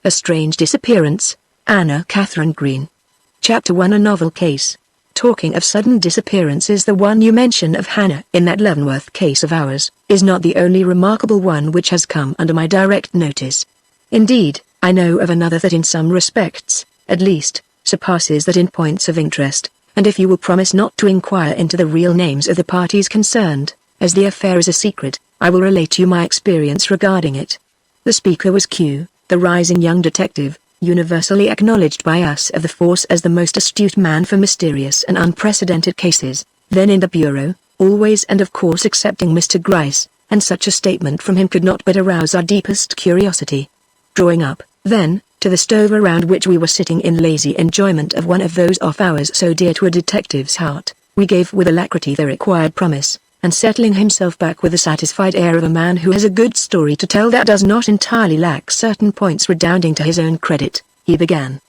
A Strange Disappearance, Anna Katharine Green. Chapter 1. A Novel Case. Talking of sudden disappearances, the one you mention of Hannah in that Leavenworth case of ours is not the only remarkable one which has come under my direct notice. Indeed, I know of another that in some respects, at least, surpasses that in points of interest, and if you will promise not to inquire into the real names of the parties concerned, as the affair is a secret, I will relate to you my experience regarding it. The speaker was Q, the rising young detective, universally acknowledged by us of the force as the most astute man for mysterious and unprecedented cases, then in the Bureau, always and of course excepting Mr. Gryce, and such a statement from him could not but arouse our deepest curiosity. Drawing up, then, to the stove around which we were sitting in lazy enjoyment of one of those off hours so dear to a detective's heart, we gave with alacrity the required promise, and settling himself back with the satisfied air of a man who has a good story to tell that does not entirely lack certain points redounding to his own credit, he began.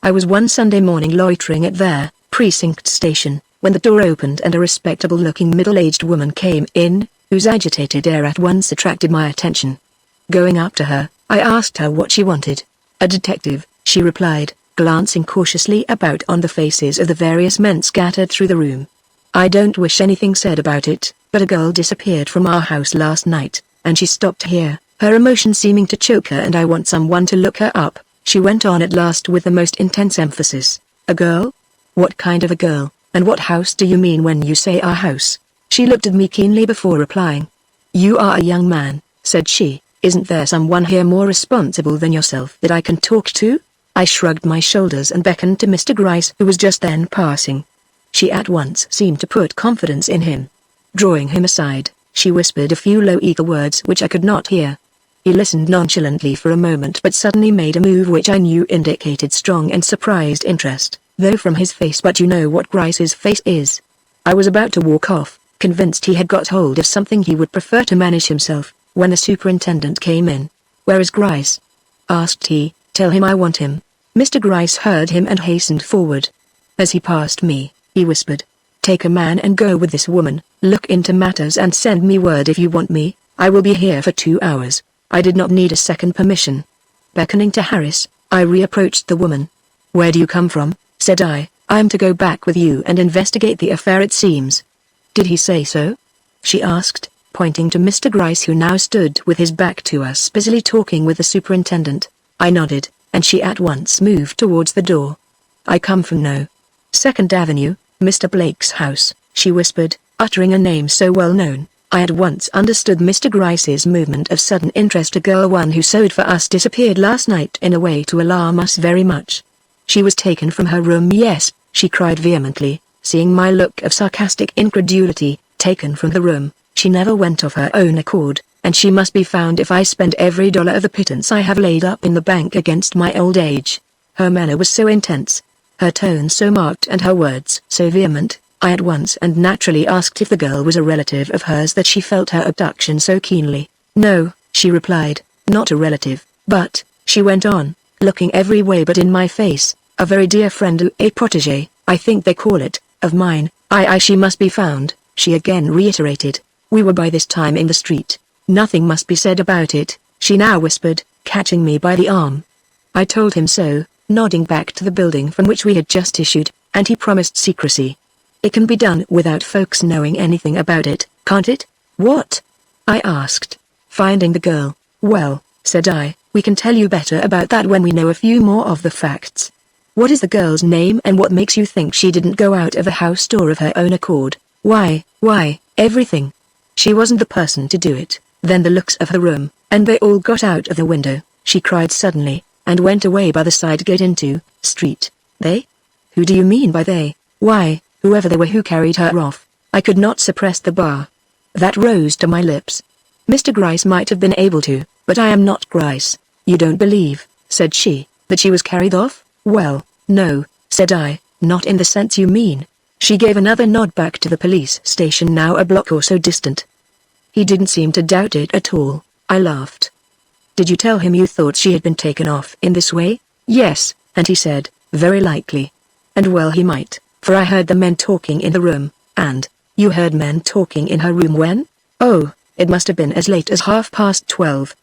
I was one Sunday morning loitering at their precinct station, when the door opened and a respectable-looking middle-aged woman came in, whose agitated air at once attracted my attention. Going up to her, I asked her what she wanted. A detective, she replied, glancing cautiously about on the faces of the various men scattered through the room. I don't wish anything said about it, but a girl disappeared from our house last night, and she stopped here, her emotion seeming to choke her, and I want someone to look her up, she went on at last with the most intense emphasis. A girl? What kind of a girl, and what house do you mean when you say our house? She looked at me keenly before replying. You are a young man, said she, isn't there someone here more responsible than yourself that I can talk to? I shrugged my shoulders and beckoned to Mr. Gryce, who was just then passing. She at once seemed to put confidence in him. Drawing him aside, she whispered a few low eager words which I could not hear. He listened nonchalantly for a moment but suddenly made a move which I knew indicated strong and surprised interest, though from his face, but you know what Gryce's face is. I was about to walk off, convinced he had got hold of something he would prefer to manage himself, when the superintendent came in. Where is Gryce? Asked he. Tell him I want him. Mr. Gryce heard him and hastened forward. As he passed me, he whispered, take a man and go with this woman, look into matters and send me word if you want me. I will be here for 2 hours. I did not need a second permission. Beckoning to Harris, I reapproached the woman. Where do you come from? Said I am to go back with you and investigate the affair it seems. Did he say so? She asked, pointing to Mr. Gryce, who now stood with his back to us busily talking with the superintendent. I nodded, and she at once moved towards the door. I come from No. 2nd Avenue, Mr. Blake's house, she whispered, uttering a name so well known. I at once understood Mr. Gryce's movement of sudden interest. A girl, one who sewed for us, disappeared last night in a way to alarm us very much. She was taken from her room. Yes, she cried vehemently, seeing my look of sarcastic incredulity. Taken from the room. She never went of her own accord, and she must be found if I spend every dollar of the pittance I have laid up in the bank against my old age. Her manner was so intense, her tone so marked, and her words so vehement, I at once and naturally asked if the girl was a relative of hers that she felt her abduction so keenly. No, she replied, not a relative, but, she went on, looking every way but in my face, a very dear friend, a protégé, I think they call it, of mine. She must be found, she again reiterated. We were by this time in the street. Nothing must be said about it, she now whispered, catching me by the arm. I told him so, nodding back to the building from which we had just issued, and he promised secrecy. It can be done without folks knowing anything about it, can't it? What? I asked, finding the girl. Well, said I, we can tell you better about that when we know a few more of the facts. What is the girl's name, and what makes you think she didn't go out of the house door of her own accord? Why, everything. She wasn't the person to do it. Then the looks of her room, and they all got out of the window, she cried suddenly, and went away by the side gate into street. They? Who do you mean by they? Why, whoever they were who carried her off. I could not suppress the bar that rose to my lips. Mr. Gryce might have been able to, but I am not Gryce. You don't believe, said she, that she was carried off? Well, no, said I, not in the sense you mean. She gave another nod back to the police station, now a block or so distant. He didn't seem to doubt it at all. I laughed. Did you tell him you thought she had been taken off in this way? Yes, and he said, very likely. And well he might, for I heard the men talking in the room. And, you heard men talking in her room when? Oh, it must have been as late as 12:30.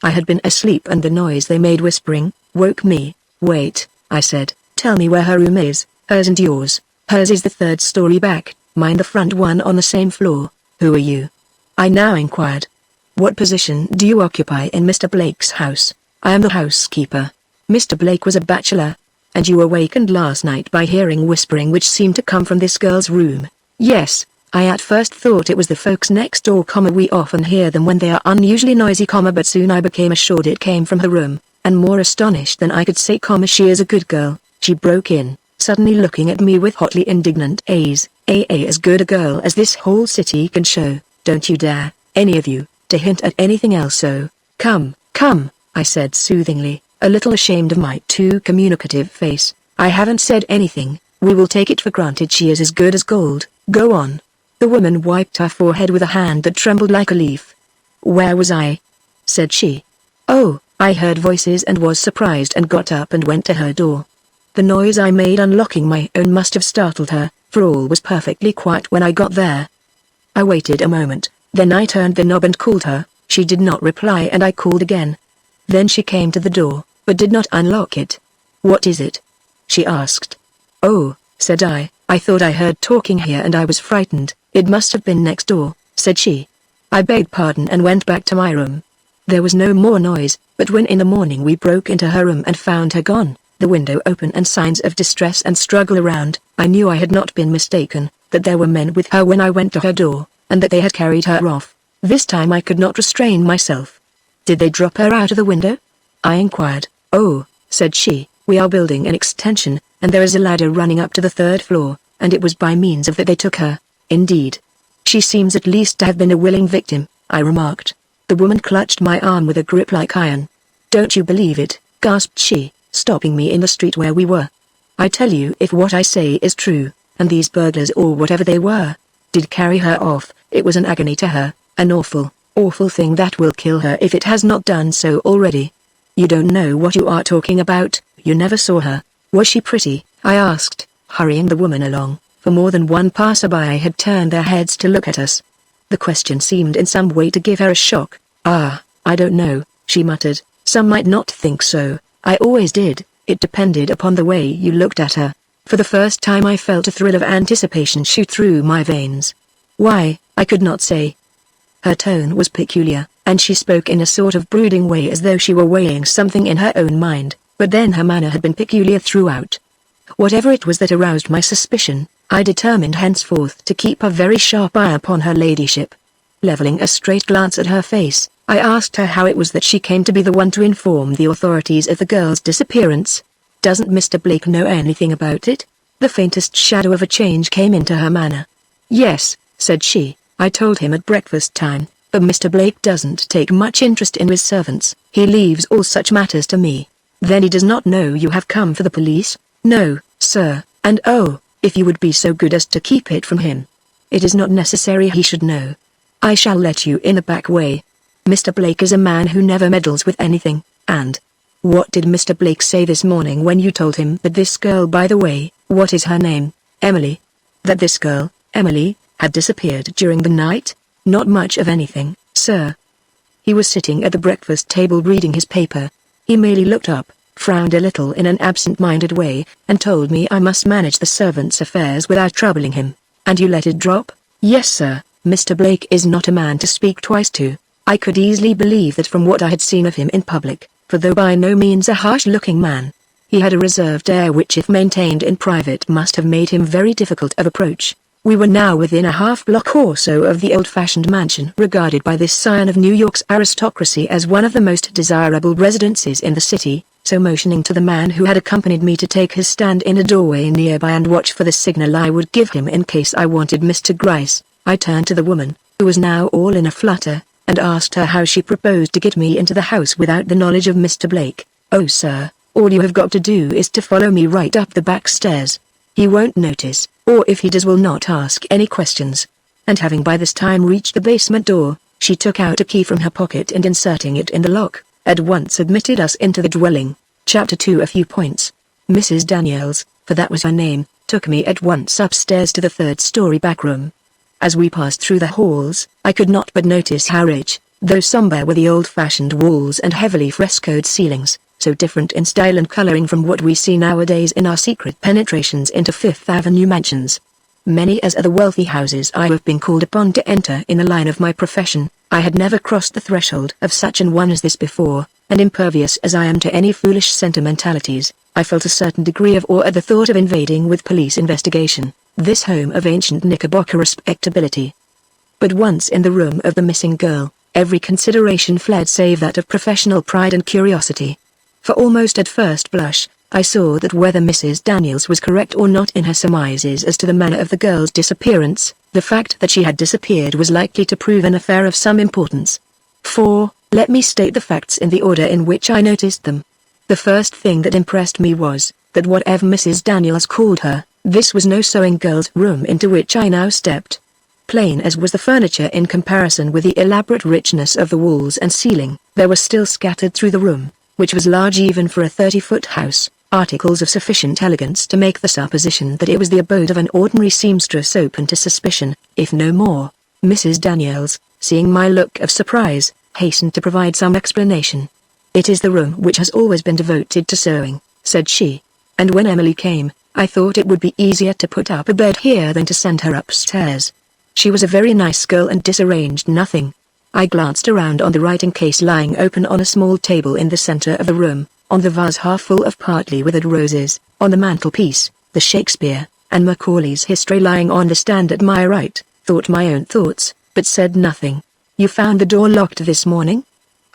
I had been asleep, and the noise they made whispering, woke me. "Wait," I said, "tell me where her room is, hers and yours." "Hers is the third story back, mine the front one on the same floor." "Who are you?" I now inquired. "What position do you occupy in Mr. Blake's house?" "I am the housekeeper." "Mr. Blake was a bachelor. And you awakened last night by hearing whispering which seemed to come from this girl's room?" "Yes. I at first thought it was the folks next door, we often hear them when they are unusually noisy, but soon I became assured it came from her room, and more astonished than I could say, she is a good girl," she broke in, suddenly looking at me with hotly indignant eyes. As good a girl as this whole city can show. Don't you dare, any of you, to hint at anything else. So, come, I said soothingly, a little ashamed of my too communicative face. "I haven't said anything. We will take it for granted she is as good as gold. Go on." The woman wiped her forehead with a hand that trembled like a leaf. "Where was I?" said she. "Oh, I heard voices and was surprised and got up and went to her door. The noise I made unlocking my own must have startled her, for all was perfectly quiet when I got there. I waited a moment, then I turned the knob and called her. She did not reply and I called again. Then she came to the door, but did not unlock it. "What is it?" she asked. "Oh," said I thought I heard talking here and I was frightened. "It must have been next door," said she. I begged pardon and went back to my room. There was no more noise, but when in the morning we broke into her room and found her gone, the window open and signs of distress and struggle around, I knew I had not been mistaken, that there were men with her when I went to her door, and that they had carried her off. This time I could not restrain myself. "Did they drop her out of the window?" I inquired. "Oh," said she, "we are building an extension, and there is a ladder running up to the third floor, and it was by means of that they took her." "Indeed. She seems at least to have been a willing victim," I remarked. The woman clutched my arm with a grip like iron. "Don't you believe it?" gasped she, stopping me in the street where we were. "I tell you, if what I say is true, and these burglars or whatever they were, did carry her off, it was an agony to her, an awful, awful thing that will kill her if it has not done so already." "You don't know what you are talking about. You never saw her. Was she pretty?" I asked, hurrying the woman along, for more than one passerby had turned their heads to look at us. The question seemed in some way to give her a shock. "I don't know," she muttered. "Some might not think so. I always did. It depended upon the way you looked at her." For the first time I felt a thrill of anticipation shoot through my veins. Why, I could not say. Her tone was peculiar, and she spoke in a sort of brooding way as though she were weighing something in her own mind, but then her manner had been peculiar throughout. Whatever it was that aroused my suspicion, I determined henceforth to keep a very sharp eye upon her ladyship. Leveling a straight glance at her face, I asked her how it was that she came to be the one to inform the authorities of the girl's disappearance. "Doesn't Mr. Blake know anything about it?" The faintest shadow of a change came into her manner. "Yes," said she, "I told him at breakfast time, but Mr. Blake doesn't take much interest in his servants. He leaves all such matters to me." "Then he does not know you have come for the police?" "No, sir, and oh, if you would be so good as to keep it from him. It is not necessary he should know. I shall let you in the back way. Mr. Blake is a man who never meddles with anything, and—" "What did Mr. Blake say this morning when you told him that this girl, by the way, what is her name?" "Emily." "That this girl, Emily, had disappeared during the night?" "Not much of anything, sir." He was sitting at the breakfast table reading his paper. He merely looked up, frowned a little in an absent-minded way, and told me I must manage the servants' affairs without troubling him. "And you let it drop?" "Yes, sir. Mr. Blake is not a man to speak twice to." I could easily believe that from what I had seen of him in public, for though by no means a harsh-looking man, he had a reserved air which if maintained in private must have made him very difficult of approach. We were now within a half-block or so of the old-fashioned mansion regarded by this scion of New York's aristocracy as one of the most desirable residences in the city, so motioning to the man who had accompanied me to take his stand in a doorway nearby and watch for the signal I would give him in case I wanted Mr. Gryce, I turned to the woman, who was now all in a flutter, and asked her how she proposed to get me into the house without the knowledge of Mr. Blake. "Oh, sir, all you have got to do is to follow me right up the back stairs. He won't notice, or if he does will not ask any questions." And having by this time reached the basement door, she took out a key from her pocket and inserting it in the lock, at once admitted us into the dwelling. Chapter 2. A few points. Mrs. Daniels, for that was her name, took me at once upstairs to the third-story back room. As we passed through the halls, I could not but notice how rich, though sombre were the old-fashioned walls and heavily frescoed ceilings, so different in style and coloring from what we see nowadays in our secret penetrations into Fifth Avenue mansions. Many as are the wealthy houses I have been called upon to enter in the line of my profession, I had never crossed the threshold of such an one as this before, and impervious as I am to any foolish sentimentalities, I felt a certain degree of awe at the thought of invading with police investigation this home of ancient Knickerbocker respectability. But once in the room of the missing girl, every consideration fled save that of professional pride and curiosity. For almost at first blush, I saw that whether Mrs. Daniels was correct or not in her surmises as to the manner of the girl's disappearance, the fact that she had disappeared was likely to prove an affair of some importance. For, let me state the facts in the order in which I noticed them. The first thing that impressed me was, that whatever Mrs. Daniels called her, this was no sewing girl's room into which I now stepped. Plain as was the furniture in comparison with the elaborate richness of the walls and ceiling, there were still scattered through the room, which was large even for a 30-foot house, articles of sufficient elegance to make the supposition that it was the abode of an ordinary seamstress open to suspicion, if no more. Mrs. Daniels, seeing my look of surprise, hastened to provide some explanation. "It is the room which has always been devoted to sewing," said she. "And when Emily came, I thought it would be easier to put up a bed here than to send her upstairs. She was a very nice girl and disarranged nothing." I glanced around on the writing case lying open on a small table in the center of the room, on the vase half full of partly withered roses, on the mantelpiece, the Shakespeare, and Macaulay's History lying on the stand at my right, thought my own thoughts, but said nothing. "You found the door locked this morning?"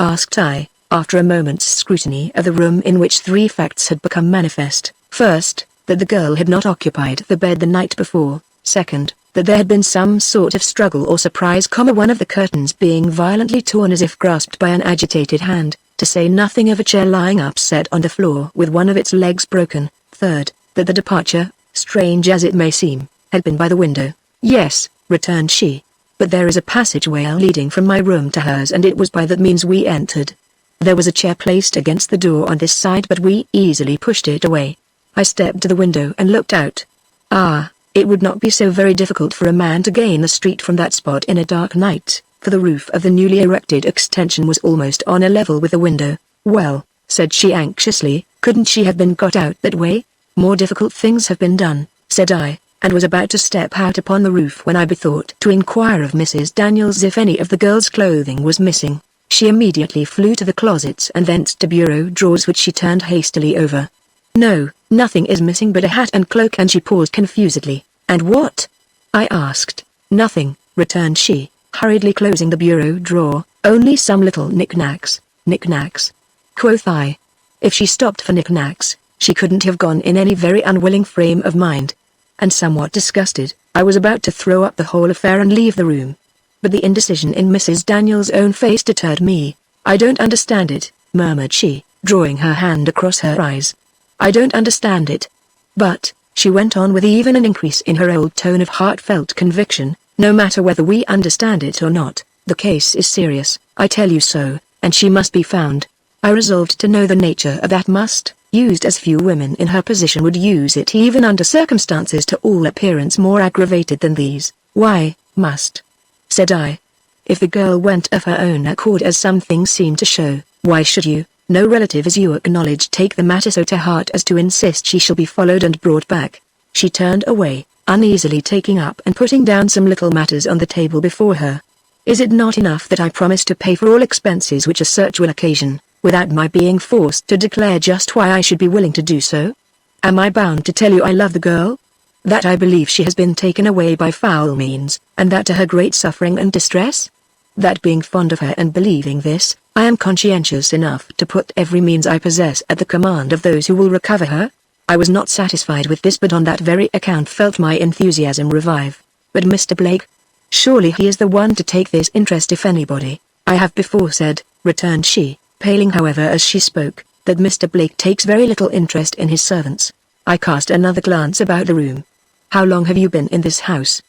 asked I, after a moment's scrutiny of the room in which three facts had become manifest. First, that the girl had not occupied the bed the night before. Second, that there had been some sort of struggle or surprise, one of the curtains being violently torn as if grasped by an agitated hand, to say nothing of a chair lying upset on the floor with one of its legs broken. Third, that the departure, strange as it may seem, had been by the window. "Yes," returned she. "But there is a passageway leading from my room to hers, and it was by that means we entered. There was a chair placed against the door on this side, but we easily pushed it away." I stepped to the window and looked out. Ah, it would not be so very difficult for a man to gain the street from that spot in a dark night, for the roof of the newly erected extension was almost on a level with the window. "Well," said she anxiously, "couldn't she have been got out that way?" "More difficult things have been done," said I, and was about to step out upon the roof when I bethought to inquire of Mrs. Daniels if any of the girl's clothing was missing. She immediately flew to the closets and thence to bureau drawers, which she turned hastily over. "No, nothing is missing but a hat and cloak," and she paused confusedly. "And what?" I asked. "Nothing," returned she, hurriedly closing the bureau drawer, "only some little knickknacks." "Knickknacks?" quoth I. If she stopped for knickknacks, she couldn't have gone in any very unwilling frame of mind. And somewhat disgusted, I was about to throw up the whole affair and leave the room. But the indecision in Mrs. Daniels' own face deterred me. "I don't understand it," murmured she, drawing her hand across her eyes. "I don't understand it. But," she went on with even an increase in her old tone of heartfelt conviction, "no matter whether we understand it or not, the case is serious, I tell you so, and she must be found." I resolved to know the nature of that "must," used as few women in her position would use it even under circumstances to all appearance more aggravated than these. "Why, must?" said I. "If the girl went of her own accord, as some things seem to show, why should you, no relative as you acknowledge, take the matter so to heart as to insist she shall be followed and brought back?" She turned away, uneasily taking up and putting down some little matters on the table before her. "Is it not enough that I promise to pay for all expenses which a search will occasion, without my being forced to declare just why I should be willing to do so? Am I bound to tell you I love the girl? That I believe she has been taken away by foul means, and that to her great suffering and distress? That being fond of her and believing this, I am conscientious enough to put every means I possess at the command of those who will recover her?" I was not satisfied with this, but on that very account felt my enthusiasm revive. "But Mr. Blake? Surely he is the one to take this interest if anybody." "I have before said," returned she, paling however as she spoke, "that Mr. Blake takes very little interest in his servants." I cast another glance about the room. "How long have you been in this house?"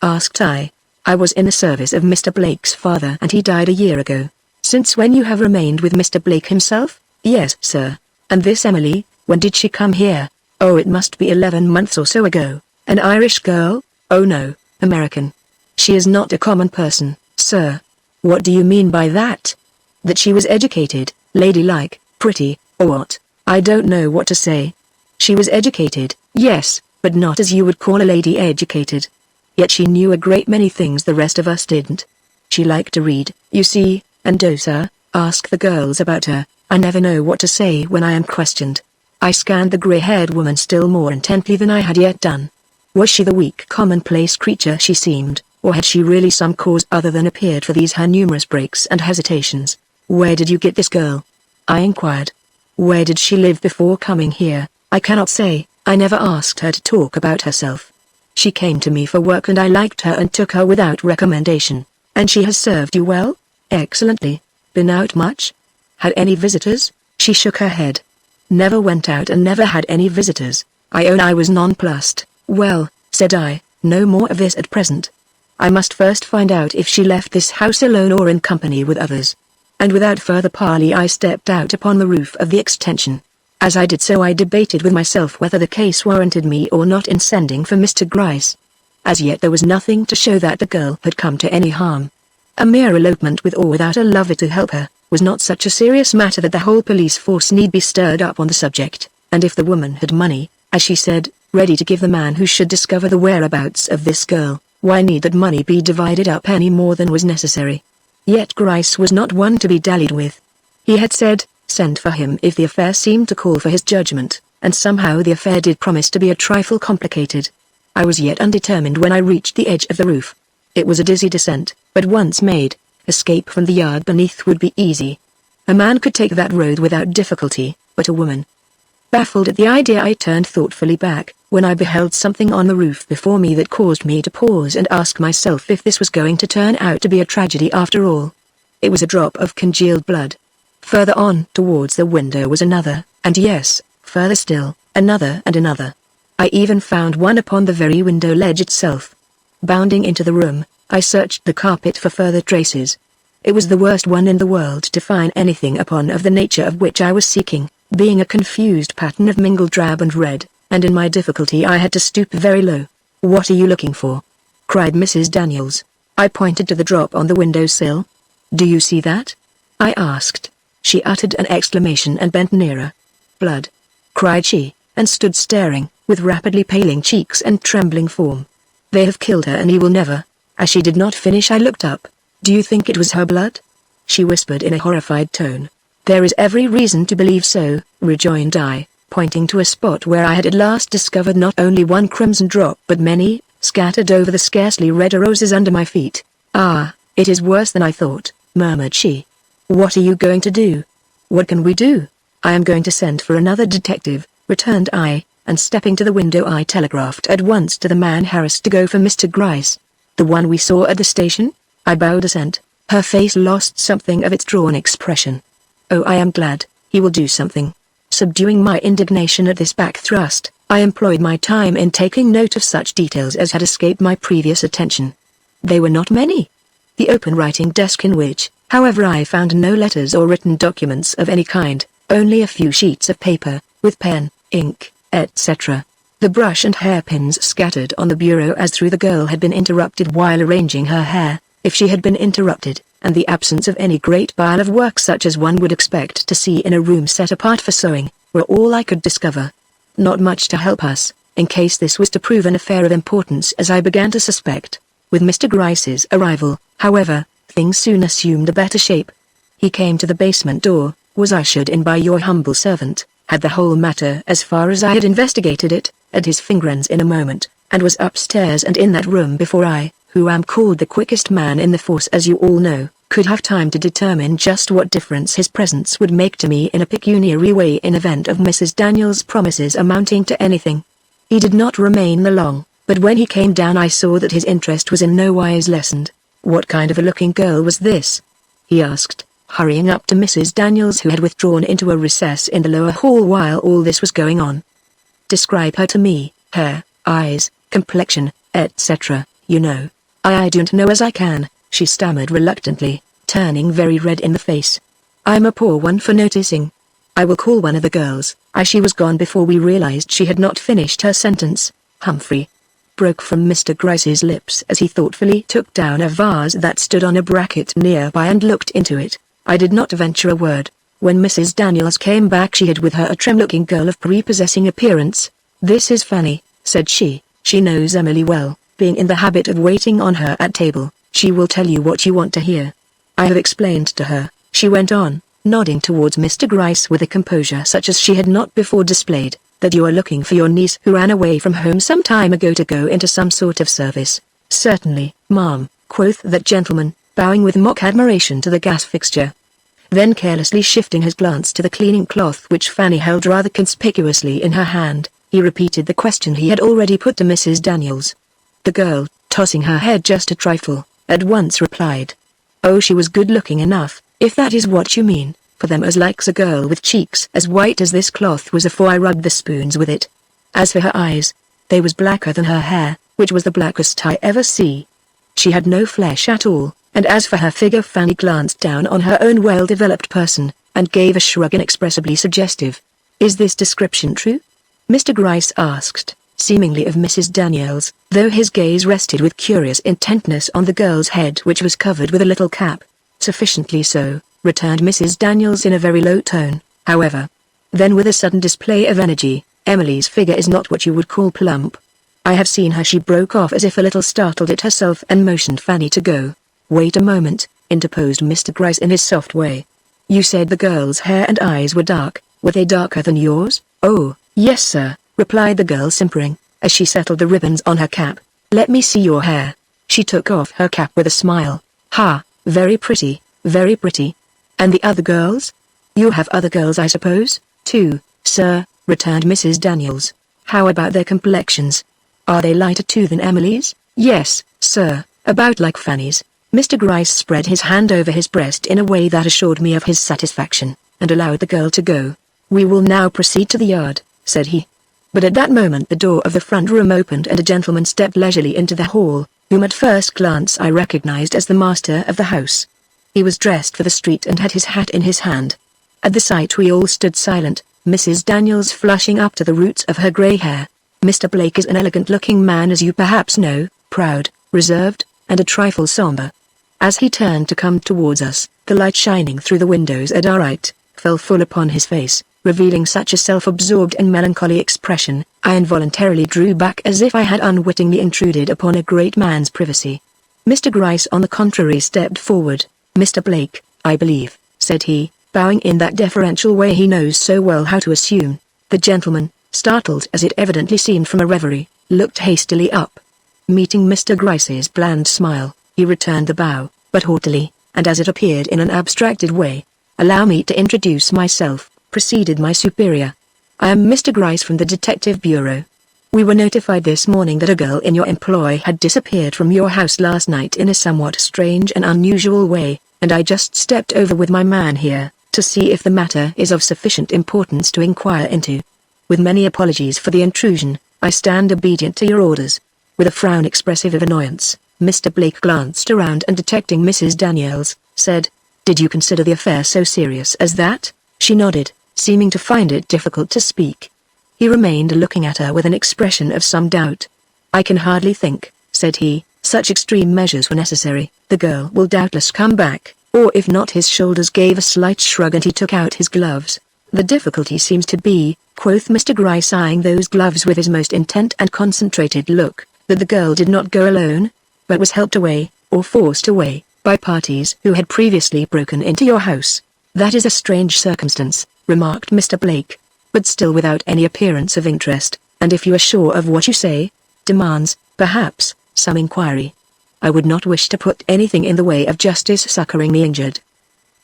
asked I. "I was in the service of Mr. Blake's father, and he died a year ago." "Since when you have remained with Mr. Blake himself?" "Yes, sir." "And this Emily, when did she come here?" "Oh, it must be 11 months or so ago." "An Irish girl?" "Oh no, American." "She is not a common person, sir." "What do you mean by that?" "That she was educated, ladylike, pretty, What? I don't know what to say. She was educated, yes, but not as you would call a lady educated. Yet she knew a great many things the rest of us didn't. She liked to read, you see, and ask the girls about her. I never know what to say when I am questioned. I scanned the grey-haired woman still more intently than I had yet done. Was she the weak commonplace creature she seemed, or had she really some cause other than appeared for these her numerous breaks and hesitations? Where did you get this girl? I inquired. Where did she live before coming here? I cannot say. I never asked her to talk about herself. She came to me for work and I liked her and took her without recommendation. And she has served you well? Excellently. Been out much? Had any visitors? She shook her head. Never went out and never had any visitors. I own I was nonplussed. Well, said I, no more of this at present. I must first find out if she left this house alone or in company with others. And without further parley I stepped out upon the roof of the extension. As I did so I debated with myself whether the case warranted me or not in sending for Mr. Gryce. As yet there was nothing to show that the girl had come to any harm. A mere elopement with or without a lover to help her, was not such a serious matter that the whole police force need be stirred up on the subject, and if the woman had money, as she said, ready to give the man who should discover the whereabouts of this girl, why need that money be divided up any more than was necessary? Yet Gryce was not one to be dallied with. He had said, send for him if the affair seemed to call for his judgment, and somehow the affair did promise to be a trifle complicated. I was yet undetermined when I reached the edge of the roof. It was a dizzy descent, but once made, escape from the yard beneath would be easy. A man could take that road without difficulty, but a woman. Baffled at the idea I turned thoughtfully back, when I beheld something on the roof before me that caused me to pause and ask myself if this was going to turn out to be a tragedy after all. It was a drop of congealed blood. Further on, towards the window was another, and yes, further still, another and another. I even found one upon the very window ledge itself. Bounding into the room, I searched the carpet for further traces. It was the worst one in the world to find anything upon of the nature of which I was seeking, being a confused pattern of mingled drab and red, and in my difficulty I had to stoop very low. What are you looking for? Cried Mrs. Daniels. I pointed to the drop on the window-sill. Do you see that? I asked. She uttered an exclamation and bent nearer. Blood! Cried she, and stood staring, with rapidly paling cheeks and trembling form. They have killed her and he will never. As she did not finish I looked up. Do you think it was her blood? She whispered in a horrified tone. There is every reason to believe so, rejoined I, pointing to a spot where I had at last discovered not only one crimson drop but many, scattered over the scarcely redder roses under my feet. Ah, it is worse than I thought, murmured she. What are you going to do? What can we do? I am going to send for another detective, returned I, and stepping to the window I telegraphed at once to the man harassed to go for Mr. Gryce. The one we saw at the station? I bowed assent. Her face lost something of its drawn expression. Oh, I am glad. He will do something. Subduing my indignation at this back thrust, I employed my time in taking note of such details as had escaped my previous attention. They were not many. The open writing desk in which, however, I found no letters or written documents of any kind, only a few sheets of paper, with pen, ink, etc. The brush and hairpins scattered on the bureau as though the girl had been interrupted while arranging her hair, if she had been interrupted, and the absence of any great pile of work such as one would expect to see in a room set apart for sewing, were all I could discover. Not much to help us, in case this was to prove an affair of importance as I began to suspect. With Mr. Gryce's arrival, however, things soon assumed a better shape. He came to the basement door, was ushered in by your humble servant, had the whole matter as far as I had investigated it, at his fingerends in a moment, and was upstairs and in that room before I, who am called the quickest man in the force as you all know, could have time to determine just what difference his presence would make to me in a pecuniary way in event of Mrs. Daniels' promises amounting to anything. He did not remain long, but when he came down I saw that his interest was in no wise lessened. What kind of a looking girl was this? He asked, hurrying up to Mrs. Daniels, who had withdrawn into a recess in the lower hall while all this was going on. Describe her to me, hair, eyes, complexion, etc., you know. I don't know as I can, she stammered reluctantly, turning very red in the face. I'm a poor one for noticing. I will call one of the girls. She was gone before we realized she had not finished her sentence. Humphrey, broke from Mr. Gryce's lips as he thoughtfully took down a vase that stood on a bracket nearby and looked into it. I did not venture a word. When Mrs. Daniels came back she had with her a trim-looking girl of prepossessing appearance. "This is Fanny," said she. "She knows Emily well, being in the habit of waiting on her at table. She will tell you what you want to hear." "I have explained to her," she went on, nodding towards Mr. Gryce with a composure such as she had not before displayed, "that you are looking for your niece who ran away from home some time ago to go into some sort of service." "Certainly, ma'am," quoth that gentleman, bowing with mock admiration to the gas fixture. Then carelessly shifting his glance to the cleaning cloth which Fanny held rather conspicuously in her hand, he repeated the question he had already put to Mrs. Daniels. The girl, tossing her head just a trifle, at once replied, "Oh, she was good-looking enough, if that is what you mean, for them as likes a girl with cheeks as white as this cloth was afore I rubbed the spoons with it. As for her eyes, they was blacker than her hair, which was the blackest I ever see. She had no flesh at all, and as for her figure," Fanny glanced down on her own well-developed person, and gave a shrug inexpressibly suggestive. "Is this description true?" Mr. Gryce asked, seemingly of Mrs. Daniels, though his gaze rested with curious intentness on the girl's head which was covered with a little cap. "Sufficiently so," returned Mrs. Daniels in a very low tone, however. Then with a sudden display of energy, "Emily's figure is not what you would call plump. I have seen her," she broke off as if a little startled at herself and motioned Fanny to go. "Wait a moment," interposed Mr. Gryce in his soft way. "You said the girl's hair and eyes were dark. Were they darker than yours?" "Oh, yes sir," replied the girl simpering, as she settled the ribbons on her cap. "Let me see your hair." She took off her cap with a smile. "Ha, very pretty, very pretty. And the other girls?" "You have other girls I suppose, too, sir," returned Mrs. Daniels. "How about their complexions? Are they lighter too than Emily's?" "Yes, sir, about like Fanny's." Mr. Gryce spread his hand over his breast in a way that assured me of his satisfaction, and allowed the girl to go. "We will now proceed to the yard," said he. But at that moment the door of the front room opened and a gentleman stepped leisurely into the hall, whom at first glance I recognized as the master of the house. He was dressed for the street and had his hat in his hand. At the sight we all stood silent, Mrs. Daniels flushing up to the roots of her grey hair. Mr. Blake is an elegant-looking man, as you perhaps know, proud, reserved, and a trifle somber. As he turned to come towards us, the light shining through the windows at our right, fell full upon his face, revealing such a self-absorbed and melancholy expression, I involuntarily drew back as if I had unwittingly intruded upon a great man's privacy. Mr. Gryce on the contrary stepped forward. "Mr. Blake, I believe," said he, bowing in that deferential way he knows so well how to assume. The gentleman, startled as it evidently seemed from a reverie, looked hastily up. Meeting Mr. Gryce's bland smile, he returned the bow, but haughtily, and as it appeared in an abstracted way. "Allow me to introduce myself," proceeded my superior. "I am Mr. Gryce from the Detective Bureau. We were notified this morning that a girl in your employ had disappeared from your house last night in a somewhat strange and unusual way, and I just stepped over with my man here, to see if the matter is of sufficient importance to inquire into. With many apologies for the intrusion, I stand obedient to your orders." With a frown expressive of annoyance, Mr. Blake glanced around and detecting Mrs. Daniels, said, "Did you consider the affair so serious as that?" She nodded, seeming to find it difficult to speak. He remained looking at her with an expression of some doubt. "I can hardly think," said he, "such extreme measures were necessary. The girl will doubtless come back, or if not." His shoulders gave a slight shrug and he took out his gloves. "The difficulty seems to be," quoth Mr. Gryce eyeing those gloves with his most intent and concentrated look, "that the girl did not go alone, but was helped away, or forced away, by parties who had previously broken into your house." "That is a strange circumstance," remarked Mr. Blake, but still without any appearance of interest, "and if you are sure of what you say, demands, perhaps, some inquiry. I would not wish to put anything in the way of justice succoring the injured."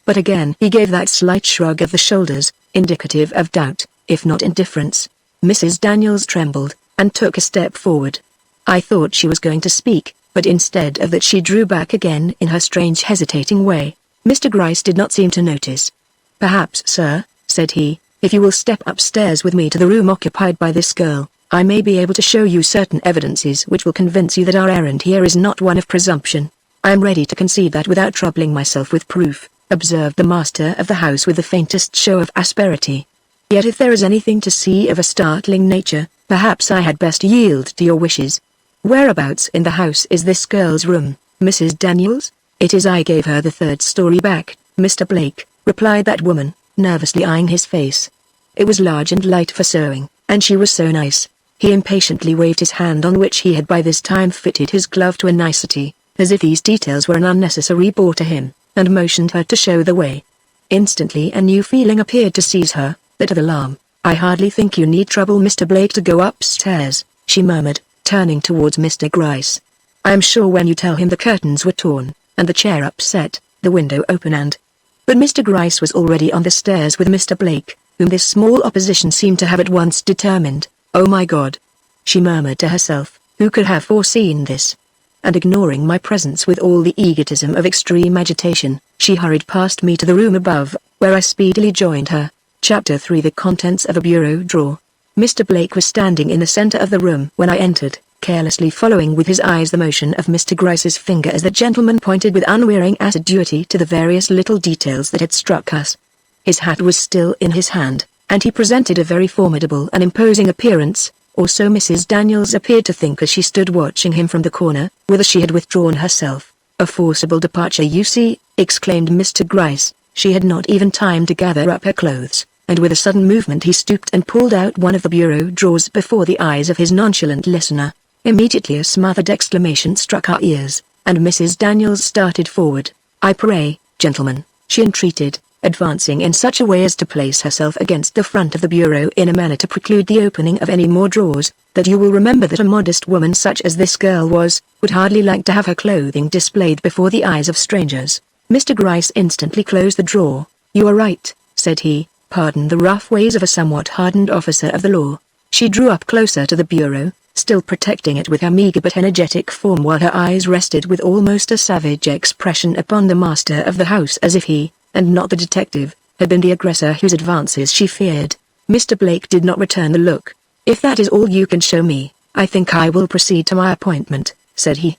But again he gave that slight shrug of the shoulders, indicative of doubt, if not indifference. Mrs. Daniels trembled, and took a step forward. I thought she was going to speak, but instead of that she drew back again in her strange hesitating way. Mr. Gryce did not seem to notice. "Perhaps, sir," said he, "if you will step upstairs with me to the room occupied by this girl, I may be able to show you certain evidences which will convince you that our errand here is not one of presumption." "I am ready to concede that without troubling myself with proof," observed the master of the house with the faintest show of asperity. "Yet if there is anything to see of a startling nature, perhaps I had best yield to your wishes. Whereabouts in the house is this girl's room, Mrs. Daniels?" "It is. I gave her the third story back, Mr. Blake," replied that woman. nervously eyeing his face. It was large and light for sewing, and she was so nice. He impatiently waved his hand on which he had by this time fitted his glove to a nicety, as if these details were an unnecessary bore to him, and motioned her to show the way. Instantly a new feeling appeared to seize her, that of alarm. "I hardly think you need trouble Mr. Blake to go upstairs," she murmured, turning towards Mr. Gryce. "I am sure when you tell him the curtains were torn, and the chair upset, the window open and—" But Mr. Gryce was already on the stairs with Mr. Blake, whom this small opposition seemed to have at once determined. "Oh my God!" she murmured to herself, "who could have foreseen this?" And ignoring my presence with all the egotism of extreme agitation, she hurried past me to the room above, where I speedily joined her. Chapter 3 The contents of a bureau drawer. Mr. Blake was standing in the center of the room when I entered, carelessly following with his eyes the motion of Mr. Gryce's finger as the gentleman pointed with unwearying assiduity to the various little details that had struck us. His hat was still in his hand, and he presented a very formidable and imposing appearance, or so Mrs. Daniels appeared to think as she stood watching him from the corner, whither she had withdrawn herself. "A forcible departure you see," exclaimed Mr. Gryce. She had not even time to gather up her clothes, and with a sudden movement he stooped and pulled out one of the bureau drawers before the eyes of his nonchalant listener. Immediately a smothered exclamation struck our ears, and Mrs. Daniels started forward. "I pray, gentlemen," she entreated, advancing in such a way as to place herself against the front of the bureau in a manner to preclude the opening of any more drawers, "that you will remember that a modest woman such as this girl was, would hardly like to have her clothing displayed before the eyes of strangers." Mr. Gryce instantly closed the drawer. "You are right," said he, "pardon the rough ways of a somewhat hardened officer of the law." She drew up closer to the bureau, still protecting it with her meager but energetic form while her eyes rested with almost a savage expression upon the master of the house as if he, and not the detective, had been the aggressor whose advances she feared. Mr. Blake did not return the look. "If that is all you can show me, I think I will proceed to my appointment," said he.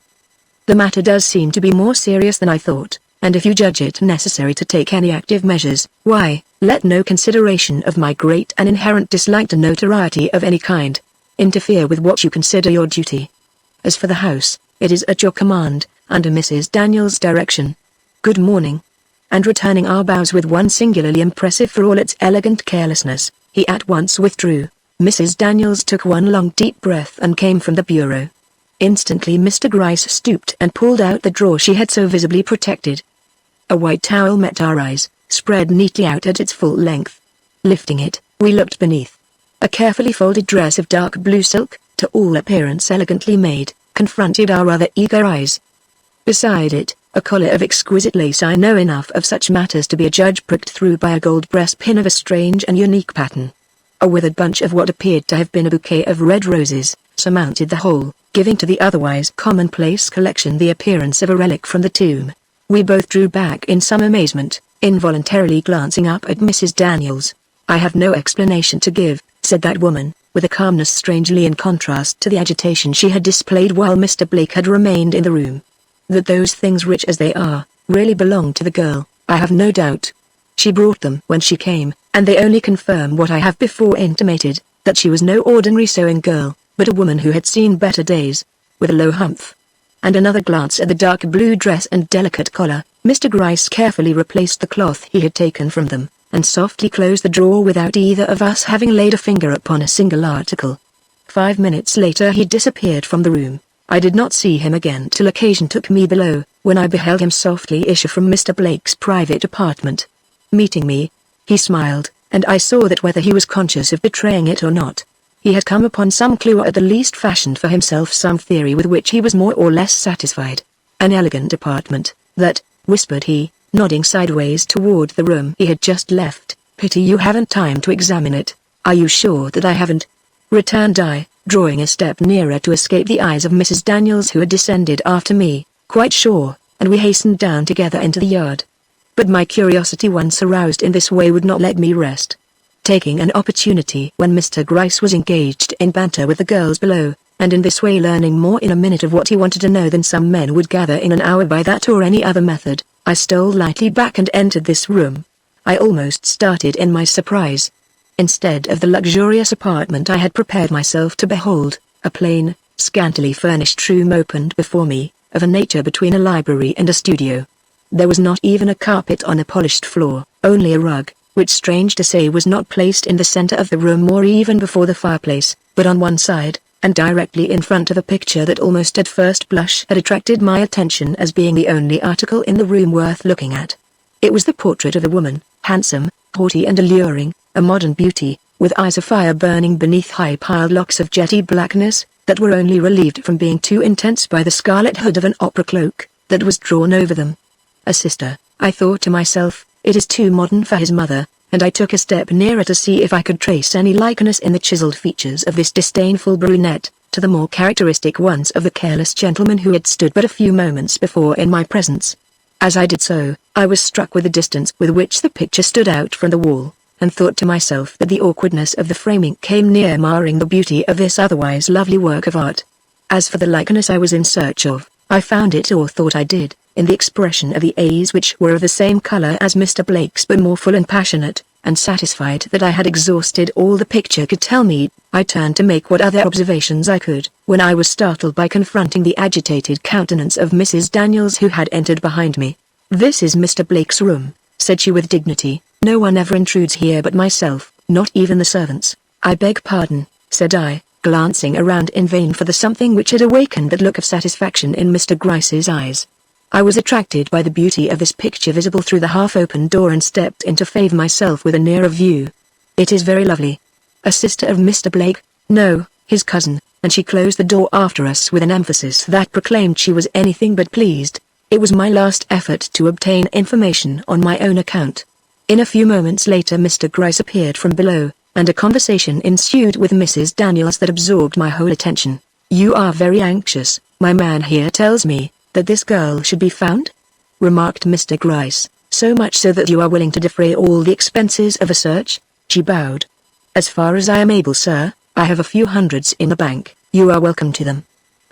"The matter does seem to be more serious than I thought, and if you judge it necessary to take any active measures, why, let no consideration of my great and inherent dislike to notoriety of any kind interfere with what you consider your duty. As for the house, it is at your command, under Mrs. Daniels' direction. Good morning." And returning our bows with one singularly impressive for all its elegant carelessness, he at once withdrew. Mrs. Daniels took one long deep breath and came from the bureau. Instantly Mr. Gryce stooped and pulled out the drawer she had so visibly protected. A white towel met our eyes, spread neatly out at its full length. Lifting it, we looked beneath. A carefully folded dress of dark blue silk, to all appearance elegantly made, confronted our rather eager eyes. Beside it, a collar of exquisite lace. I know enough of such matters to be a judge pricked through by a gold breastpin of a strange and unique pattern. A withered bunch of what appeared to have been a bouquet of red roses surmounted the whole, giving to the otherwise commonplace collection the appearance of a relic from the tomb. We both drew back in some amazement, involuntarily glancing up at Mrs. Daniels. "I have no explanation to give," said that woman, with a calmness strangely in contrast to the agitation she had displayed while Mr. Blake had remained in the room. "That those things, rich as they are, really belong to the girl, I have no doubt. She brought them when she came, and they only confirm what I have before intimated, that she was no ordinary sewing girl, but a woman who had seen better days." With a low humph, and another glance at the dark blue dress and delicate collar, Mr. Gryce carefully replaced the cloth he had taken from them, and softly closed the drawer without either of us having laid a finger upon a single article. 5 minutes later he disappeared from the room. I did not see him again till occasion took me below, when I beheld him softly issue from Mr. Blake's private apartment. Meeting me, he smiled, and I saw that whether he was conscious of betraying it or not, he had come upon some clue or at the least fashioned for himself some theory with which he was more or less satisfied. "An elegant apartment, that," whispered he, nodding sideways toward the room he had just left. "Pity you haven't time to examine it." "Are you sure that I haven't?" returned I, drawing a step nearer to escape the eyes of Mrs. Daniels who had descended after me. "Quite sure," and we hastened down together into the yard. But my curiosity once aroused in this way would not let me rest. Taking an opportunity when Mr. Gryce was engaged in banter with the girls below, and in this way learning more in a minute of what he wanted to know than some men would gather in an hour by that or any other method, I stole lightly back and entered this room. I almost started in my surprise. Instead of the luxurious apartment I had prepared myself to behold, a plain, scantily furnished room opened before me, of a nature between a library and a studio. There was not even a carpet on the polished floor, only a rug, which strange to say was not placed in the center of the room or even before the fireplace, but on one side, and directly in front of a picture that almost at first blush had attracted my attention as being the only article in the room worth looking at. It was the portrait of a woman, handsome, haughty and alluring, a modern beauty, with eyes of fire burning beneath high-piled locks of jetty blackness, that were only relieved from being too intense by the scarlet hood of an opera cloak, that was drawn over them. A sister, I thought to myself, it is too modern for his mother, and I took a step nearer to see if I could trace any likeness in the chiseled features of this disdainful brunette, to the more characteristic ones of the careless gentleman who had stood but a few moments before in my presence. As I did so, I was struck with the distance with which the picture stood out from the wall, and thought to myself that the awkwardness of the framing came near marring the beauty of this otherwise lovely work of art. As for the likeness I was in search of, I found it, or thought I did, in the expression of the eyes, which were of the same color as Mr. Blake's but more full and passionate, and satisfied that I had exhausted all the picture could tell me, I turned to make what other observations I could, when I was startled by confronting the agitated countenance of Mrs. Daniels, who had entered behind me. "This is Mr. Blake's room," said she with dignity. "No one ever intrudes here but myself, not even the servants." "I beg pardon," said I, glancing around in vain for the something which had awakened that look of satisfaction in Mr. Gryce's eyes. I was attracted by the beauty of this picture visible through the half-open door and stepped in to favor myself with a nearer view. "It is very lovely." "A sister of Mr. Blake?" "No, his cousin," and she closed the door after us with an emphasis that proclaimed she was anything but pleased. It was my last effort to obtain information on my own account. In a few moments later Mr. Gryce appeared from below, and a conversation ensued with Mrs. Daniels that absorbed my whole attention. "You are very anxious, my man here tells me, that this girl should be found?" remarked Mr. Gryce, "so much so that you are willing to defray all the expenses of a search?" She bowed. "As far as I am able, sir, I have a few hundreds in the bank. You are welcome to them.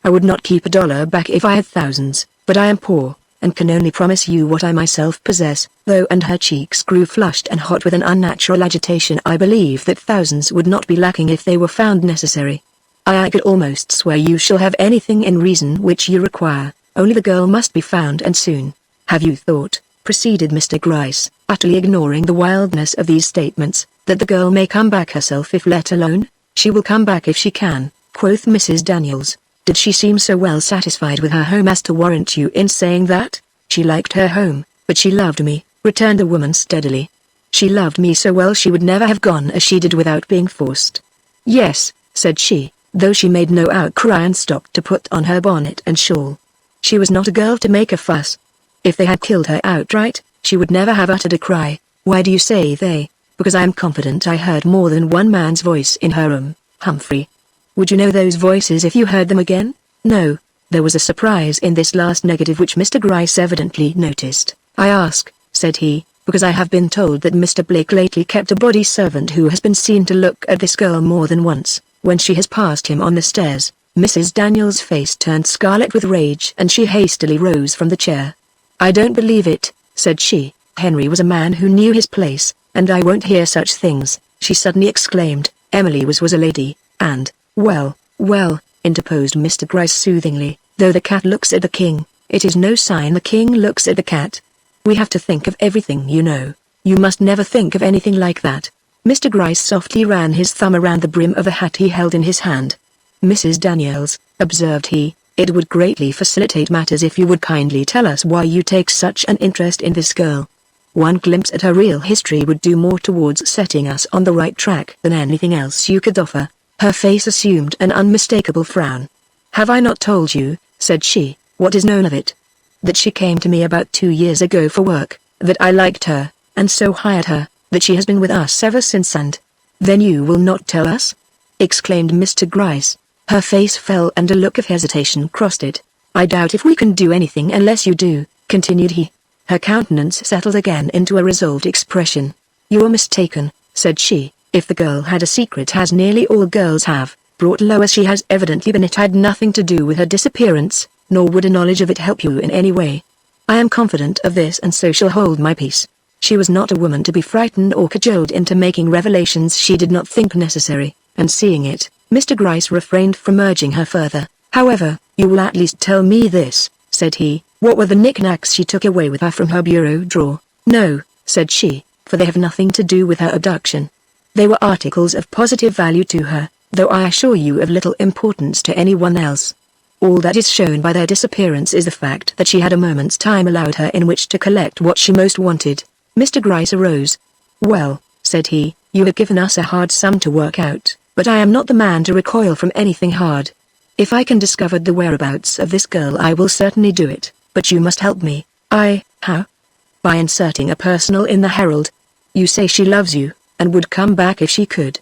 I would not keep a dollar back if I had thousands, but I am poor, and can only promise you what I myself possess, though," and her cheeks grew flushed and hot with an unnatural agitation. "I believe that thousands would not be lacking if they were found necessary. I could almost swear you shall have anything in reason which you require, only the girl must be found, and soon. Have you thought," proceeded Mr. Gryce, utterly ignoring the wildness of these statements, "that the girl may come back herself if let alone?" "She will come back if she can," quoth Mrs. Daniels. "Did she seem so well satisfied with her home as to warrant you in saying that?" "She liked her home, but she loved me," returned the woman steadily. "She loved me so well she would never have gone as she did without being forced." "Yes," said she, though she made no outcry and stopped to put on her bonnet and shawl. "She was not a girl to make a fuss. If they had killed her outright, she would never have uttered a cry." "Why do you say they?" "Because I am confident I heard more than one man's voice in her room, Humphrey." "Would you know those voices if you heard them again?" "No." There was a surprise in this last negative which Mr. Gryce evidently noticed. "I ask," said he, "because I have been told that Mr. Blake lately kept a body servant who has been seen to look at this girl more than once, when she has passed him on the stairs." Mrs. Daniels' face turned scarlet with rage and she hastily rose from the chair. "I don't believe it," said she. "Henry was a man who knew his place, and I won't hear such things," she suddenly exclaimed. "Emily was a lady, and—" "Well, well," interposed Mr. Gryce soothingly, "though the cat looks at the king, it is no sign the king looks at the cat. We have to think of everything, you know. You must never think of anything like that." Mr. Gryce softly ran his thumb around the brim of a hat he held in his hand. "Mrs. Daniels," observed he, "it would greatly facilitate matters if you would kindly tell us why you take such an interest in this girl. One glimpse at her real history would do more towards setting us on the right track than anything else you could offer." Her face assumed an unmistakable frown. "Have I not told you," said she, "what is known of it? That she came to me about 2 years ago for work, that I liked her, and so hired her, that she has been with us ever since, and—" "Then you will not tell us?" exclaimed Mr. Gryce. Her face fell and a look of hesitation crossed it. "I doubt if we can do anything unless you do," continued he. Her countenance settled again into a resolved expression. "You are mistaken," said she. "If the girl had a secret, as nearly all girls have, brought low as she has evidently been, it had nothing to do with her disappearance, nor would a knowledge of it help you in any way. I am confident of this and so shall hold my peace. She was not a woman to be frightened or cajoled into making revelations she did not think necessary," and seeing it, Mr. Gryce refrained from urging her further. "However, you will at least tell me this," said he, "what were the knickknacks she took away with her from her bureau drawer?" "No," said she, for they have nothing to do with her abduction. They were articles of positive value to her, though I assure you of little importance to anyone else. All that is shown by their disappearance is the fact that she had a moment's time allowed her in which to collect what she most wanted. Mr. Gryce arose. "Well," said he, "you have given us a hard sum to work out, but I am not the man to recoil from anything hard. If I can discover the whereabouts of this girl I will certainly do it, but you must help me." How? "By inserting a personal in the Herald. You say she loves you, and would come back if she could.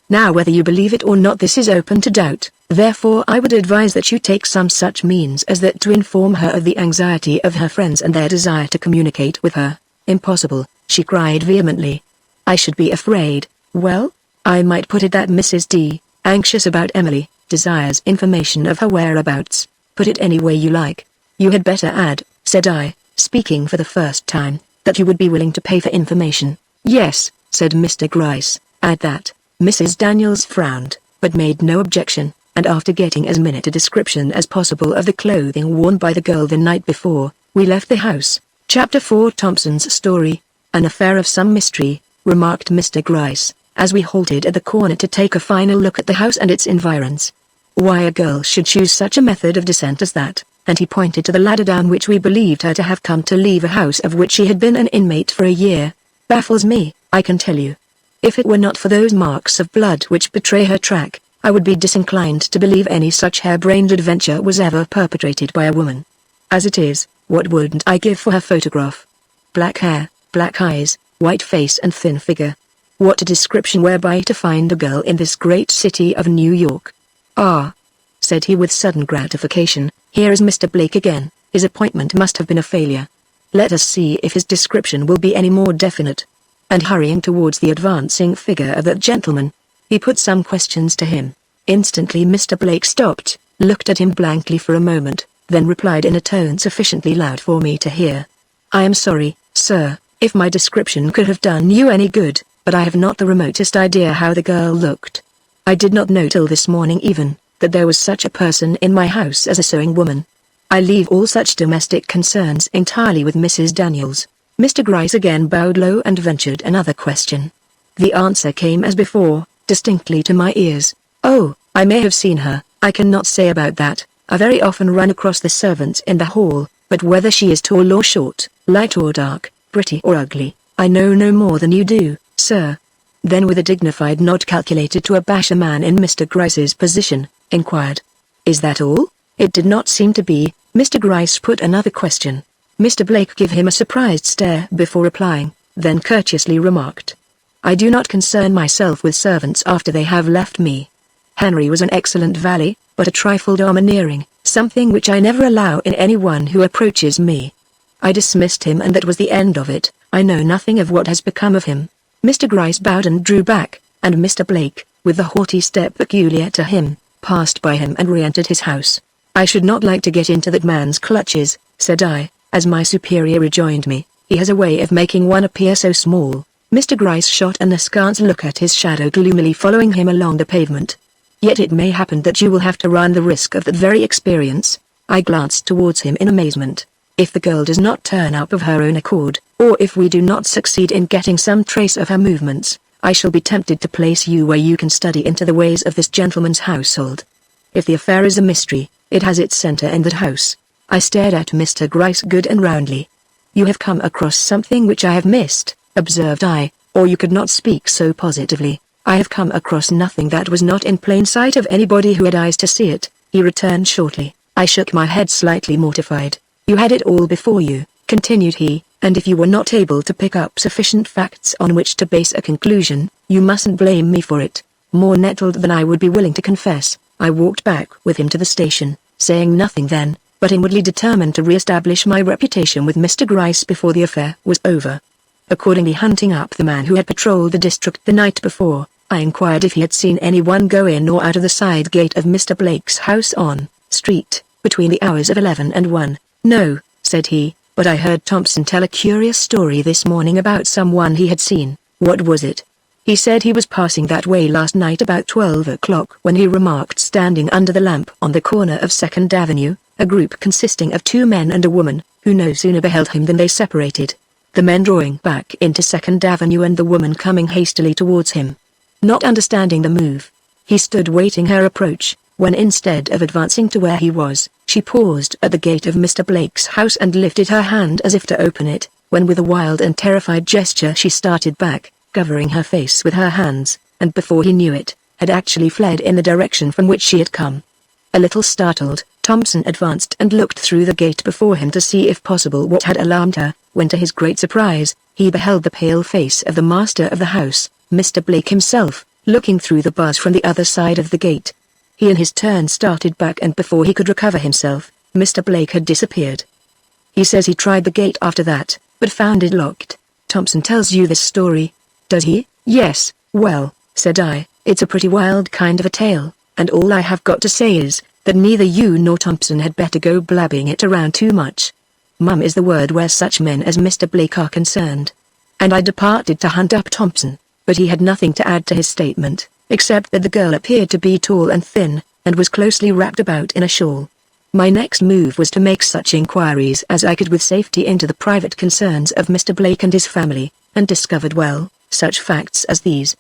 Now whether you believe it or not this is open to doubt, therefore I would advise that you take some such means as that to inform her of the anxiety of her friends and their desire to communicate with her." "Impossible," she cried vehemently. "I should be afraid." "Well, I might put it that Mrs. D, anxious about Emily, desires information of her whereabouts. Put it any way you like. You had better add," said I, speaking for the first time, "that you would be willing to pay for information." "Yes," said Mr. Gryce, "add that." Mrs. Daniels frowned, but made no objection, and after getting as minute a description as possible of the clothing worn by the girl the night before, we left the house. Chapter 4 Thompson's Story, An Affair of Some Mystery, remarked Mr. Gryce, as we halted at the corner to take a final look at the house and its environs. "Why a girl should choose such a method of descent as that," and he pointed to the ladder down which we believed her to have come to leave a house of which she had been an inmate for a year, "baffles me, I can tell you. If it were not for those marks of blood which betray her track, I would be disinclined to believe any such harebrained adventure was ever perpetrated by a woman. As it is, what wouldn't I give for her photograph? Black hair, black eyes, white face and thin figure. What a description whereby to find a girl in this great city of New York." "Ah," said he with sudden gratification, "here is Mr. Blake again. His appointment must have been a failure. Let us see if his description will be any more definite." And hurrying towards the advancing figure of that gentleman, he put some questions to him. Instantly Mr. Blake stopped, looked at him blankly for a moment, then replied in a tone sufficiently loud for me to hear. "I am sorry, sir, if my description could have done you any good, but I have not the remotest idea how the girl looked. I did not know till this morning even, that there was such a person in my house as a sewing woman. I leave all such domestic concerns entirely with Mrs. Daniels." Mr. Gryce again bowed low and ventured another question. The answer came as before, distinctly to my ears. "Oh, I may have seen her, I cannot say about that. I very often run across the servants in the hall, but whether she is tall or short, light or dark, pretty or ugly, I know no more than you do, sir." Then with a dignified nod calculated to abash a man in Mr. Gryce's position, inquired, "Is that all?" It did not seem to be. Mr. Gryce put another question. Mr. Blake gave him a surprised stare before replying, then courteously remarked, "I do not concern myself with servants after they have left me. Henry was an excellent valet, but a trifle domineering, something which I never allow in anyone who approaches me. I dismissed him and that was the end of it. I know nothing of what has become of him." Mr. Gryce bowed and drew back, and Mr. Blake, with the haughty step peculiar to him, passed by him and re-entered his house. "I should not like to get into that man's clutches," said I, as my superior rejoined me. "He has a way of making one appear so small." Mr. Gryce shot an askance look at his shadow gloomily following him along the pavement. "Yet it may happen that you will have to run the risk of that very experience." I glanced towards him in amazement. "If the girl does not turn up of her own accord, or if we do not succeed in getting some trace of her movements, I shall be tempted to place you where you can study into the ways of this gentleman's household. If the affair is a mystery, it has its center in that house." I stared at Mr. Gryce good and roundly. "You have come across something which I have missed," observed I, "or you could not speak so positively." "I have come across nothing that was not in plain sight of anybody who had eyes to see it," he returned shortly. I shook my head slightly mortified. "You had it all before you," continued he, "and if you were not able to pick up sufficient facts on which to base a conclusion, you mustn't blame me for it." More nettled than I would be willing to confess, I walked back with him to the station, saying nothing then, but inwardly determined to re-establish my reputation with Mr. Gryce before the affair was over. Accordingly, hunting up the man who had patrolled the district the night before, I inquired if he had seen anyone go in or out of the side gate of Mr. Blake's house on Street, between the hours of 11 and 1. "No," said he, "but I heard Thompson tell a curious story this morning about someone he had seen." "What was it?" "He said he was passing that way last night about 12 o'clock when he remarked standing under the lamp on the corner of 2nd Avenue, a group consisting of 2 men and a woman, who no sooner beheld him than they separated. the men drawing back into 2nd Avenue and the woman coming hastily towards him. Not understanding the move, he stood waiting her approach, when instead of advancing to where he was, she paused at the gate of Mr. Blake's house and lifted her hand as if to open it, when with a wild and terrified gesture she started back, covering her face with her hands, and before he knew it, had actually fled in the direction from which she had come. A little startled, Thompson advanced and looked through the gate before him to see if possible what had alarmed her, when to his great surprise, he beheld the pale face of the master of the house, Mr. Blake himself, looking through the bars from the other side of the gate. He in his turn started back, and before he could recover himself, Mr. Blake had disappeared. He says he tried the gate after that, but found it locked. Thompson tells you this story. Does he? Yes. Well, said I, it's a pretty wild kind of a tale, and all I have got to say is, that neither you nor Thompson had better go blabbing it around too much. Mum is the word where such men as Mr. Blake are concerned. And I departed to hunt up Thompson, but he had nothing to add to his statement, except that the girl appeared to be tall and thin, and was closely wrapped about in a shawl. My next move was to make such inquiries as I could with safety into the private concerns of Mr. Blake and his family, and discovered such facts as these.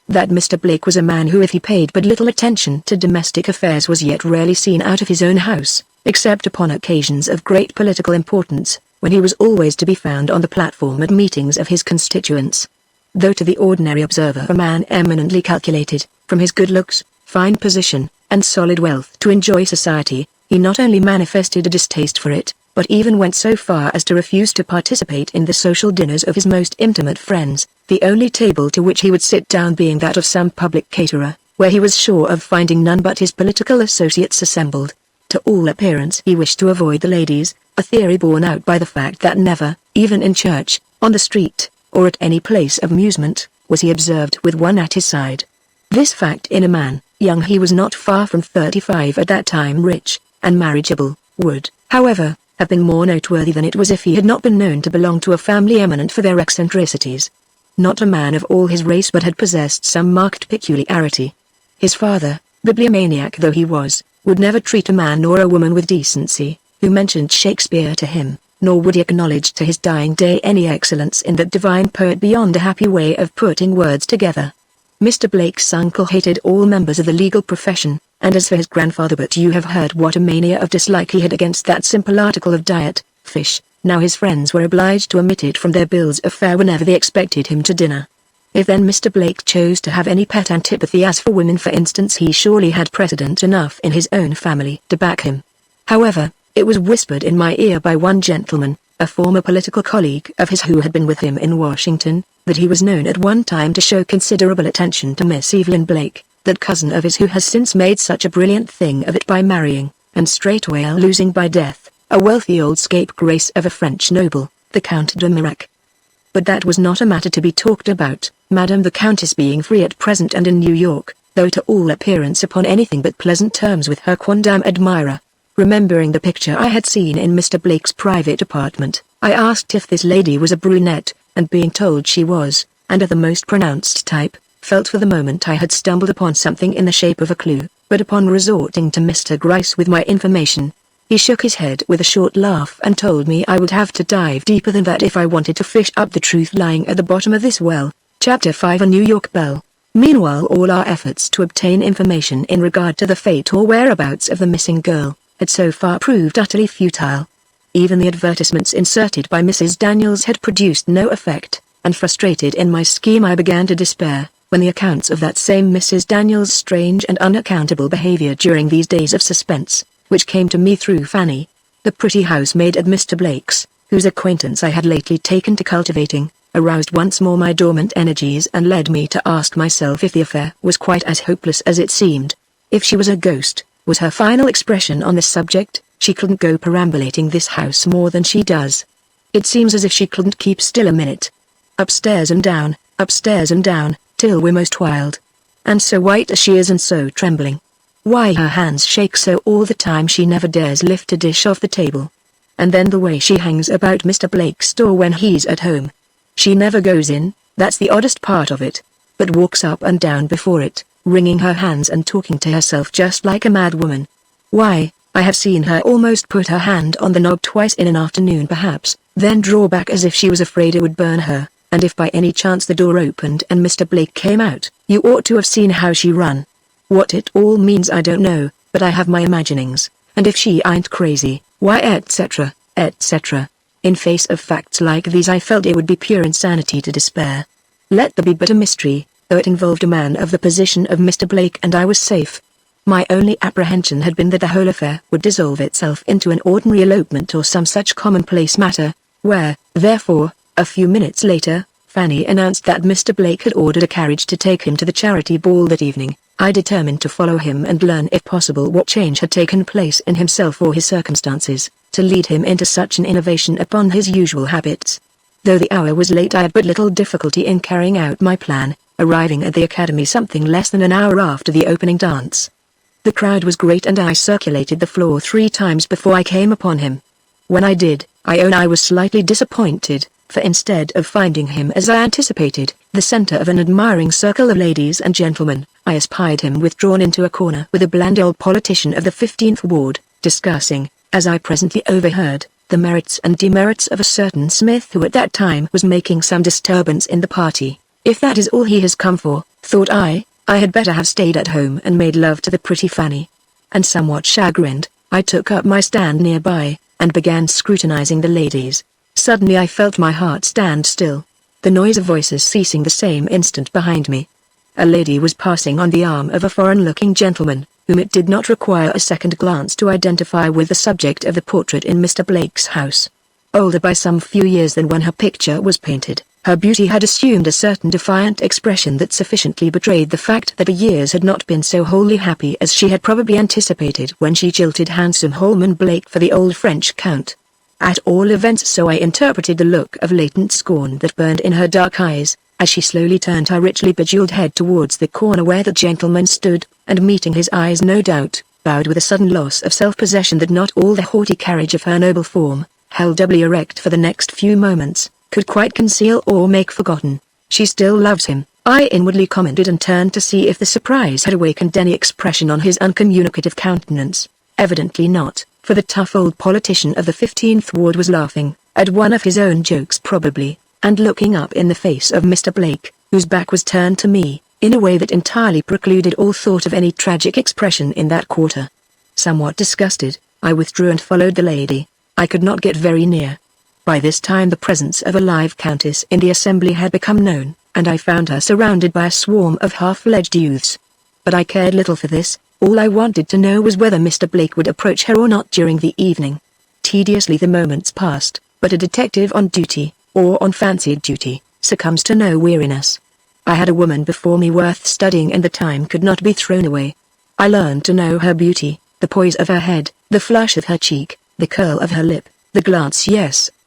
That Mr. Blake was a man who, if he paid but little attention to domestic affairs, was yet rarely seen out of his own house, except upon occasions of great political importance, when he was always to be found on the platform at meetings of his constituents. Though to the ordinary observer a man eminently calculated, from his good looks, fine position, and solid wealth, to enjoy society, he not only manifested a distaste for it, but even went so far as to refuse to participate in the social dinners of his most intimate friends, the only table to which he would sit down being that of some public caterer, where he was sure of finding none but his political associates assembled. To all appearance he wished to avoid the ladies, a theory borne out by the fact that never, even in church, on the street, or at any place of amusement, was he observed with one at his side. This fact in a man, young, he was not far from 35 at that time, rich, and marriageable, would, however, have been more noteworthy than it was if he had not been known to belong to a family eminent for their eccentricities. Not a man of all his race but had possessed some marked peculiarity. His father, bibliomaniac though he was, would never treat a man nor a woman with decency, who mentioned Shakespeare to him, nor would he acknowledge to his dying day any excellence in that divine poet beyond a happy way of putting words together. Mr. Blake's uncle hated all members of the legal profession, and as for his grandfather, but you have heard what a mania of dislike he had against that simple article of diet, fish. Now his friends were obliged to omit it from their bills of fare whenever they expected him to dinner. If then Mr. Blake chose to have any pet antipathy, as for women for instance, he surely had precedent enough in his own family to back him. However, it was whispered in my ear by one gentleman, a former political colleague of his who had been with him in Washington, that he was known at one time to show considerable attention to Miss Evelyn Blake, that cousin of his who has since made such a brilliant thing of it by marrying, and straightway losing by death, a wealthy old scapegrace of a French noble, the Count de Mirac. But that was not a matter to be talked about, Madame the Countess being free at present and in New York, though to all appearance upon anything but pleasant terms with her quondam admirer. Remembering the picture I had seen in Mr. Blake's private apartment, I asked if this lady was a brunette, and being told she was, and of the most pronounced type, felt for the moment I had stumbled upon something in the shape of a clue, but upon resorting to Mr. Gryce with my information, he shook his head with a short laugh and told me I would have to dive deeper than that if I wanted to fish up the truth lying at the bottom of this well. Chapter 5: A New York Belle. Meanwhile, all our efforts to obtain information in regard to the fate or whereabouts of the missing girl had so far proved utterly futile. Even the advertisements inserted by Mrs. Daniels had produced no effect, and frustrated in my scheme I began to despair, when the accounts of that same Mrs. Daniels' strange and unaccountable behavior during these days of suspense, which came to me through Fanny, the pretty housemaid at Mr. Blake's, whose acquaintance I had lately taken to cultivating, aroused once more my dormant energies and led me to ask myself if the affair was quite as hopeless as it seemed. If she was a ghost, was her final expression on this subject, she couldn't go perambulating this house more than she does. It seems as if she couldn't keep still a minute. Upstairs and down, till we're most wild. And so white as she is and so trembling. Why her hands shake so all the time she never dares lift a dish off the table. And then the way she hangs about Mr. Blake's door when he's at home. She never goes in, that's the oddest part of it, but walks up and down before it, wringing her hands and talking to herself just like a mad woman. Why, I have seen her almost put her hand on the knob twice in an afternoon perhaps, then draw back as if she was afraid it would burn her, and if by any chance the door opened and Mr. Blake came out, you ought to have seen how she run. What it all means I don't know, but I have my imaginings, and if she ain't crazy, why etc., etc. In face of facts like these I felt it would be pure insanity to despair. Let there be but a mystery, though it involved a man of the position of Mr. Blake and I was safe. My only apprehension had been that the whole affair would dissolve itself into an ordinary elopement or some such commonplace matter, where, therefore, a few minutes later, Fanny announced that Mr. Blake had ordered a carriage to take him to the charity ball that evening. I determined to follow him and learn if possible what change had taken place in himself or his circumstances, to lead him into such an innovation upon his usual habits. Though the hour was late I had but little difficulty in carrying out my plan, arriving at the academy something less than an hour after the opening dance. The crowd was great and I circulated the floor 3 times before I came upon him. When I did, I own I was slightly disappointed, for instead of finding him as I anticipated, the center of an admiring circle of ladies and gentlemen, I espied him withdrawn into a corner with a bland old politician of the 15th Ward, discussing, as I presently overheard, the merits and demerits of a certain Smith who at that time was making some disturbance in the party. If that is all he has come for, thought I had better have stayed at home and made love to the pretty Fanny. And somewhat chagrined, I took up my stand nearby, and began scrutinizing the ladies. Suddenly I felt my heart stand still, the noise of voices ceasing the same instant behind me. A lady was passing on the arm of a foreign-looking gentleman, whom it did not require a second glance to identify with the subject of the portrait in Mr. Blake's house. Older by some few years than when her picture was painted, her beauty had assumed a certain defiant expression that sufficiently betrayed the fact that her years had not been so wholly happy as she had probably anticipated when she jilted handsome Holman Blake for the old French count. At all events so I interpreted the look of latent scorn that burned in her dark eyes, as she slowly turned her richly bejeweled head towards the corner where the gentleman stood, and meeting his eyes no doubt, bowed with a sudden loss of self-possession that not all the haughty carriage of her noble form, held doubly erect for the next few moments, could quite conceal or make forgotten. She still loves him, I inwardly commented and turned to see if the surprise had awakened any expression on his uncommunicative countenance. Evidently not, for the tough old politician of the 15th Ward was laughing, at one of his own jokes probably, and looking up in the face of Mr. Blake, whose back was turned to me, in a way that entirely precluded all thought of any tragic expression in that quarter. Somewhat disgusted, I withdrew and followed the lady. I could not get very near. By this time the presence of a live countess in the assembly had become known, and I found her surrounded by a swarm of half-fledged youths. But I cared little for this, all I wanted to know was whether Mr. Blake would approach her or not during the evening. Tediously the moments passed, but a detective on duty, or on fancied duty, succumbs to no weariness. I had a woman before me worth studying and the time could not be thrown away. I learned to know her beauty, the poise of her head, the flush of her cheek, the curl of her lip, the glance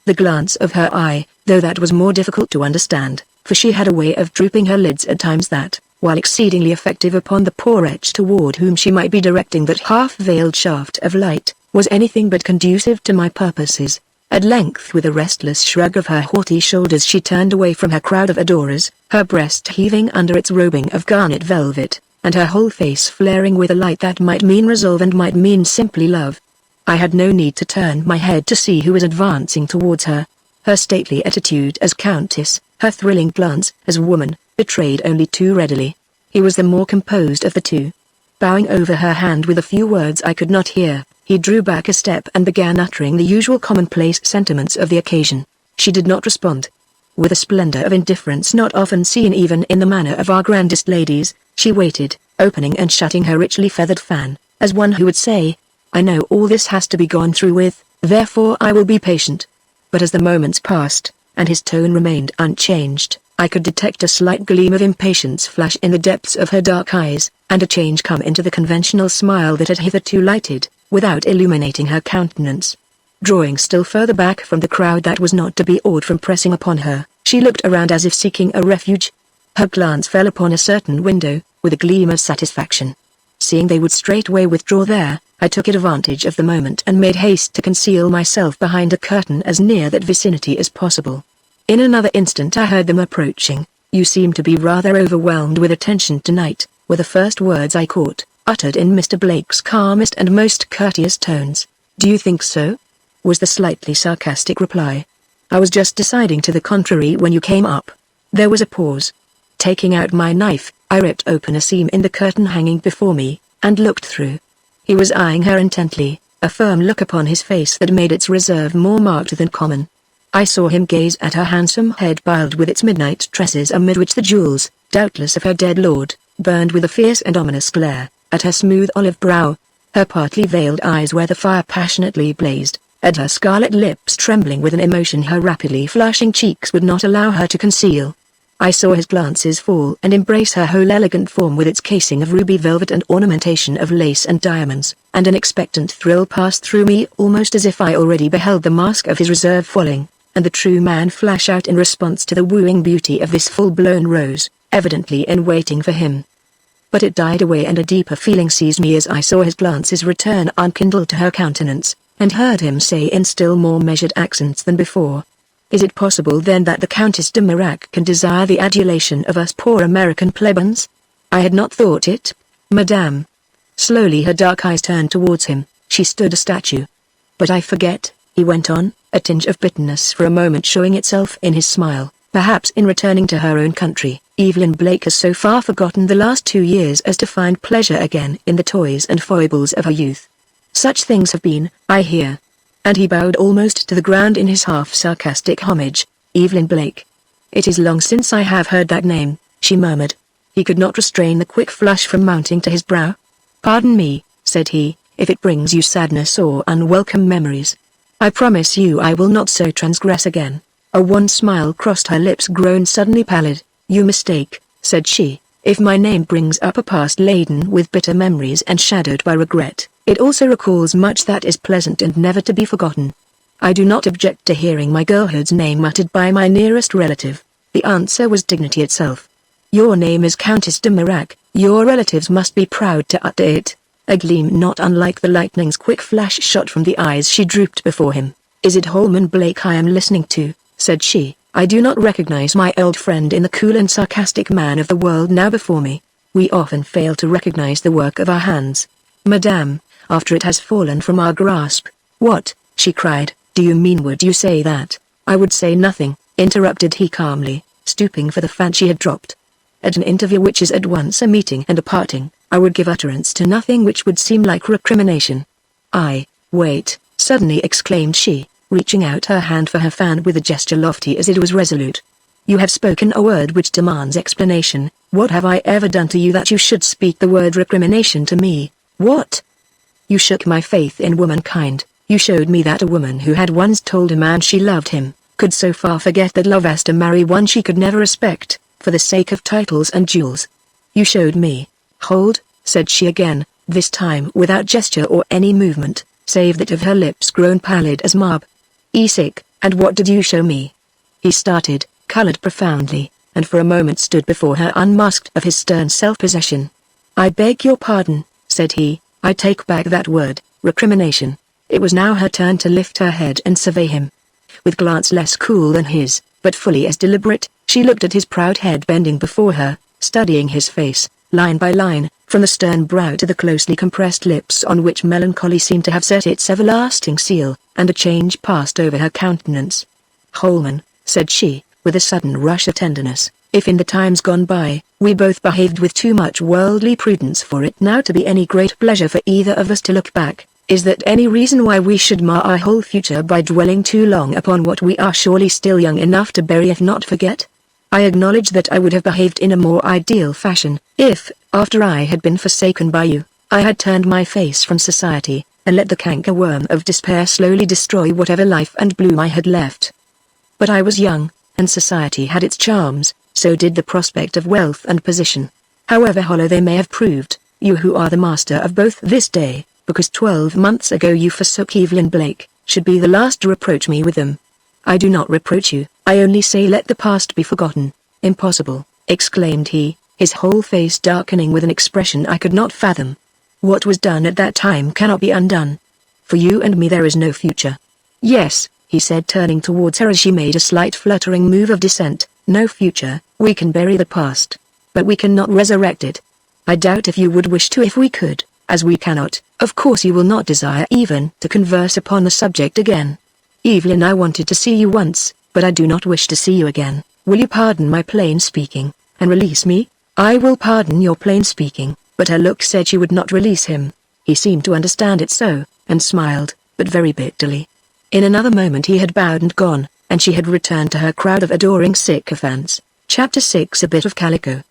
the glance of her eye, though that was more difficult to understand, for she had a way of drooping her lids at times that, while exceedingly effective upon the poor wretch toward whom she might be directing that half-veiled shaft of light, was anything but conducive to my purposes. At length with a restless shrug of her haughty shoulders she turned away from her crowd of adorers, her breast heaving under its robing of garnet velvet, and her whole face flaring with a light that might mean resolve and might mean simply love. I had no need to turn my head to see who was advancing towards her. Her stately attitude as countess, her thrilling glance as woman, betrayed only too readily. He was the more composed of the two. Bowing over her hand with a few words I could not hear, he drew back a step and began uttering the usual commonplace sentiments of the occasion. She did not respond. With a splendor of indifference not often seen even in the manner of our grandest ladies, she waited, opening and shutting her richly feathered fan, as one who would say, I know all this has to be gone through with, therefore I will be patient. But as the moments passed, and his tone remained unchanged, I could detect a slight gleam of impatience flash in the depths of her dark eyes, and a change come into the conventional smile that had hitherto lighted, without illuminating her countenance. Drawing still further back from the crowd that was not to be awed from pressing upon her, she looked around as if seeking a refuge. Her glance fell upon a certain window, with a gleam of satisfaction. Seeing they would straightway withdraw there, I took advantage of the moment and made haste to conceal myself behind a curtain as near that vicinity as possible. In another instant I heard them approaching. You seem to be rather overwhelmed with attention tonight, were the first words I caught, uttered in Mr. Blake's calmest and most courteous tones. Do you think so? Was the slightly sarcastic reply. I was just deciding to the contrary when you came up. There was a pause. Taking out my knife, I ripped open a seam in the curtain hanging before me, and looked through. He was eyeing her intently, a firm look upon his face that made its reserve more marked than common. I saw him gaze at her handsome head piled with its midnight tresses amid which the jewels, doubtless of her dead lord, burned with a fierce and ominous glare, at her smooth olive brow, her partly veiled eyes where the fire passionately blazed, at her scarlet lips trembling with an emotion her rapidly flushing cheeks would not allow her to conceal. I saw his glances fall and embrace her whole elegant form with its casing of ruby velvet and ornamentation of lace and diamonds, and an expectant thrill passed through me almost as if I already beheld the mask of his reserve falling, and the true man flash out in response to the wooing beauty of this full-blown rose, evidently in waiting for him. But it died away and a deeper feeling seized me as I saw his glances return unkindled to her countenance, and heard him say in still more measured accents than before, "Is it possible then that the Countess de Mirac can desire the adulation of us poor American plebeians? I had not thought it, madame." Slowly her dark eyes turned towards him, she stood a statue. "But I forget," he went on, a tinge of bitterness for a moment showing itself in his smile. "Perhaps in returning to her own country, Evelyn Blake has so far forgotten the last 2 years as to find pleasure again in the toys and foibles of her youth. Such things have been, I hear." And he bowed almost to the ground in his half-sarcastic homage. "Evelyn Blake. It is long since I have heard that name," she murmured. He could not restrain the quick flush from mounting to his brow. "Pardon me," said he, "if it brings you sadness or unwelcome memories. I promise you I will not so transgress again." A wan smile crossed her lips grown suddenly pallid. "You mistake," said she. "If my name brings up a past laden with bitter memories and shadowed by regret, it also recalls much that is pleasant and never to be forgotten. I do not object to hearing my girlhood's name uttered by my nearest relative." The answer was dignity itself. "Your name is Countess de Mirac, your relatives must be proud to utter it." A gleam not unlike the lightning's quick flash shot from the eyes she drooped before him. "Is it Holman Blake I am listening to?" said she. "I do not recognize my old friend in the cool and sarcastic man of the world now before me. We often fail to recognize the work of our hands, madame, after it has fallen from our grasp." "What?" she cried. "Do you mean would you say that?" "I would say nothing," interrupted he calmly, stooping for the fan she had dropped. "At an interview which is at once a meeting and a parting, I would give utterance to nothing which would seem like recrimination." Wait," suddenly exclaimed she, reaching out her hand for her fan with a gesture lofty as it was resolute. "You have spoken a word which demands explanation. What have I ever done to you that you should speak the word recrimination to me? What?" "You shook my faith in womankind. You showed me that a woman who had once told a man she loved him, could so far forget that love as to marry one she could never respect, for the sake of titles and jewels. You showed me—" "Hold," said she again, this time without gesture or any movement, save that of her lips grown pallid as marble. "And what did you show me?" He started, colored profoundly, and for a moment stood before her unmasked of his stern self-possession. "I beg your pardon," said he, "I take back that word, recrimination." It was now her turn to lift her head and survey him. With glance less cool than his, but fully as deliberate, she looked at his proud head bending before her, studying his face, line by line, from the stern brow to the closely compressed lips on which melancholy seemed to have set its everlasting seal, and a change passed over her countenance. "Holman," said she, with a sudden rush of tenderness, "if in the times gone by, we both behaved with too much worldly prudence for it now to be any great pleasure for either of us to look back, is that any reason why we should mar our whole future by dwelling too long upon what we are surely still young enough to bury if not forget? I acknowledge that I would have behaved in a more ideal fashion, if, after I had been forsaken by you, I had turned my face from society, and let the canker-worm of despair slowly destroy whatever life and bloom I had left. But I was young, and society had its charms, so did the prospect of wealth and position. However hollow they may have proved, you who are the master of both this day, because 12 months ago you forsook Evelyn Blake, should be the last to reproach me with them. I do not reproach you, I only say let the past be forgotten." "Impossible," exclaimed he, his whole face darkening with an expression I could not fathom. "What was done at that time cannot be undone. For you and me there is no future." "Yes," he said turning towards her as she made a slight fluttering move of dissent, "no future. We can bury the past, but we cannot resurrect it. I doubt if you would wish to if we could, as we cannot. Of course you will not desire even to converse upon the subject again." Evelyn, I wanted to see you once, but I do not wish to see you again. Will you pardon my plain speaking, and release me? I will pardon your plain speaking, but her look said she would not release him. He seemed to understand it so, and smiled, but very bitterly. In another moment he had bowed and gone, and she had returned to her crowd of adoring sycophants. Chapter 6 A Bit of Calico.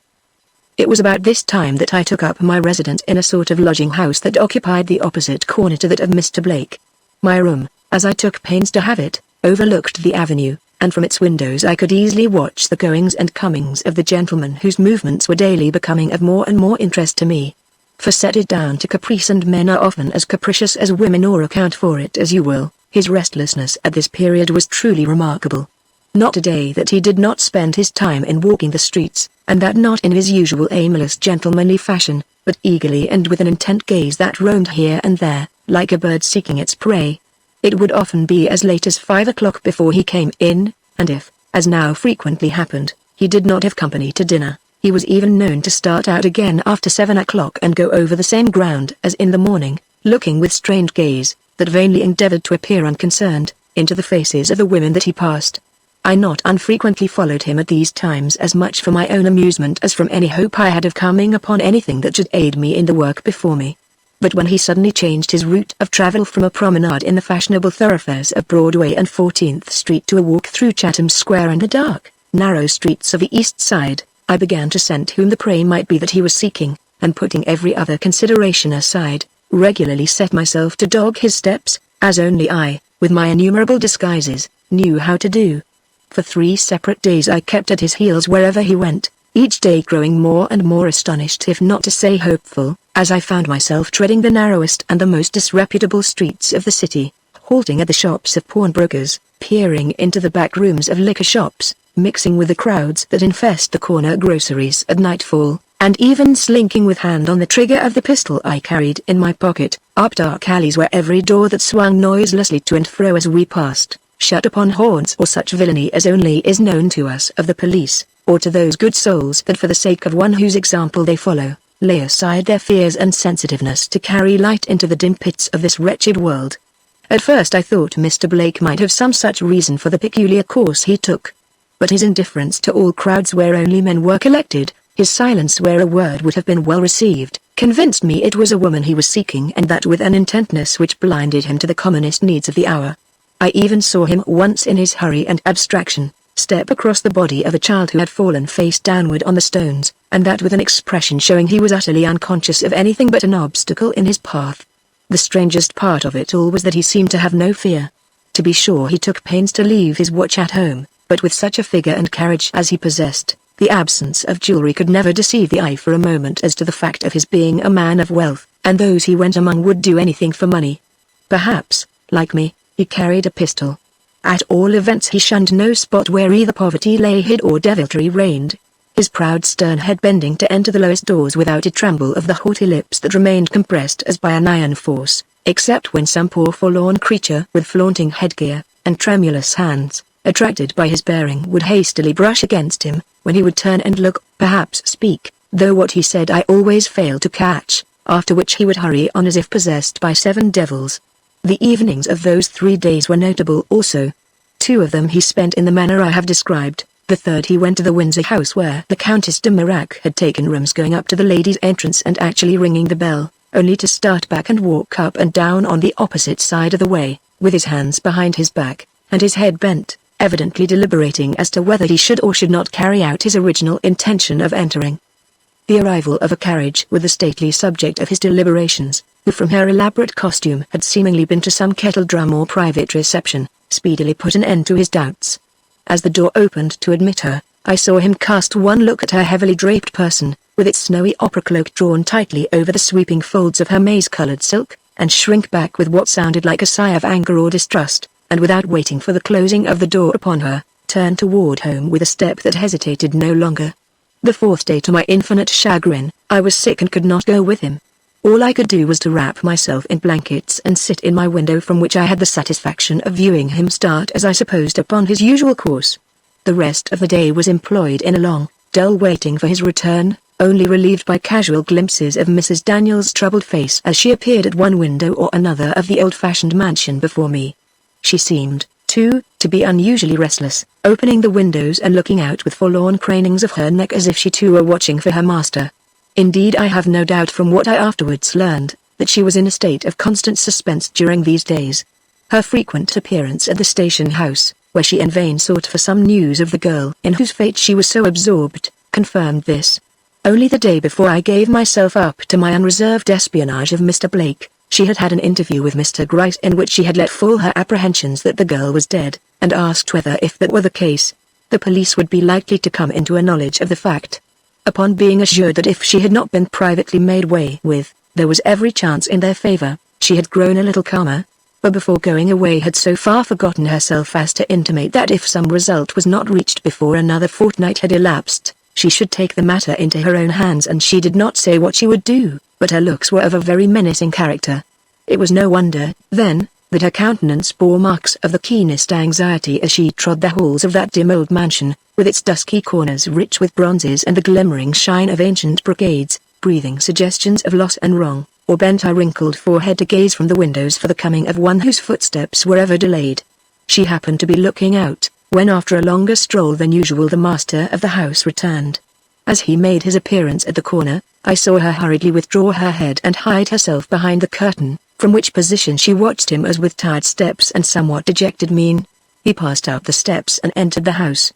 It was about this time that I took up my residence in a sort of lodging house that occupied the opposite corner to that of Mr. Blake. My room, as I took pains to have it, overlooked the avenue, and from its windows I could easily watch the goings and comings of the gentleman whose movements were daily becoming of more and more interest to me. For set it down to caprice, and men are often as capricious as women, or account for it as you will, his restlessness at this period was truly remarkable. Not a day that he did not spend his time in walking the streets, and that not in his usual aimless gentlemanly fashion, but eagerly and with an intent gaze that roamed here and there, like a bird seeking its prey. It would often be as late as 5 o'clock before he came in, and if, as now frequently happened, he did not have company to dinner, he was even known to start out again after 7 o'clock and go over the same ground as in the morning, looking with strained gaze, that vainly endeavored to appear unconcerned, into the faces of the women that he passed. I not unfrequently followed him at these times, as much for my own amusement as from any hope I had of coming upon anything that should aid me in the work before me. But when he suddenly changed his route of travel from a promenade in the fashionable thoroughfares of Broadway and 14th Street to a walk through Chatham Square and the dark, narrow streets of the East Side, I began to scent whom the prey might be that he was seeking, and putting every other consideration aside, regularly set myself to dog his steps, as only I, with my innumerable disguises, knew how to do. For 3 separate days I kept at his heels wherever he went, each day growing more and more astonished, if not to say hopeful, as I found myself treading the narrowest and the most disreputable streets of the city, halting at the shops of pawnbrokers, peering into the back rooms of liquor shops, mixing with the crowds that infest the corner groceries at nightfall, and even slinking with hand on the trigger of the pistol I carried in my pocket, up dark alleys where every door that swung noiselessly to and fro as we passed, shut upon haunts or such villainy as only is known to us of the police, or to those good souls that for the sake of one whose example they follow, lay aside their fears and sensitiveness to carry light into the dim pits of this wretched world. At first I thought Mr. Blake might have some such reason for the peculiar course he took. But his indifference to all crowds where only men were collected, his silence where a word would have been well received, convinced me it was a woman he was seeking, and that with an intentness which blinded him to the commonest needs of the hour. I even saw him once in his hurry and abstraction, step across the body of a child who had fallen face downward on the stones, and that with an expression showing he was utterly unconscious of anything but an obstacle in his path. The strangest part of it all was that he seemed to have no fear. To be sure, he took pains to leave his watch at home, but with such a figure and carriage as he possessed, the absence of jewelry could never deceive the eye for a moment as to the fact of his being a man of wealth, and those he went among would do anything for money. Perhaps, like me, he carried a pistol. At all events he shunned no spot where either poverty lay hid or deviltry reigned. His proud stern head bending to enter the lowest doors without a tremble of the haughty lips that remained compressed as by an iron force, except when some poor forlorn creature with flaunting headgear, and tremulous hands, attracted by his bearing, would hastily brush against him, when he would turn and look, perhaps speak, though what he said I always failed to catch, after which he would hurry on as if possessed by 7 devils. The evenings of those 3 days were notable also. 2 of them he spent in the manner I have described, the 3rd he went to the Windsor house where the Countess de Mirac had taken rooms, going up to the ladies' entrance and actually ringing the bell, only to start back and walk up and down on the opposite side of the way, with his hands behind his back, and his head bent, evidently deliberating as to whether he should or should not carry out his original intention of entering. The arrival of a carriage with the stately subject of his deliberations, who from her elaborate costume had seemingly been to some kettle-drum or private reception, speedily put an end to his doubts. As the door opened to admit her, I saw him cast one look at her heavily draped person, with its snowy opera cloak drawn tightly over the sweeping folds of her maize-colored silk, and shrink back with what sounded like a sigh of anger or distrust, and without waiting for the closing of the door upon her, turned toward home with a step that hesitated no longer. The 4th day, to my infinite chagrin, I was sick and could not go with him. All I could do was to wrap myself in blankets and sit in my window, from which I had the satisfaction of viewing him start, as I supposed, upon his usual course. The rest of the day was employed in a long, dull waiting for his return, only relieved by casual glimpses of Mrs. Daniel's troubled face as she appeared at one window or another of the old-fashioned mansion before me. She seemed, too, to be unusually restless, opening the windows and looking out with forlorn cranings of her neck as if she too were watching for her master. Indeed, I have no doubt from what I afterwards learned, that she was in a state of constant suspense during these days. Her frequent appearance at the station house, where she in vain sought for some news of the girl in whose fate she was so absorbed, confirmed this. Only the day before I gave myself up to my unreserved espionage of Mr. Blake, she had had an interview with Mr. Gryce in which she had let fall her apprehensions that the girl was dead, and asked whether if that were the case, the police would be likely to come into a knowledge of the fact. Upon being assured that if she had not been privately made way with, there was every chance in their favor, she had grown a little calmer, but before going away had so far forgotten herself as to intimate that if some result was not reached before another fortnight had elapsed, she should take the matter into her own hands, and she did not say what she would do, but her looks were of a very menacing character. It was no wonder, then, that her countenance bore marks of the keenest anxiety as she trod the halls of that dim old mansion, with its dusky corners rich with bronzes and the glimmering shine of ancient brocades, breathing suggestions of loss and wrong, or bent her wrinkled forehead to gaze from the windows for the coming of one whose footsteps were ever delayed. She happened to be looking out, when after a longer stroll than usual the master of the house returned. As he made his appearance at the corner, I saw her hurriedly withdraw her head and hide herself behind the curtain, from which position she watched him as with tired steps and somewhat dejected mien. He passed out the steps and entered the house.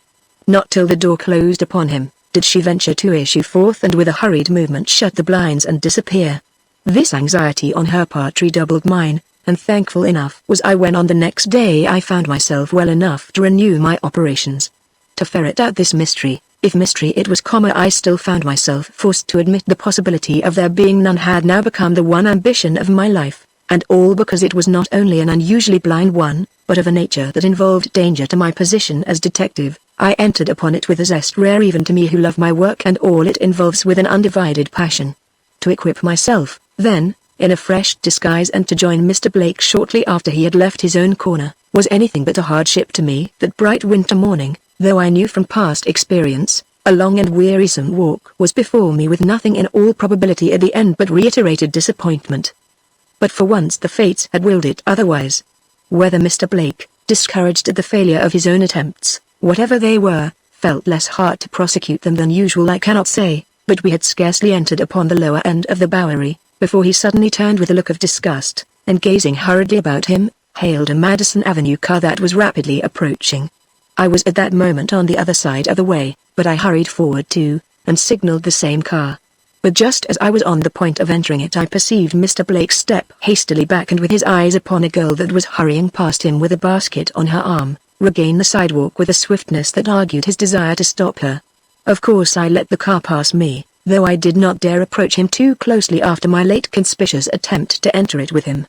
Not till the door closed upon him, did she venture to issue forth and with a hurried movement shut the blinds and disappear. This anxiety on her part redoubled mine, and thankful enough was I when on the next day I found myself well enough to renew my operations. To ferret out this mystery, if mystery it was, I still found myself forced to admit the possibility of there being none had now become the one ambition of my life, and all because it was not only an unusually blind one, but of a nature that involved danger to my position as detective. I entered upon it with a zest rare even to me who love my work and all it involves with an undivided passion. To equip myself, then, in a fresh disguise and to join Mr. Blake shortly after he had left his own corner, was anything but a hardship to me that bright winter morning, though I knew from past experience, a long and wearisome walk was before me with nothing in all probability at the end but reiterated disappointment. But for once the fates had willed it otherwise. Whether Mr. Blake, discouraged at the failure of his own attempts, whatever they were, felt less heart to prosecute them than usual I cannot say, but we had scarcely entered upon the lower end of the Bowery, before he suddenly turned with a look of disgust, and gazing hurriedly about him, hailed a Madison Avenue car that was rapidly approaching. I was at that moment on the other side of the way, but I hurried forward too, and signaled the same car. But just as I was on the point of entering it I perceived Mr. Blake step hastily back and with his eyes upon a girl that was hurrying past him with a basket on her arm, regain the sidewalk with a swiftness that argued his desire to stop her. Of course I let the car pass me, though I did not dare approach him too closely after my late conspicuous attempt to enter it with him.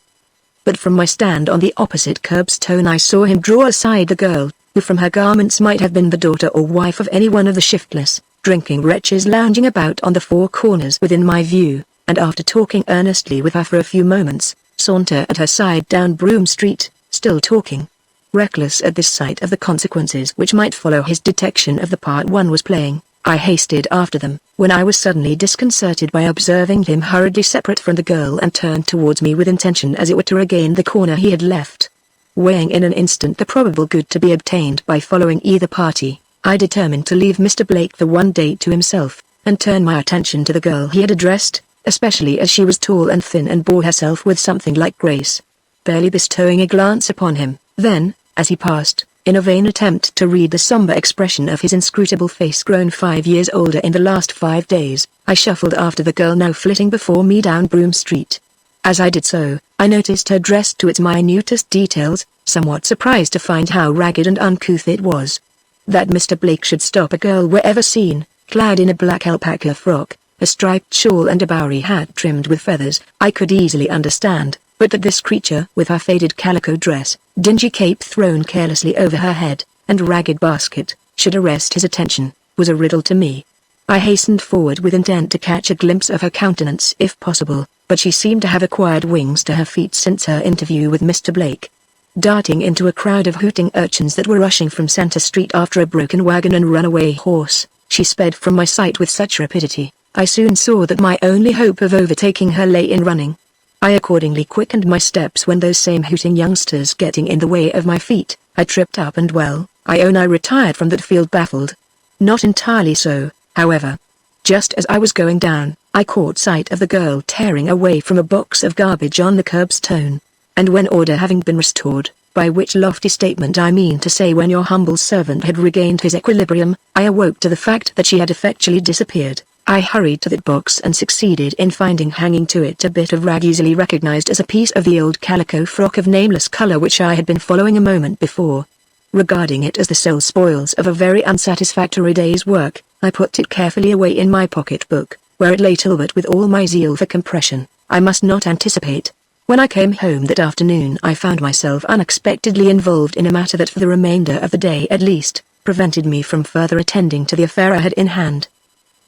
But from my stand on the opposite curbstone I saw him draw aside the girl, who from her garments might have been the daughter or wife of any one of the shiftless, drinking wretches lounging about on the four corners within my view, and after talking earnestly with her for a few moments, saunter at her side down Broome Street, still talking. Reckless at this sight of the consequences which might follow his detection of the part one was playing, I hasted after them, when I was suddenly disconcerted by observing him hurriedly separate from the girl and turn towards me with intention as it were to regain the corner he had left. Weighing in an instant the probable good to be obtained by following either party, I determined to leave Mr. Blake the one day to himself, and turn my attention to the girl he had addressed, especially as she was tall and thin and bore herself with something like grace. Barely bestowing a glance upon him, then, as he passed, in a vain attempt to read the somber expression of his inscrutable face grown 5 years older in the last 5 days, I shuffled after the girl now flitting before me down Broome Street. As I did so, I noticed her dress to its minutest details, somewhat surprised to find how ragged and uncouth it was. That Mr. Blake should stop a girl wherever seen, clad in a black alpaca frock, a striped shawl and a Bowery hat trimmed with feathers, I could easily understand, but that this creature with her faded calico dress, dingy cape thrown carelessly over her head, and ragged basket, should arrest his attention, was a riddle to me. I hastened forward with intent to catch a glimpse of her countenance if possible, but she seemed to have acquired wings to her feet since her interview with Mr. Blake. Darting into a crowd of hooting urchins that were rushing from Center Street after a broken wagon and runaway horse, she sped from my sight with such rapidity, I soon saw that my only hope of overtaking her lay in running. I accordingly quickened my steps when those same hooting youngsters getting in the way of my feet, I tripped up and well, I own I retired from that field baffled. Not entirely so, however. Just as I was going down, I caught sight of the girl tearing away from a box of garbage on the curbstone. And when order having been restored, by which lofty statement I mean to say when your humble servant had regained his equilibrium, I awoke to the fact that she had effectually disappeared. I hurried to that box and succeeded in finding hanging to it a bit of rag easily recognized as a piece of the old calico frock of nameless color which I had been following a moment before. Regarding it as the sole spoils of a very unsatisfactory day's work, I put it carefully away in my pocketbook, where it lay till but with all my zeal for compression, I must not anticipate. When I came home that afternoon I found myself unexpectedly involved in a matter that for the remainder of the day at least, prevented me from further attending to the affair I had in hand.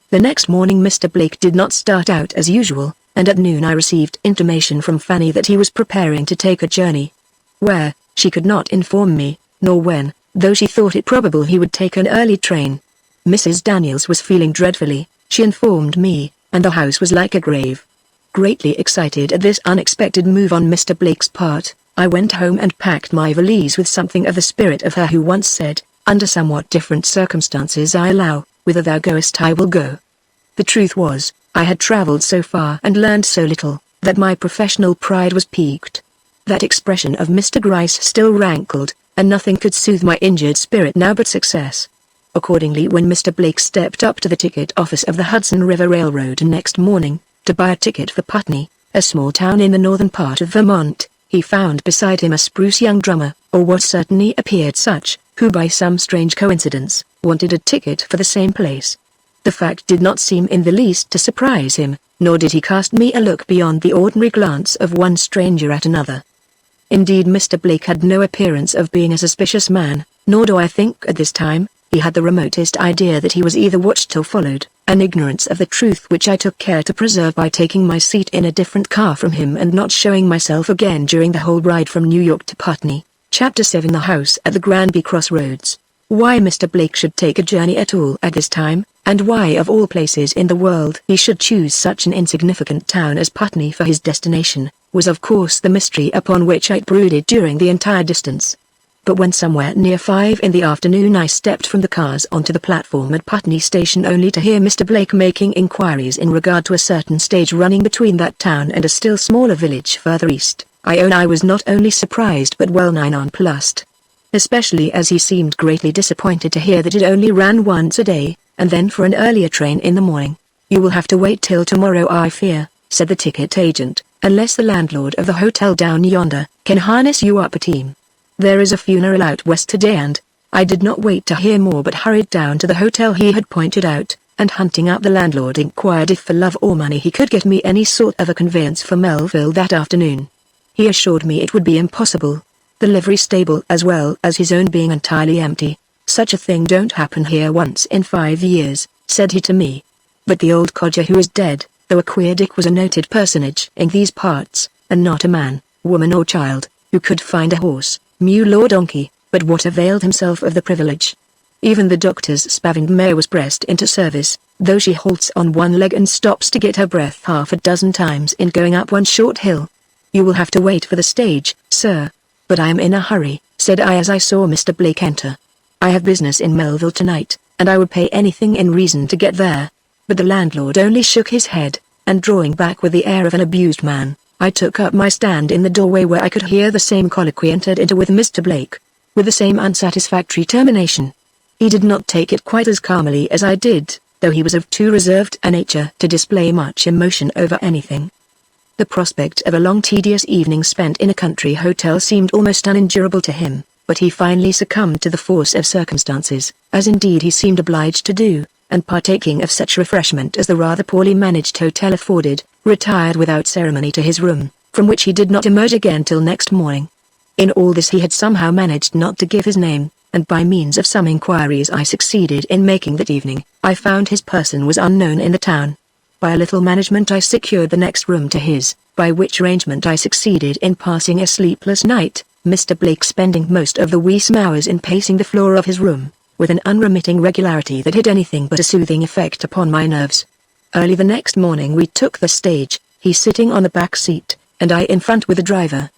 The next morning Mr. Blake did not start out as usual, and at noon I received intimation from Fanny that he was preparing to take a journey. Where, she could not inform me, nor when, though she thought it probable he would take an early train. Mrs. Daniels was feeling dreadfully, she informed me, and the house was like a grave. Greatly excited at this unexpected move on Mr. Blake's part, I went home and packed my valise with something of the spirit of her who once said, "Under somewhat different circumstances I allow, whither thou goest I will go." The truth was, I had travelled so far and learned so little, that my professional pride was piqued. That expression of Mr. Gryce still rankled, and nothing could soothe my injured spirit now but success. Accordingly, when Mr. Blake stepped up to the ticket office of the Hudson River Railroad next morning, to buy a ticket for Putney, a small town in the northern part of Vermont, he found beside him a spruce young drummer, or what certainly appeared such, who by some strange coincidence, wanted a ticket for the same place. The fact did not seem in the least to surprise him, nor did he cast me a look beyond the ordinary glance of one stranger at another. Indeed, Mr. Blake had no appearance of being a suspicious man, nor do I think at this time, he had the remotest idea that he was either watched or followed, an ignorance of the truth which I took care to preserve by taking my seat in a different car from him and not showing myself again during the whole ride from New York to Putney. Chapter 7 The House at the Granby Crossroads. Why Mr. Blake should take a journey at all at this time, and why of all places in the world he should choose such an insignificant town as Putney for his destination, was of course the mystery upon which I brooded during the entire distance. But when somewhere near 5 in the afternoon I stepped from the cars onto the platform at Putney Station only to hear Mr. Blake making inquiries in regard to a certain stage running between that town and a still smaller village further east, I own I was not only surprised but well nigh nonplussed. Especially as he seemed greatly disappointed to hear that it only ran once a day, and then for an earlier train in the morning. "You will have to wait till tomorrow, I fear," said the ticket agent, "unless the landlord of the hotel down yonder can harness you up a team. There is a funeral out west today," and I did not wait to hear more but hurried down to the hotel he had pointed out, and hunting up the landlord inquired if for love or money he could get me any sort of a conveyance for Melville that afternoon. He assured me it would be impossible, the livery stable as well as his own being entirely empty. "Such a thing don't happen here once in 5 years," said he to me. But the old codger who is dead, though a queer dick, was a noted personage in these parts, and not a man, woman or child, who could find a horse, mule or donkey, but what availed himself of the privilege. Even the doctor's spavined mare was pressed into service, though she halts on one leg and stops to get her breath half a dozen times in going up one short hill. "You will have to wait for the stage, sir." "But I am in a hurry," said I as I saw Mr. Blake enter. "I have business in Melville tonight, and I would pay anything in reason to get there." But the landlord only shook his head, and drawing back with the air of an abused man, I took up my stand in the doorway where I could hear the same colloquy entered into with Mr. Blake, with the same unsatisfactory termination. He did not take it quite as calmly as I did, though he was of too reserved a nature to display much emotion over anything. The prospect of a long tedious evening spent in a country hotel seemed almost unendurable to him, but he finally succumbed to the force of circumstances, as indeed he seemed obliged to do, and partaking of such refreshment as the rather poorly managed hotel afforded, retired without ceremony to his room, from which he did not emerge again till next morning. In all this he had somehow managed not to give his name, and by means of some inquiries I succeeded in making that evening, I found his person was unknown in the town. By a little management I secured the next room to his, by which arrangement I succeeded in passing a sleepless night, Mr. Blake spending most of the wee hours in pacing the floor of his room, with an unremitting regularity that had anything but a soothing effect upon my nerves. Early the next morning we took the stage, he sitting on the back seat, and I in front with the driver.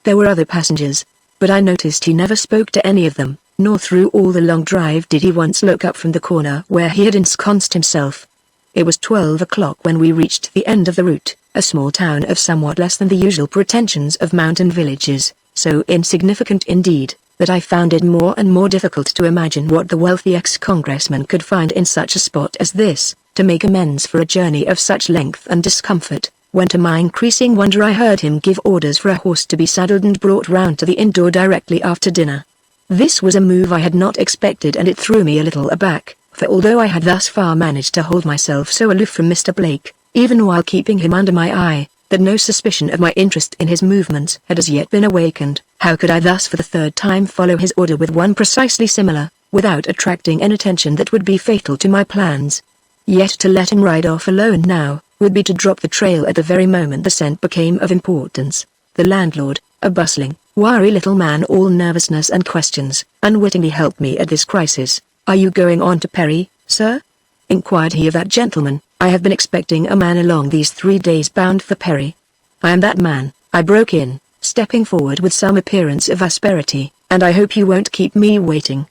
There were other passengers. but I noticed he never spoke to any of them, nor through all the long drive did he once look up from the corner where he had ensconced himself. It was 12 o'clock when we reached the end of the route, a small town of somewhat less than the usual pretensions of mountain villages, so insignificant indeed, that I found it more and more difficult to imagine what the wealthy ex-congressman could find in such a spot as this, to make amends for a journey of such length and discomfort, when to my increasing wonder I heard him give orders for a horse to be saddled and brought round to the inn door directly after dinner. This was a move I had not expected, and it threw me a little aback, for although I had thus far managed to hold myself so aloof from Mr. Blake, even while keeping him under my eye, that no suspicion of my interest in his movements had as yet been awakened, how could I thus for the third time follow his order with one precisely similar, without attracting an attention that would be fatal to my plans? Yet to let him ride off alone now, would be to drop the trail at the very moment the scent became of importance. The landlord, a bustling, wiry little man all nervousness and questions, unwittingly helped me at this crisis. "Are you going on to Perry, sir?" inquired he of that gentleman. "I have been expecting a man along these 3 days bound for Perry." "I am that man," I broke in, stepping forward with some appearance of asperity, "and I hope you won't keep me waiting.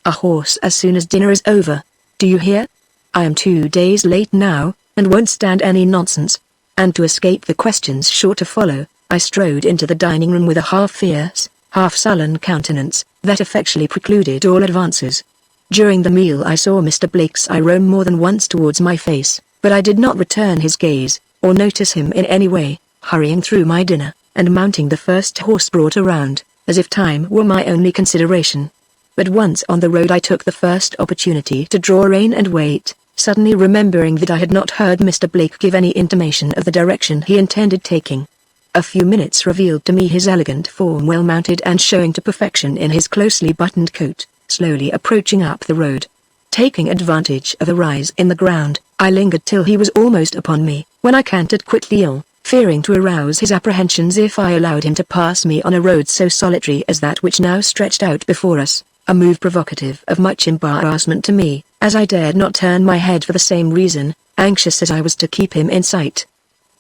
A horse as soon as dinner is over. Do you hear? I am 2 days late now, and won't stand any nonsense." And to escape the questions sure to follow, I strode into the dining room with a half-fierce, half-sullen countenance, that effectually precluded all advances. During the meal I saw Mr. Blake's eye roam more than once towards my face, but I did not return his gaze, or notice him in any way, hurrying through my dinner, and mounting the first horse brought around, as if time were my only consideration. But once on the road I took the first opportunity to draw rein and wait, suddenly remembering that I had not heard Mr. Blake give any intimation of the direction he intended taking. A few minutes revealed to me his elegant form well mounted and showing to perfection in his closely buttoned coat, slowly approaching up the road. Taking advantage of a rise in the ground, I lingered till he was almost upon me, when I cantered quickly on, fearing to arouse his apprehensions if I allowed him to pass me on a road so solitary as that which now stretched out before us, a move provocative of much embarrassment to me, as I dared not turn my head for the same reason, anxious as I was to keep him in sight.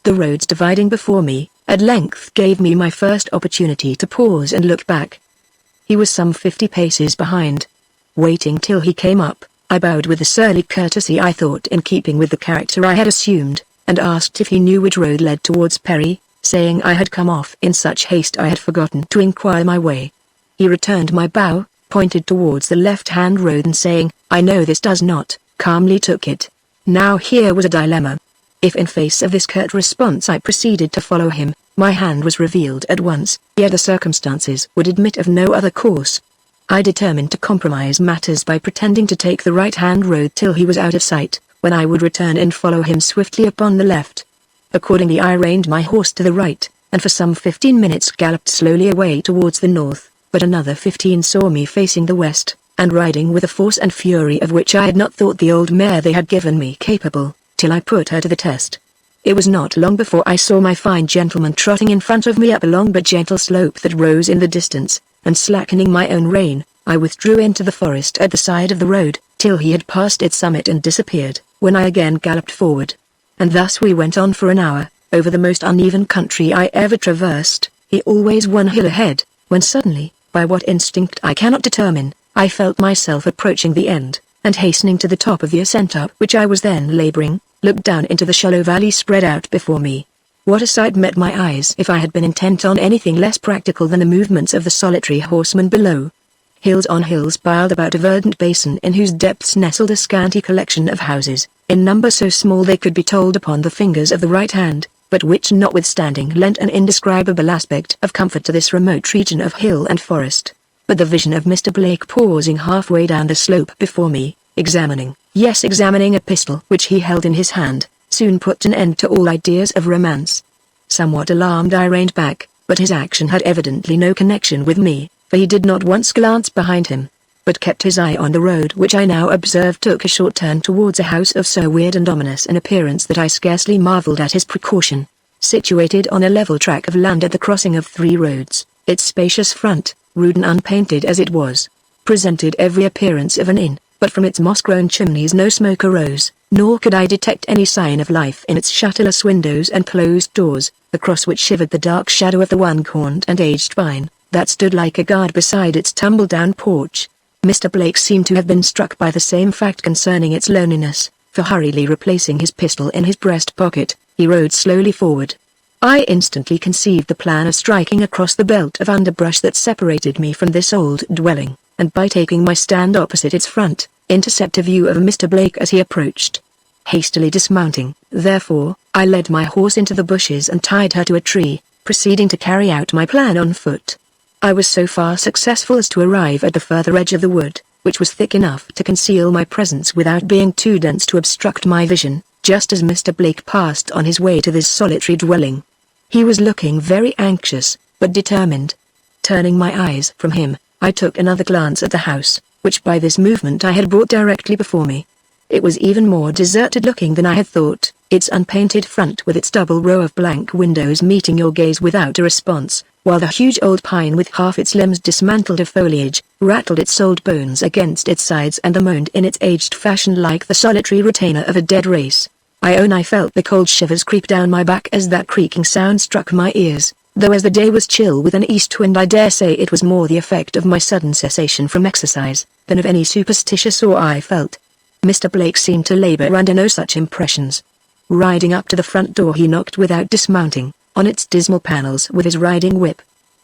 The roads dividing before me, at length gave me my first opportunity to pause and look back. He was some 50 paces behind. Waiting till he came up, I bowed with the surly courtesy I thought in keeping with the character I had assumed, and asked if he knew which road led towards Perry, saying I had come off in such haste I had forgotten to inquire my way. He returned my bow, pointed towards the left-hand road and saying, "I know this does not," calmly took it. Now here was a dilemma. If in face of this curt response I proceeded to follow him, my hand was revealed at once, yet the circumstances would admit of no other course. I determined to compromise matters by pretending to take the right-hand road till he was out of sight, when I would return and follow him swiftly upon the left. Accordingly I reined my horse to the right, and for some 15 minutes galloped slowly away towards the north, but another 15 saw me facing the west, and riding with a force and fury of which I had not thought the old mare they had given me capable, till I put her to the test. It was not long before I saw my fine gentleman trotting in front of me up a long but gentle slope that rose in the distance, and slackening my own rein, I withdrew into the forest at the side of the road, till he had passed its summit and disappeared, when I again galloped forward. And thus we went on for an hour, over the most uneven country I ever traversed, he always one hill ahead, when suddenly, by what instinct I cannot determine, I felt myself approaching the end, and hastening to the top of the ascent up which I was then laboring, looked down into the shallow valley spread out before me. What a sight met my eyes if I had been intent on anything less practical than the movements of the solitary horseman below. Hills on hills piled about a verdant basin in whose depths nestled a scanty collection of houses, in number so small they could be told upon the fingers of the right hand, but which notwithstanding lent an indescribable aspect of comfort to this remote region of hill and forest. But the vision of Mr. Blake pausing halfway down the slope before me, examining a pistol which he held in his hand, soon put an end to all ideas of romance. Somewhat alarmed I reined back, but his action had evidently no connection with me, for he did not once glance behind him, but kept his eye on the road which I now observed took a short turn towards a house of so weird and ominous an appearance that I scarcely marvelled at his precaution. Situated on a level tract of land at the crossing of 3 roads, its spacious front, rude and unpainted as it was, presented every appearance of an inn, but from its moss-grown chimneys no smoke arose, nor could I detect any sign of life in its shutterless windows and closed doors, across which shivered the dark shadow of the one corned and aged vine, that stood like a guard beside its tumble-down porch. Mr. Blake seemed to have been struck by the same fact concerning its loneliness, for hurriedly replacing his pistol in his breast pocket, he rode slowly forward. I instantly conceived the plan of striking across the belt of underbrush that separated me from this old dwelling, and by taking my stand opposite its front, intercept a view of Mr. Blake as he approached. Hastily dismounting, therefore, I led my horse into the bushes and tied her to a tree, proceeding to carry out my plan on foot. I was so far successful as to arrive at the further edge of the wood, which was thick enough to conceal my presence without being too dense to obstruct my vision, just as Mr. Blake passed on his way to this solitary dwelling. He was looking very anxious, but determined. Turning my eyes from him, I took another glance at the house, which by this movement I had brought directly before me. It was even more deserted looking than I had thought, its unpainted front with its double row of blank windows meeting your gaze without a response, while the huge old pine with half its limbs dismantled of foliage, rattled its old bones against its sides and moaned in its aged fashion like the solitary retainer of a dead race. I own I felt the cold shivers creep down my back as that creaking sound struck my ears, though as the day was chill with an east wind I dare say it was more the effect of my sudden cessation from exercise, than of any superstitious awe I felt. Mr. Blake seemed to labor under no such impressions. Riding up to the front door he knocked without dismounting, on its dismal panels with his riding whip.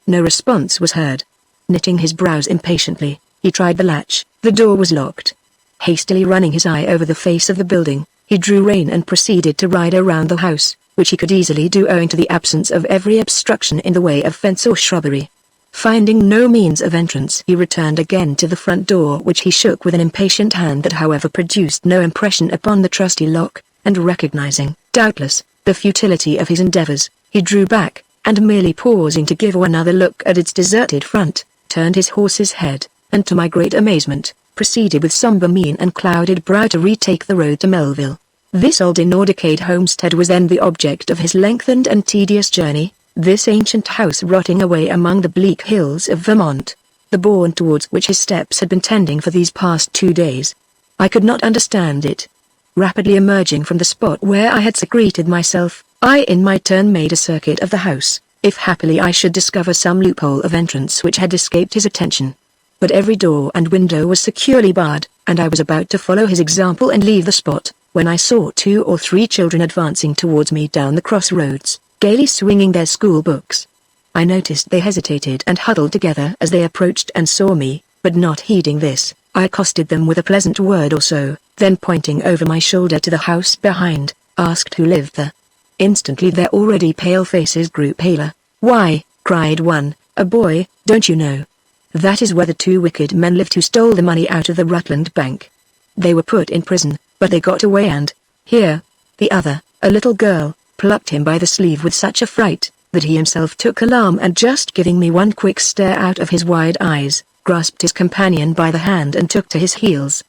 No response was heard. Knitting his brows impatiently, he tried the latch. The door was locked. Hastily running his eye over the face of the building, he drew rein and proceeded to ride around the house, which he could easily do owing to the absence of every obstruction in the way of fence or shrubbery. Finding no means of entrance, he returned again to the front door, which he shook with an impatient hand that however produced no impression upon the trusty lock, and recognizing, doubtless, the futility of his endeavors, he drew back, and merely pausing to give another look at its deserted front, turned his horse's head, and to my great amazement, proceeded with somber mien and clouded brow to retake the road to Melville. This old in-or-decayed homestead was then the object of his lengthened and tedious journey, this ancient house rotting away among the bleak hills of Vermont, the bourne towards which his steps had been tending for these past 2 days. I could not understand it. Rapidly emerging from the spot where I had secreted myself, I in my turn made a circuit of the house, if happily I should discover some loophole of entrance which had escaped his attention. But every door and window was securely barred, and I was about to follow his example and leave the spot, when I saw 2 or 3 children advancing towards me down the crossroads, gaily swinging their school books. I noticed they hesitated and huddled together as they approached and saw me, but not heeding this, I accosted them with a pleasant word or so, then pointing over my shoulder to the house behind, asked who lived there. Instantly their already pale faces grew paler. "Why," cried one, "a boy, don't you know? That is where the 2 wicked men lived who stole the money out of the Rutland Bank. They were put in prison, but they got away and, here." The other, a little girl, plucked him by the sleeve with such a fright, that he himself took alarm and just giving me one quick stare out of his wide eyes, grasped his companion by the hand and took to his heels.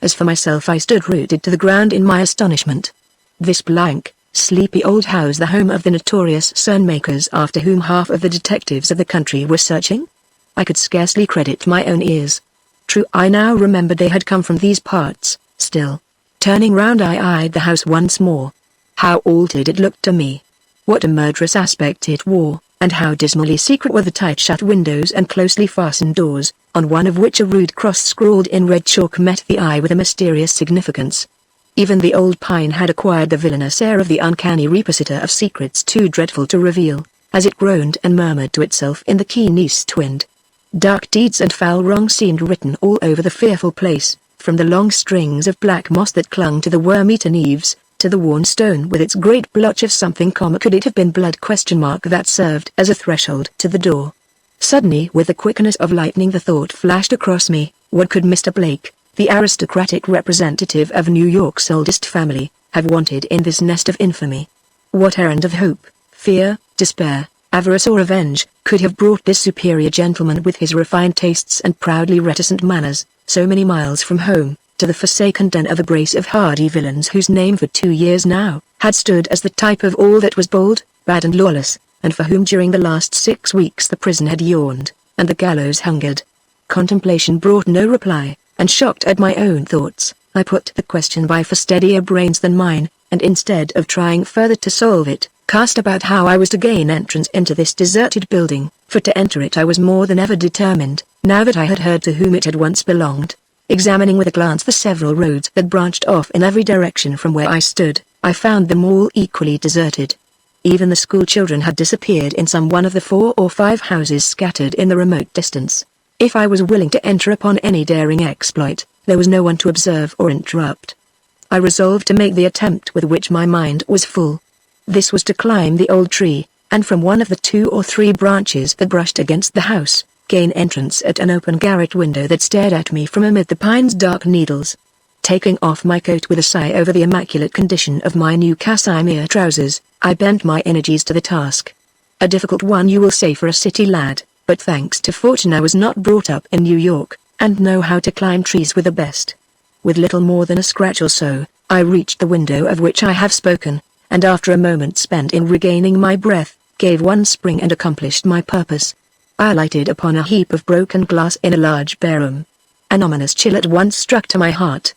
As for myself I stood rooted to the ground in my astonishment. This blank, sleepy old house the home of the notorious cern-makers after whom half of the detectives of the country were searching? I could scarcely credit my own ears. True, I now remembered they had come from these parts. Still, turning round I eyed the house once more. How altered it looked to me. What a murderous aspect it wore, and how dismally secret were the tight-shut windows and closely fastened doors, on one of which a rude cross scrawled in red chalk met the eye with a mysterious significance. Even the old pine had acquired the villainous air of the uncanny repositor of secrets too dreadful to reveal, as it groaned and murmured to itself in the keen east wind. Dark deeds and foul wrong seemed written all over the fearful place, from the long strings of black moss that clung to the worm-eaten eaves, to the worn stone with its great blotch of something common. Could it have been blood? That served as a threshold to the door. Suddenly, with the quickness of lightning, the thought flashed across me, what could Mr. Blake, the aristocratic representative of New York's oldest family, have wanted in this nest of infamy? What errand of hope, fear, despair, avarice or revenge, could have brought this superior gentleman with his refined tastes and proudly reticent manners, so many miles from home, to the forsaken den of a brace of hardy villains whose name for 2 years now, had stood as the type of all that was bold, bad and lawless, and for whom during the last 6 weeks the prison had yawned, and the gallows hungered? Contemplation brought no reply, and shocked at my own thoughts, I put the question by for steadier brains than mine, and instead of trying further to solve it, cast about how I was to gain entrance into this deserted building, for to enter it I was more than ever determined, now that I had heard to whom it had once belonged. Examining with a glance the several roads that branched off in every direction from where I stood, I found them all equally deserted. Even the school children had disappeared in some one of the 4 or 5 houses scattered in the remote distance. If I was willing to enter upon any daring exploit, there was no one to observe or interrupt. I resolved to make the attempt with which my mind was full. This was to climb the old tree, and from one of the 2 or 3 branches that brushed against the house, gain entrance at an open garret window that stared at me from amid the pine's dark needles. Taking off my coat with a sigh over the immaculate condition of my new cashmere trousers, I bent my energies to the task. A difficult one, you will say, for a city lad, but thanks to fortune I was not brought up in New York, and know how to climb trees with the best. With little more than a scratch or so, I reached the window of which I have spoken, and after a moment spent in regaining my breath, gave one spring and accomplished my purpose. I alighted upon a heap of broken glass in a large bare room. An ominous chill at once struck to my heart.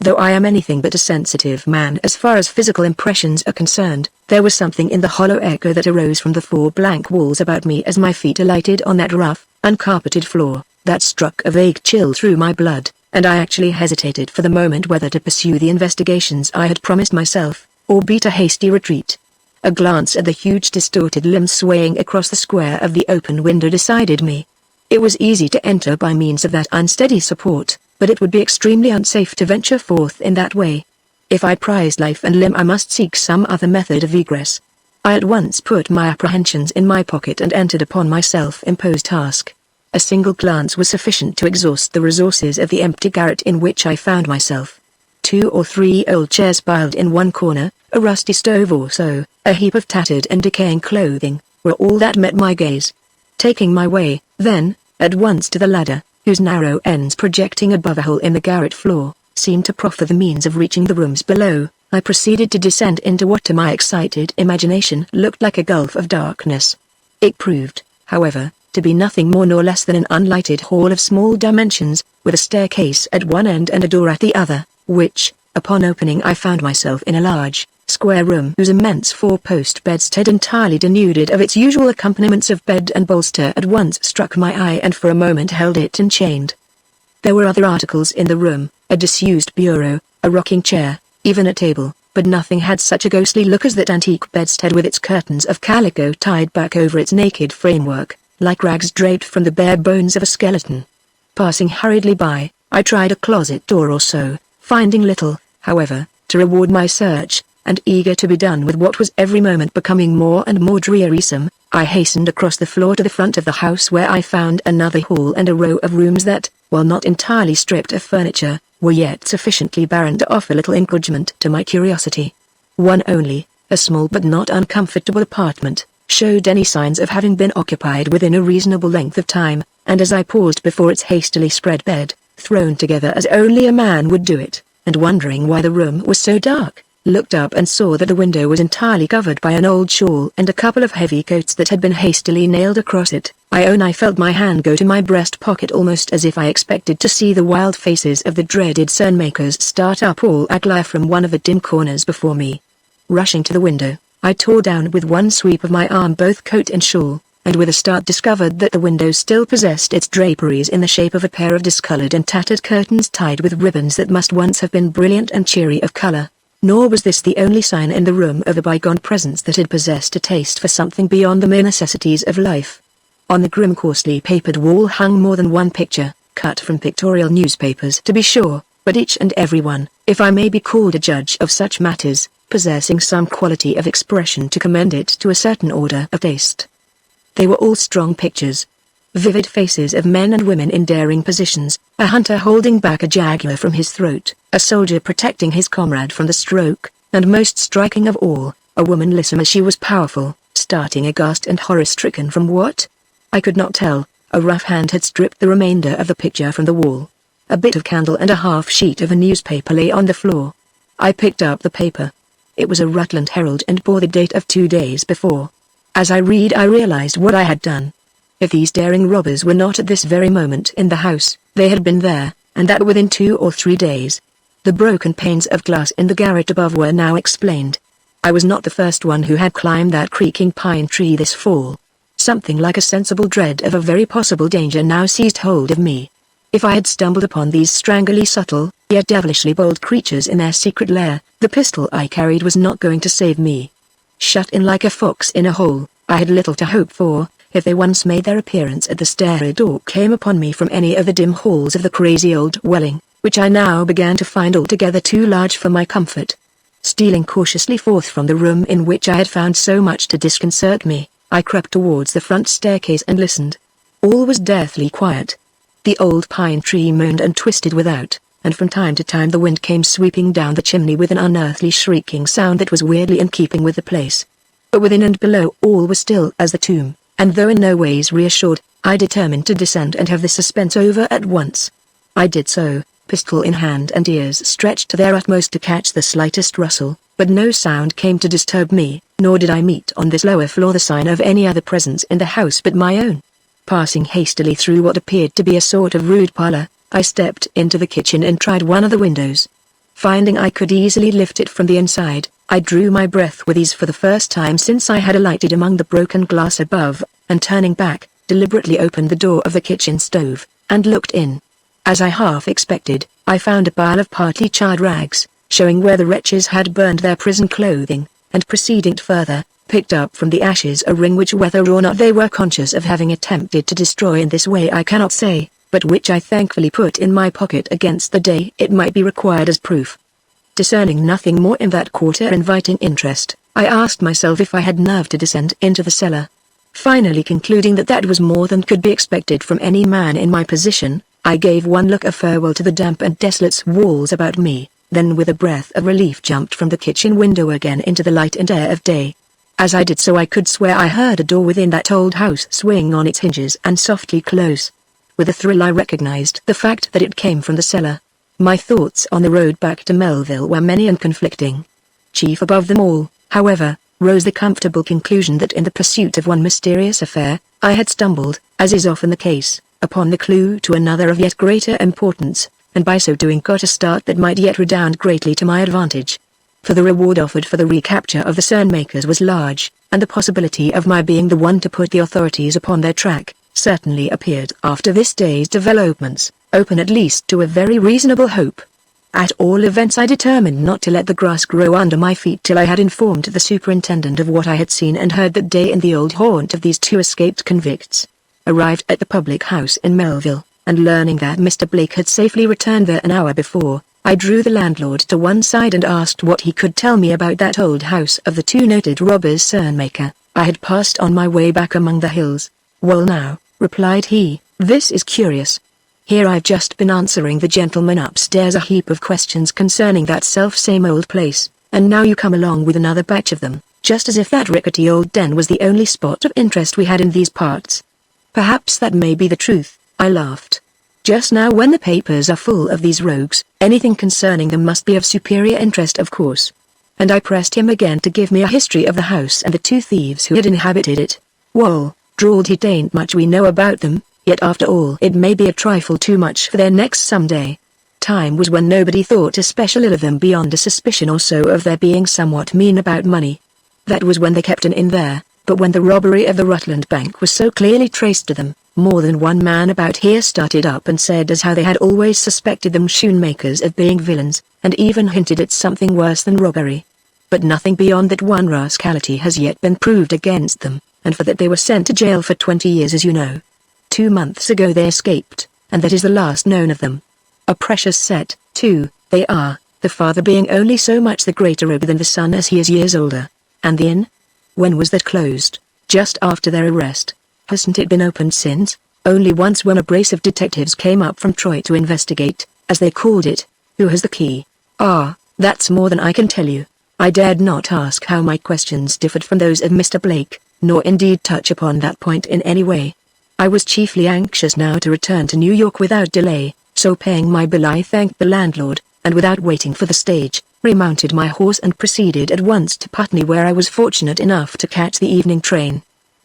Though I am anything but a sensitive man as far as physical impressions are concerned, there was something in the hollow echo that arose from the 4 blank walls about me as my feet alighted on that rough, uncarpeted floor, that struck a vague chill through my blood, and I actually hesitated for the moment whether to pursue the investigations I had promised myself, or beat a hasty retreat. A glance at the huge distorted limbs swaying across the square of the open window decided me. It was easy to enter by means of that unsteady support, but it would be extremely unsafe to venture forth in that way. If I prized life and limb I must seek some other method of egress. I at once put my apprehensions in my pocket and entered upon my self-imposed task. A single glance was sufficient to exhaust the resources of the empty garret in which I found myself. 2 or 3 old chairs piled in one corner, a rusty stove or so, a heap of tattered and decaying clothing, were all that met my gaze. Taking my way, then, at once to the ladder, whose narrow ends projecting above a hole in the garret floor, seemed to proffer the means of reaching the rooms below, I proceeded to descend into what to my excited imagination looked like a gulf of darkness. It proved, however, to be nothing more nor less than an unlighted hall of small dimensions, with a staircase at one end and a door at the other, which, upon opening I found myself in a large, square room whose immense 4-post bedstead entirely denuded of its usual accompaniments of bed and bolster at once struck my eye and for a moment held it enchained. There were other articles in the room, a disused bureau, a rocking chair, even a table, but nothing had such a ghostly look as that antique bedstead with its curtains of calico tied back over its naked framework, like rags draped from the bare bones of a skeleton. Passing hurriedly by, I tried a closet door or so, finding little, however, to reward my search, and eager to be done with what was every moment becoming more and more drearisome, I hastened across the floor to the front of the house where I found another hall and a row of rooms that, while not entirely stripped of furniture, were yet sufficiently barren to offer little encouragement to my curiosity. One only, a small but not uncomfortable apartment, showed any signs of having been occupied within a reasonable length of time, and as I paused before its hastily spread bed, thrown together as only a man would do it, and wondering why the room was so dark, looked up and saw that the window was entirely covered by an old shawl and a couple of heavy coats that had been hastily nailed across it. I own I felt my hand go to my breast pocket almost as if I expected to see the wild faces of the dreaded sunmakers start up all aglow from one of the dim corners before me. Rushing to the window, I tore down with one sweep of my arm both coat and shawl, and with a start discovered that the window still possessed its draperies in the shape of a pair of discolored and tattered curtains tied with ribbons that must once have been brilliant and cheery of color. Nor was this the only sign in the room of a bygone presence that had possessed a taste for something beyond the mere necessities of life. On the grim coarsely papered wall hung more than one picture, cut from pictorial newspapers to be sure, but each and every one, if I may be called a judge of such matters, possessing some quality of expression to commend it to a certain order of taste. They were all strong pictures. Vivid faces of men and women in daring positions, a hunter holding back a jaguar from his throat, a soldier protecting his comrade from the stroke, and most striking of all, a woman lissom as she was powerful, starting aghast and horror-stricken from what? I could not tell. A rough hand had stripped the remainder of the picture from the wall. A bit of candle and a half sheet of a newspaper lay on the floor. I picked up the paper. It was a Rutland Herald and bore the date of 2 days before. As I read I realized what I had done. If these daring robbers were not at this very moment in the house, they had been there, and that within 2 or 3 days. The broken panes of glass in the garret above were now explained. I was not the first one who had climbed that creaking pine tree this fall. Something like a sensible dread of a very possible danger now seized hold of me. If I had stumbled upon these strangely subtle, yet devilishly bold creatures in their secret lair, the pistol I carried was not going to save me. Shut in like a fox in a hole, I had little to hope for, if they once made their appearance at the stairway or came upon me from any of the dim halls of the crazy old dwelling, which I now began to find altogether too large for my comfort. Stealing cautiously forth from the room in which I had found so much to disconcert me, I crept towards the front staircase and listened. All was deathly quiet. The old pine tree moaned and twisted without, and from time to time the wind came sweeping down the chimney with an unearthly shrieking sound that was weirdly in keeping with the place. But within and below all was still as the tomb, and though in no ways reassured, I determined to descend and have the suspense over at once. I did so, pistol in hand and ears stretched to their utmost to catch the slightest rustle, but no sound came to disturb me, nor did I meet on this lower floor the sign of any other presence in the house but my own. Passing hastily through what appeared to be a sort of rude parlor, I stepped into the kitchen and tried one of the windows. Finding I could easily lift it from the inside, I drew my breath with ease for the first time since I had alighted among the broken glass above, and turning back, deliberately opened the door of the kitchen stove, and looked in. As I half expected, I found a pile of partly charred rags, showing where the wretches had burned their prison clothing, and proceeding further, picked up from the ashes a ring which whether or not they were conscious of having attempted to destroy in this way I cannot say, but which I thankfully put in my pocket against the day it might be required as proof. Discerning nothing more in that quarter inviting interest, I asked myself if I had nerve to descend into the cellar. Finally concluding that that was more than could be expected from any man in my position, I gave one look of farewell to the damp and desolate walls about me, then with a breath of relief jumped from the kitchen window again into the light and air of day. As I did so I could swear I heard a door within that old house swing on its hinges and softly close. With a thrill I recognized the fact that it came from the cellar. My thoughts on the road back to Melville were many and conflicting. Chief above them all, however, rose the comfortable conclusion that in the pursuit of one mysterious affair, I had stumbled, as is often the case, upon the clue to another of yet greater importance, and by so doing got a start that might yet redound greatly to my advantage. For the reward offered for the recapture of the cernmakers was large, and the possibility of my being the one to put the authorities upon their track, certainly appeared after this day's developments, open at least to a very reasonable hope. At all events I determined not to let the grass grow under my feet till I had informed the superintendent of what I had seen and heard that day in the old haunt of these two escaped convicts. Arrived at the public house in Melville, and learning that Mr. Blake had safely returned there an hour before, I drew the landlord to one side and asked what he could tell me about that old house of the two noted robbers Cernmaker. I had passed on my way back among the hills. "Well now," replied he, "this is curious. Here I've just been answering the gentleman upstairs a heap of questions concerning that self-same old place, and now you come along with another batch of them, just as if that rickety old den was the only spot of interest we had in these parts." "Perhaps that may be the truth," I laughed. "Just now when the papers are full of these rogues, anything concerning them must be of superior interest of course." And I pressed him again to give me a history of the house and the two thieves who had inhabited it. "Wall," drawled he, "'tain't much we know about them, yet after all it may be a trifle too much for their necks some day. Time was when nobody thought a special ill of them beyond a suspicion or so of their being somewhat mean about money. That was when they kept an inn there, but when the robbery of the Rutland Bank was so clearly traced to them, more than one man about here started up and said as how they had always suspected them shoemakers of being villains, and even hinted at something worse than robbery. But nothing beyond that one rascality has yet been proved against them, and for that they were sent to jail for 20 years as you know. 2 months ago they escaped, and that is the last known of them. A precious set, too, they are, the father being only so much the greater rogue than the son as he is years older. And the inn? When was that closed? Just after their arrest. Hasn't it been opened since? Only once when a brace of detectives came up from Troy to investigate, as they called it. Who has the key? Ah, that's more than I can tell you. I dared not ask how my questions differed from those of Mr. Blake, nor indeed touch upon that point in any way. I was chiefly anxious now to return to New York without delay, so paying my bill I thanked the landlord, and without waiting for the stage, remounted my horse and proceeded at once to Putney, where I was fortunate enough to catch the evening train.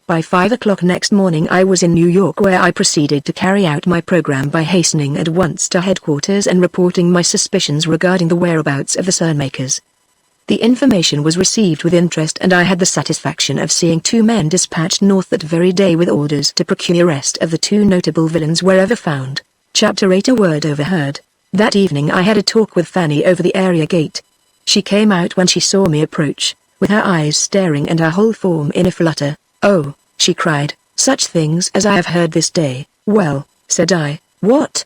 By 5 o'clock next morning I was in New York, where I proceeded to carry out my program by hastening at once to headquarters and reporting my suspicions regarding the whereabouts of the Cernmakers. The information was received with interest, and I had the satisfaction of seeing 2 men dispatched north that very day with orders to procure arrest of the 2 notable villains wherever found. Chapter 8. A word overheard. That evening I had a talk with Fanny over the area gate. She came out when she saw me approach, with her eyes staring and her whole form in a flutter. "Oh," she cried, "such things as I have heard this day." "Well," said I, "what?"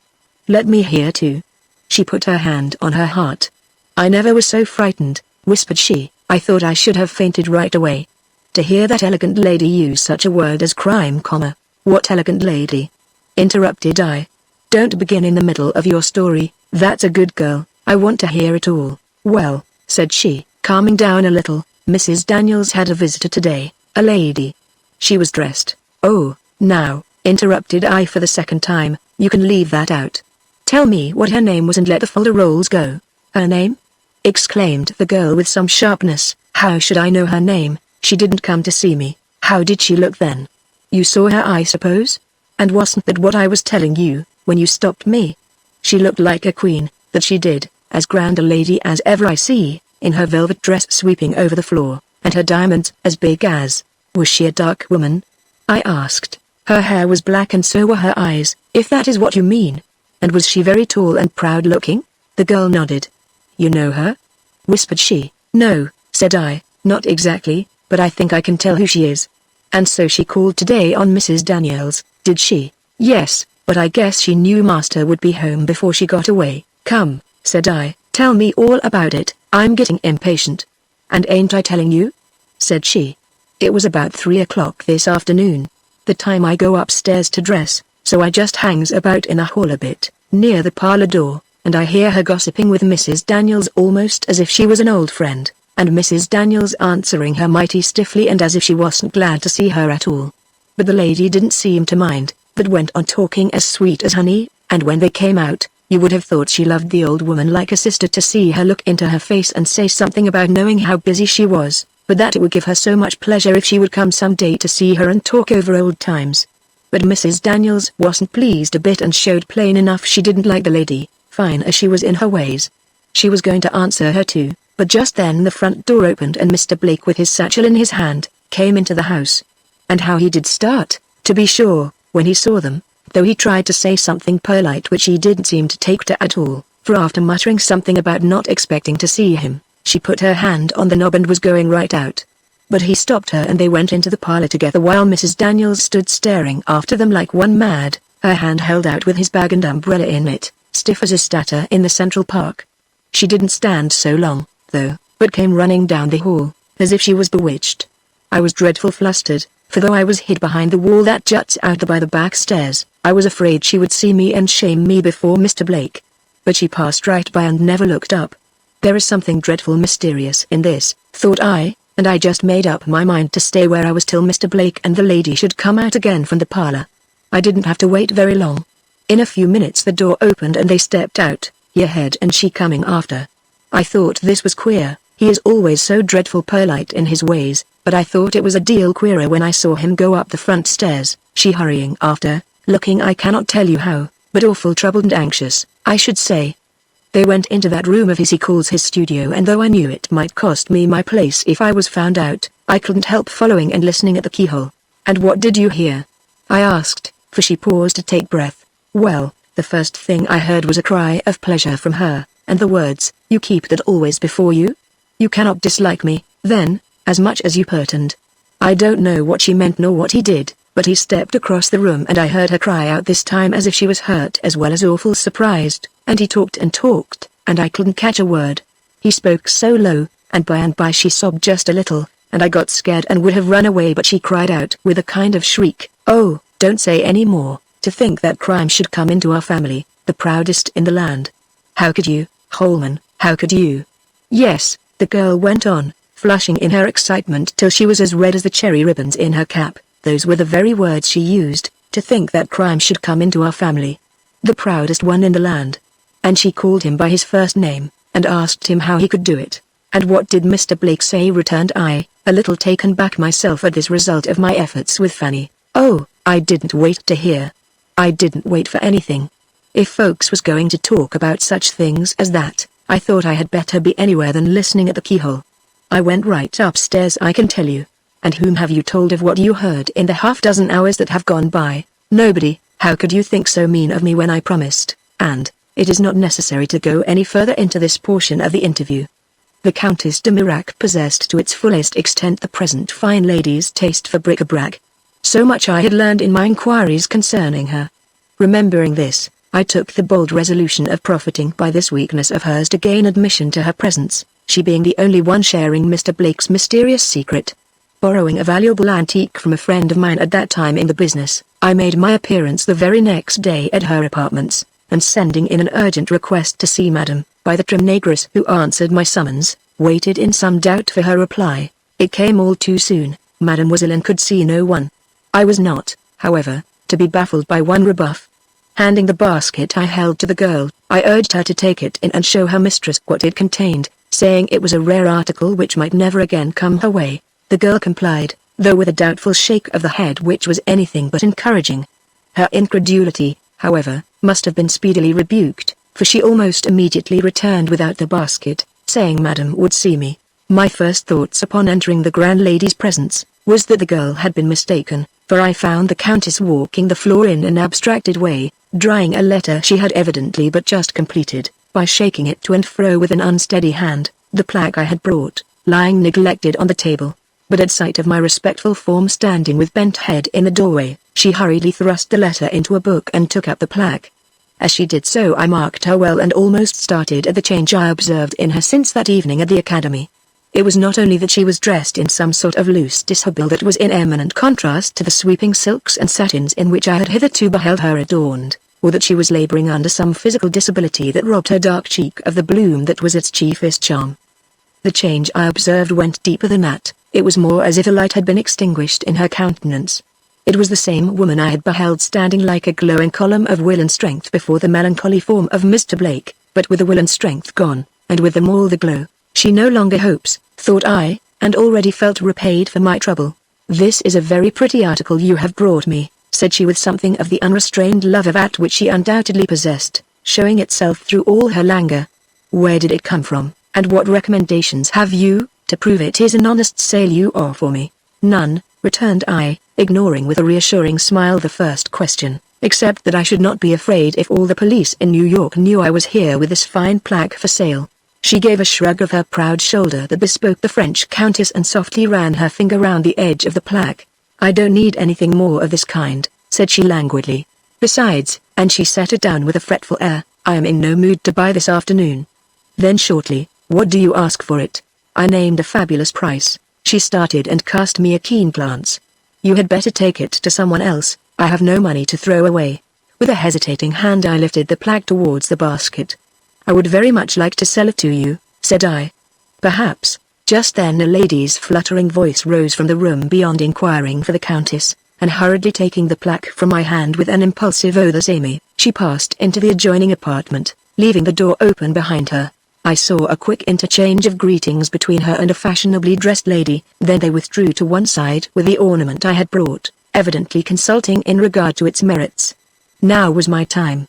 "Let me hear too." She put her hand on her heart. "I never was so frightened," whispered she. "I thought I should have fainted right away. To hear that elegant lady use such a word as crime, comma." "What elegant lady?" interrupted I. "Don't begin in the middle of your story, that's a good girl. I want to hear it all." "Well," said she, calming down a little, "Mrs. Daniels had a visitor today, a lady. She was dressed." "Oh, now," interrupted I for the second time, "you can leave that out. Tell me what her name was and let the folderols go." "Her name?" exclaimed the girl with some sharpness. "How should I know her name? She didn't come to see me." "How did she look then?" "You saw her, I suppose? And wasn't that what I was telling you, when you stopped me? She looked like a queen, that she did, as grand a lady as ever I see, in her velvet dress sweeping over the floor, and her diamonds as big as—" "Was she a dark woman?" I asked. "Her hair was black and so were her eyes, if that is what you mean." "And was she very tall and proud looking?" The girl nodded. "You know her?" whispered she. "No," said I, "not exactly, but I think I can tell who she is." "And so she called today on Mrs. Daniels, did she?" "Yes, but I guess she knew Master would be home before she got away." "Come," said I, "tell me all about it, I'm getting impatient." "And ain't I telling you?" said she. "It was about 3 o'clock this afternoon. The time I go upstairs to dress, so I just hangs about in the hall a bit, near the parlor door, and I hear her gossiping with Mrs. Daniels almost as if she was an old friend, and Mrs. Daniels answering her mighty stiffly and as if she wasn't glad to see her at all. But the lady didn't seem to mind, but went on talking as sweet as honey, and when they came out, you would have thought she loved the old woman like a sister to see her look into her face and say something about knowing how busy she was, but that it would give her so much pleasure if she would come some day to see her and talk over old times. But Mrs. Daniels wasn't pleased a bit and showed plain enough she didn't like the lady, fine as she was in her ways. She was going to answer her too, but just then the front door opened and Mr. Blake with his satchel in his hand, came into the house. And how he did start, to be sure, when he saw them, though he tried to say something polite which he didn't seem to take to at all, for after muttering something about not expecting to see him, she put her hand on the knob and was going right out. But he stopped her and they went into the parlor together while Mrs. Daniels stood staring after them like one mad, her hand held out with his bag and umbrella in it, stiff as a statter in the Central Park. She didn't stand so long, though, but came running down the hall, as if she was bewitched. I was dreadful flustered, for though I was hid behind the wall that juts out by the back stairs, I was afraid she would see me and shame me before Mr. Blake. But she passed right by and never looked up. There is something dreadful mysterious in this, thought I, and I just made up my mind to stay where I was till Mr. Blake and the lady should come out again from the parlor. I didn't have to wait very long. In a few minutes the door opened and they stepped out, he ahead and she coming after. I thought this was queer, he is always so dreadful polite in his ways, but I thought it was a deal queerer when I saw him go up the front stairs, she hurrying after, looking I cannot tell you how, but awful troubled and anxious, I should say. They went into that room of his he calls his studio, and though I knew it might cost me my place if I was found out, I couldn't help following and listening at the keyhole. "And what did you hear?" I asked, for she paused to take breath. "Well, the first thing I heard was a cry of pleasure from her, and the words, 'You keep that always before you? You cannot dislike me, then, as much as you pretend.' I don't know what she meant nor what he did, but he stepped across the room and I heard her cry out this time as if she was hurt as well as awful surprised, and he talked, and I couldn't catch a word. He spoke so low, and by she sobbed just a little, and I got scared and would have run away, but she cried out with a kind of shriek, 'Oh, don't say any more, to think that crime should come into our family, the proudest in the land. How could you, Holman, how could you?' Yes," the girl went on, flushing in her excitement till she was as red as the cherry ribbons in her cap, "those were the very words she used, to think that crime should come into our family. The proudest one in the land. And she called him by his first name, and asked him how he could do it." "And what did Mr. Blake say?" returned I, a little taken back myself at this result of my efforts with Fanny. "Oh, I didn't wait to hear. I didn't wait for anything. If folks was going to talk about such things as that, I thought I had better be anywhere than listening at the keyhole. I went right upstairs, I can tell you. And whom have you told of what you heard in the half-dozen hours that have gone by? Nobody. How could you think so mean of me when I promised? And it is not necessary to go any further into this portion of the interview. The Countess de Mirac possessed to its fullest extent the present fine lady's taste for bric-a-brac. So much I had learned in my inquiries concerning her. Remembering this, I took the bold resolution of profiting by this weakness of hers to gain admission to her presence, she being the only one sharing Mr. Blake's mysterious secret. Borrowing a valuable antique from a friend of mine at that time in the business, I made my appearance the very next day at her apartments, and sending in an urgent request to see Madame, by the trim negress who answered my summons, waited in some doubt for her reply. It came all too soon. Madame was ill and could see no one. I was not, however, to be baffled by one rebuff. Handing the basket I held to the girl, I urged her to take it in and show her mistress what it contained, saying it was a rare article which might never again come her way. The girl complied, though with a doubtful shake of the head which was anything but encouraging. Her incredulity, however, must have been speedily rebuked, for she almost immediately returned without the basket, saying Madame would see me. My first thoughts upon entering the grand lady's presence, was that the girl had been mistaken, for I found the Countess walking the floor in an abstracted way, drying a letter she had evidently but just completed, by shaking it to and fro with an unsteady hand, the plaque I had brought, lying neglected on the table. But at sight of my respectful form standing with bent head in the doorway, she hurriedly thrust the letter into a book and took up the plaque. As she did so I marked her well and almost started at the change I observed in her since that evening at the academy. It was not only that she was dressed in some sort of loose dishabille that was in eminent contrast to the sweeping silks and satins in which I had hitherto beheld her adorned, or that she was laboring under some physical disability that robbed her dark cheek of the bloom that was its chiefest charm. The change I observed went deeper than that. It was more as if a light had been extinguished in her countenance. It was the same woman I had beheld standing like a glowing column of will and strength before the melancholy form of Mr. Blake, but with the will and strength gone, and with them all the glow. She no longer hopes, thought I, and already felt repaid for my trouble. This is a very pretty article you have brought me, said she with something of the unrestrained love of art which she undoubtedly possessed, showing itself through all her languor. Where did it come from, and what recommendations have you, to prove it is an honest sale you offer me? None, returned I, ignoring with a reassuring smile the first question, except that I should not be afraid if all the police in New York knew I was here with this fine plaque for sale. She gave a shrug of her proud shoulder that bespoke the French countess and softly ran her finger round the edge of the plaque. I don't need anything more of this kind, said she languidly. Besides, and she set it down with a fretful air, I am in no mood to buy this afternoon. Then shortly, what do you ask for it? I named a fabulous price. She started and cast me a keen glance. You had better take it to someone else, I have no money to throw away. With a hesitating hand I lifted the plaque towards the basket. I would very much like to sell it to you, said I. Perhaps. Just then a lady's fluttering voice rose from the room beyond inquiring for the Countess, and hurriedly taking the plaque from my hand with an impulsive "Oh, that's Amy," she passed into the adjoining apartment, leaving the door open behind her. I saw a quick interchange of greetings between her and a fashionably dressed lady, then they withdrew to one side with the ornament I had brought, evidently consulting in regard to its merits. Now was my time.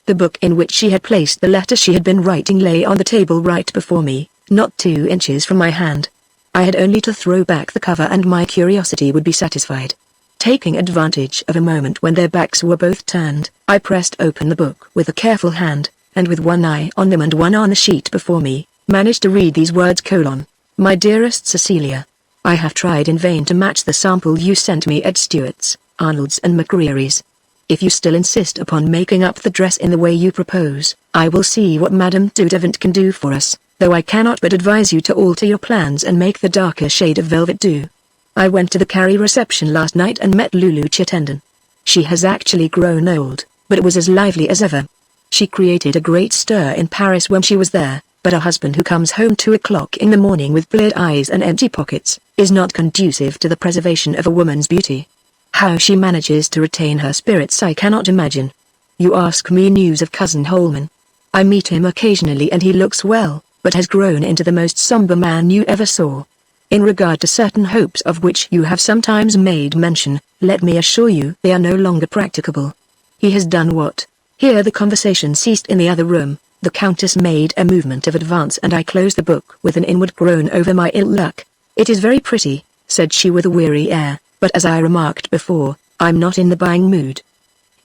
The book in which she had placed the letter she had been writing lay on the table right before me, not 2 inches from my hand. I had only to throw back the cover and my curiosity would be satisfied. Taking advantage of a moment when their backs were both turned, I pressed open the book with a careful hand, and with one eye on them and one on the sheet before me, managed to read these words: My dearest Cecilia, I have tried in vain to match the sample you sent me at Stewart's, Arnold's and McCreary's. If you still insist upon making up the dress in the way you propose, I will see what Madame Dudevant can do for us, though I cannot but advise you to alter your plans and make the darker shade of velvet do. I went to the Carey reception last night and met Lulu Chittenden. She has actually grown old, but was as lively as ever. She created a great stir in Paris when she was there, but a husband who comes home 2 o'clock in the morning with bleared eyes and empty pockets, is not conducive to the preservation of a woman's beauty. How she manages to retain her spirits I cannot imagine. You ask me news of Cousin Holman. I meet him occasionally and he looks well, but has grown into the most somber man you ever saw. In regard to certain hopes of which you have sometimes made mention, let me assure you they are no longer practicable. He has done what? Here the conversation ceased in the other room, The Countess made a movement of advance and I closed the book with an inward groan over my ill luck. "It is very pretty," said she with a weary air, "but as I remarked before, I'm not in the buying mood.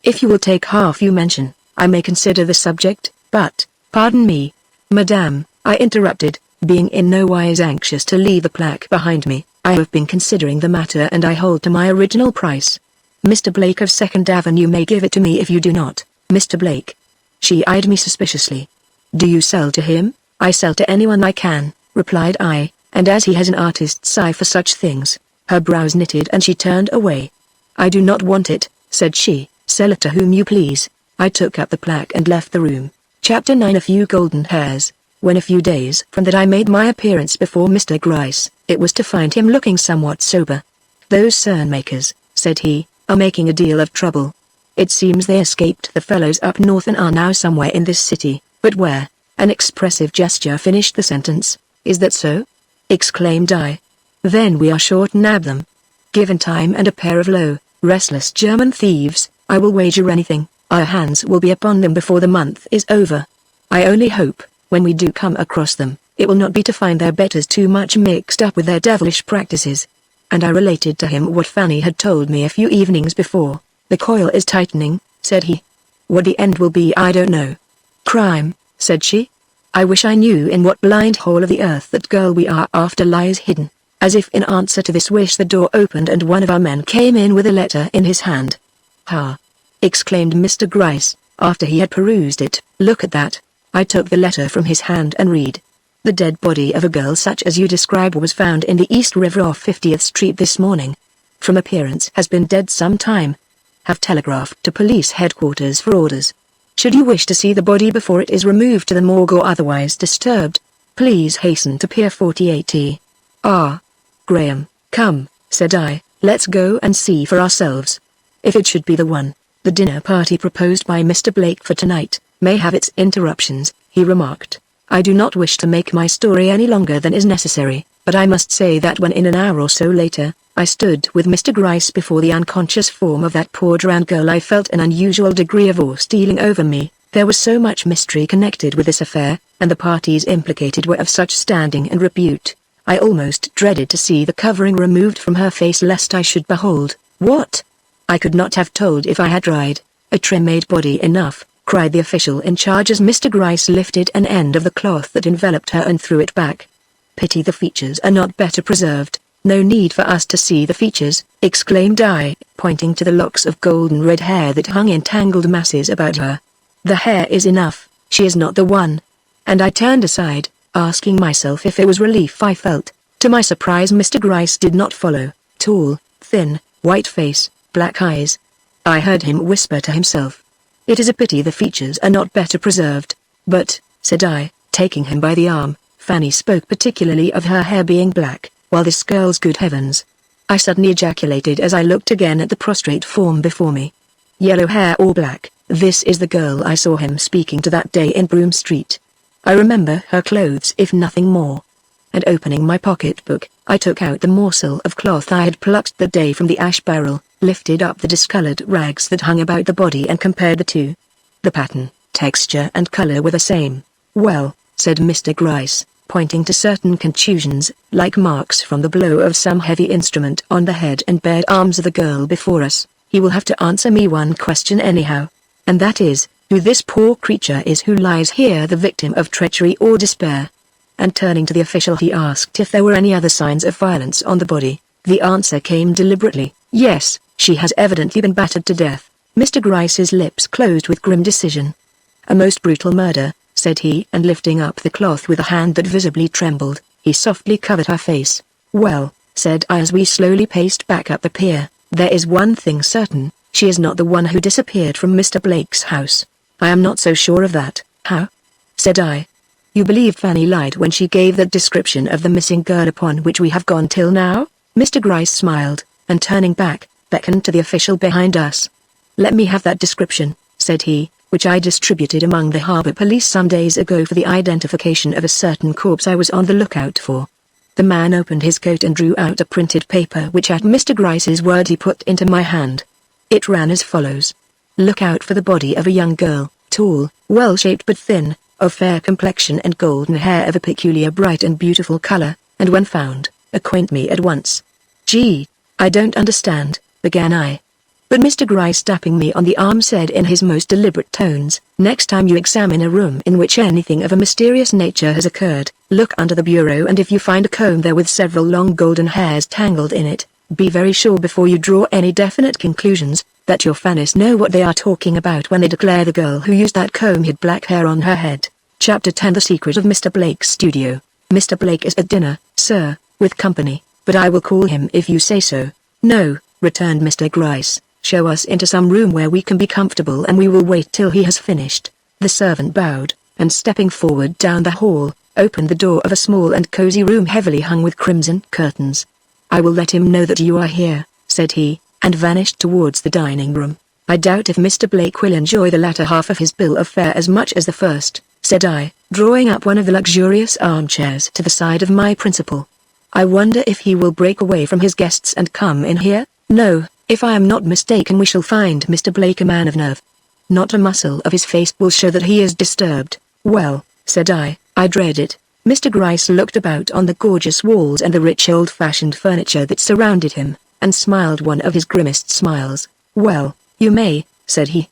If you will take half you mention, I may consider the subject, but—" "Pardon me, madame," I interrupted, being in no wise anxious to leave the plaque behind me. "I have been considering the matter and I hold to my original price. Mr. Blake of 2nd Avenue may give it to me if you do not." "Mr. Blake?" She eyed me suspiciously. "Do you sell to him?" "I sell to anyone I can," replied I, "and as he has an artist's eye for such things." Her brows knitted and she turned away. "I do not want it," said she. "Sell it to whom you please." I took up the plaque and left the room. Chapter 9. A few golden hairs. When a few days from that I made my appearance before Mr. Gryce, it was to find him looking somewhat sober. "Those cern-makers," said he, "are making a deal of trouble. It seems they escaped the fellows up north and are now somewhere in this city, but where?" An expressive gesture finished the sentence. "Is that so?" exclaimed I. "Then we are sure to nab them. Given time and a pair of low, restless German thieves, I will wager anything, our hands will be upon them before the month is over. I only hope, when we do come across them, it will not be to find their betters too much mixed up with their devilish practices." And I related to him what Fanny had told me a few evenings before. "The coil is tightening," said he. "What the end will be I don't know." "Crime," said she. "I wish I knew in what blind hole of the earth that girl we are after lies hidden." As if in answer to this wish the door opened and one of our men came in with a letter in his hand. "Ha!" exclaimed Mr. Gryce, after he had perused it. "Look at that." I took the letter from his hand and read. "The dead body of a girl such as you describe was found in the East River off 50th Street this morning. From appearance has been dead some time. Have telegraphed to police headquarters for orders. Should you wish to see the body before it is removed to the morgue or otherwise disturbed, please hasten to Pier 48E. "Ah, Graham, come," said I, "let's go and see for ourselves. If it should be the one." "The dinner party proposed by Mr. Blake for tonight may have its interruptions," he remarked. "I do not wish to make my story any longer than is necessary, but I must say that when in an hour or so later, I stood with Mr. Gryce before the unconscious form of that poor drowned girl I felt an unusual degree of awe stealing over me. There was so much mystery connected with this affair, and the parties implicated were of such standing and repute. I almost dreaded to see the covering removed from her face lest I should behold, what? I could not have told if I had tried. "A trim-made body enough," cried the official in charge as Mr. Gryce lifted an end of the cloth that enveloped her and threw it back. "Pity the features are not better preserved." "No need for us to see the features," exclaimed I, pointing to the locks of golden red hair that hung in tangled masses about her. "The hair is enough, she is not the one." And I turned aside, asking myself if it was relief I felt. To my surprise Mr. Gryce did not follow. Tall, thin, white face, black eyes. I heard him whisper to himself. "It is a pity the features are not better preserved. But," said I, taking him by the arm, "Fanny spoke particularly of her hair being black, while this girl's, good heavens." I suddenly ejaculated as I looked again at the prostrate form before me. "Yellow hair or black, this is the girl I saw him speaking to that day in Broome Street. I remember her clothes if nothing more." And opening my pocketbook, I took out the morsel of cloth I had plucked that day from the ash barrel, lifted up the discolored rags that hung about the body and compared the two. The pattern, texture and color were the same. "Well," said Mr. Gryce, pointing to certain contusions, like marks from the blow of some heavy instrument on the head and bared arms of the girl before us, "he will have to answer me one question anyhow. And that is, who this poor creature is who lies here the victim of treachery or despair." And turning to the official he asked if there were any other signs of violence on the body. The answer came deliberately, "Yes, she has evidently been battered to death." Mr. Gryce's lips closed with grim decision. "A most brutal murder," said he, and lifting up the cloth with a hand that visibly trembled, he softly covered her face. "Well," said I as we slowly paced back up the pier, "there is one thing certain, she is not the one who disappeared from Mr. Blake's house." "I am not so sure of that." "How?" said I. "You believe Fanny lied when she gave that description of the missing girl upon which we have gone till now?" Mr. Gryce smiled, and turning back, beckoned to the official behind us. "Let me have that description," said he, "which I distributed among the harbor police some days ago for the identification of a certain corpse I was on the lookout for." The man opened his coat and drew out a printed paper which at Mr. Gryce's word he put into my hand. It ran as follows. "Look out for the body of a young girl, tall, well-shaped but thin, of fair complexion and golden hair of a peculiar bright and beautiful color, and when found, acquaint me at once." "Gee, I don't understand," began I. But Mr. Gryce, tapping me on the arm, said in his most deliberate tones, "Next time you examine a room in which anything of a mysterious nature has occurred, look under the bureau, and if you find a comb there with several long golden hairs tangled in it, be very sure before you draw any definite conclusions, that your fannies know what they are talking about when they declare the girl who used that comb had black hair on her head." Chapter 10. The Secret of Mr. Blake's Studio. "Mr. Blake is at dinner, sir, with company, but I will call him if you say so." "No," returned Mr. Gryce. "Show us into some room where we can be comfortable and we will wait till he has finished." The servant bowed, and stepping forward down the hall, opened the door of a small and cozy room heavily hung with crimson curtains. "I will let him know that you are here," said he, and vanished towards the dining room. "I doubt if Mr. Blake will enjoy the latter half of his bill of fare as much as the first," said I, drawing up one of the luxurious armchairs to the side of my principal. "I wonder if he will break away from his guests and come in here? No. If I am not mistaken, we shall find Mr. Blake a man of nerve. Not a muscle of his face will show that he is disturbed." "Well," said I dread it." Mr. Gryce looked about on the gorgeous walls and the rich old-fashioned furniture that surrounded him, and smiled one of his grimmest smiles. "Well, you may," said he.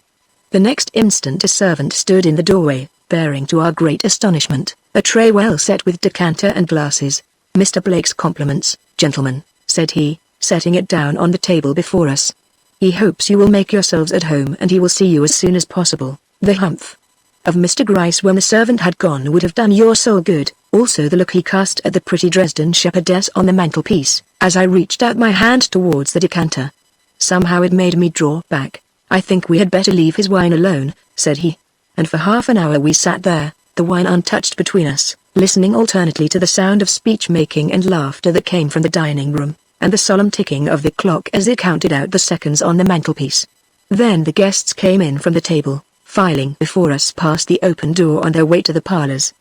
The next instant a servant stood in the doorway, bearing to our great astonishment, a tray well set with decanter and glasses. "Mr. Blake's compliments, gentlemen," said he, setting it down on the table before us. "He hopes you will make yourselves at home and he will see you as soon as possible." The humph of Mr. Gryce when the servant had gone would have done your soul good, also the look he cast at the pretty Dresden shepherdess on the mantelpiece, as I reached out my hand towards the decanter. Somehow it made me draw back. "I think we had better leave his wine alone," said he. And for half an hour we sat there, the wine untouched between us, listening alternately to the sound of speech-making and laughter that came from the dining room, and the solemn ticking of the clock as it counted out the seconds on the mantelpiece. Then the guests came in from the table, filing before us past the open door on their way to the parlors.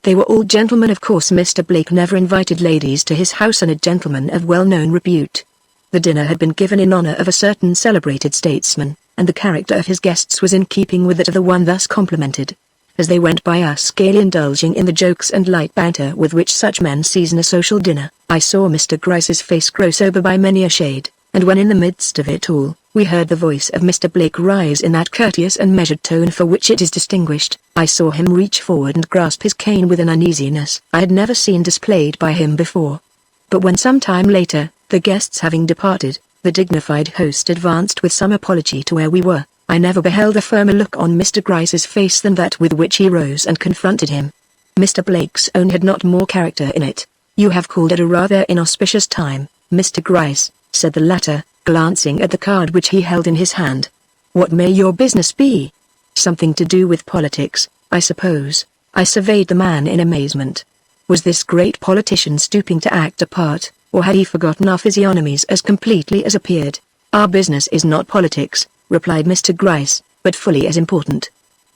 They were all gentlemen, of course. Mr. Blake never invited ladies to his house, and a gentleman of well-known repute. The dinner had been given in honor of a certain celebrated statesman, and the character of his guests was in keeping with that of the one thus complimented. As they went by us gaily indulging in the jokes and light banter with which such men season a social dinner, I saw Mr. Gryce's face grow sober by many a shade, and when in the midst of it all, we heard the voice of Mr. Blake rise in that courteous and measured tone for which it is distinguished, I saw him reach forward and grasp his cane with an uneasiness I had never seen displayed by him before. But when some time later, the guests having departed, the dignified host advanced with some apology to where we were, I never beheld a firmer look on Mr. Gryce's face than that with which he rose and confronted him. Mr. Blake's own had not more character in it. "You have called at a rather inauspicious time, Mr. Gryce," said the latter, glancing at the card which he held in his hand. "What may your business be?" "Something to do with politics, I suppose." I surveyed the man in amazement. Was this great politician stooping to act a part, or had he forgotten our physiognomies as completely as appeared? "Our business is not politics," replied Mr. Gryce, "but fully as important.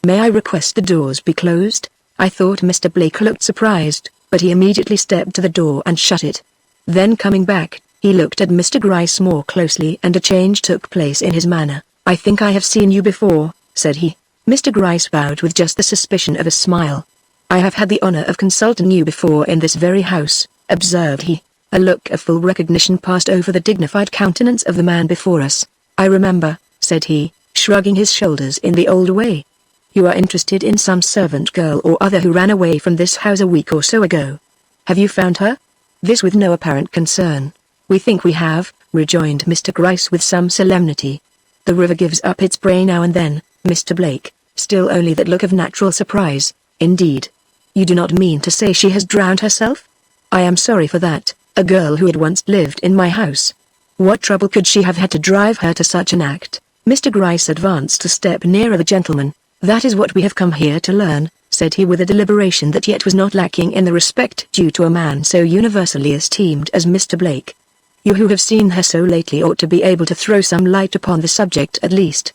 May I request the doors be closed?" I thought Mr. Blake looked surprised, but he immediately stepped to the door and shut it. Then coming back, he looked at Mr. Gryce more closely and a change took place in his manner. "I think I have seen you before," said he. Mr. Gryce bowed with just the suspicion of a smile. "I have had the honor of consulting you before in this very house," observed he. A look of full recognition passed over the dignified countenance of the man before us. "I remember," said he, shrugging his shoulders in the old way. "You are interested in some servant girl or other who ran away from this house a week or so ago. Have you found her?" This with no apparent concern. "We think we have," rejoined Mr. Gryce with some solemnity. "The river gives up its prey now and then, Mr. Blake." Still only that look of natural surprise. "Indeed. You do not mean to say she has drowned herself?" "I am sorry for that, a girl who had once lived in my house. What trouble could she have had to drive her to such an act?" Mr. Gryce advanced a step nearer the gentleman. "That is what we have come here to learn," said he with a deliberation that yet was not lacking in the respect due to a man so universally esteemed as Mr. Blake. "You who have seen her so lately ought to be able to throw some light upon the subject at least."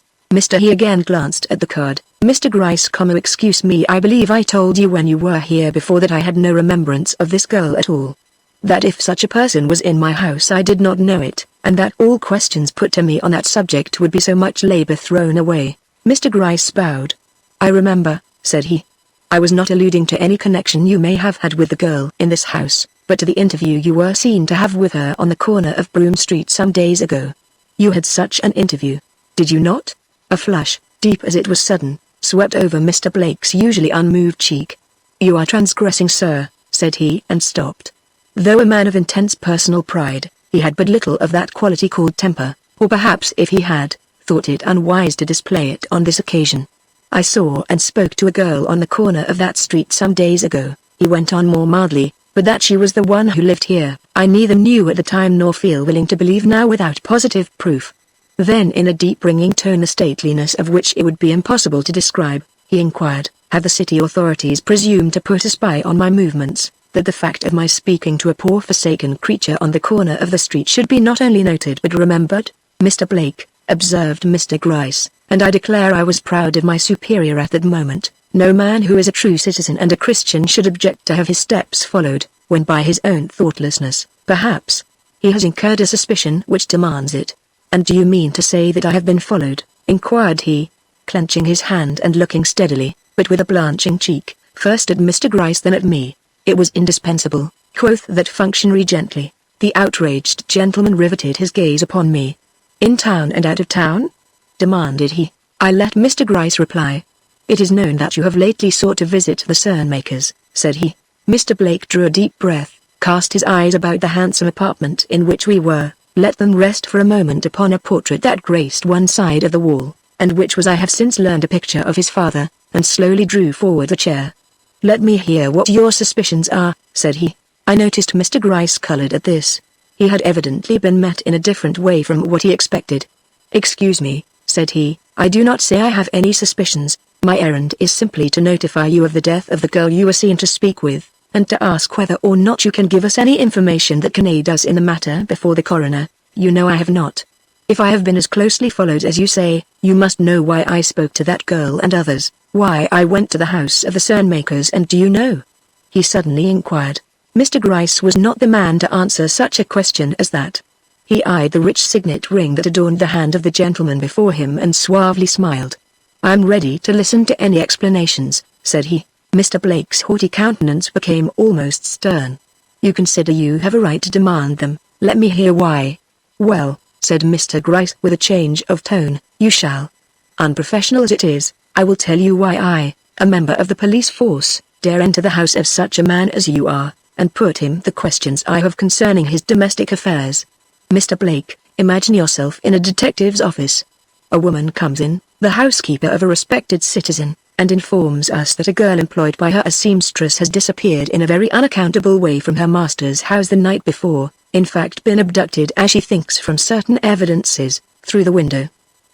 He again glanced at the card. "Mr. Gryce, excuse me, I believe I told you when you were here before that I had no remembrance of this girl at all. That if such a person was in my house I did not know it, and that all questions put to me on that subject would be so much labor thrown away." Mr. Gryce bowed. "I remember," said he. I was not alluding to any connection you may have had with the girl in this house, but to the interview you were seen to have with her on the corner of Broome Street some days ago. You had such an interview, did you not? A flush, deep as it was sudden, swept over Mr. Blake's usually unmoved cheek. You are transgressing, sir, said he, and stopped. Though a man of intense personal pride, he had but little of that quality called temper, or perhaps if he had, thought it unwise to display it on this occasion. I saw and spoke to a girl on the corner of that street some days ago, he went on more mildly, but that she was the one who lived here, I neither knew at the time nor feel willing to believe now without positive proof. Then in a deep ringing tone, the stateliness of which it would be impossible to describe, he inquired, have the city authorities presumed to put a spy on my movements, that the fact of my speaking to a poor forsaken creature on the corner of the street should be not only noted but remembered? Mr. Blake, observed Mr. Gryce, and I declare I was proud of my superior at that moment. No man who is a true citizen and a Christian should object to have his steps followed, when by his own thoughtlessness, perhaps, he has incurred a suspicion which demands it. And do you mean to say that I have been followed? Inquired he, clenching his hand and looking steadily, but with a blanching cheek, first at Mr. Gryce then at me. It was indispensable, quoth that functionary gently. The outraged gentleman riveted his gaze upon me. In town and out of town? Demanded he. I let Mr. Gryce reply. It is known that you have lately sought to visit the Cernmakers, said he. Mr. Blake drew a deep breath, cast his eyes about the handsome apartment in which we were, let them rest for a moment upon a portrait that graced one side of the wall, and which was I have since learned a picture of his father, and slowly drew forward a chair. Let me hear what your suspicions are, said he. I noticed Mr. Gryce colored at this. He had evidently been met in a different way from what he expected. Excuse me, said he, I do not say I have any suspicions. My errand is simply to notify you of the death of the girl you were seen to speak with, and to ask whether or not you can give us any information that can aid us in the matter before the coroner. You know I have not. If I have been as closely followed as you say, you must know why I spoke to that girl and others, why I went to the house of the Cernmakers, and do you know? He suddenly inquired. Mr. Gryce was not the man to answer such a question as that. He eyed the rich signet ring that adorned the hand of the gentleman before him and suavely smiled. I am ready to listen to any explanations, said he. Mr. Blake's haughty countenance became almost stern. You consider you have a right to demand them, let me hear why. Well, said Mr. Gryce with a change of tone, you shall. Unprofessional as it is, I will tell you why I, a member of the police force, dare enter the house of such a man as you are, and put him the questions I have concerning his domestic affairs. Mr. Blake, imagine yourself in a detective's office. A woman comes in, the housekeeper of a respected citizen, and informs us that a girl employed by her as seamstress has disappeared in a very unaccountable way from her master's house the night before, in fact been abducted as she thinks from certain evidences, through the window.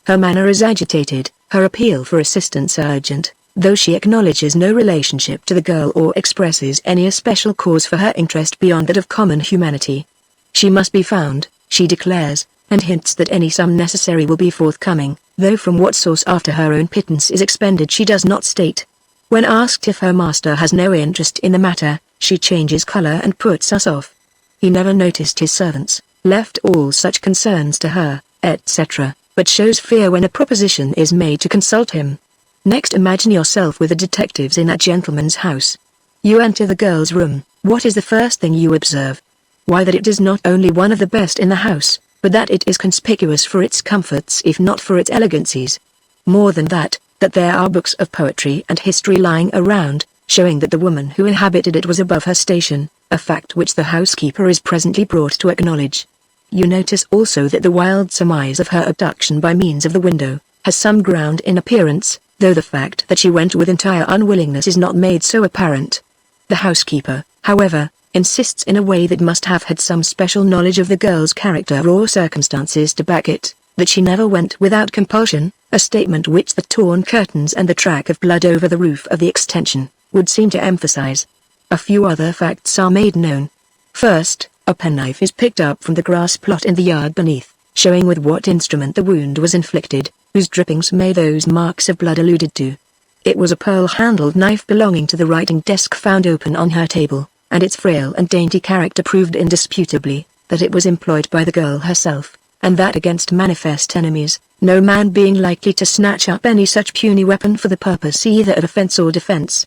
Her manner is agitated, her appeal for assistance urgent, though she acknowledges no relationship to the girl or expresses any especial cause for her interest beyond that of common humanity. She must be found, she declares, and hints that any sum necessary will be forthcoming, though from what source after her own pittance is expended she does not state. When asked if her master has no interest in the matter, she changes color and puts us off. He never noticed his servants, left all such concerns to her, etc., but shows fear when a proposition is made to consult him. Next imagine yourself with the detectives in that gentleman's house. You enter the girl's room, what is the first thing you observe? Why, that it is not only one of the best in the house, but that it is conspicuous for its comforts if not for its elegancies. More than that there are books of poetry and history lying around, showing that the woman who inhabited it was above her station, a fact which the housekeeper is presently brought to acknowledge. You notice also that the wild surmise of her abduction by means of the window has some ground in appearance, though the fact that she went with entire unwillingness is not made so apparent. The housekeeper, however, insists in a way that must have had some special knowledge of the girl's character or circumstances to back it, that she never went without compulsion, a statement which the torn curtains and the track of blood over the roof of the extension would seem to emphasize. A few other facts are made known. First, a penknife is picked up from the grass plot in the yard beneath, showing with what instrument the wound was inflicted, whose drippings made those marks of blood alluded to. It was a pearl-handled knife belonging to the writing desk found open on her table, and its frail and dainty character proved indisputably that it was employed by the girl herself, and that against manifest enemies, no man being likely to snatch up any such puny weapon for the purpose either of offense or defense.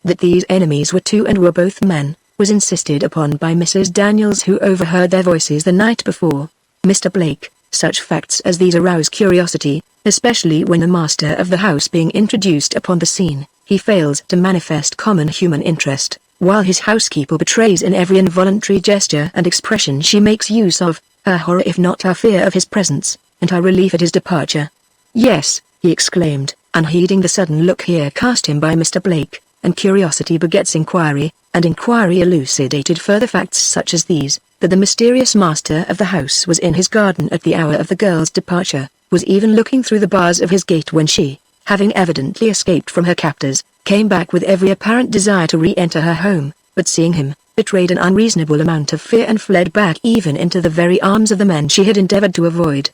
That these enemies were two and were both men, was insisted upon by Mrs. Daniels, who overheard their voices the night before. Mr. Blake, such facts as these arouse curiosity, especially when the master of the house being introduced upon the scene, he fails to manifest common human interest, while his housekeeper betrays in every involuntary gesture and expression she makes use of, her horror if not her fear of his presence, and her relief at his departure. "Yes," he exclaimed, unheeding the sudden look here cast him by Mr. Blake, and curiosity begets inquiry, and inquiry elucidated further facts such as these, that the mysterious master of the house was in his garden at the hour of the girl's departure, was even looking through the bars of his gate when she, having evidently escaped from her captors, came back with every apparent desire to re-enter her home, but seeing him, betrayed an unreasonable amount of fear and fled back even into the very arms of the men she had endeavored to avoid.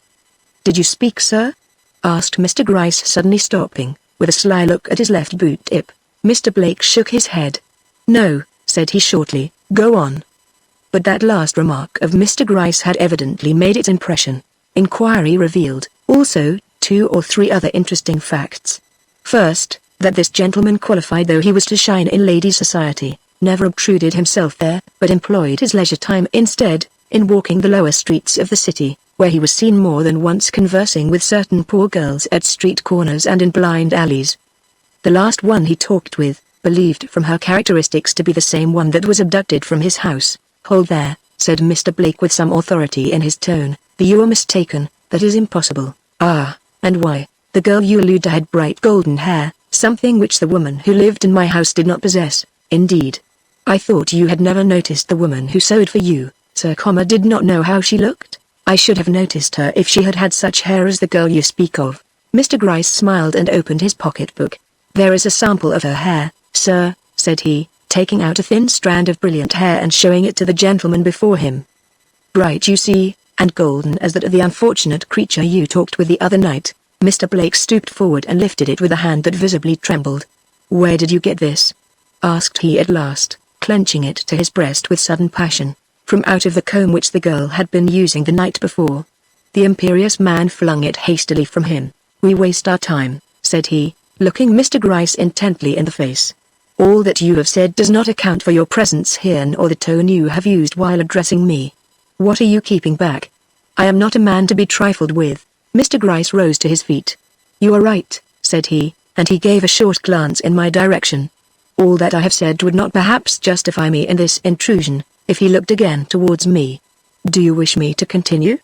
"Did you speak, sir?" asked Mr. Gryce, suddenly stopping, with a sly look at his left boot tip. Mr. Blake shook his head. "No," said he shortly, "go on." But that last remark of Mr. Gryce had evidently made its impression. Inquiry revealed, also, 2 or 3 other interesting facts. First, that this gentleman, qualified though he was to shine in ladies' society, never obtruded himself there, but employed his leisure time instead, in walking the lower streets of the city, where he was seen more than once conversing with certain poor girls at street corners and in blind alleys. The last one he talked with, believed from her characteristics to be the same one that was abducted from his house. "Hold there," said Mr. Blake with some authority in his tone, "you are mistaken, that is impossible." "Ah, and why?" "The girl you allude to had bright golden hair, something which the woman who lived in my house did not possess." "Indeed. I thought you had never noticed the woman who sewed for you, sir, did not know how she looked." "I should have noticed her if she had had such hair as the girl you speak of." Mr. Gryce smiled and opened his pocketbook. "There is a sample of her hair, sir," said he, taking out a thin strand of brilliant hair and showing it to the gentleman before him. "Bright, you see, and golden as that of the unfortunate creature you talked with the other night." Mr. Blake stooped forward and lifted it with a hand that visibly trembled. "Where did you get this?" asked he at last, clenching it to his breast with sudden passion. "From out of the comb which the girl had been using the night before." The imperious man flung it hastily from him. "We waste our time," said he, looking Mr. Gryce intently in the face. "All that you have said does not account for your presence here nor the tone you have used while addressing me. What are you keeping back? I am not a man to be trifled with." Mr. Gryce rose to his feet. "You are right," said he, and he gave a short glance in my direction. "All that I have said would not perhaps justify me in this intrusion." If he looked again towards me. "Do you wish me to continue?"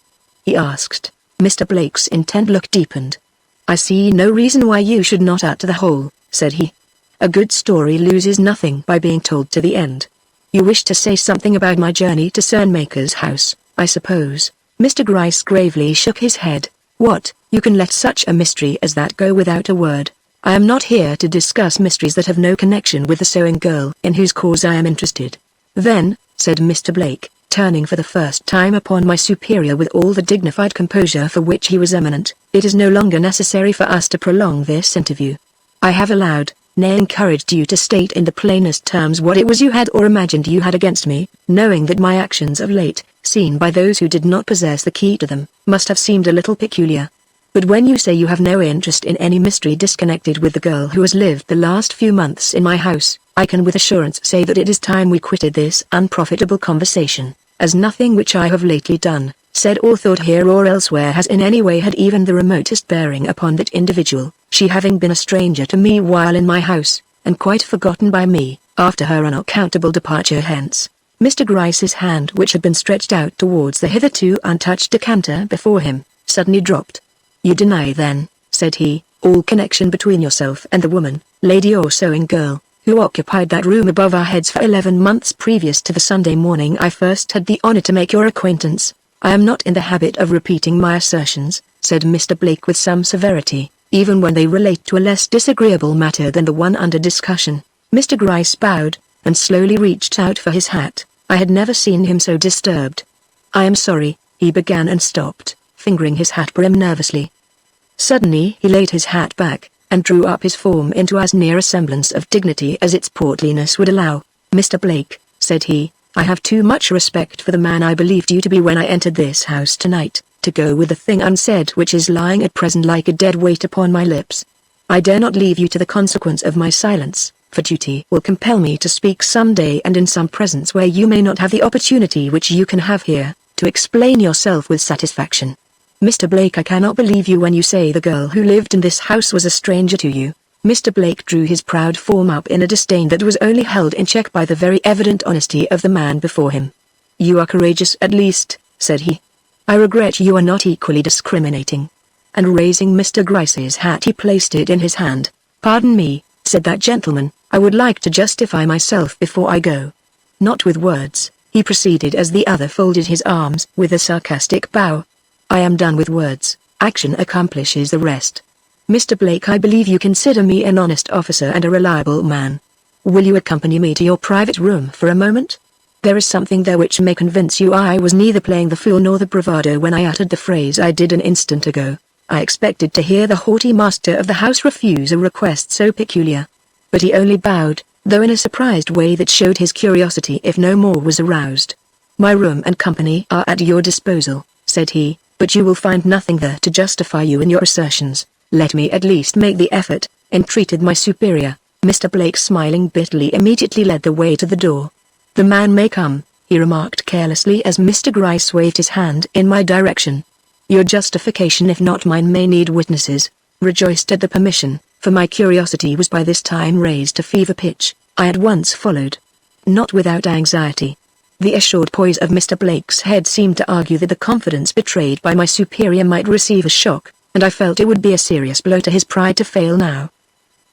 he asked. Mr. Blake's intent look deepened. "I see no reason why you should not utter the whole," said he. "A good story loses nothing by being told to the end. You wish to say something about my journey to Cernmaker's house, I suppose?" Mr. Gryce gravely shook his head. "What, you can let such a mystery as that go without a word? I am not here to discuss mysteries that have no connection with the sewing girl in whose cause I am interested." "Then," said Mr. Blake, turning for the first time upon my superior with all the dignified composure for which he was eminent, "it is no longer necessary for us to prolong this interview. I have allowed, nay encouraged you to state in the plainest terms what it was you had or imagined you had against me, knowing that my actions of late, seen by those who did not possess the key to them, must have seemed a little peculiar. But when you say you have no interest in any mystery disconnected with the girl who has lived the last few months in my house, I can with assurance say that it is time we quitted this unprofitable conversation, as nothing which I have lately done, said or thought here or elsewhere has in any way had even the remotest bearing upon that individual, she having been a stranger to me while in my house, and quite forgotten by me, after her unaccountable departure hence." Mr. Gryce's hand, which had been stretched out towards the hitherto untouched decanter before him, suddenly dropped. "You deny then," said he, "all connection between yourself and the woman, lady or sewing girl, who occupied that room above our heads for 11 months previous to the Sunday morning I first had the honor to make your acquaintance?" "I am not in the habit of repeating my assertions," said Mr. Blake with some severity, "even when they relate to a less disagreeable matter than the one under discussion." Mr. Gryce bowed, and slowly reached out for his hat. I had never seen him so disturbed. "I am sorry," he began and stopped, fingering his hat brim nervously. Suddenly he laid his hat back, and drew up his form into as near a semblance of dignity as its portliness would allow. "Mr. Blake," said he, "I have too much respect for the man I believed you to be when I entered this house tonight, to go with the thing unsaid which is lying at present like a dead weight upon my lips. I dare not leave you to the consequence of my silence, for duty will compel me to speak someday and in some presence where you may not have the opportunity which you can have here, to explain yourself with satisfaction. Mr. Blake, I cannot believe you when you say the girl who lived in this house was a stranger to you. Mr. Blake drew his proud form up in a disdain that was only held in check by the very evident honesty of the man before him. You are courageous at least, said he. I regret you are not equally discriminating. And raising Mr. Gryce's hat he placed it in his hand. Pardon me, said that gentleman, I would like to justify myself before I go. Not with words, he proceeded as the other folded his arms with a sarcastic bow. I am done with words, action accomplishes the rest. Mr. Blake, I believe you consider me an honest officer and a reliable man. Will you accompany me to your private room for a moment? There is something there which may convince you I was neither playing the fool nor the bravado when I uttered the phrase I did an instant ago. I expected to hear the haughty master of the house refuse a request so peculiar. But he only bowed, though in a surprised way that showed his curiosity if no more was aroused. My room and company are at your disposal, said he, but you will find nothing there to justify you in your assertions. Let me at least make the effort, entreated my superior. Mr. Blake, smiling bitterly, immediately led the way to the door. The man may come, he remarked carelessly as Mr. Gryce waved his hand in my direction. Your justification, if not mine, may need witnesses. Rejoiced at the permission, for my curiosity was by this time raised to fever pitch, I at once followed. Not without anxiety. The assured poise of Mr. Blake's head seemed to argue that the confidence betrayed by my superior might receive a shock, and I felt it would be a serious blow to his pride to fail now.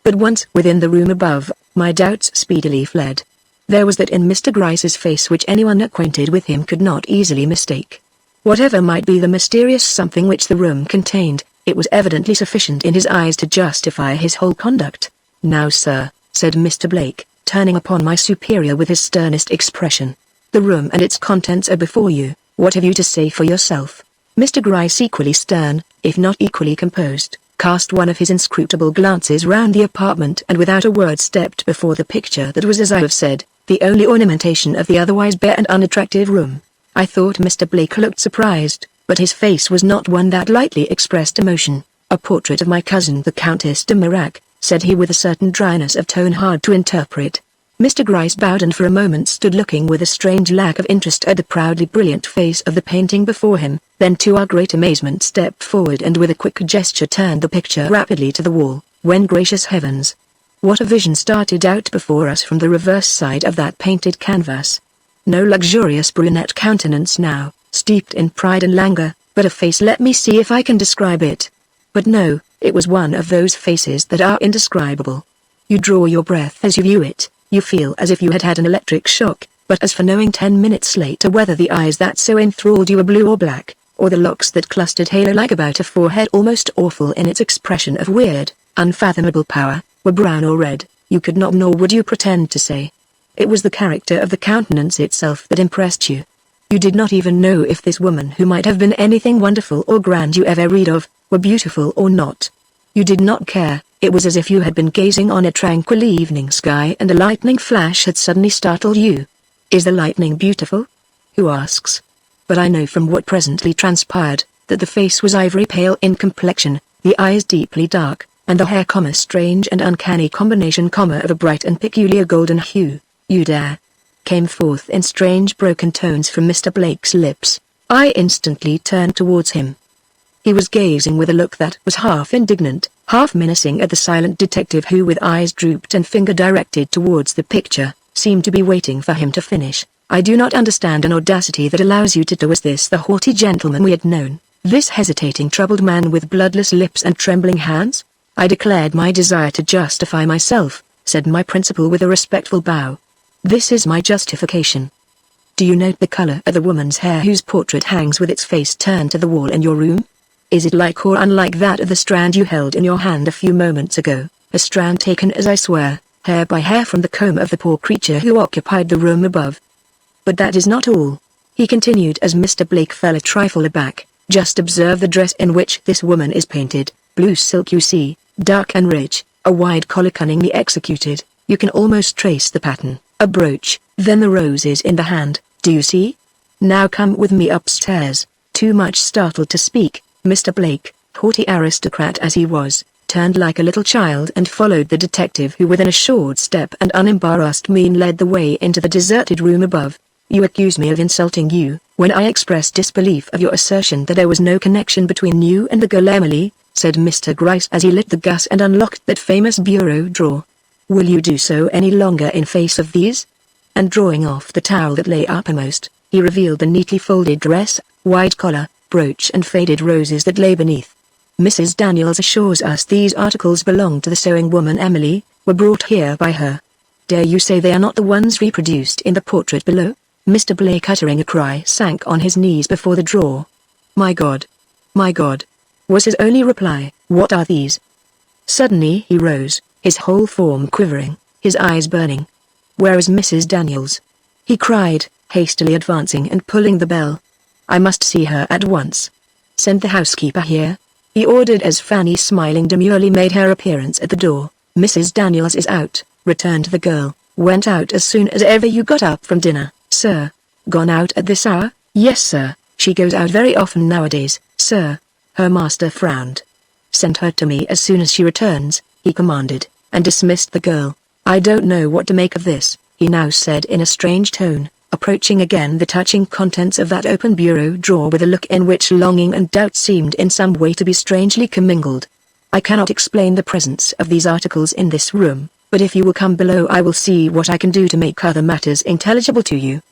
But once within the room above, my doubts speedily fled. There was that in Mr. Gryce's face which anyone acquainted with him could not easily mistake. Whatever might be the mysterious something which the room contained, it was evidently sufficient in his eyes to justify his whole conduct. Now, sir, said Mr. Blake, turning upon my superior with his sternest expression, the room and its contents are before you. What have you to say for yourself? Mr. Gryce, equally stern, if not equally composed, cast one of his inscrutable glances round the apartment and without a word stepped before the picture that was, as I have said, the only ornamentation of the otherwise bare and unattractive room. I thought Mr. Blake looked surprised, but his face was not one that lightly expressed emotion. A portrait of my cousin the Countess de Mirac, said he with a certain dryness of tone hard to interpret. Mr. Gryce bowed and for a moment stood looking with a strange lack of interest at the proudly brilliant face of the painting before him, then to our great amazement stepped forward and with a quick gesture turned the picture rapidly to the wall, when gracious heavens! What a vision started out before us from the reverse side of that painted canvas! No luxurious brunette countenance now, steeped in pride and languor, but a face, let me see if I can describe it. But no, it was one of those faces that are indescribable. You draw your breath as you view it. You feel as if you had had an electric shock, but as for knowing 10 minutes later whether the eyes that so enthralled you were blue or black, or the locks that clustered halo-like about a forehead almost awful in its expression of weird, unfathomable power, were brown or red, you could not nor would you pretend to say. It was the character of the countenance itself that impressed you. You did not even know if this woman, who might have been anything wonderful or grand you ever read of, were beautiful or not. You did not care. It was as if you had been gazing on a tranquil evening sky and a lightning flash had suddenly startled you. Is the lightning beautiful? Who asks? But I know from what presently transpired, that the face was ivory pale in complexion, the eyes deeply dark, and the hair, strange and uncanny combination, of a bright and peculiar golden hue. You dare? Came forth in strange broken tones from Mr. Blake's lips. I instantly turned towards him. He was gazing with a look that was half indignant, half menacing at the silent detective who, with eyes drooped and finger directed towards the picture, seemed to be waiting for him to finish. I do not understand an audacity that allows you to do. Was this the haughty gentleman we had known, this hesitating troubled man with bloodless lips and trembling hands? I declared my desire to justify myself, said my principal with a respectful bow. This is my justification. Do you note the color of the woman's hair whose portrait hangs with its face turned to the wall in your room? Is it like or unlike that of the strand you held in your hand a few moments ago, a strand taken, as I swear, hair by hair from the comb of the poor creature who occupied the room above? But that is not all, he continued as Mr. Blake fell a trifle aback. Just observe the dress in which this woman is painted, blue silk you see, dark and rich, a wide collar cunningly executed, you can almost trace the pattern, a brooch, then the roses in the hand, do you see? Now come with me upstairs. Too much startled to speak, Mr. Blake, haughty aristocrat as he was, turned like a little child and followed the detective, who with an assured step and unembarrassed mien led the way into the deserted room above. "You accuse me of insulting you, when I express disbelief of your assertion that there was no connection between you and the girl Emily," said Mr. Gryce as he lit the gas and unlocked that famous bureau drawer. "Will you do so any longer in face of these?" And drawing off the towel that lay uppermost, he revealed the neatly folded dress, wide collar, brooch and faded roses that lay beneath. "Mrs. Daniels assures us these articles belong to the sewing woman Emily, were brought here by her. Dare you say they are not the ones reproduced in the portrait below?" Mr. Blake, uttering a cry, sank on his knees before the drawer. "My God! My God!" was his only reply. "What are these?" Suddenly he rose, his whole form quivering, his eyes burning. "Where is Mrs. Daniels?" he cried, hastily advancing and pulling the bell. "I must see her at once. Send the housekeeper here," he ordered as Fanny, smiling demurely, made her appearance at the door. "Mrs. Daniels is out," returned the girl. "Went out as soon as ever you got up from dinner, sir." "Gone out at this hour?" "Yes, sir. She goes out very often nowadays, sir." Her master frowned. "Send her to me as soon as she returns," he commanded, and dismissed the girl. "I don't know what to make of this," he now said in a strange tone, approaching again the touching contents of that open bureau drawer with a look in which longing and doubt seemed in some way to be strangely commingled. "I cannot explain the presence of these articles in this room, but if you will come below I will see what I can do to make other matters intelligible to you.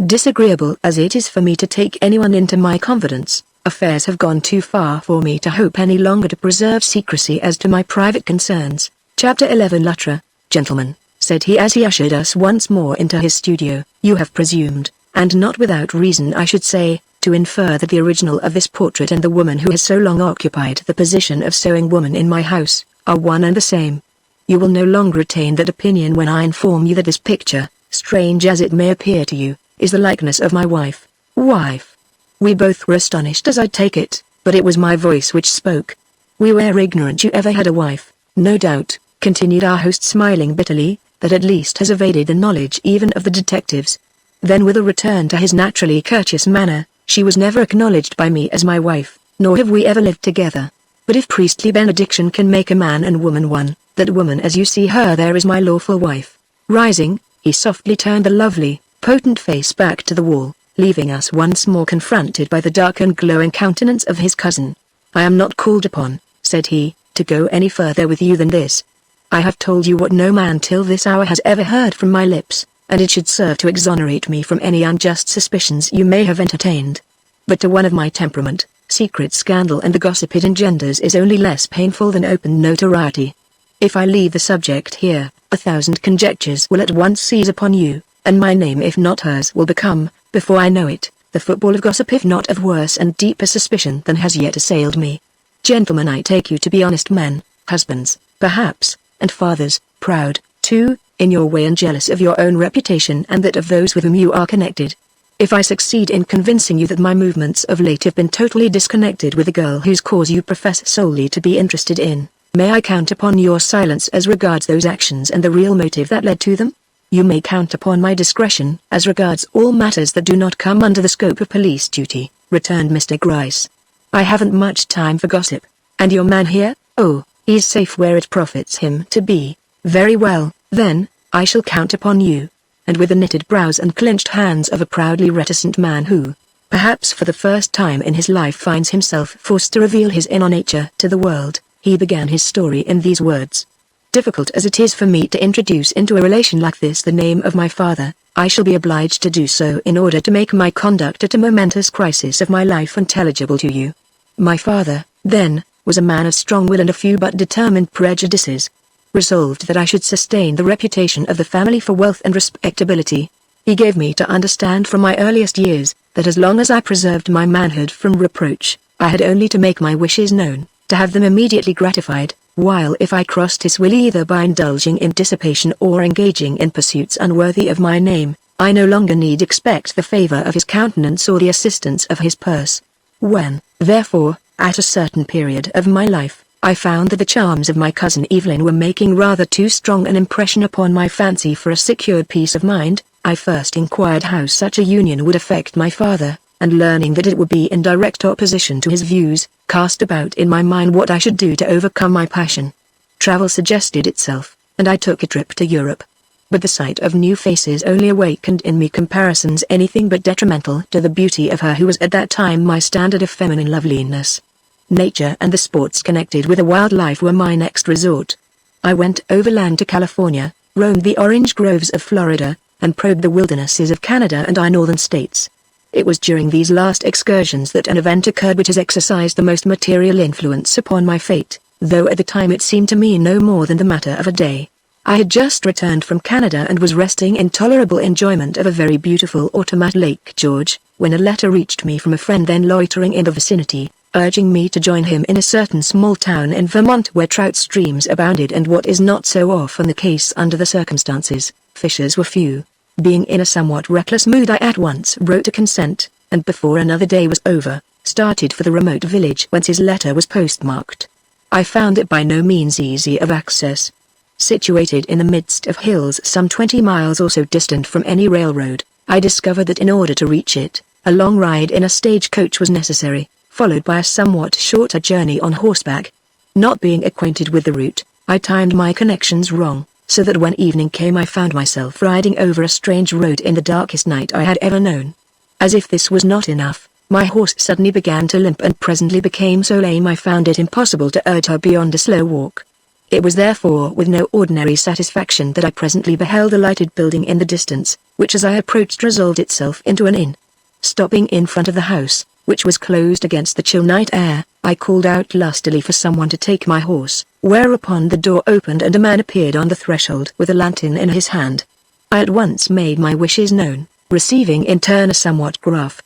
Disagreeable as it is for me to take anyone into my confidence, affairs have gone too far for me to hope any longer to preserve secrecy as to my private concerns." Chapter 11. Luttra. "Gentlemen," said he as he ushered us once more into his studio, "you have presumed, and not without reason I should say, to infer that the original of this portrait and the woman who has so long occupied the position of sewing woman in my house, are one and the same. You will no longer retain that opinion when I inform you that this picture, strange as it may appear to you, is the likeness of my wife." "Wife?" We both were astonished, as I take it, but it was my voice which spoke. "We were ignorant you ever had a wife." "No doubt," continued our host, smiling bitterly, "that at least has evaded the knowledge even of the detectives." Then, with a return to his naturally courteous manner, "She was never acknowledged by me as my wife, nor have we ever lived together. But if priestly benediction can make a man and woman one, that woman as you see her there is my lawful wife." Rising, he softly turned the lovely, potent face back to the wall, leaving us once more confronted by the dark and glowing countenance of his cousin. "I am not called upon," said he, "to go any further with you than this. I have told you what no man till this hour has ever heard from my lips, and it should serve to exonerate me from any unjust suspicions you may have entertained. But to one of my temperament, secret scandal and the gossip it engenders is only less painful than open notoriety. If I leave the subject here, 1,000 conjectures will at once seize upon you, and my name, if not hers, will become, before I know it, the football of gossip, if not of worse and deeper suspicion than has yet assailed me. Gentlemen, I take you to be honest men, husbands, perhaps, and fathers, proud, too, in your way and jealous of your own reputation and that of those with whom you are connected. If I succeed in convincing you that my movements of late have been totally disconnected with the girl whose cause you profess solely to be interested in, may I count upon your silence as regards those actions and the real motive that led to them? You may count upon my discretion as regards all matters that do not come under the scope of police duty," returned Mr. Gryce. "I haven't much time for gossip. And your man here? Oh, he's safe where it profits him to be. Very well, then, I shall count upon you." And with the knitted brows and clenched hands of a proudly reticent man who, perhaps for the first time in his life, finds himself forced to reveal his inner nature to the world, he began his story in these words. "Difficult as it is for me to introduce into a relation like this the name of my father, I shall be obliged to do so in order to make my conduct at a momentous crisis of my life intelligible to you. My father, then, was a man of strong will and a few but determined prejudices. Resolved that I should sustain the reputation of the family for wealth and respectability, he gave me to understand from my earliest years, that as long as I preserved my manhood from reproach, I had only to make my wishes known, to have them immediately gratified, while if I crossed his will either by indulging in dissipation or engaging in pursuits unworthy of my name, I no longer need expect the favor of his countenance or the assistance of his purse. When, therefore, at a certain period of my life, I found that the charms of my cousin Evelyn were making rather too strong an impression upon my fancy for a secured peace of mind, I first inquired how such a union would affect my father, and learning that it would be in direct opposition to his views, cast about in my mind what I should do to overcome my passion. Travel suggested itself, and I took a trip to Europe. But the sight of new faces only awakened in me comparisons anything but detrimental to the beauty of her who was at that time my standard of feminine loveliness. Nature and the sports connected with the wildlife were my next resort. I went overland to California, roamed the orange groves of Florida, and probed the wildernesses of Canada and our northern states. It was during these last excursions that an event occurred which has exercised the most material influence upon my fate, though at the time it seemed to me no more than the matter of a day. I had just returned from Canada and was resting in tolerable enjoyment of a very beautiful autumn at Lake George, when a letter reached me from a friend then loitering in the vicinity, urging me to join him in a certain small town in Vermont where trout streams abounded and, what is not so often the case under the circumstances, fishers were few. Being in a somewhat reckless mood, I at once wrote to consent, and before another day was over, started for the remote village whence his letter was postmarked. I found it by no means easy of access. Situated in the midst of hills some 20 miles or so distant from any railroad, I discovered that in order to reach it, a long ride in a stagecoach was necessary, followed by a somewhat shorter journey on horseback. Not being acquainted with the route, I timed my connections wrong, so that when evening came I found myself riding over a strange road in the darkest night I had ever known. As if this was not enough, my horse suddenly began to limp and presently became so lame I found it impossible to urge her beyond a slow walk. It was therefore with no ordinary satisfaction that I presently beheld a lighted building in the distance, which as I approached resolved itself into an inn. Stopping in front of the house, which was closed against the chill night air, I called out lustily for someone to take my horse, whereupon the door opened and a man appeared on the threshold with a lantern in his hand. I at once made my wishes known, receiving in turn a somewhat gruff,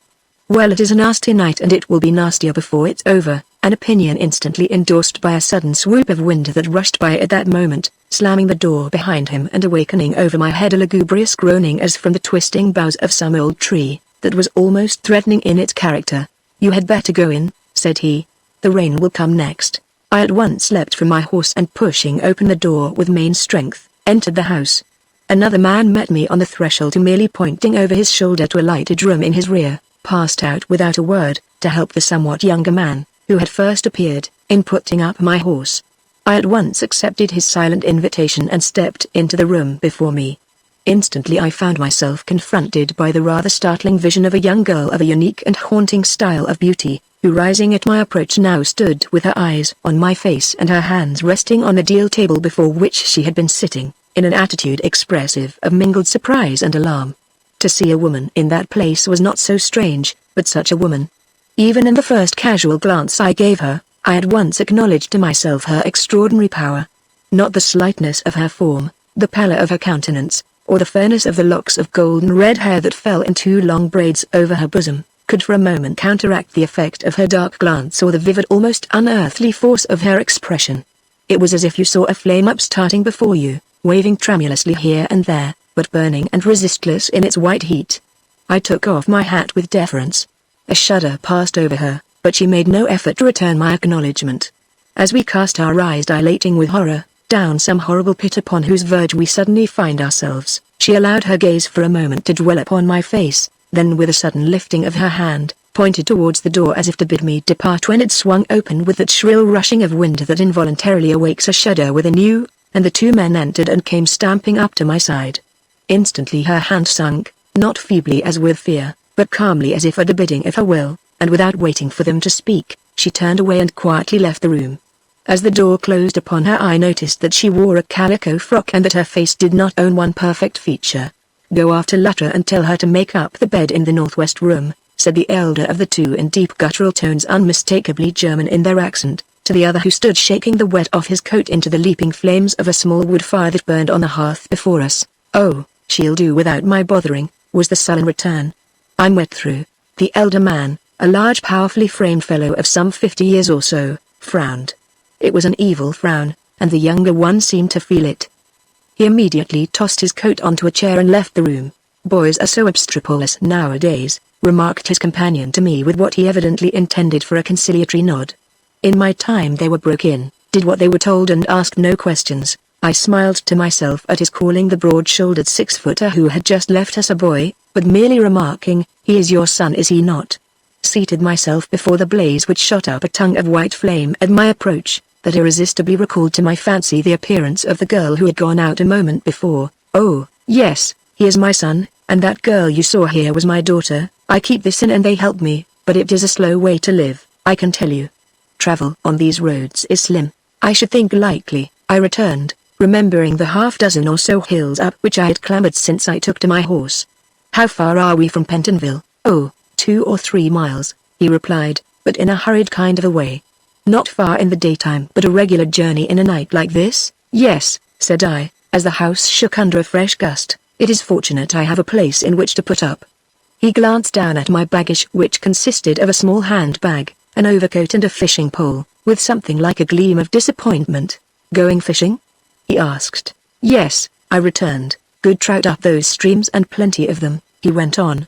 "Well, it is a nasty night and it will be nastier before it's over," an opinion instantly endorsed by a sudden swoop of wind that rushed by at that moment, slamming the door behind him and awakening over my head a lugubrious groaning as from the twisting boughs of some old tree, that was almost threatening in its character. "You had better go in," said he. "The rain will come next." I at once leapt from my horse and pushing open the door with main strength, entered the house. Another man met me on the threshold who, merely pointing over his shoulder to a lighted room in his rear, passed out without a word, to help the somewhat younger man, who had first appeared, in putting up my horse. I at once accepted his silent invitation and stepped into the room before me. Instantly I found myself confronted by the rather startling vision of a young girl of a unique and haunting style of beauty, who rising at my approach now stood with her eyes on my face and her hands resting on the deal table before which she had been sitting, in an attitude expressive of mingled surprise and alarm. To see a woman in that place was not so strange, but such a woman. Even in the first casual glance I gave her, I at once acknowledged to myself her extraordinary power. Not the slightness of her form, the pallor of her countenance, or the fairness of the locks of golden red hair that fell in 2 long braids over her bosom, could for a moment counteract the effect of her dark glance or the vivid, almost unearthly force of her expression. It was as if you saw a flame upstarting before you, waving tremulously here and there, but burning and resistless in its white heat. I took off my hat with deference. A shudder passed over her, but she made no effort to return my acknowledgement. As we cast our eyes dilating with horror, down some horrible pit upon whose verge we suddenly find ourselves, she allowed her gaze for a moment to dwell upon my face, then with a sudden lifting of her hand, pointed towards the door as if to bid me depart, when it swung open with that shrill rushing of wind that involuntarily awakes a shudder within you, and the 2 men entered and came stamping up to my side. Instantly her hand sunk, not feebly as with fear, but calmly as if at the bidding of her will, and without waiting for them to speak, she turned away and quietly left the room. As the door closed upon her I noticed that she wore a calico frock and that her face did not own one perfect feature. "Go after Luttra and tell her to make up the bed in the northwest room," said the elder of the 2 in deep guttural tones unmistakably German in their accent, to the other who stood shaking the wet off his coat into the leaping flames of a small wood fire that burned on the hearth before us. "Oh, she'll do without my bothering," was the sullen return. "I'm wet through." The elder man, a large powerfully framed fellow of some 50 years or so, frowned. It was an evil frown, and the younger one seemed to feel it. He immediately tossed his coat onto a chair and left the room. "Boys are so obstropolous nowadays," remarked his companion to me with what he evidently intended for a conciliatory nod. "In my time they were broke in, did what they were told and asked no questions." I smiled to myself at his calling the broad-shouldered 6-footer who had just left us a boy, but merely remarking, "He is your son, is he not?" seated myself before the blaze which shot up a tongue of white flame at my approach, that irresistibly recalled to my fancy the appearance of the girl who had gone out a moment before. Oh, yes, he is my son, and that girl you saw here was my daughter. I keep this in and they help me, but it is a slow way to live, I can tell you. Travel on these roads is slim. I should think likely, I returned, remembering the half-dozen or so hills up which I had clambered since I took to my horse. How far are we from Pentonville? Oh, 2 or 3 miles, he replied, but in a hurried kind of a way. Not far in the daytime, but a regular journey in a night like this? Yes, said I, as the house shook under a fresh gust. It is fortunate I have a place in which to put up. He glanced down at my baggage, which consisted of a small handbag, an overcoat and a fishing pole, with something like a gleam of disappointment. Going fishing? He asked. Yes, I returned. Good trout up those streams and plenty of them, he went on.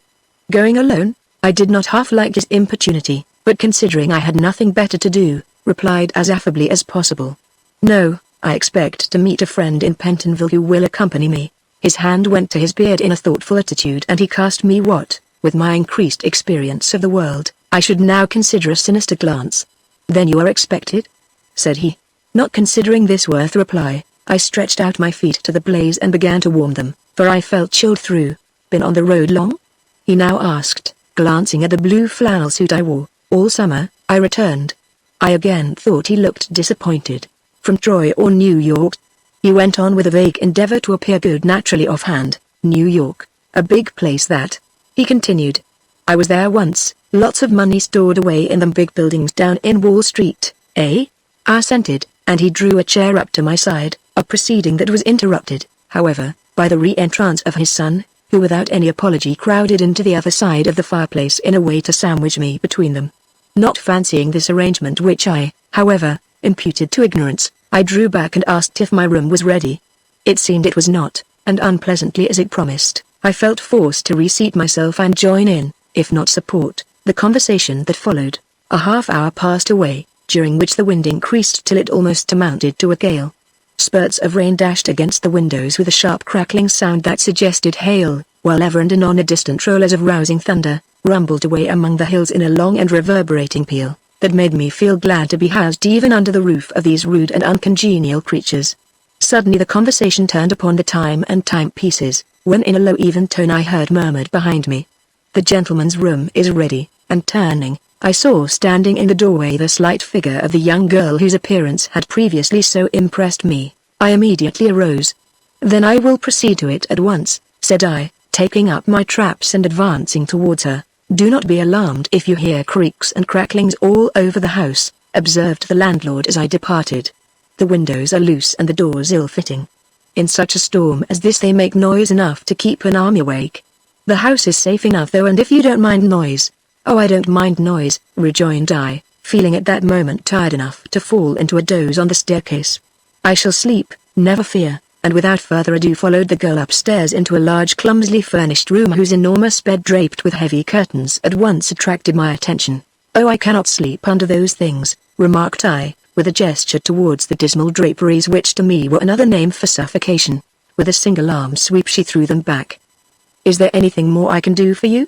Going alone? I did not half like his importunity, but considering I had nothing better to do, replied as affably as possible. No, I expect to meet a friend in Pentonville who will accompany me. His hand went to his beard in a thoughtful attitude and he cast me what, with my increased experience of the world, I should now consider a sinister glance. Then you are expected? Said he. Not considering this worth reply, I stretched out my feet to the blaze and began to warm them, for I felt chilled through. Been on the road long? He now asked, glancing at the blue flannel suit I wore. All summer, I returned. I again thought he looked disappointed. From Troy or New York? He went on with a vague endeavor to appear good naturally offhand. New York, a big place that. He continued. I was there once, lots of money stored away in them big buildings down in Wall Street, eh? I assented, and he drew a chair up to my side, a proceeding that was interrupted, however, by the re-entrance of his son, who without any apology crowded into the other side of the fireplace in a way to sandwich me between them. Not fancying this arrangement which I, however, imputed to ignorance, I drew back and asked if my room was ready. It seemed it was not, and unpleasantly as it promised, I felt forced to reseat myself and join in, if not support, the conversation that followed. A half-hour passed away, during which the wind increased till it almost amounted to a gale. Spurts of rain dashed against the windows with a sharp crackling sound that suggested hail, while ever and anon a distant rollers of rousing thunder rumbled away among the hills in a long and reverberating peal, that made me feel glad to be housed even under the roof of these rude and uncongenial creatures. Suddenly the conversation turned upon the time and timepieces, when in a low even tone I heard murmured behind me, "The gentleman's room is ready," and turning, I saw standing in the doorway the slight figure of the young girl whose appearance had previously so impressed me. I immediately arose. "Then I will proceed to it at once," said I, taking up my traps and advancing towards her. "Do not be alarmed if you hear creaks and cracklings all over the house," observed the landlord as I departed. "The windows are loose and the doors ill-fitting. In such a storm as this they make noise enough to keep an army awake. The house is safe enough though, and if you don't mind noise—" "Oh, I don't mind noise," rejoined I, feeling at that moment tired enough to fall into a doze on the staircase. "I shall sleep, never fear," and without further ado followed the girl upstairs into a large clumsily furnished room whose enormous bed draped with heavy curtains at once attracted my attention. "Oh, I cannot sleep under those things," remarked I, with a gesture towards the dismal draperies which to me were another name for suffocation. With a single arm sweep she threw them back. "Is there anything more I can do for you?"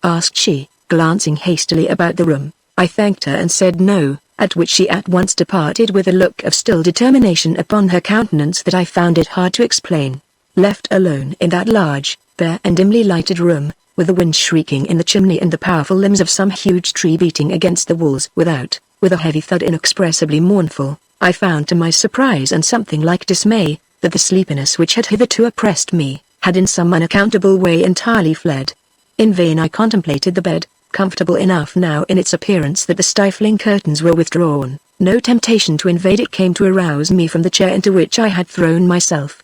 asked she, glancing hastily about the room. I thanked her and said no, at which she at once departed with a look of still determination upon her countenance that I found it hard to explain. Left alone in that large, bare and dimly lighted room, with the wind shrieking in the chimney and the powerful limbs of some huge tree beating against the walls without, with a heavy thud inexpressibly mournful, I found to my surprise and something like dismay, that the sleepiness which had hitherto oppressed me, had in some unaccountable way entirely fled. In vain I contemplated the bed, comfortable enough now in its appearance that the stifling curtains were withdrawn. No temptation to invade it came to arouse me from the chair into which I had thrown myself.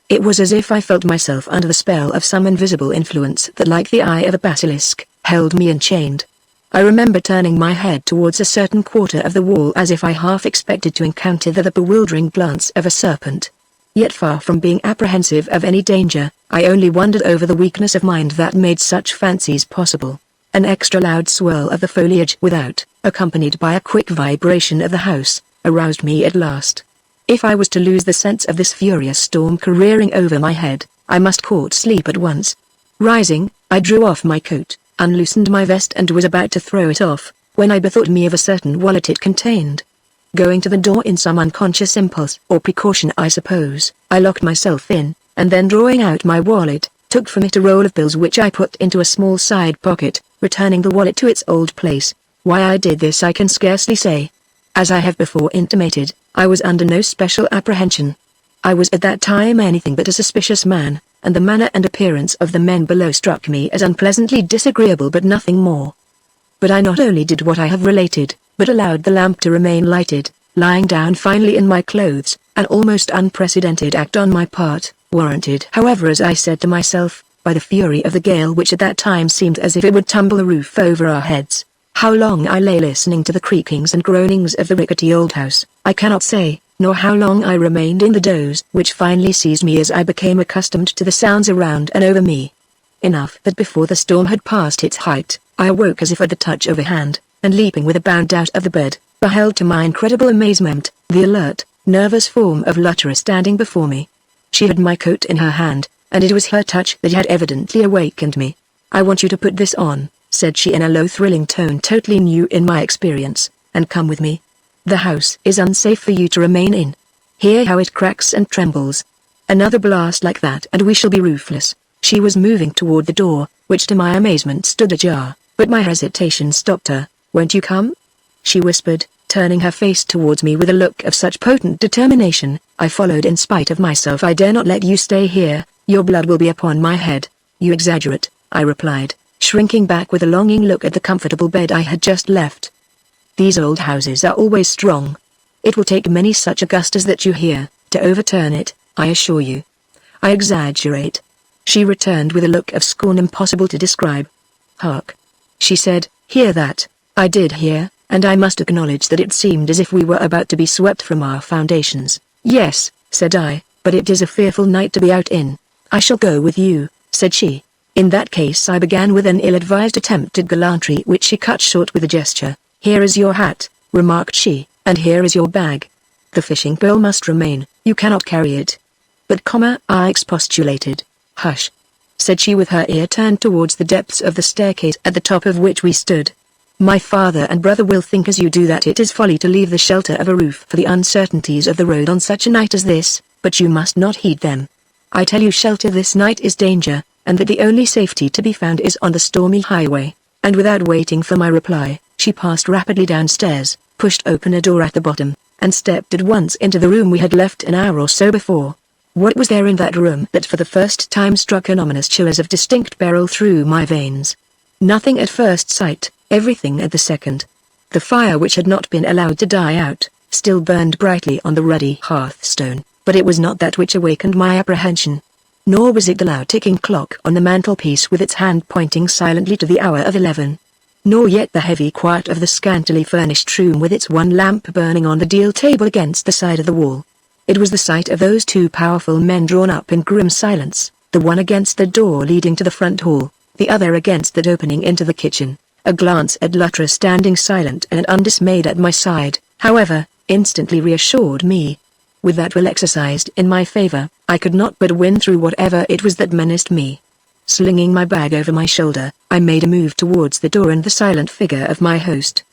It was as if I felt myself under the spell of some invisible influence that, like the eye of a basilisk, held me enchained. I remember turning my head towards a certain quarter of the wall as if I half expected to encounter there the bewildering glance of a serpent. Yet far from being apprehensive of any danger, I only wondered over the weakness of mind that made such fancies possible. An extra loud swirl of the foliage without, accompanied by a quick vibration of the house, aroused me at last. If I was to lose the sense of this furious storm careering over my head, I must court sleep at once. Rising, I drew off my coat, unloosened my vest and was about to throw it off, when I bethought me of a certain wallet it contained. Going to the door in some unconscious impulse or precaution I suppose, I locked myself in, and then drawing out my wallet, took from it a roll of bills which I put into a small side pocket, returning the wallet to its old place. Why I did this I can scarcely say. As I have before intimated, I was under no special apprehension. I was at that time anything but a suspicious man, and the manner and appearance of the men below struck me as unpleasantly disagreeable but nothing more. But I not only did what I have related, but allowed the lamp to remain lighted, lying down finally in my clothes, an almost unprecedented act on my part, warranted however as I said to myself, by the fury of the gale which at that time seemed as if it would tumble the roof over our heads. How long I lay listening to the creakings and groanings of the rickety old house, I cannot say, nor how long I remained in the doze which finally seized me as I became accustomed to the sounds around and over me. Enough that before the storm had passed its height, I awoke as if at the touch of a hand, and leaping with a bound out of the bed, beheld to my incredible amazement, the alert, nervous form of Luttra standing before me. She had my coat in her hand, and it was her touch that had evidently awakened me. "I want you to put this on," said she in a low thrilling tone totally new in my experience, "and come with me. The house is unsafe for you to remain in. Hear how it cracks and trembles. Another blast like that and we shall be roofless." She was moving toward the door, which to my amazement stood ajar, but my hesitation stopped her. "Won't you come?" she whispered, turning her face towards me with a look of such potent determination, I followed in spite of myself. "I dare not let you stay here, your blood will be upon my head." "You exaggerate," I replied, shrinking back with a longing look at the comfortable bed I had just left. "These old houses are always strong. It will take many such a gust as that you hear, to overturn it, I assure you." "I exaggerate," she returned with a look of scorn impossible to describe. "Hark," she said, "hear that?" I did hear, and I must acknowledge that it seemed as if we were about to be swept from our foundations. "Yes," said I, "but it is a fearful night to be out in." "I shall go with you," said she. In that case I began with an ill-advised attempt at gallantry which she cut short with a gesture. "Here is your hat," remarked she, "and here is your bag. The fishing pole must remain, you cannot carry it." "But I expostulated. "Hush," said she with her ear turned towards the depths of the staircase at the top of which we stood. "My father and brother will think as you do that it is folly to leave the shelter of a roof for the uncertainties of the road on such a night as this, but you must not heed them. I tell you shelter this night is danger, and that the only safety to be found is on the stormy highway." And without waiting for my reply, she passed rapidly downstairs, pushed open a door at the bottom, and stepped at once into the room we had left an hour or so before. What was there in that room that for the first time struck an ominous chill as of distinct peril through my veins? Nothing at first sight, everything at the second. The fire which had not been allowed to die out, still burned brightly on the ruddy hearthstone, but it was not that which awakened my apprehension. Nor was it the loud ticking clock on the mantelpiece with its hand pointing silently to the hour of 11. Nor yet the heavy quiet of the scantily furnished room with its one lamp burning on the deal table against the side of the wall. It was the sight of those two powerful men drawn up in grim silence, the one against the door leading to the front hall, the other against that opening into the kitchen. A glance at Luttra standing silent and undismayed at my side, however, instantly reassured me. With that will exercised in my favor, I could not but win through whatever it was that menaced me. Slinging my bag over my shoulder, I made a move towards the door and the silent figure of my host.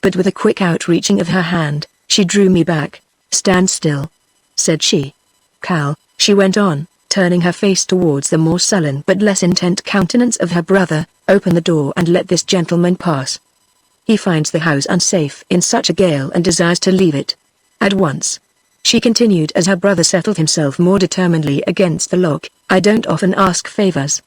But with a quick outreaching of her hand, she drew me back. "Stand still," said she. "Cal," she went on, turning her face towards the more sullen but less intent countenance of her brother, "open the door and let this gentleman pass. He finds the house unsafe in such a gale and desires to leave it at once," she continued as her brother settled himself more determinedly against the lock. "I don't often ask favors."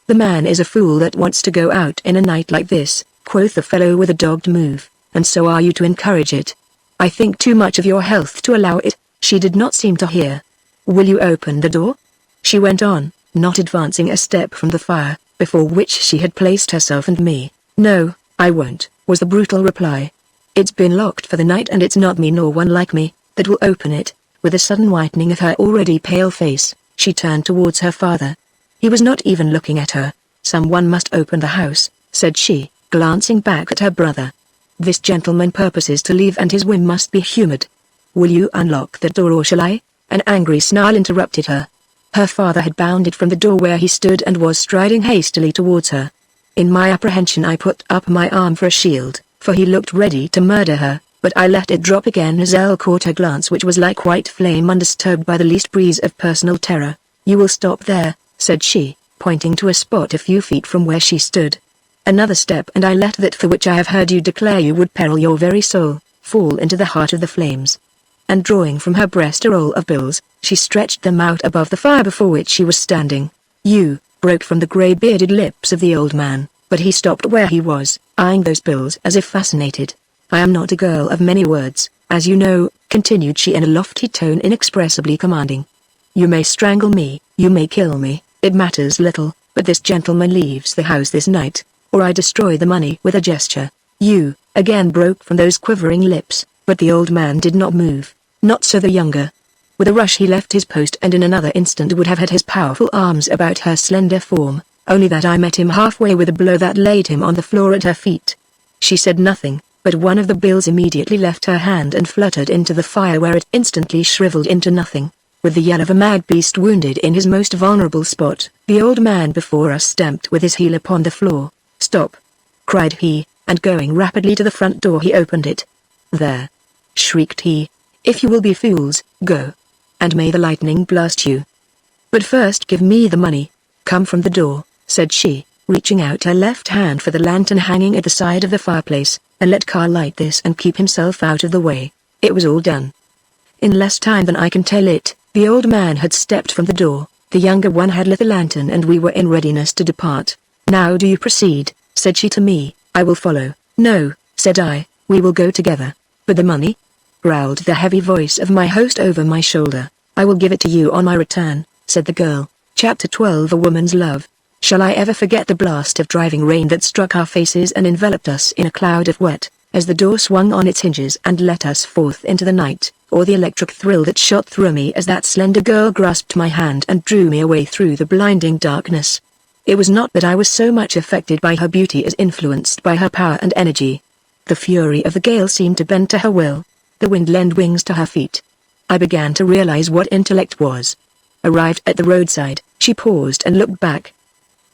"The man is a fool that wants to go out in a night like this," quoth the fellow with a dogged move, "and so are you to encourage it. I think too much of your health to allow it." She did not seem to hear. "Will you open the door?" she went on, not advancing a step from the fire, before which she had placed herself and me. "No, I won't," was the brutal reply. "It's been locked for the night and it's not me nor one like me that will open it." With a sudden whitening of her already pale face, she turned towards her father. He was not even looking at her. "Someone must open the house," said she, glancing back at her brother. "This gentleman purposes to leave and his whim must be humoured. Will you unlock the door or shall I?" An angry snarl interrupted her. Her father had bounded from the door where he stood and was striding hastily towards her. In my apprehension I put up my arm for a shield, for he looked ready to murder her, but I let it drop again as Elle caught her glance, which was like white flame undisturbed by the least breeze of personal terror. "You will stop there," said she, pointing to a spot a few feet from where she stood. "Another step and I let that for which I have heard you declare you would peril your very soul, fall into the heart of the flames." And drawing from her breast a roll of bills, she stretched them out above the fire before which she was standing. "You," broke from the grey-bearded lips of the old man, but he stopped where he was, eyeing those bills as if fascinated. "I am not a girl of many words, as you know," continued she in a lofty tone inexpressibly commanding. "You may strangle me, you may kill me, it matters little, but this gentleman leaves the house this night, or I destroy the money." With a gesture, "You," again broke from those quivering lips, but the old man did not move, not so the younger. With a rush he left his post and in another instant would have had his powerful arms about her slender form, only that I met him halfway with a blow that laid him on the floor at her feet. She said nothing, but one of the bills immediately left her hand and fluttered into the fire, where it instantly shriveled into nothing. With the yell of a mad beast wounded in his most vulnerable spot, the old man before us stamped with his heel upon the floor. "Stop!" cried he, and going rapidly to the front door he opened it. "There!" shrieked he. "If you will be fools, go. And may the lightning blast you. But first give me the money." "Come from the door," said she, reaching out her left hand for the lantern hanging at the side of the fireplace, "and let Carl light this and keep himself out of the way." It was all done. In less time than I can tell it, the old man had stepped from the door, the younger one had lit the lantern, and we were in readiness to depart. "Now do you proceed," said she to me. "I will follow." "No," said I, "we will go together." "But the money?" growled the heavy voice of my host over my shoulder. "I will give it to you on my return," said the girl. Chapter 12 A Woman's Love. Shall I ever forget the blast of driving rain that struck our faces and enveloped us in a cloud of wet, as the door swung on its hinges and let us forth into the night, or the electric thrill that shot through me as that slender girl grasped my hand and drew me away through the blinding darkness? It was not that I was so much affected by her beauty as influenced by her power and energy. The fury of the gale seemed to bend to her will. The wind lent wings to her feet. I began to realize what intellect was. Arrived at the roadside, she paused and looked back.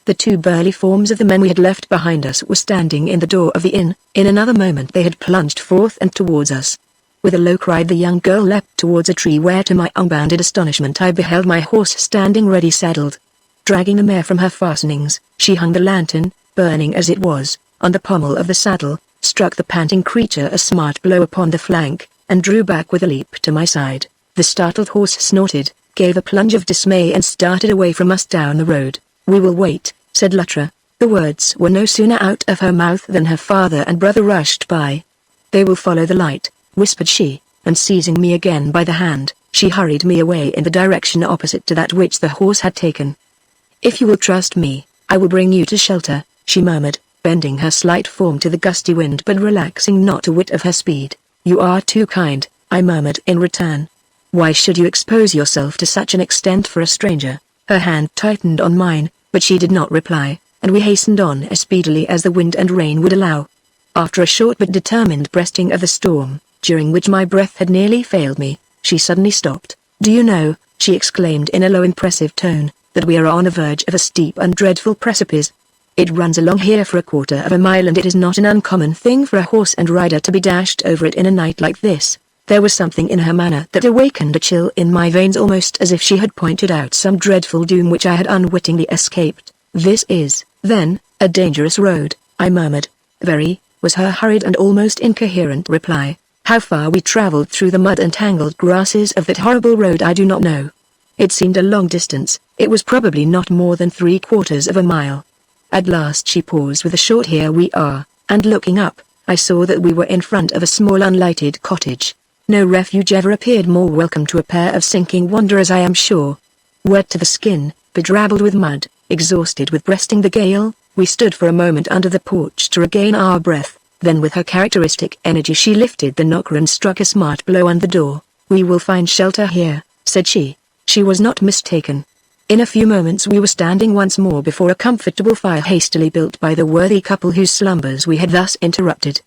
The two burly forms of the men we had left behind us were standing in the door of the inn. In another moment they had plunged forth and towards us. With a low cry the young girl leapt towards a tree, where to my unbounded astonishment I beheld my horse standing ready saddled. Dragging the mare from her fastenings, she hung the lantern, burning as it was, on the pommel of the saddle, struck the panting creature a smart blow upon the flank, and drew back with a leap to my side. The startled horse snorted, gave a plunge of dismay and started away from us down the road. "We will wait," said Luttra. The words were no sooner out of her mouth than her father and brother rushed by. "They will follow the light," whispered she, and seizing me again by the hand, she hurried me away in the direction opposite to that which the horse had taken. "If you will trust me, I will bring you to shelter," she murmured, bending her slight form to the gusty wind but relaxing not a whit of her speed. "You are too kind," I murmured in return. "Why should you expose yourself to such an extent for a stranger?" Her hand tightened on mine, but she did not reply, and we hastened on as speedily as the wind and rain would allow. After a short but determined breasting of the storm, during which my breath had nearly failed me, she suddenly stopped. "Do you know," she exclaimed in a low impressive tone, "that we are on the verge of a steep and dreadful precipice? It runs along here for a quarter of a mile, and it is not an uncommon thing for a horse and rider to be dashed over it in a night like this." There was something in her manner that awakened a chill in my veins, almost as if she had pointed out some dreadful doom which I had unwittingly escaped. "This is, then, a dangerous road," I murmured. "Very," was her hurried and almost incoherent reply. "How far we traveled through the mud and tangled grasses of that horrible road I do not know. It seemed a long distance. It was probably not more than 3/4 of a mile." At last she paused with a short "Here we are," and looking up, I saw that we were in front of a small unlighted cottage. No refuge ever appeared more welcome to a pair of sinking wanderers, I am sure. Wet to the skin, bedrabbled with mud, exhausted with breasting the gale, we stood for a moment under the porch to regain our breath. Then with her characteristic energy she lifted the knocker and struck a smart blow on the door. "We will find shelter here," said she. She was not mistaken. In a few moments we were standing once more before a comfortable fire hastily built by the worthy couple whose slumbers we had thus interrupted.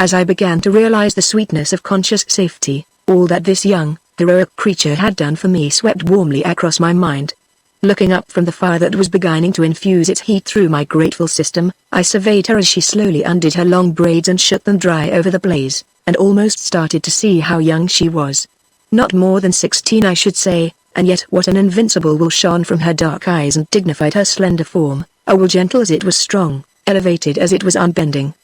As I began to realize the sweetness of conscious safety, all that this young, heroic creature had done for me swept warmly across my mind. Looking up from the fire that was beginning to infuse its heat through my grateful system, I surveyed her as she slowly undid her long braids and shook them dry over the blaze, and almost started to see how young she was. Not more than 16, I should say, and yet what an invincible will shone from her dark eyes and dignified her slender form, a will gentle as it was strong, elevated as it was unbending.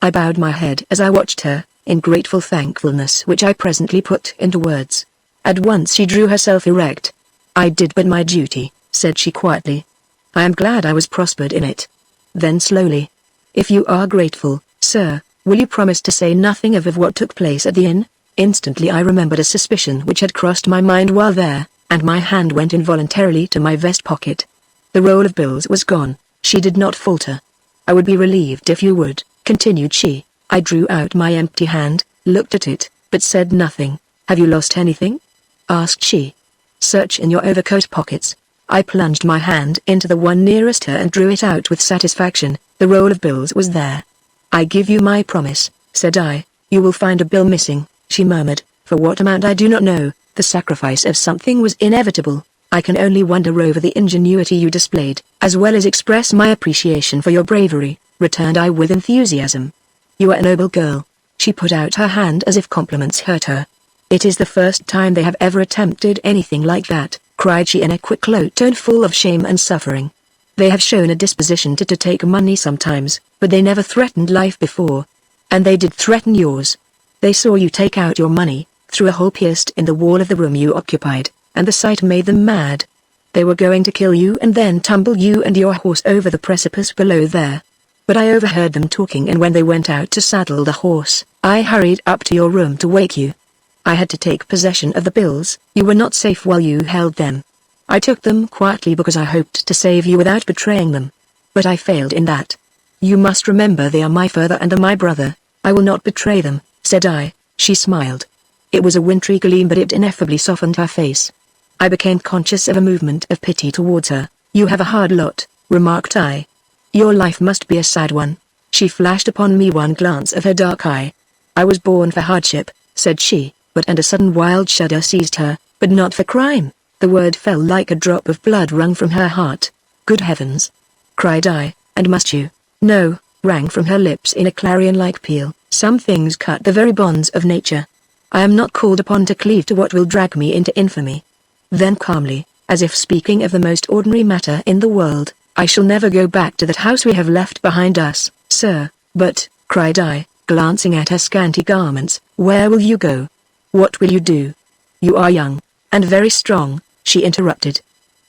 I bowed my head as I watched her, in grateful thankfulness which I presently put into words. At once she drew herself erect. "I did but my duty," said she quietly. "I am glad I was prospered in it." Then slowly, "If you are grateful, sir, will you promise to say nothing of what took place at the inn?" Instantly I remembered a suspicion which had crossed my mind while there, and my hand went involuntarily to my vest pocket. The roll of bills was gone. She did not falter. "I would be relieved if you would," continued she. I drew out my empty hand, looked at it, but said nothing. "Have you lost anything?" asked she. "Search in your overcoat pockets." I plunged my hand into the one nearest her and drew it out with satisfaction. The roll of bills was there. "I give you my promise," said I. "You will find a bill missing," she murmured. "For what amount I do not know. The sacrifice of something was inevitable. I can only wonder over the ingenuity you displayed, as well as express my appreciation for your bravery," returned I with enthusiasm. "You are a noble girl." She put out her hand as if compliments hurt her. "It is the first time they have ever attempted anything like that," cried she in a quick low tone full of shame and suffering. "They have shown a disposition to take money sometimes, but they never threatened life before. And they did threaten yours. They saw you take out your money, through a hole pierced in the wall of the room you occupied, and the sight made them mad. They were going to kill you and then tumble you and your horse over the precipice below there. But I overheard them talking, and when they went out to saddle the horse, I hurried up to your room to wake you. I had to take possession of the bills. You were not safe while you held them. I took them quietly because I hoped to save you without betraying them. But I failed in that. You must remember they are my father and my brother. I will not betray them," said I. She smiled. It was a wintry gleam, but it ineffably softened her face. I became conscious of a movement of pity towards her. "You have a hard lot," remarked I. "Your life must be a sad one." She flashed upon me one glance of her dark eye. "I was born for hardship," said she, and a sudden wild shudder seized her, "but not for crime." The word fell like a drop of blood wrung from her heart. "Good heavens!" cried I. "And must you?" "No," rang from her lips in a clarion-like peal. "Some things cut the very bonds of nature. I am not called upon to cleave to what will drag me into infamy." Then calmly, as if speaking of the most ordinary matter in the world, "I shall never go back to that house we have left behind us, sir." "But," cried I, glancing at her scanty garments, "where will you go? What will you do?" "You are young, and very strong," she interrupted.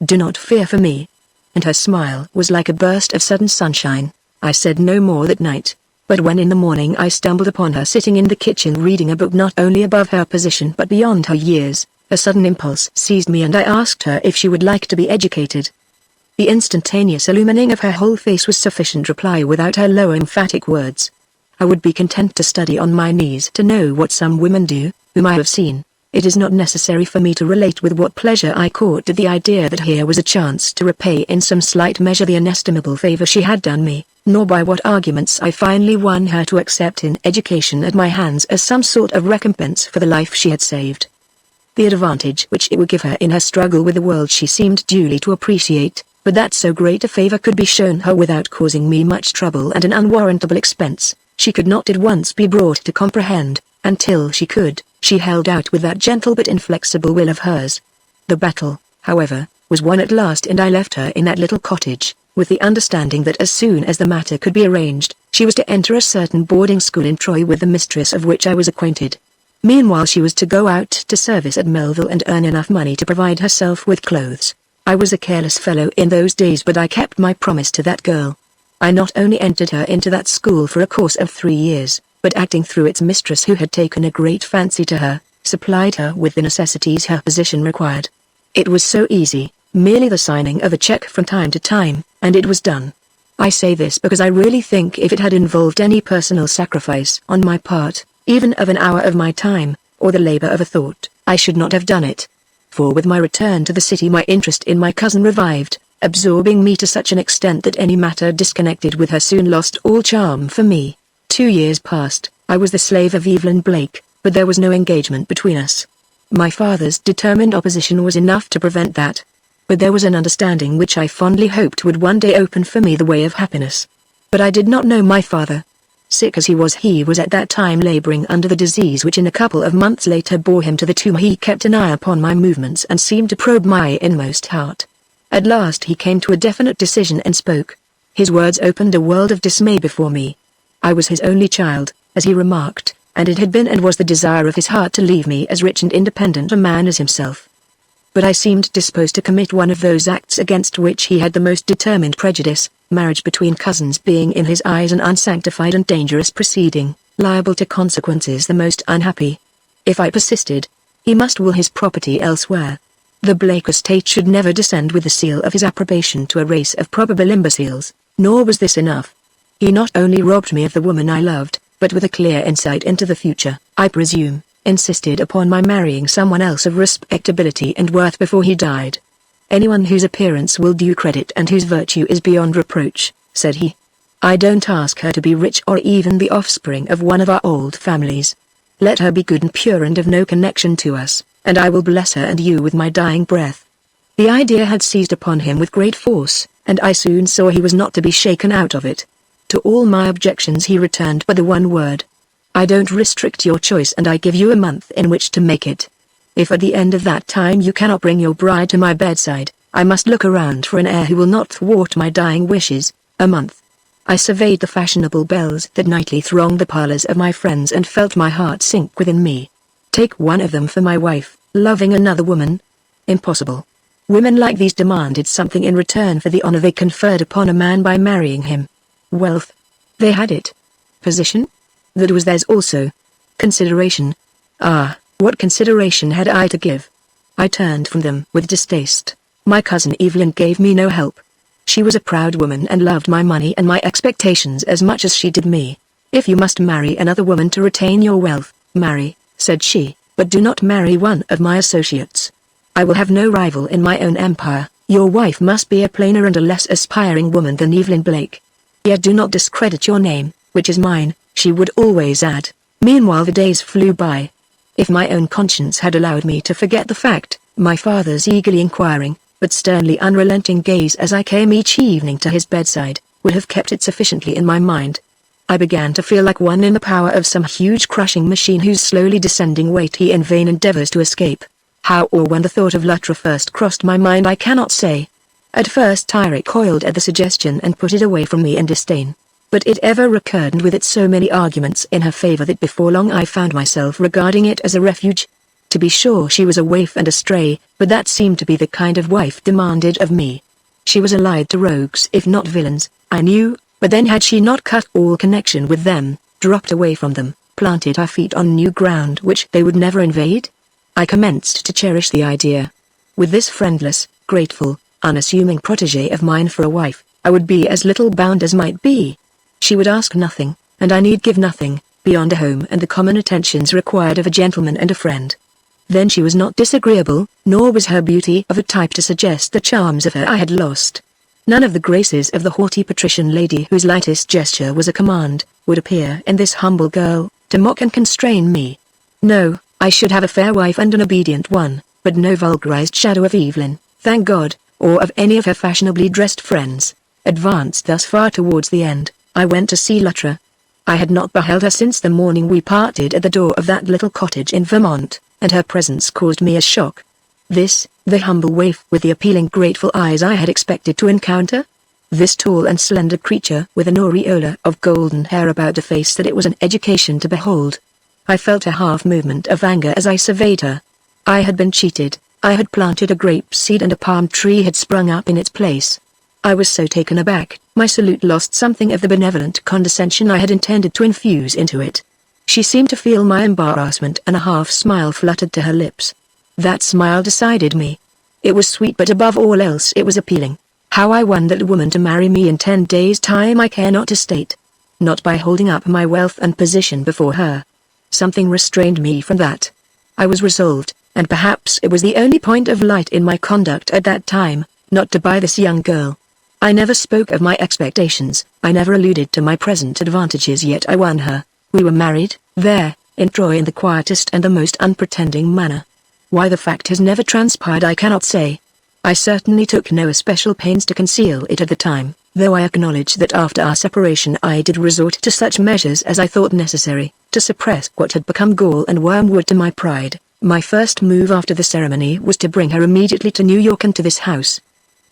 "Do not fear for me." And her smile was like a burst of sudden sunshine. I said no more that night. But when in the morning I stumbled upon her sitting in the kitchen reading a book not only above her position but beyond her years, a sudden impulse seized me and I asked her if she would like to be educated. The instantaneous illumining of her whole face was sufficient reply without her low emphatic words. "I would be content to study on my knees to know what some women do, whom I have seen. It is not necessary for me to relate with what pleasure I caught at the idea that here was a chance to repay in some slight measure the inestimable favor she had done me, nor by what arguments I finally won her to accept an education at my hands as some sort of recompense for the life she had saved. The advantage which it would give her in her struggle with the world she seemed duly to appreciate, but that so great a favor could be shown her without causing me much trouble and an unwarrantable expense, she could not at once be brought to comprehend. Until she could, she held out with that gentle but inflexible will of hers. The battle, however, was won at last, and I left her in that little cottage, with the understanding that as soon as the matter could be arranged, she was to enter a certain boarding school in Troy with the mistress of which I was acquainted. Meanwhile she was to go out to service at Melville and earn enough money to provide herself with clothes. I was a careless fellow in those days, but I kept my promise to that girl. I not only entered her into that school for a course of 3 years, but acting through its mistress, who had taken a great fancy to her, supplied her with the necessities her position required. It was so easy, merely the signing of a check from time to time, and it was done. I say this because I really think if it had involved any personal sacrifice on my part, even of an hour of my time, or the labor of a thought, I should not have done it. For with my return to the city my interest in my cousin revived, absorbing me to such an extent that any matter disconnected with her soon lost all charm for me. 2 years passed. I was the slave of Evelyn Blake, but there was no engagement between us. My father's determined opposition was enough to prevent that. but there was an understanding which I fondly hoped would one day open for me the way of happiness. But I did not know my father. Sick as he was at that time laboring under the disease which in a couple of months later bore him to the tomb. He kept an eye upon my movements and seemed to probe my inmost heart. At last he came to a definite decision and spoke. His words opened a world of dismay before me. I was his only child, as he remarked, and it had been and was the desire of his heart to leave me as rich and independent a man as himself. But I seemed disposed to commit one of those acts against which he had the most determined prejudice, marriage between cousins being in his eyes an unsanctified and dangerous proceeding, liable to consequences the most unhappy. If I persisted, he must will his property elsewhere. The Blake estate should never descend with the seal of his approbation to a race of probable imbeciles, nor was this enough. He not only robbed me of the woman I loved, but with a clear insight into the future, I presume, insisted upon my marrying someone else of respectability and worth before he died. Anyone whose appearance will do credit and whose virtue is beyond reproach, said he. I don't ask her to be rich or even the offspring of one of our old families. Let her be good and pure and of no connection to us, and I will bless her and you with my dying breath. The idea had seized upon him with great force, and I soon saw he was not to be shaken out of it. To all my objections he returned but the one word. I don't restrict your choice and I give you a month in which to make it. If at the end of that time you cannot bring your bride to my bedside, I must look around for an heir who will not thwart my dying wishes. A month. I surveyed the fashionable belles that nightly thronged the parlors of my friends and felt my heart sink within me. Take one of them for my wife, loving another woman? Impossible. Women like these demanded something in return for the honor they conferred upon a man by marrying him. Wealth. They had it. Position? That was theirs also. Consideration. Ah, what consideration had I to give? I turned from them with distaste. My cousin Evelyn gave me no help. She was a proud woman and loved my money and my expectations as much as she did me. If you must marry another woman to retain your wealth, marry, said she, but do not marry one of my associates. I will have no rival in my own empire. Your wife must be a plainer and a less aspiring woman than Evelyn Blake. Yet do not discredit your name, which is mine, she would always add. Meanwhile the days flew by. If my own conscience had allowed me to forget the fact, my father's eagerly inquiring, but sternly unrelenting gaze as I came each evening to his bedside, would have kept it sufficiently in my mind. I began to feel like one in the power of some huge crushing machine whose slowly descending weight he in vain endeavors to escape. How or when the thought of Luttra first crossed my mind I cannot say. At first I recoiled at the suggestion and put it away from me in disdain. But it ever recurred, and with it so many arguments in her favor that before long I found myself regarding it as a refuge. To be sure she was a waif and a stray, but that seemed to be the kind of wife demanded of me. She was allied to rogues if not villains, I knew, but then had she not cut all connection with them, dropped away from them, planted her feet on new ground which they would never invade? I commenced to cherish the idea. With this friendless, grateful, unassuming protégé of mine for a wife, I would be as little bound as might be. She would ask nothing, and I need give nothing, beyond a home and the common attentions required of a gentleman and a friend. Then she was not disagreeable, nor was her beauty of a type to suggest the charms of her I had lost. None of the graces of the haughty patrician lady whose lightest gesture was a command, would appear in this humble girl, to mock and constrain me. No, I should have a fair wife and an obedient one, but no vulgarized shadow of Evelyn, thank God, or of any of her fashionably dressed friends. Advanced thus far towards the end, I went to see Luttra. I had not beheld her since the morning we parted at the door of that little cottage in Vermont, and her presence caused me a shock. This, the humble waif with the appealing grateful eyes I had expected to encounter? This tall and slender creature with an aureola of golden hair about a face that it was an education to behold. I felt a half movement of anger as I surveyed her. I had been cheated. I had planted a grape seed and a palm tree had sprung up in its place. I was so taken aback, my salute lost something of the benevolent condescension I had intended to infuse into it. She seemed to feel my embarrassment and a half smile fluttered to her lips. That smile decided me. It was sweet but above all else it was appealing. How I won that woman to marry me in 10 days' time I care not to state. Not by holding up my wealth and position before her. Something restrained me from that. I was resolved, and perhaps it was the only point of light in my conduct at that time, not to buy this young girl. I never spoke of my expectations, I never alluded to my present advantages, yet I won her. We were married, there, in Troy, in the quietest and the most unpretending manner. Why the fact has never transpired I cannot say. I certainly took no especial pains to conceal it at the time, though I acknowledge that after our separation I did resort to such measures as I thought necessary, to suppress what had become gall and wormwood to my pride. My first move after the ceremony was to bring her immediately to New York and to this house.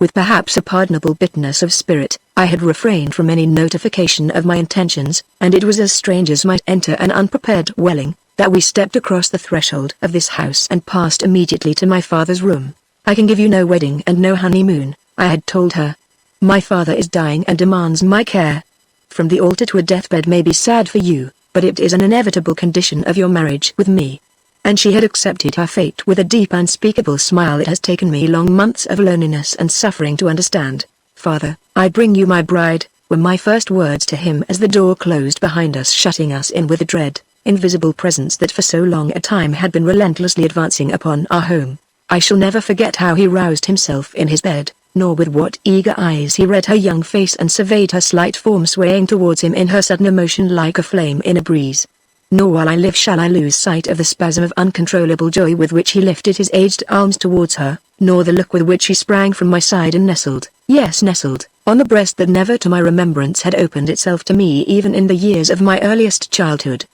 With perhaps a pardonable bitterness of spirit, I had refrained from any notification of my intentions, and it was as strangers might enter an unprepared dwelling, that we stepped across the threshold of this house and passed immediately to my father's room. I can give you no wedding and no honeymoon, I had told her. My father is dying and demands my care. From the altar to a deathbed may be sad for you, but it is an inevitable condition of your marriage with me. And she had accepted her fate with a deep unspeakable smile. It has taken me long months of loneliness and suffering to understand. Father, I bring you my bride, were my first words to him as the door closed behind us, shutting us in with the dread, invisible presence that for so long a time had been relentlessly advancing upon our home. I shall never forget how he roused himself in his bed, nor with what eager eyes he read her young face and surveyed her slight form swaying towards him in her sudden emotion like a flame in a breeze. Nor while I live shall I lose sight of the spasm of uncontrollable joy with which he lifted his aged arms towards her, nor the look with which he sprang from my side and nestled, yes nestled, on the breast that never to my remembrance had opened itself to me even in the years of my earliest childhood.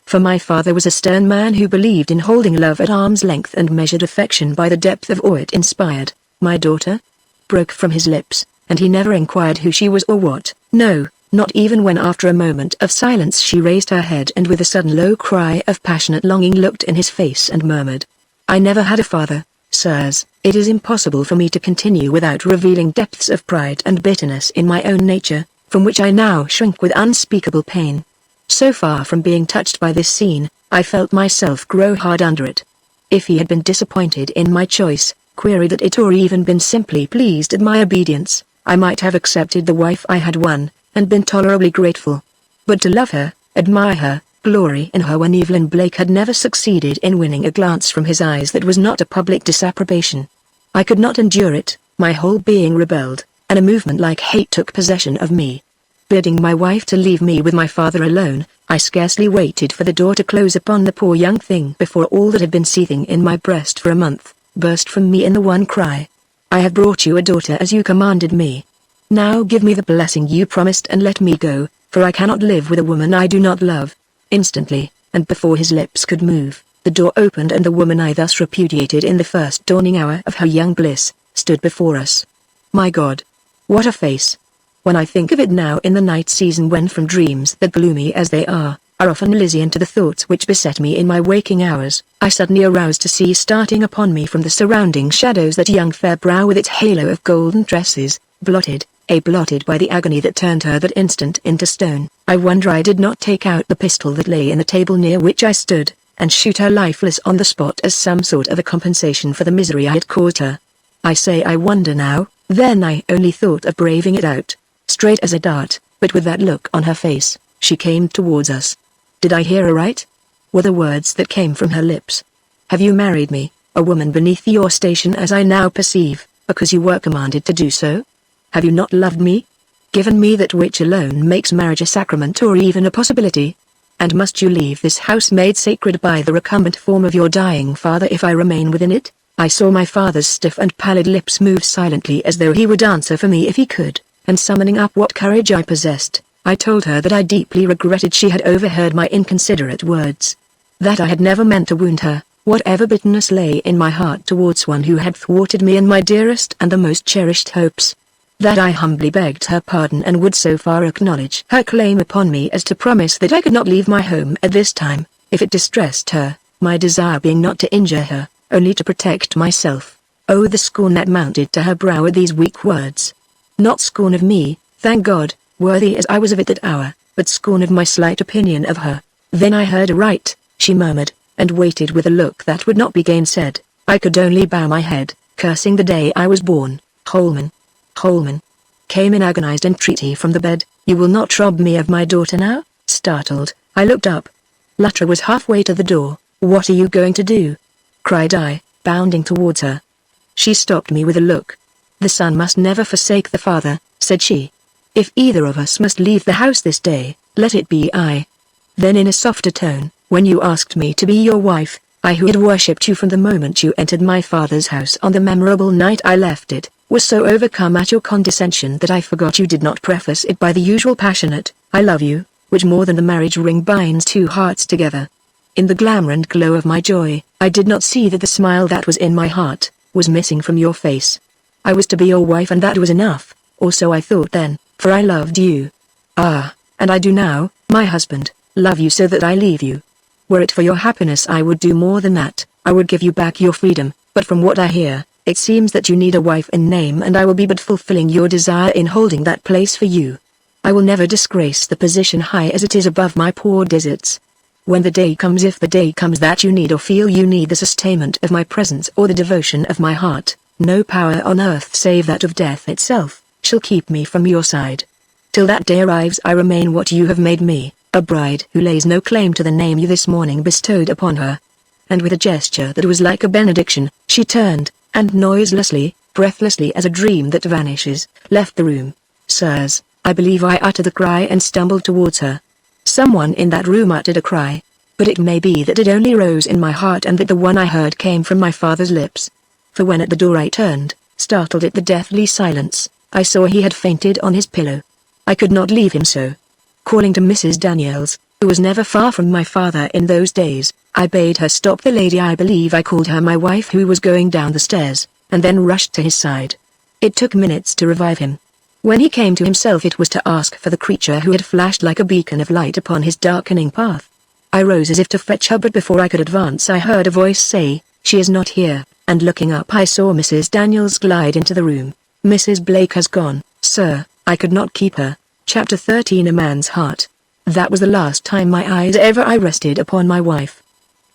For my father was a stern man who believed in holding love at arm's length and measured affection by the depth of awe it inspired. My daughter? Broke from his lips, and he never inquired who she was or what. No, not even when after a moment of silence she raised her head and with a sudden low cry of passionate longing looked in his face and murmured, I never had a father, sirs. It is impossible for me to continue without revealing depths of pride and bitterness in my own nature, from which I now shrink with unspeakable pain. So far from being touched by this scene, I felt myself grow hard under it. If he had been disappointed in my choice, queried at it or even been simply pleased at my obedience, I might have accepted the wife I had won, and been tolerably grateful. But to love her, admire her, glory in her when Evelyn Blake had never succeeded in winning a glance from his eyes that was not a public disapprobation. I could not endure it, my whole being rebelled, and a movement like hate took possession of me. Bidding my wife to leave me with my father alone, I scarcely waited for the door to close upon the poor young thing before all that had been seething in my breast for a month, burst from me in the one cry. I have brought you a daughter as you commanded me. Now give me the blessing you promised and let me go, for I cannot live with a woman I do not love. Instantly, and before his lips could move, the door opened and the woman I thus repudiated in the first dawning hour of her young bliss, stood before us. My God! What a face! When I think of it now in the night season when from dreams that gloomy as they are often Elysian to the thoughts which beset me in my waking hours, I suddenly arouse to see starting upon me from the surrounding shadows that young fair brow with its halo of golden tresses, blotted by the agony that turned her that instant into stone. I wonder I did not take out the pistol that lay in the table near which I stood, and shoot her lifeless on the spot as some sort of a compensation for the misery I had caused her. I say I wonder now, then I only thought of braving it out. Straight as a dart, but with that look on her face, she came towards us. Did I hear aright? Were the words that came from her lips? Have you married me, a woman beneath your station as I now perceive, because you were commanded to do so? Have you not loved me? Given me that which alone makes marriage a sacrament or even a possibility? And must you leave this house made sacred by the recumbent form of your dying father if I remain within it? I saw my father's stiff and pallid lips move silently as though he would answer for me if he could, and summoning up what courage I possessed, I told her that I deeply regretted she had overheard my inconsiderate words. That I had never meant to wound her, whatever bitterness lay in my heart towards one who had thwarted me in my dearest and the most cherished hopes. That I humbly begged her pardon and would so far acknowledge her claim upon me as to promise that I could not leave my home at this time, if it distressed her, my desire being not to injure her, only to protect myself. Oh, the scorn that mounted to her brow at these weak words! Not scorn of me, thank God, worthy as I was of it that hour, but scorn of my slight opinion of her. Then I heard aright, she murmured, and waited with a look that would not be gainsaid. I could only bow my head, cursing the day I was born. Holman, came in agonized entreaty from the bed. You will not rob me of my daughter now? Startled, I looked up. Luttra was halfway to the door. What are you going to do? Cried I, bounding towards her. She stopped me with a look. The son must never forsake the father, said she. If either of us must leave the house this day, let it be I. Then in a softer tone, when you asked me to be your wife, I who had worshipped you from the moment you entered my father's house on the memorable night I left it, was so overcome at your condescension that I forgot you did not preface it by the usual passionate, I love you, which more than the marriage ring binds two hearts together. In the glamour and glow of my joy, I did not see that the smile that was in my heart was missing from your face. I was to be your wife and that was enough, or so I thought then, for I loved you. Ah, and I do now, my husband, love you so that I leave you. Were it for your happiness I would do more than that, I would give you back your freedom, but from what I hear, it seems that you need a wife in name and I will be but fulfilling your desire in holding that place for you. I will never disgrace the position high as it is above my poor deserts. When the day comes, if the day comes that you need or feel you need the sustainment of my presence or the devotion of my heart, no power on earth save that of death itself, shall keep me from your side. Till that day arrives I remain what you have made me, a bride who lays no claim to the name you this morning bestowed upon her. And with a gesture that was like a benediction, she turned, and noiselessly, breathlessly as a dream that vanishes, left the room. Sirs, I believe I uttered the cry and stumbled towards her. Someone in that room uttered a cry, but it may be that it only rose in my heart and that the one I heard came from my father's lips. For when at the door I turned, startled at the deathly silence, I saw he had fainted on his pillow. I could not leave him so. Calling to Mrs. Daniels, who was never far from my father in those days, I bade her stop the lady, I believe I called her my wife, who was going down the stairs, and then rushed to his side. It took minutes to revive him. When he came to himself it was to ask for the creature who had flashed like a beacon of light upon his darkening path. I rose as if to fetch her, but before I could advance I heard a voice say, "She is not here," and looking up I saw Mrs. Daniels glide into the room. "Mrs. Blake has gone, sir, I could not keep her." Chapter 13 A Man's Heart. That was the last time my eyes ever I rested upon my wife.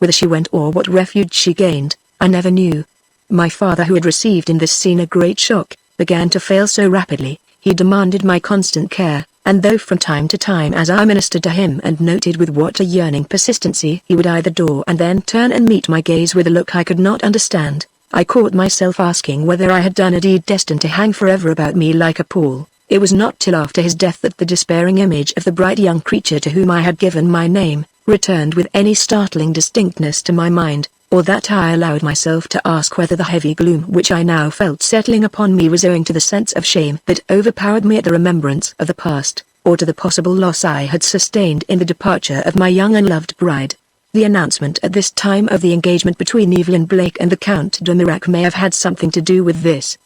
Whither she went or what refuge she gained, I never knew. My father, who had received in this scene a great shock, began to fail so rapidly. He demanded my constant care, and though from time to time as I ministered to him and noted with what a yearning persistency he would eye the door and then turn and meet my gaze with a look I could not understand, I caught myself asking whether I had done a deed destined to hang forever about me like a pall. It was not till after his death that the despairing image of the bright young creature to whom I had given my name, returned with any startling distinctness to my mind, or that I allowed myself to ask whether the heavy gloom which I now felt settling upon me was owing to the sense of shame that overpowered me at the remembrance of the past, or to the possible loss I had sustained in the departure of my young and loved bride. The announcement at this time of the engagement between Evelyn Blake and the Count de Mirac may have had something to do with this.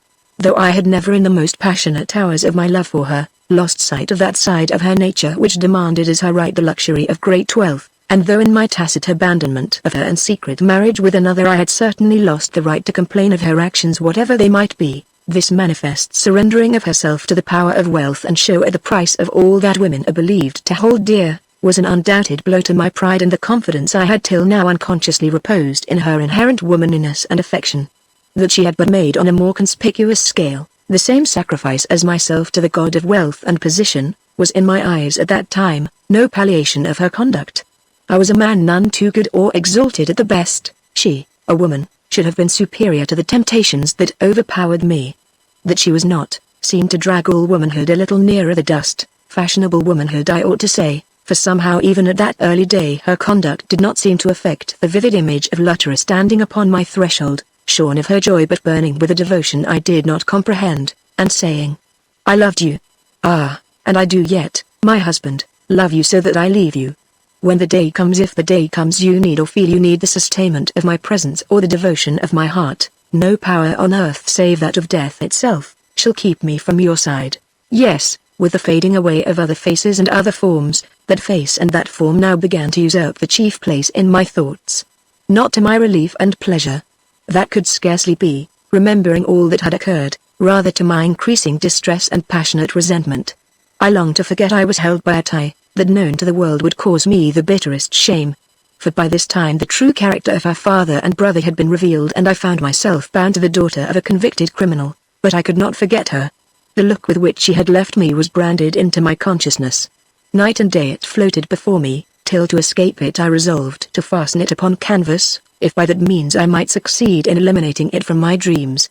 Though I had never in the most passionate hours of my love for her, lost sight of that side of her nature which demanded as her right the luxury of great wealth, and though in my tacit abandonment of her and secret marriage with another I had certainly lost the right to complain of her actions whatever they might be, this manifest surrendering of herself to the power of wealth and show at the price of all that women are believed to hold dear, was an undoubted blow to my pride and the confidence I had till now unconsciously reposed in her inherent womanliness and affection. That she had but made on a more conspicuous scale, the same sacrifice as myself to the god of wealth and position, was in my eyes at that time, no palliation of her conduct. I was a man none too good or exalted at the best. She, a woman, should have been superior to the temptations that overpowered me. That she was not, seemed to drag all womanhood a little nearer the dust, fashionable womanhood I ought to say, for somehow even at that early day her conduct did not seem to affect the vivid image of Luttra standing upon my threshold, shorn of her joy but burning with a devotion I did not comprehend, and saying, "I loved you. Ah, and I do yet, my husband, love you so that I leave you. When the day comes, if the day comes you need or feel you need the sustainment of my presence or the devotion of my heart, no power on earth save that of death itself, shall keep me from your side." Yes, with the fading away of other faces and other forms, that face and that form now began to usurp the chief place in my thoughts. Not to my relief and pleasure. That could scarcely be, remembering all that had occurred, rather to my increasing distress and passionate resentment. I longed to forget I was held by a tie, that known to the world would cause me the bitterest shame. For by this time the true character of her father and brother had been revealed and I found myself bound to the daughter of a convicted criminal, but I could not forget her. The look with which she had left me was branded into my consciousness. Night and day it floated before me, till to escape it I resolved to fasten it upon canvas, if by that means I might succeed in eliminating it from my dreams.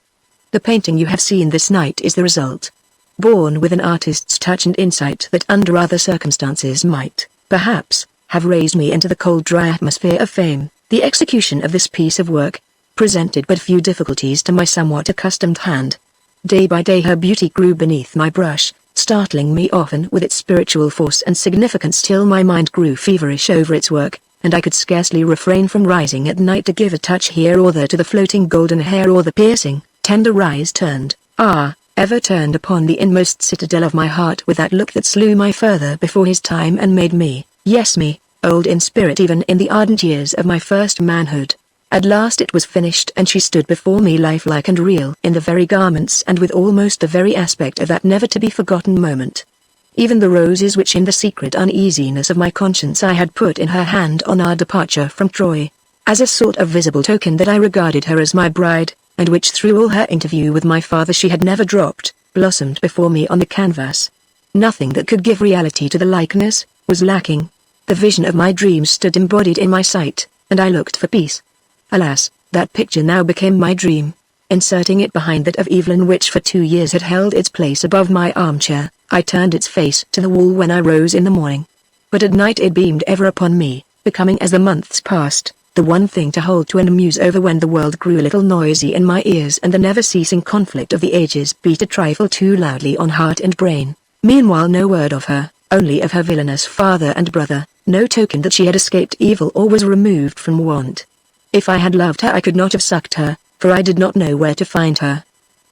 The painting you have seen this night is the result. Born with an artist's touch and insight that under other circumstances might, perhaps, have raised me into the cold dry atmosphere of fame, The execution of this piece of work presented but few difficulties to my somewhat accustomed hand. Day by day her beauty grew beneath my brush, startling me often with its spiritual force and significance till my mind grew feverish over its work, and I could scarcely refrain from rising at night to give a touch here or there to the floating golden hair or the piercing, tender eyes turned, ever turned upon the inmost citadel of my heart with that look that slew my father before his time and made me, yes me, old in spirit even in the ardent years of my first manhood. At last it was finished and she stood before me lifelike and real in the very garments and with almost the very aspect of that never-to-be-forgotten moment. Even the roses which in the secret uneasiness of my conscience I had put in her hand on our departure from Troy, as a sort of visible token that I regarded her as my bride, and which through all her interview with my father she had never dropped, blossomed before me on the canvas. Nothing that could give reality to the likeness was lacking. The vision of my dreams stood embodied in my sight, and I looked for peace. Alas, that picture now became my dream. Inserting it behind that of Evelyn which for 2 years had held its place above my armchair, I turned its face to the wall when I rose in the morning. But at night it beamed ever upon me, becoming as the months passed, the one thing to hold to and muse over when the world grew a little noisy in my ears and the never-ceasing conflict of the ages beat a trifle too loudly on heart and brain. Meanwhile no word of her, only of her villainous father and brother, no token that she had escaped evil or was removed from want. If I had loved her I could not have sucked her, for I did not know where to find her.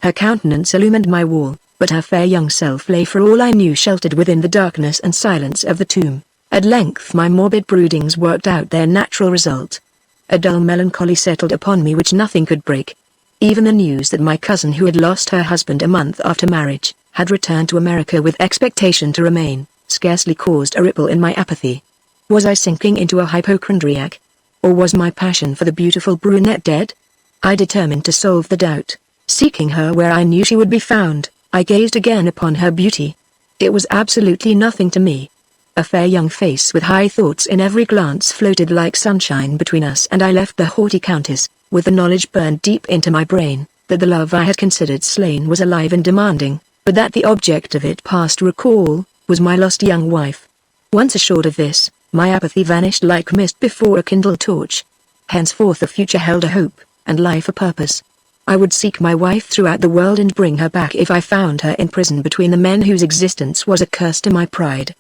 Her countenance illumined my wall, but her fair young self lay for all I knew sheltered within the darkness and silence of the tomb. At length my morbid broodings worked out their natural result. A dull melancholy settled upon me which nothing could break. Even the news that my cousin who had lost her husband a month after marriage, had returned to America with expectation to remain, scarcely caused a ripple in my apathy. Was I sinking into a hypochondriac? Or was my passion for the beautiful brunette dead? I determined to solve the doubt. Seeking her where I knew she would be found, I gazed again upon her beauty. It was absolutely nothing to me. A fair young face with high thoughts in every glance floated like sunshine between us, and I left the haughty countess, with the knowledge burned deep into my brain, that the love I had considered slain was alive and demanding, but that the object of it past recall, was my lost young wife. Once assured of this, my apathy vanished like mist before a kindled torch. Henceforth the future held a hope, and life a purpose. I would seek my wife throughout the world and bring her back if I found her in prison between the men whose existence was a curse to my pride.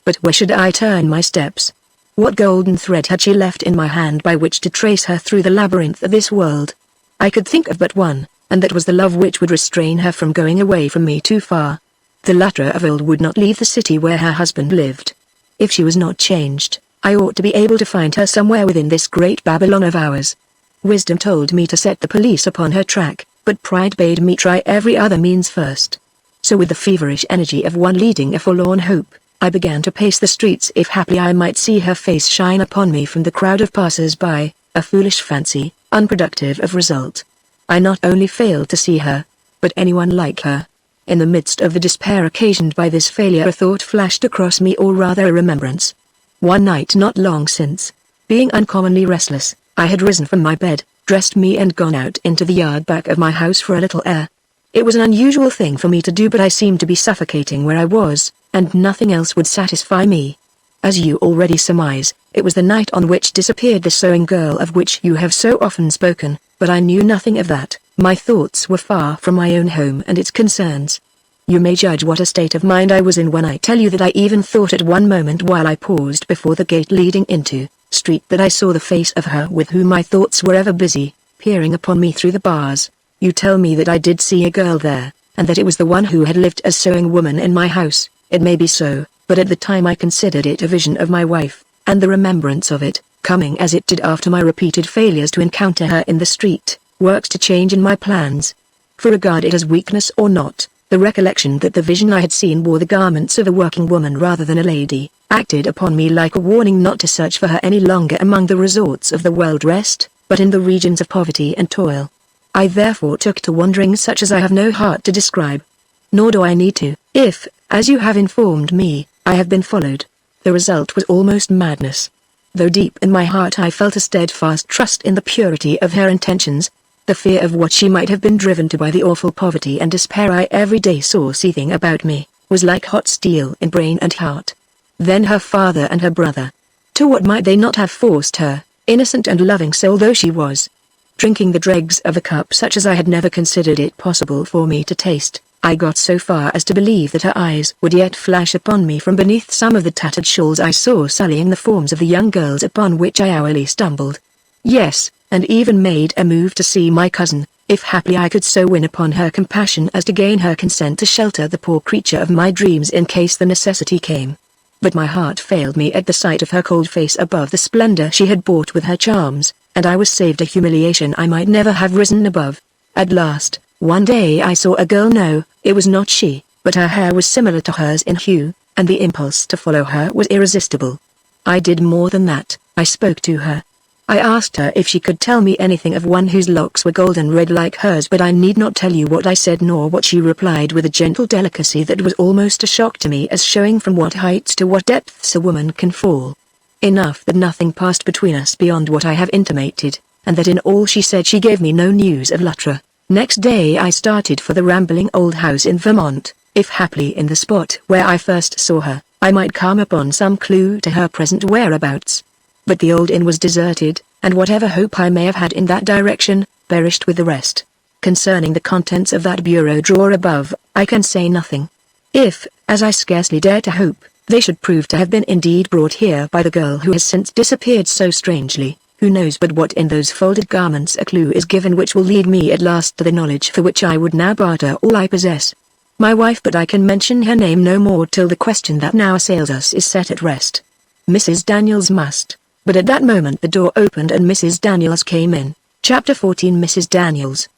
But where should I turn my steps? What golden thread had she left in my hand by which to trace her through the labyrinth of this world? I could think of but one, and that was the love which would restrain her from going away from me too far. The latter of old would not leave the city where her husband lived. If she was not changed, I ought to be able to find her somewhere within this great Babylon of ours. Wisdom told me to set the police upon her track, but pride bade me try every other means first. So with the feverish energy of one leading a forlorn hope, I began to pace the streets if haply I might see her face shine upon me from the crowd of passers-by, a foolish fancy, unproductive of result. I not only failed to see her, but anyone like her. In the midst of the despair occasioned by this failure a thought flashed across me, or rather a remembrance. One night not long since, being uncommonly restless, I had risen from my bed, dressed me and gone out into the yard back of my house for a little air. It was an unusual thing for me to do, but I seemed to be suffocating where I was, and nothing else would satisfy me. As you already surmise, it was the night on which disappeared the sewing girl of which you have so often spoken, but I knew nothing of that. My thoughts were far from my own home and its concerns. You may judge what a state of mind I was in when I tell you that I even thought at one moment while I paused before the gate leading into street that I saw the face of her with whom my thoughts were ever busy, peering upon me through the bars. You tell me that I did see a girl there, and that it was the one who had lived as sewing woman in my house. It may be so, but at the time I considered it a vision of my wife, and the remembrance of it, coming as it did after my repeated failures to encounter her in the street, worked to change in my plans. For regard it as weakness or not, the recollection that the vision I had seen wore the garments of a working woman rather than a lady, acted upon me like a warning not to search for her any longer among the resorts of the world rest, but in the regions of poverty and toil. I therefore took to wandering such as I have no heart to describe. Nor do I need to, if, as you have informed me, I have been followed. The result was almost madness. Though deep in my heart I felt a steadfast trust in the purity of her intentions, the fear of what she might have been driven to by the awful poverty and despair I every day saw seething about me, was like hot steel in brain and heart. Then her father and her brother. To what might they not have forced her, innocent and loving soul though she was. Drinking the dregs of a cup such as I had never considered it possible for me to taste, I got so far as to believe that her eyes would yet flash upon me from beneath some of the tattered shawls I saw sullying the forms of the young girls upon which I hourly stumbled. Yes, and even made a move to see my cousin, if haply I could so win upon her compassion as to gain her consent to shelter the poor creature of my dreams in case the necessity came. But my heart failed me at the sight of her cold face above the splendor she had bought with her charms, and I was saved a humiliation I might never have risen above. At last, one day I saw a girl. No, it was not she, but her hair was similar to hers in hue, and the impulse to follow her was irresistible. I did more than that, I spoke to her. I asked her if she could tell me anything of one whose locks were golden red like hers, but I need not tell you what I said nor what she replied with a gentle delicacy that was almost a shock to me as showing from what heights to what depths a woman can fall. Enough that nothing passed between us beyond what I have intimated, and that in all she said she gave me no news of Luttra. Next day I started for the rambling old house in Vermont. If haply in the spot where I first saw her, I might come upon some clue to her present whereabouts. But the old inn was deserted, and whatever hope I may have had in that direction, perished with the rest. Concerning the contents of that bureau drawer above, I can say nothing. If, as I scarcely dare to hope, they should prove to have been indeed brought here by the girl who has since disappeared so strangely, who knows but what in those folded garments a clue is given which will lead me at last to the knowledge for which I would now barter all I possess. My wife, but I can mention her name no more till the question that now assails us is set at rest. Mrs. Daniels must. But at that moment the door opened and Mrs. Daniels came in. Chapter 14. Mrs. Daniels.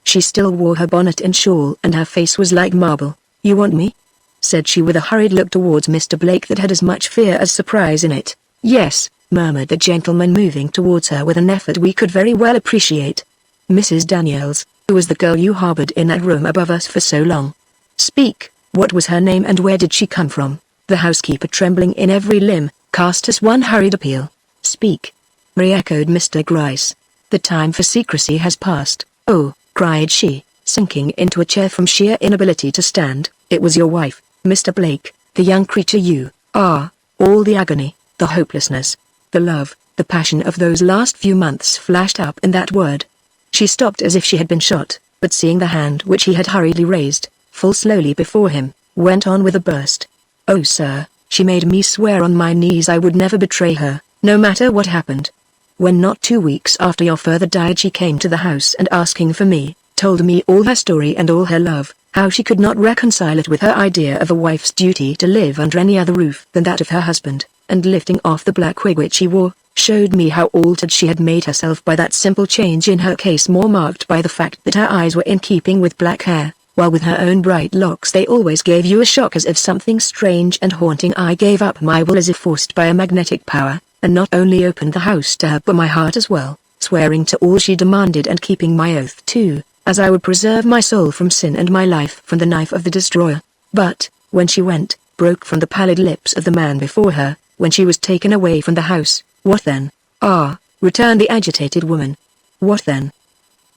She still wore her bonnet and shawl and her face was like marble. "You want me?" said she with a hurried look towards Mr. Blake that had as much fear as surprise in it. "Yes," murmured the gentleman moving towards her with an effort we could very well appreciate. "Mrs. Daniels, who was the girl you harbored in that room above us for so long? Speak, what was her name and where did she come from?" The housekeeper, trembling in every limb, cast us one hurried appeal. "Speak," re-echoed Mr. Gryce. "The time for secrecy has passed." "Oh," cried she, sinking into a chair from sheer inability to stand, "it was your wife, Mr. Blake, the young creature you are." All the agony, the hopelessness, the love, the passion of those last few months flashed up in that word. She stopped as if she had been shot, but seeing the hand which he had hurriedly raised, full slowly before him, went on with a burst. "Oh sir, she made me swear on my knees I would never betray her, no matter what happened. When not 2 weeks after your father died she came to the house and asking for me, told me all her story and all her love, how she could not reconcile it with her idea of a wife's duty to live under any other roof than that of her husband, and lifting off the black wig which she wore, showed me how altered she had made herself by that simple change in her case, more marked by the fact that her eyes were in keeping with black hair, while with her own bright locks they always gave you a shock as of something strange and haunting. I gave up my will as if forced by a magnetic power, and not only opened the house to her but my heart as well, swearing to all she demanded and keeping my oath too, as I would preserve my soul from sin and my life from the knife of the destroyer. But, when she went, broke from the pallid lips of the man before her, when she was taken away from the house, what then?" "Ah," returned the agitated woman. "What then?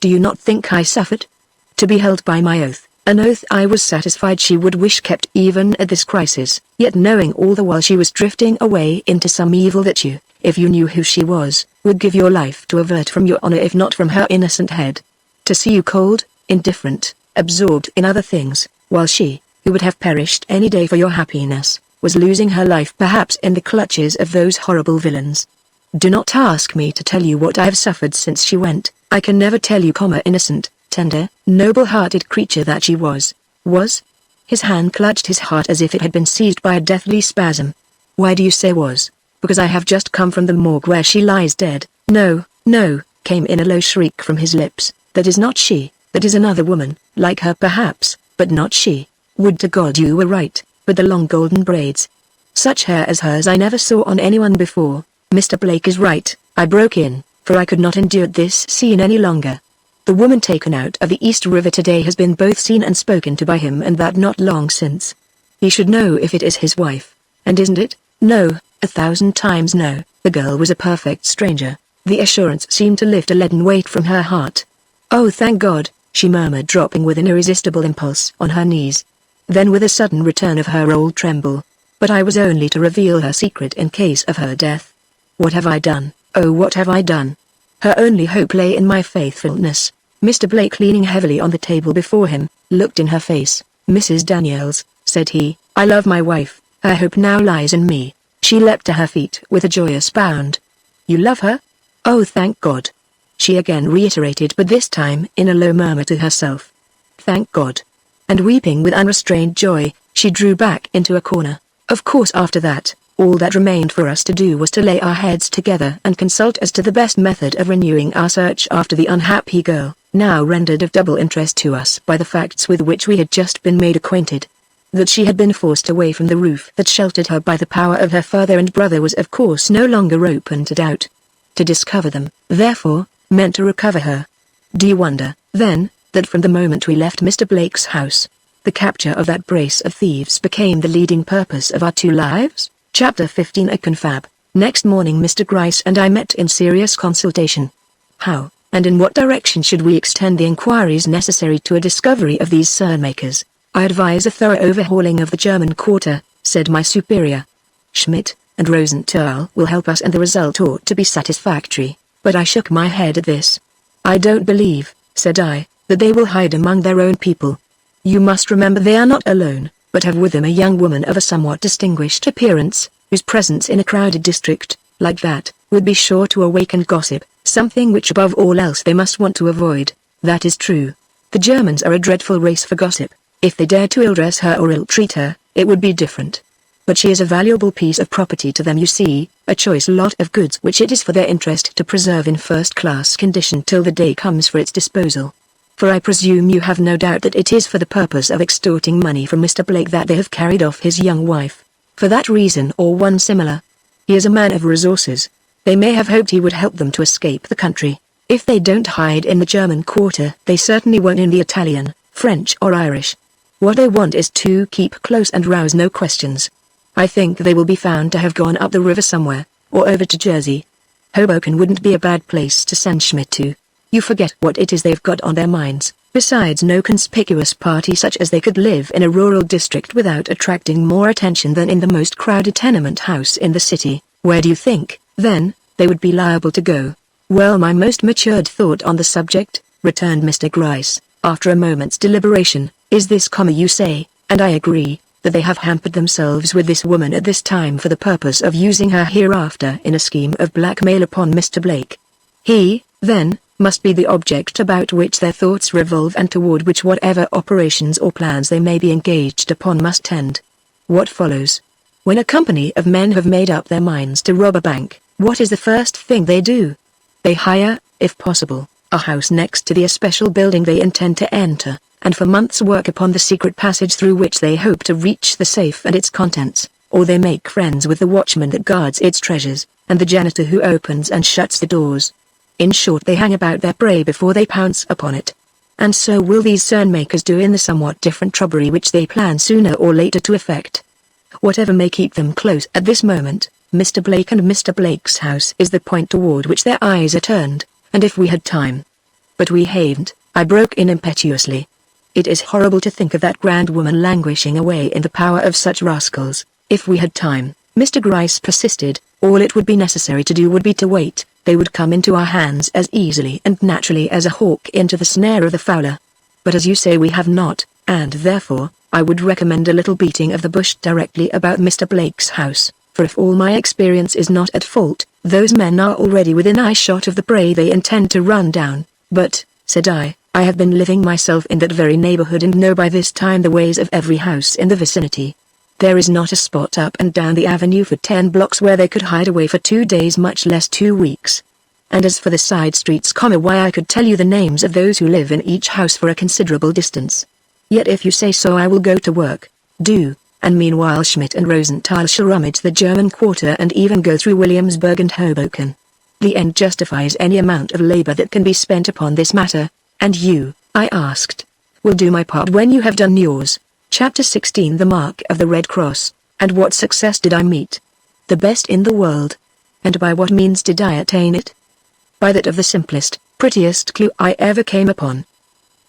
Do you not think I suffered? To be held by my oath, an oath I was satisfied she would wish kept even at this crisis, yet knowing all the while she was drifting away into some evil that you, if you knew who she was, would give your life to avert from your honor if not from her innocent head. To see you cold, indifferent, absorbed in other things, while she, who would have perished any day for your happiness, was losing her life perhaps in the clutches of those horrible villains. Do not ask me to tell you what I have suffered since she went. I can never tell you, innocent, tender, noble-hearted creature that she was. His hand clutched his heart as if it had been seized by a deathly spasm. "Why do you say was? Because I have just come from the morgue where she lies dead." "No, no," came in a low shriek from his lips. "That is not she, that is another woman, like her perhaps, but not she. Would to God you were right, with the long golden braids. Such hair as hers I never saw on anyone before." "Mr. Blake is right," I broke in, for I could not endure this scene any longer. "The woman taken out of the East River today has been both seen and spoken to by him, and that not long since. He should know if it is his wife. And isn't it? No, 1,000 times no." The girl was a perfect stranger. The assurance seemed to lift a leaden weight from her heart. "Oh, thank God," she murmured, dropping with an irresistible impulse on her knees. Then with a sudden return of her old tremble, "But I was only to reveal her secret in case of her death. What have I done? Oh, what have I done? Her only hope lay in my faithfulness. Mr. Blake, leaning heavily on the table before him, looked in her face. Mrs. Daniels, said he, I love my wife, her hope now lies in me. She leapt to her feet with a joyous bound. You love her? Oh, thank God. She again reiterated, but this time in a low murmur to herself. Thank God. And weeping with unrestrained joy, she drew back into a corner. Of course, after that, all that remained for us to do was to lay our heads together and consult as to the best method of renewing our search after the unhappy girl, now rendered of double interest to us by the facts with which we had just been made acquainted. That she had been forced away from the roof that sheltered her by the power of her father and brother was of course no longer open to doubt. To discover them, therefore, meant to recover her. Do you wonder, then, that from the moment we left Mr. Blake's house, the capture of that brace of thieves became the leading purpose of our two lives? Chapter 15. A confab. Next morning Mr. Gryce and I met in serious consultation. How, and in what direction should we extend the inquiries necessary to a discovery of these cernmakers? I advise a thorough overhauling of the German quarter, said my superior. Schmidt and Rosenthal will help us and the result ought to be satisfactory, but I shook my head at this. I don't believe, said I, that they will hide among their own people. You must remember they are not alone, but have with them a young woman of a somewhat distinguished appearance, whose presence in a crowded district, like that, would be sure to awaken gossip, something which above all else they must want to avoid. That is true. The Germans are a dreadful race for gossip. If they dared to ill-dress her or ill-treat her, it would be different. But she is a valuable piece of property to them, you see, a choice lot of goods which it is for their interest to preserve in first-class condition till the day comes for its disposal. For I presume you have no doubt that it is for the purpose of extorting money from Mr. Blake that they have carried off his young wife. For that reason or one similar. He is a man of resources. They may have hoped he would help them to escape the country. If they don't hide in the German quarter, they certainly won't in the Italian, French or Irish. What they want is to keep close and rouse no questions. I think they will be found to have gone up the river somewhere, or over to Jersey. Hoboken wouldn't be a bad place to send Schmidt to. You forget what it is they've got on their minds. Besides, no conspicuous party such as they could live in a rural district without attracting more attention than in the most crowded tenement house in the city. Where do you think, then, they would be liable to go? Well, my most matured thought on the subject, returned Mr. Gryce, after a moment's deliberation, is this, you say, and I agree, that they have hampered themselves with this woman at this time for the purpose of using her hereafter in a scheme of blackmail upon Mr. Blake. He, then, must be the object about which their thoughts revolve and toward which whatever operations or plans they may be engaged upon must tend. What follows? When a company of men have made up their minds to rob a bank, what is the first thing they do? They hire, if possible, a house next to the especial building they intend to enter, and for months work upon the secret passage through which they hope to reach the safe and its contents, or they make friends with the watchman that guards its treasures, and the janitor who opens and shuts the doors. In short, they hang about their prey before they pounce upon it. And so will these cernmakers do in the somewhat different robbery which they plan sooner or later to effect. Whatever may keep them close at this moment, Mr. Blake and Mr. Blake's house is the point toward which their eyes are turned, and if we had time. But we haven't, I broke in impetuously. It is horrible to think of that grand woman languishing away in the power of such rascals. If we had time, Mr. Gryce persisted, all it would be necessary to do would be to wait. They would come into our hands as easily and naturally as a hawk into the snare of the fowler. But as you say, we have not, and therefore, I would recommend a little beating of the bush directly about Mr. Blake's house, for if all my experience is not at fault, those men are already within eye-shot of the prey they intend to run down. But, said I have been living myself in that very neighborhood and know by this time the ways of every house in the vicinity. There is not a spot up and down the avenue for 10 blocks where they could hide away for 2 days, much less 2 weeks. And as for the side streets, why, I could tell you the names of those who live in each house for a considerable distance. Yet if you say so, I will go to work. Do, and meanwhile Schmidt and Rosenthal shall rummage the German quarter and even go through Williamsburg and Hoboken. The end justifies any amount of labor that can be spent upon this matter. And you, I asked, will do my part when you have done yours. Chapter 16. The Mark of the Red Cross. And what success did I meet? The best in the world. And by what means did I attain it? By that of the simplest, prettiest clue I ever came upon.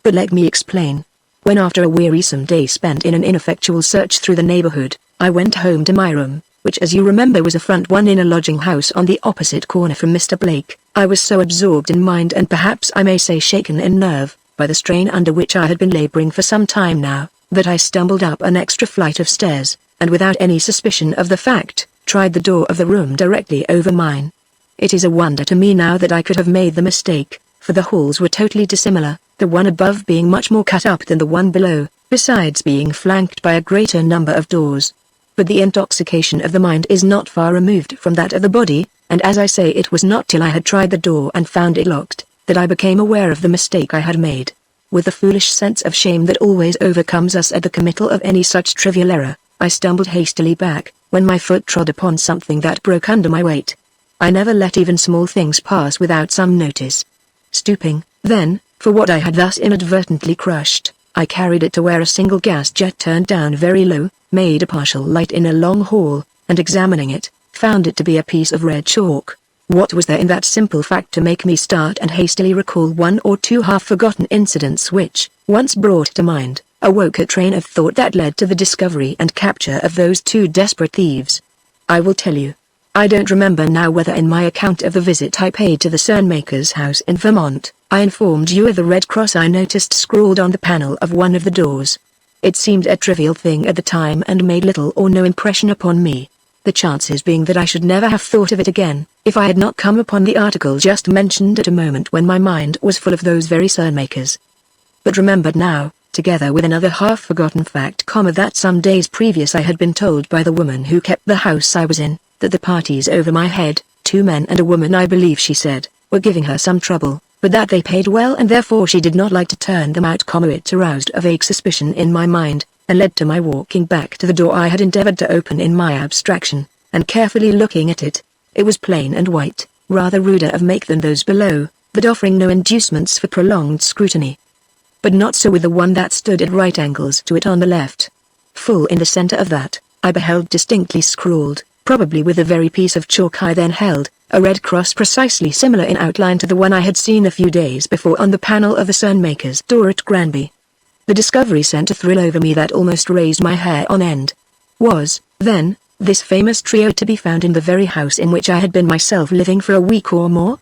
But let me explain. When after a wearisome day spent in an ineffectual search through the neighborhood, I went home to my room, which as you remember was a front one in a lodging house on the opposite corner from Mr. Blake. I was so absorbed in mind and perhaps I may say shaken in nerve, by the strain under which I had been laboring for some time now, that I stumbled up an extra flight of stairs, and without any suspicion of the fact, tried the door of the room directly over mine. It is a wonder to me now that I could have made the mistake, for the halls were totally dissimilar, the one above being much more cut up than the one below, besides being flanked by a greater number of doors. But the intoxication of the mind is not far removed from that of the body, and as I say it was not till I had tried the door and found it locked, that I became aware of the mistake I had made. With the foolish sense of shame that always overcomes us at the committal of any such trivial error, I stumbled hastily back, when my foot trod upon something that broke under my weight. I never let even small things pass without some notice. Stooping, then, for what I had thus inadvertently crushed, I carried it to where a single gas jet turned down very low, made a partial light in a long hall, and examining it, found it to be a piece of red chalk. What was there in that simple fact to make me start and hastily recall one or two half-forgotten incidents which, once brought to mind, awoke a train of thought that led to the discovery and capture of those two desperate thieves? I will tell you. I don't remember now whether in my account of the visit I paid to the Cernmaker's house in Vermont, I informed you of the red cross I noticed scrawled on the panel of one of the doors. It seemed a trivial thing at the time and made little or no impression upon me, the chances being that I should never have thought of it again, if I had not come upon the article just mentioned at a moment when my mind was full of those very Cernmakers. But remembered now, together with another half-forgotten fact, that some days previous I had been told by the woman who kept the house I was in, that the parties over my head, 2 men and a woman I believe she said, were giving her some trouble, but that they paid well and therefore she did not like to turn them out. It aroused a vague suspicion in my mind, and led to my walking back to the door I had endeavored to open in my abstraction, and carefully looking at it. It was plain and white, rather ruder of make than those below, but offering no inducements for prolonged scrutiny. But not so with the one that stood at right angles to it on the left. Full in the center of that, I beheld distinctly scrawled, probably with the very piece of chalk I then held, a red cross precisely similar in outline to the one I had seen a few days before on the panel of the Cernmaker's door at Granby. The discovery sent a thrill over me that almost raised my hair on end. Was, then, this famous trio to be found in the very house in which I had been myself living for a week or more?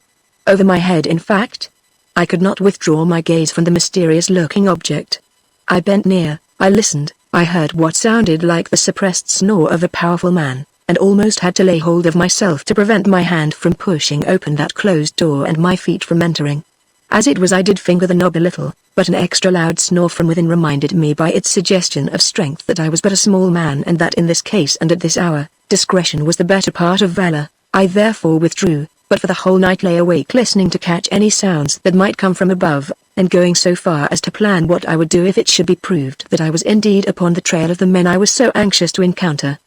Over my head, in fact? I could not withdraw my gaze from the mysterious-looking object. I bent near, I listened, I heard what sounded like the suppressed snore of a powerful man, and almost had to lay hold of myself to prevent my hand from pushing open that closed door and my feet from entering. As it was I did finger the knob a little, but an extra loud snore from within reminded me by its suggestion of strength that I was but a small man and that in this case and at this hour, discretion was the better part of valor. I therefore withdrew, but for the whole night lay awake listening to catch any sounds that might come from above, and going so far as to plan what I would do if it should be proved that I was indeed upon the trail of the men I was so anxious to encounter.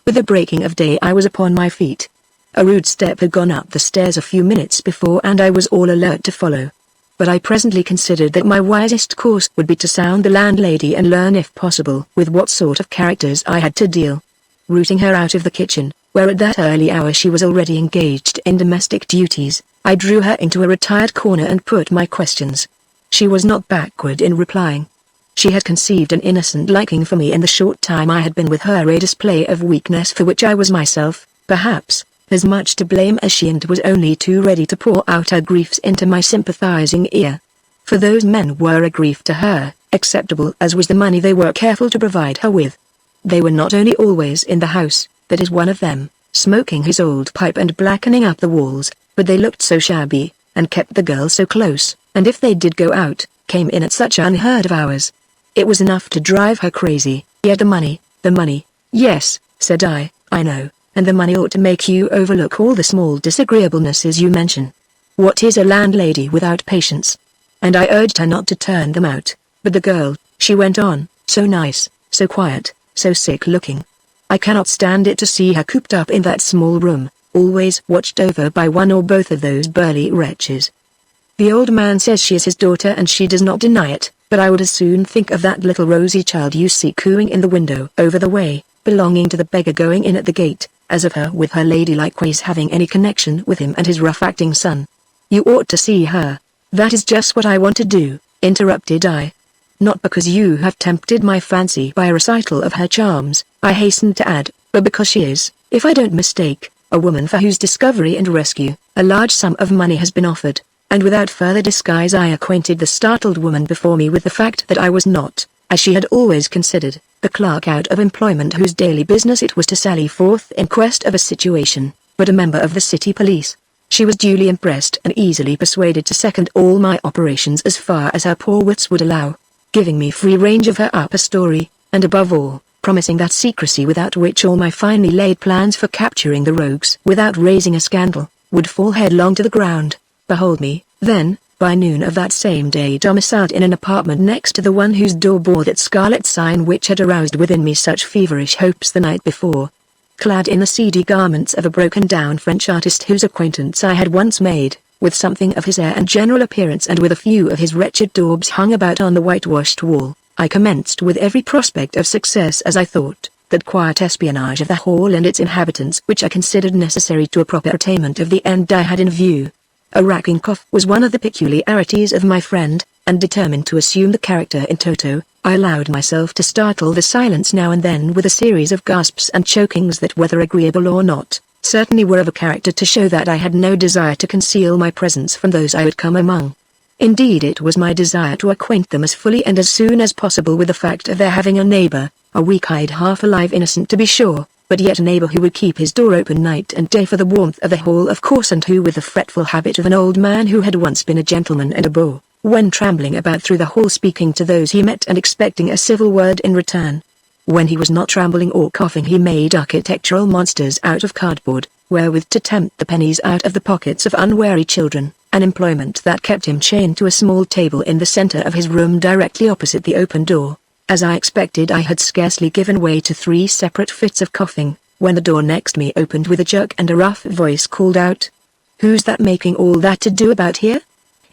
With the breaking of day I was upon my feet. A rude step had gone up the stairs a few minutes before and I was all alert to follow. But I presently considered that my wisest course would be to sound the landlady and learn if possible with what sort of characters I had to deal. Rooting her out of the kitchen, where at that early hour she was already engaged in domestic duties, I drew her into a retired corner and put my questions. She was not backward in replying. She had conceived an innocent liking for me in the short time I had been with her, a display of weakness for which I was myself, perhaps, as much to blame as she, and was only too ready to pour out her griefs into my sympathizing ear. For those men were a grief to her, acceptable as was the money they were careful to provide her with. They were not only always in the house, that is one of them, smoking his old pipe and blackening up the walls, but they looked so shabby, and kept the girl so close, and if they did go out, came in at such unheard of hours. It was enough to drive her crazy. Yet the money, yes, said I know, and the money ought to make you overlook all the small disagreeablenesses you mention. What is a landlady without patience? And I urged her not to turn them out, but the girl, she went on, so nice, so quiet, so sick-looking. I cannot stand it to see her cooped up in that small room, always watched over by one or both of those burly wretches. The old man says she is his daughter and she does not deny it, but I would as soon think of that little rosy child you see cooing in the window over the way, belonging to the beggar going in at the gate, as of her with her ladylike ways having any connection with him and his rough-acting son. You ought to see her. That is just what I want to do, interrupted I. Not because you have tempted my fancy by a recital of her charms, I hastened to add, but because she is, If I don't mistake, a woman for whose discovery and rescue, a large sum of money has been offered, and without further disguise I acquainted the startled woman before me with the fact that I was not, as she had always considered, the clerk out of employment whose daily business it was to sally forth in quest of a situation, but a member of the city police. She was duly impressed and easily persuaded to second all my operations as far as her poor wits would allow, giving me free range of her upper story, and above all, promising that secrecy without which all my finely laid plans for capturing the rogues without raising a scandal, would fall headlong to the ground. Behold me, then, by noon of that same day domiciled in an apartment next to the one whose door bore that scarlet sign which had aroused within me such feverish hopes the night before. Clad in the seedy garments of a broken-down French artist whose acquaintance I had once made, with something of his air and general appearance and with a few of his wretched daubs hung about on the whitewashed wall, I commenced with every prospect of success as I thought, that quiet espionage of the hall and its inhabitants which I considered necessary to a proper attainment of the end I had in view. A racking cough was one of the peculiarities of my friend, and determined to assume the character in toto, I allowed myself to startle the silence now and then with a series of gasps and chokings that, whether agreeable or not, certainly were of a character to show that I had no desire to conceal my presence from those I would come among. Indeed, it was my desire to acquaint them as fully and as soon as possible with the fact of their having a neighbor, a weak-eyed half-alive innocent to be sure, but yet a neighbor who would keep his door open night and day for the warmth of the hall of course, and who with the fretful habit of an old man who had once been a gentleman and a beau, when trambling about through the hall speaking to those he met and expecting a civil word in return. When he was not trembling or coughing he made architectural monsters out of cardboard, wherewith to tempt the pennies out of the pockets of unwary children, an employment that kept him chained to a small table in the center of his room directly opposite the open door. As I expected, I had scarcely given way to 3 separate fits of coughing, when the door next me opened with a jerk and a rough voice called out, "Who's that making all that to do about here?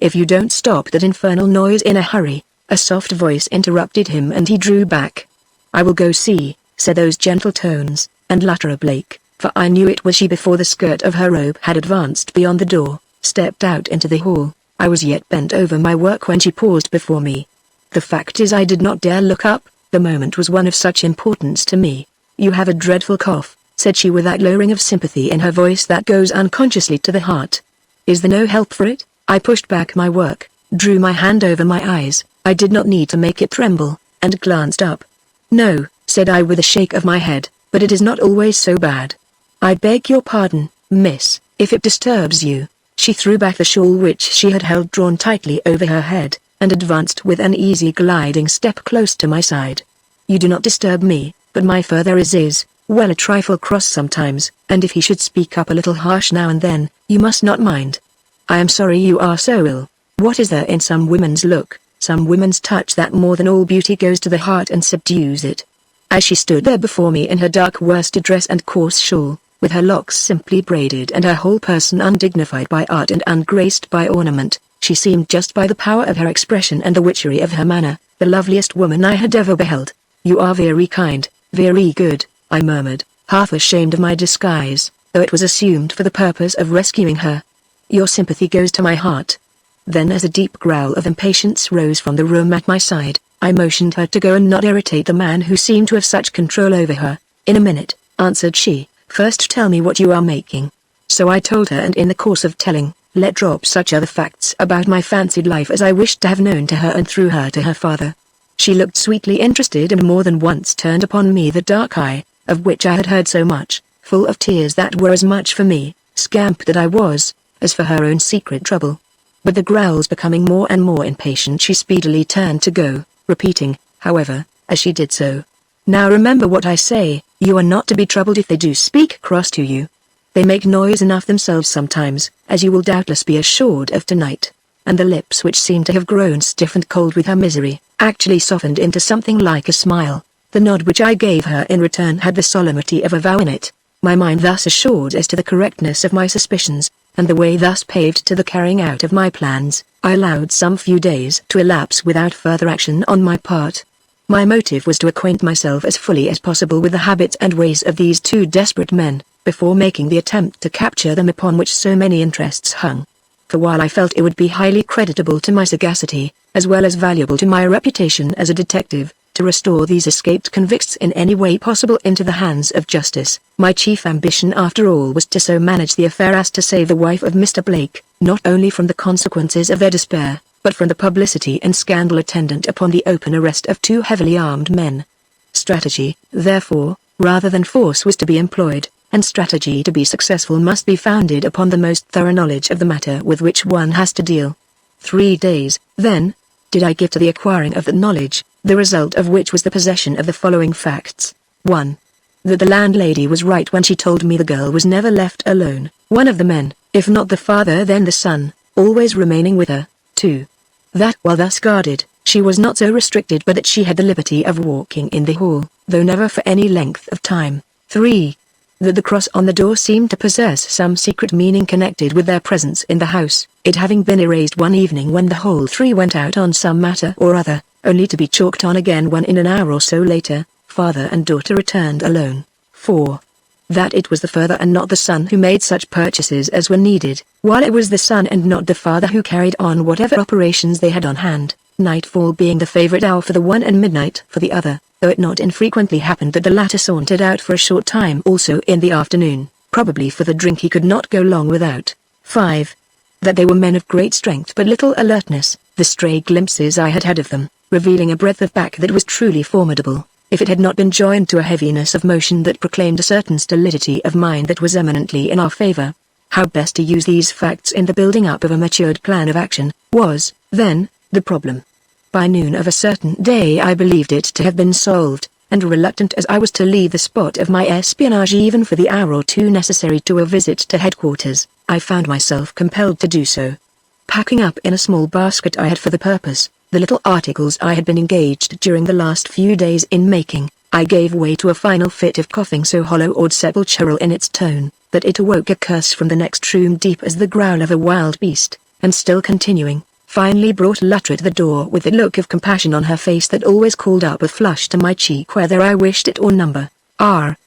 If you don't stop that infernal noise in a hurry." A soft voice interrupted him and he drew back. "I will go see," said those gentle tones, and Luttra Blake, for I knew it was she before the skirt of her robe had advanced beyond the door, stepped out into the hall. I was yet bent over my work when she paused before me. The fact is I did not dare look up, the moment was one of such importance to me. "You have a dreadful cough," said she with that lowering of sympathy in her voice that goes unconsciously to the heart. "Is there no help for it?" I pushed back my work, drew my hand over my eyes, I did not need to make it tremble, and glanced up. "No," said I with a shake of my head, "but it is not always so bad. I beg your pardon, miss, if it disturbs you." She threw back the shawl which she had held drawn tightly over her head, and advanced with an easy gliding step close to my side. "You do not disturb me, but my father is, well, a trifle cross sometimes, and if he should speak up a little harsh now and then, you must not mind. I am sorry you are so ill. What is there in some women's look, some women's touch that more than all beauty goes to the heart and subdues it?" As she stood there before me in her dark worsted dress and coarse shawl, with her locks simply braided and her whole person undignified by art and ungraced by ornament, she seemed just by the power of her expression and the witchery of her manner, the loveliest woman I had ever beheld. "You are very kind, very good," I murmured, half ashamed of my disguise, though it was assumed for the purpose of rescuing her. "Your sympathy goes to my heart." Then as a deep growl of impatience rose from the room at my side, I motioned her to go and not irritate the man who seemed to have such control over her. "In a minute," answered she. "First tell me what you are making." So I told her, and in the course of telling, let drop such other facts about my fancied life as I wished to have known to her and through her to her father. She looked sweetly interested and more than once turned upon me the dark eye, of which I had heard so much, full of tears that were as much for me, scamp that I was, as for her own secret trouble. But the growls becoming more and more impatient, she speedily turned to go, repeating, however, as she did so, "Now remember what I say, you are not to be troubled if they do speak cross to you. They make noise enough themselves sometimes, as you will doubtless be assured of tonight." And the lips which seemed to have grown stiff and cold with her misery, actually softened into something like a smile. The nod which I gave her in return had the solemnity of a vow in it. My mind thus assured as to the correctness of my suspicions, and the way thus paved to the carrying out of my plans, I allowed some few days to elapse without further action on my part. My motive was to acquaint myself as fully as possible with the habits and ways of these 2 desperate men, before making the attempt to capture them upon which so many interests hung. For while I felt it would be highly creditable to my sagacity, as well as valuable to my reputation as a detective, to restore these escaped convicts in any way possible into the hands of justice. My chief ambition after all was to so manage the affair as to save the wife of Mr. Blake, not only from the consequences of their despair, but from the publicity and scandal attendant upon the open arrest of two heavily armed men. Strategy, therefore, rather than force was to be employed, and strategy to be successful must be founded upon the most thorough knowledge of the matter with which one has to deal. 3 days, then, did I give to the acquiring of that knowledge, the result of which was the possession of the following facts. 1. That the landlady was right when she told me the girl was never left alone, one of the men, if not the father then the son, always remaining with her. 2. That while thus guarded, she was not so restricted but that she had the liberty of walking in the hall, though never for any length of time. 3. That the cross on the door seemed to possess some secret meaning connected with their presence in the house, it having been erased one evening when the whole three went out on some matter or other, only to be chalked on again when in an hour or so later, father and daughter returned alone. 4. That it was the father and not the son who made such purchases as were needed, while it was the son and not the father who carried on whatever operations they had on hand, nightfall being the favorite hour for the one and midnight for the other, though it not infrequently happened that the latter sauntered out for a short time also in the afternoon, probably for the drink he could not go long without. 5. That they were men of great strength but little alertness, the stray glimpses I had had of them, revealing a breadth of back that was truly formidable, if it had not been joined to a heaviness of motion that proclaimed a certain stolidity of mind that was eminently in our favor. How best to use these facts in the building up of a matured plan of action, was, then, the problem. By noon of a certain day I believed it to have been solved, and reluctant as I was to leave the spot of my espionage even for the hour or two necessary to a visit to headquarters, I found myself compelled to do so. Packing up in a small basket I had for the purpose, the little articles I had been engaged during the last few days in making, I gave way to a final fit of coughing so hollow or sepulchral in its tone, that it awoke a curse from the next room deep as the growl of a wild beast, and still continuing, finally brought Luttra to the door with the look of compassion on her face that always called up a flush to my cheek whether I wished it or number.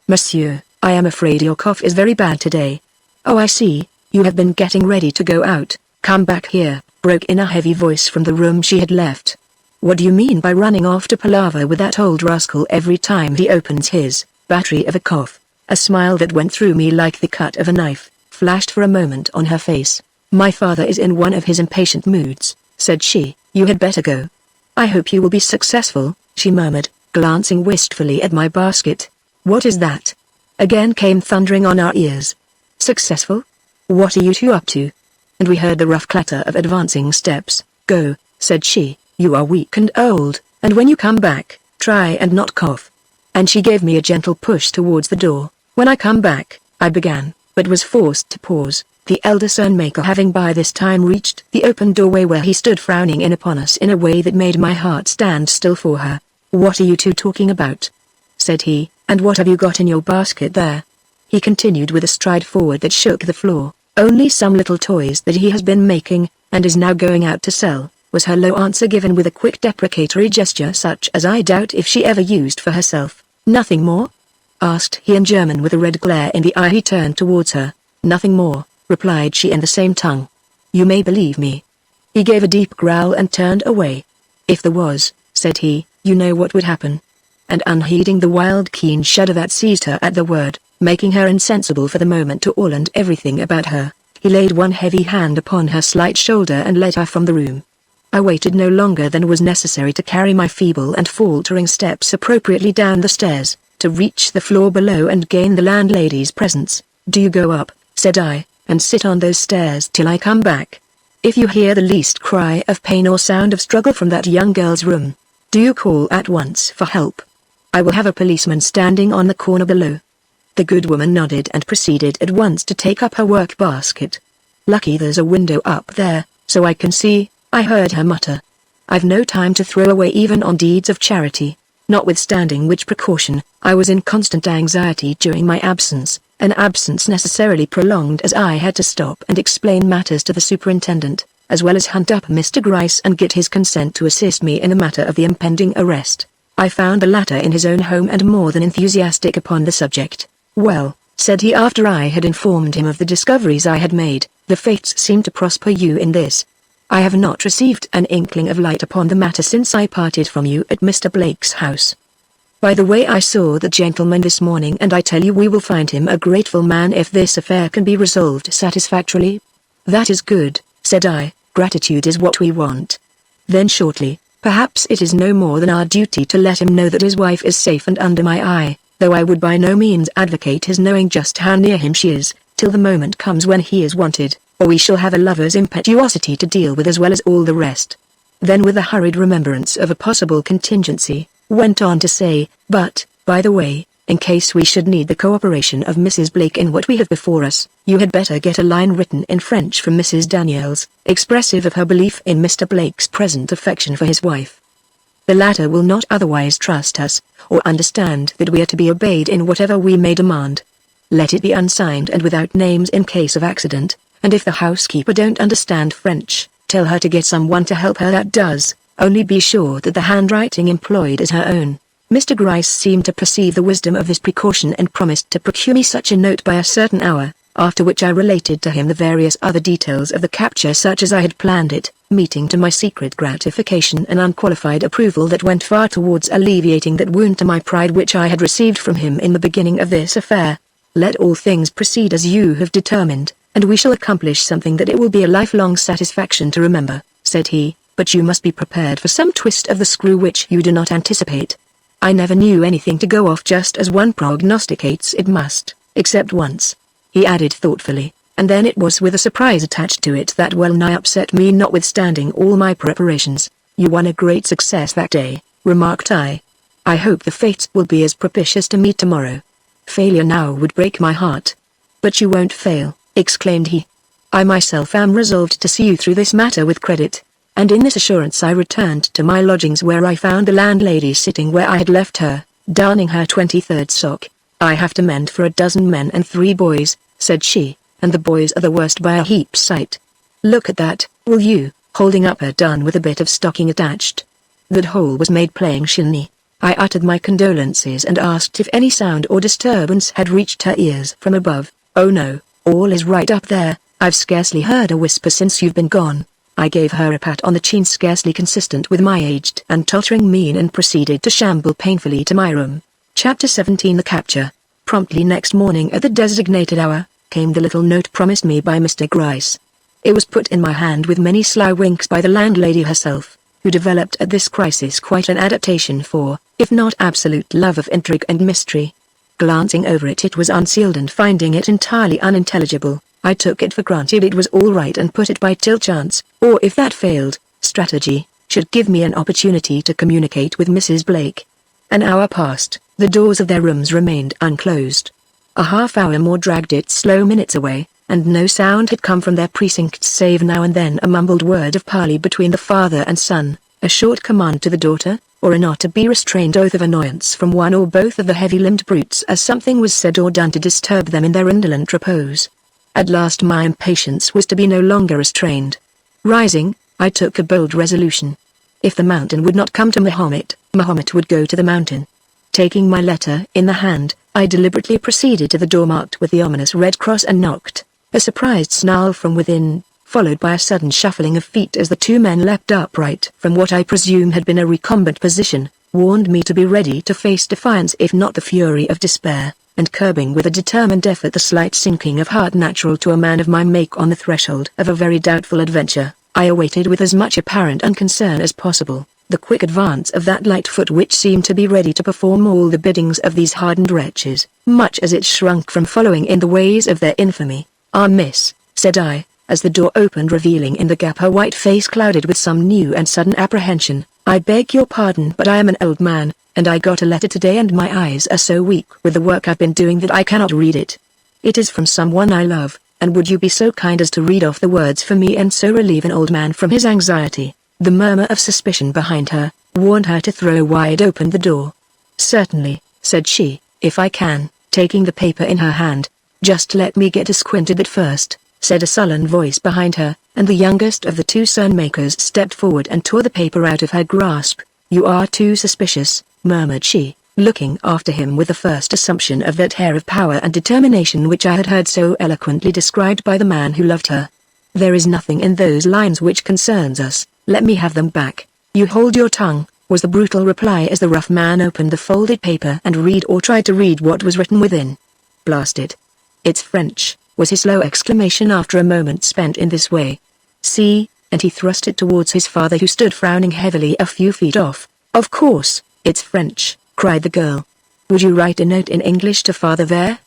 Monsieur, I am afraid your cough is very bad today. Oh, I see, you have been getting ready to go out. Come back here, broke in a heavy voice from the room she had left. What do you mean by running off to palaver with that old rascal every time he opens his battery of a cough? A smile that went through me like the cut of a knife, flashed for a moment on her face. My father is in one of his impatient moods, said she. You had better go. I hope you will be successful, she murmured, glancing wistfully at my basket. What is that? Again came thundering on our ears. Successful? What are you two up to? And we heard the rough clatter of advancing steps. Go, said she, you are weak and old, and when you come back, try and not cough. And she gave me a gentle push towards the door. When I come back, I began, but was forced to pause. The elder Cernmaker having by this time reached the open doorway where he stood frowning in upon us in a way that made my heart stand still for her. What are you two talking about? Said he, and what have you got in your basket there? He continued with a stride forward that shook the floor. Only some little toys that he has been making, and is now going out to sell, was her low answer given with a quick deprecatory gesture such as I doubt if she ever used for herself. Nothing more? Asked he in German with a red glare in the eye. He turned towards her. Nothing more, replied she in the same tongue. You may believe me. He gave a deep growl and turned away. If there was, said he, you know what would happen. And unheeding the wild keen shudder that seized her at the word, making her insensible for the moment to all and everything about her, he laid one heavy hand upon her slight shoulder and led her from the room. I waited no longer than was necessary to carry my feeble and faltering steps appropriately down the stairs, to reach the floor below and gain the landlady's presence. Do you go up, said I, and sit on those stairs till I come back. If you hear the least cry of pain or sound of struggle from that young girl's room, do you call at once for help. I will have a policeman standing on the corner below. The good woman nodded and proceeded at once to take up her work basket. Lucky there's a window up there, so I can see, I heard her mutter. I've no time to throw away even on deeds of charity. Notwithstanding which precaution, I was in constant anxiety during my absence, an absence necessarily prolonged as I had to stop and explain matters to the superintendent, as well as hunt up Mr. Gryce and get his consent to assist me in the matter of the impending arrest. I found the latter in his own home and more than enthusiastic upon the subject. Well, said he after I had informed him of the discoveries I had made, the fates seem to prosper you in this. I have not received an inkling of light upon the matter since I parted from you at Mr. Blake's house. By the way, I saw the gentleman this morning, and I tell you we will find him a grateful man if this affair can be resolved satisfactorily." "That is good," said I. "Gratitude is what we want." Then shortly, "Perhaps it is no more than our duty to let him know that his wife is safe and under my eye, though I would by no means advocate his knowing just how near him she is, till the moment comes when he is wanted, or we shall have a lover's impetuosity to deal with as well as all the rest." Then with a hurried remembrance of a possible contingency, went on to say, "But, by the way, in case we should need the cooperation of Mrs. Blake in what we have before us, you had better get a line written in French from Mrs. Daniels, expressive of her belief in Mr. Blake's present affection for his wife. The latter will not otherwise trust us, or understand that we are to be obeyed in whatever we may demand. Let it be unsigned and without names in case of accident, and if the housekeeper don't understand French, tell her to get someone to help her that does, only be sure that the handwriting employed is her own." Mr. Gryce seemed to perceive the wisdom of this precaution and promised to procure me such a note by a certain hour, after which I related to him the various other details of the capture such as I had planned it, meeting to my secret gratification an unqualified approval that went far towards alleviating that wound to my pride which I had received from him in the beginning of this affair. "Let all things proceed as you have determined, and we shall accomplish something that it will be a lifelong satisfaction to remember," said he, "but you must be prepared for some twist of the screw which you do not anticipate. I never knew anything to go off just as one prognosticates it must, except once," he added thoughtfully, "and then it was with a surprise attached to it that well nigh upset me notwithstanding all my preparations." "You won a great success that day," remarked I. "I hope the fates will be as propitious to me tomorrow. Failure now would break my heart." "But you won't fail," exclaimed he. "I myself am resolved to see you through this matter with credit." And in this assurance I returned to my lodgings where I found the landlady sitting where I had left her, darning her 23rd sock. "I have to mend for 12 men and 3 boys, said she, "and the boys are the worst by a heap sight. Look at that, will you," holding up her darn with a bit of stocking attached. That hole was made plain shinny. I uttered my condolences and asked if any sound or disturbance had reached her ears from above. "Oh no, all is right up there, I've scarcely heard a whisper since you've been gone." I gave her a pat on the chin scarcely consistent with my aged and tottering mien and proceeded to shamble painfully to my room. Chapter 17 The Capture. Promptly next morning at the designated hour, came the little note promised me by Mr. Gryce. It was put in my hand with many sly winks by the landlady herself, who developed at this crisis quite an adaptation for, if not absolute love of intrigue and mystery. Glancing over it was unsealed and finding it entirely unintelligible, I took it for granted it was all right and put it by till chance, or if that failed, strategy, should give me an opportunity to communicate with Mrs. Blake. An hour passed, the doors of their rooms remained unclosed. A half-hour more dragged its slow minutes away, and no sound had come from their precincts save now and then a mumbled word of parley between the father and son, a short command to the daughter, or a not to be restrained oath of annoyance from one or both of the heavy-limbed brutes as something was said or done to disturb them in their indolent repose. At last my impatience was to be no longer restrained. Rising, I took a bold resolution. If the mountain would not come to Mahomet, Mahomet would go to the mountain. Taking my letter in the hand, I deliberately proceeded to the door marked with the ominous red cross and knocked. A surprised snarl from within, followed by a sudden shuffling of feet as the 2 men leapt upright from what I presume had been a recumbent position, warned me to be ready to face defiance if not the fury of despair. And curbing with a determined effort the slight sinking of heart natural to a man of my make on the threshold of a very doubtful adventure, I awaited with as much apparent unconcern as possible, the quick advance of that light foot which seemed to be ready to perform all the biddings of these hardened wretches, much as it shrunk from following in the ways of their infamy. "Ah, miss," said I, as the door opened revealing in the gap her white face clouded with some new and sudden apprehension, "I beg your pardon but I am an old man, and I got a letter today and my eyes are so weak with the work I've been doing that I cannot read it. It is from someone I love, and would you be so kind as to read off the words for me and so relieve an old man from his anxiety?" The murmur of suspicion behind her warned her to throw wide open the door. "Certainly," said she, "if I can," taking the paper in her hand. "Just let me get a squint at it first," said a sullen voice behind her, and the youngest of the 2 sun-makers stepped forward and tore the paper out of her grasp. "You are too suspicious," murmured she, looking after him with the first assumption of that air of power and determination which I had heard so eloquently described by the man who loved her. There is nothing in those lines which concerns us. Let me have them back." "You hold your tongue," was the brutal reply as the rough man opened the folded paper and read or tried to read what was written within. "Blast it. It's French," was his low exclamation after a moment spent in this way. "See," and he thrust it towards his father who stood frowning heavily a few feet off. "Of course, it's French," cried the girl. "Would you write a note in English to Father there?"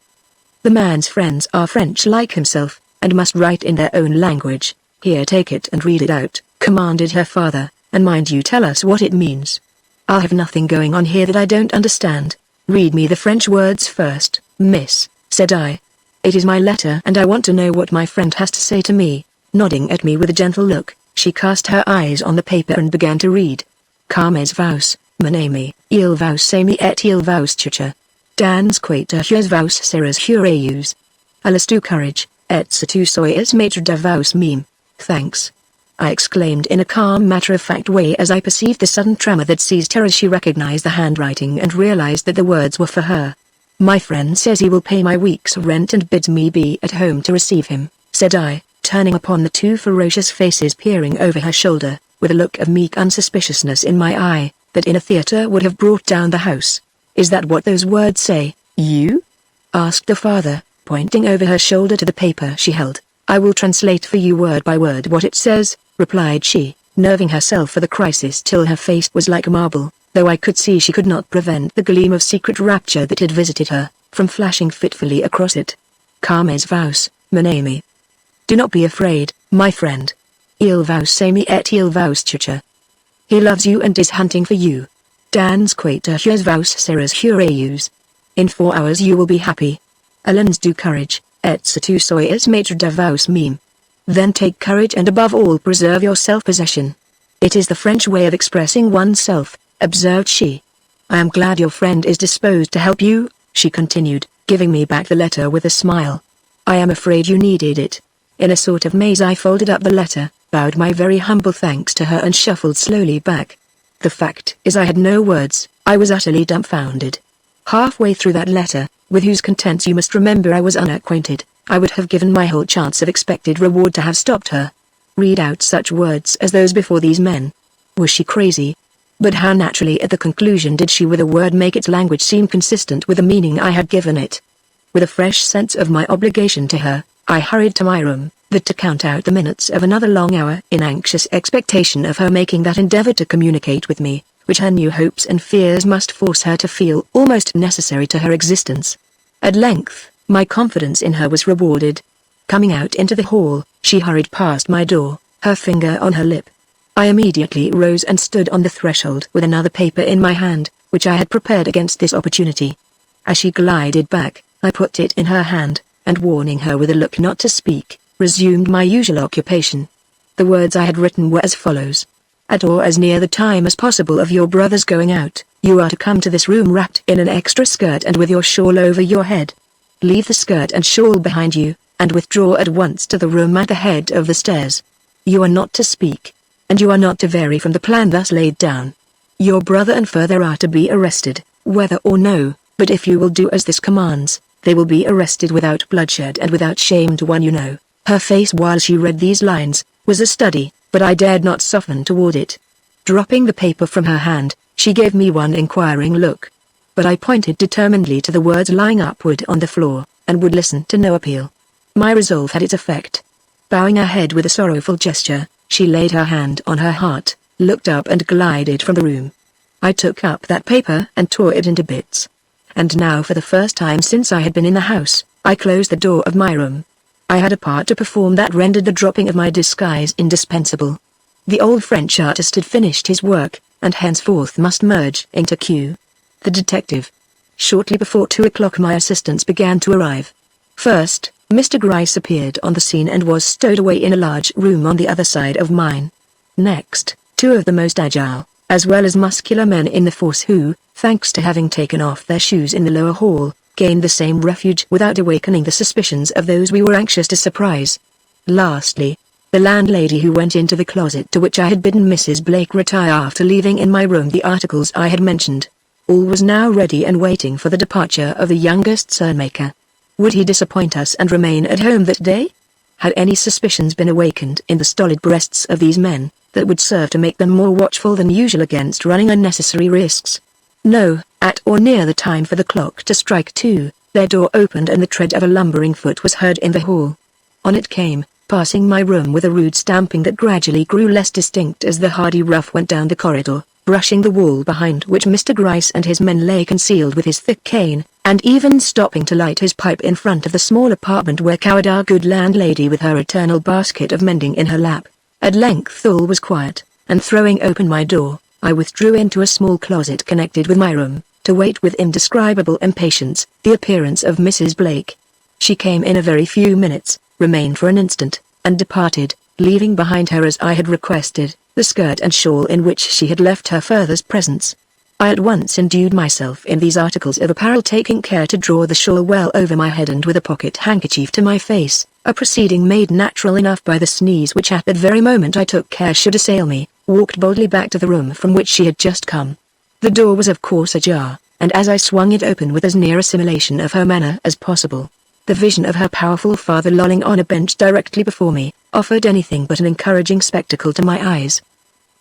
The man's friends are French like himself, and must write in their own language. "Here, take it and read it out," commanded her father, "and mind you tell us what it means." "I'll have nothing going on here that I don't understand. Read me the French words first, miss," said I. "It is my letter and I want to know what my friend has to say to me." Nodding at me with a gentle look, she cast her eyes on the paper and began to read. "Carmes vous, mon ami, il vous aime et il vous cherche. Dans quatorze vous seras heureux. Alas du courage, et si tu sois maître de vous même." "Thanks," I exclaimed in a calm matter-of-fact way as I perceived the sudden tremor that seized her as she recognized the handwriting and realized that the words were for her. "My friend says he will pay my week's rent and bids me be at home to receive him," said I, turning upon the two ferocious faces peering over her shoulder, with a look of meek unsuspiciousness in my eye, that in a theater would have brought down the house. "Is that what those words say, you?" asked the father, pointing over her shoulder to the paper she held. "I will translate for you word by word what it says," replied she, nerving herself for the crisis till her face was like marble, though I could see she could not prevent the gleam of secret rapture that had visited her, from flashing fitfully across it. "Carmes vous, mon ami. Do not be afraid, my friend. Il vous aime et il vous cherche. He loves you and is hunting for you. Dans quatorze vous seras heureux. In 4 hours you will be happy. Allons du courage, et si tu sois maître de vous même. Then take courage and above all preserve your self-possession. It is the French way of expressing oneself," observed she. "I am glad your friend is disposed to help you," she continued, giving me back the letter with a smile. "I am afraid you needed it." In a sort of maze I folded up the letter, bowed my very humble thanks to her and shuffled slowly back. The fact is I had no words, I was utterly dumbfounded. Halfway through that letter, with whose contents you must remember I was unacquainted, I would have given my whole chance of expected reward to have stopped her. Read out such words as those before these men. Was she crazy? But how naturally at the conclusion did she with a word make its language seem consistent with the meaning I had given it. With a fresh sense of my obligation to her, I hurried to my room, that to count out the minutes of another long hour in anxious expectation of her making that endeavor to communicate with me, which her new hopes and fears must force her to feel almost necessary to her existence. At length, my confidence in her was rewarded. Coming out into the hall, she hurried past my door, her finger on her lip. I immediately rose and stood on the threshold with another paper in my hand, which I had prepared against this opportunity. As she glided back, I put it in her hand, and warning her with a look not to speak, resumed my usual occupation. The words I had written were as follows. "At or as near the time as possible of your brother's going out, you are to come to this room wrapped in an extra skirt and with your shawl over your head. Leave the skirt and shawl behind you, and withdraw at once to the room at the head of the stairs. You are not to speak, and you are not to vary from the plan thus laid down. Your brother and father are to be arrested, whether or no, but if you will do as this commands, they will be arrested without bloodshed and without shame to one you know." Her face while she read these lines, was a study, but I dared not soften toward it. Dropping the paper from her hand, she gave me one inquiring look. But I pointed determinedly to the words lying upward on the floor, and would listen to no appeal. My resolve had its effect. Bowing her head with a sorrowful gesture, she laid her hand on her heart, looked up and glided from the room. I took up that paper and tore it into bits. And now for the first time since I had been in the house, I closed the door of my room. I had a part to perform that rendered the dropping of my disguise indispensable. The old French artist had finished his work, and henceforth must merge into Q. the detective. Shortly before 2 o'clock my assistants began to arrive. First, Mr. Gryce appeared on the scene and was stowed away in a large room on the other side of mine. Next, 2 of the most agile, as well as muscular men in the force who, thanks to having taken off their shoes in the lower hall, gained the same refuge without awakening the suspicions of those we were anxious to surprise. Lastly, the landlady who went into the closet to which I had bidden Mrs. Blake retire after leaving in my room the articles I had mentioned. All was now ready and waiting for the departure of the youngest cernmaker. Would he disappoint us and remain at home that day? Had any suspicions been awakened in the stolid breasts of these men, that would serve to make them more watchful than usual against running unnecessary risks? No, at or near the time for the clock to strike 2, their door opened and the tread of a lumbering foot was heard in the hall. On it came, passing my room with a rude stamping that gradually grew less distinct as the hardy rough went down the corridor, brushing the wall behind which Mr. Gryce and his men lay concealed with his thick cane, and even stopping to light his pipe in front of the small apartment where cowered our good landlady with her eternal basket of mending in her lap. At length all was quiet, and throwing open my door, I withdrew into a small closet connected with my room, to wait with indescribable impatience the appearance of Mrs. Blake. She came in a very few minutes, remained for an instant, and departed, leaving behind her as I had requested, the skirt and shawl in which she had left her father's presence. I at once endued myself in these articles of apparel, taking care to draw the shawl well over my head and with a pocket handkerchief to my face, a proceeding made natural enough by the sneeze which at that very moment I took care should assail me, walked boldly back to the room from which she had just come. The door was of course ajar, and as I swung it open with as near assimilation of her manner as possible, the vision of her powerful father lolling on a bench directly before me, offered anything but an encouraging spectacle to my eyes.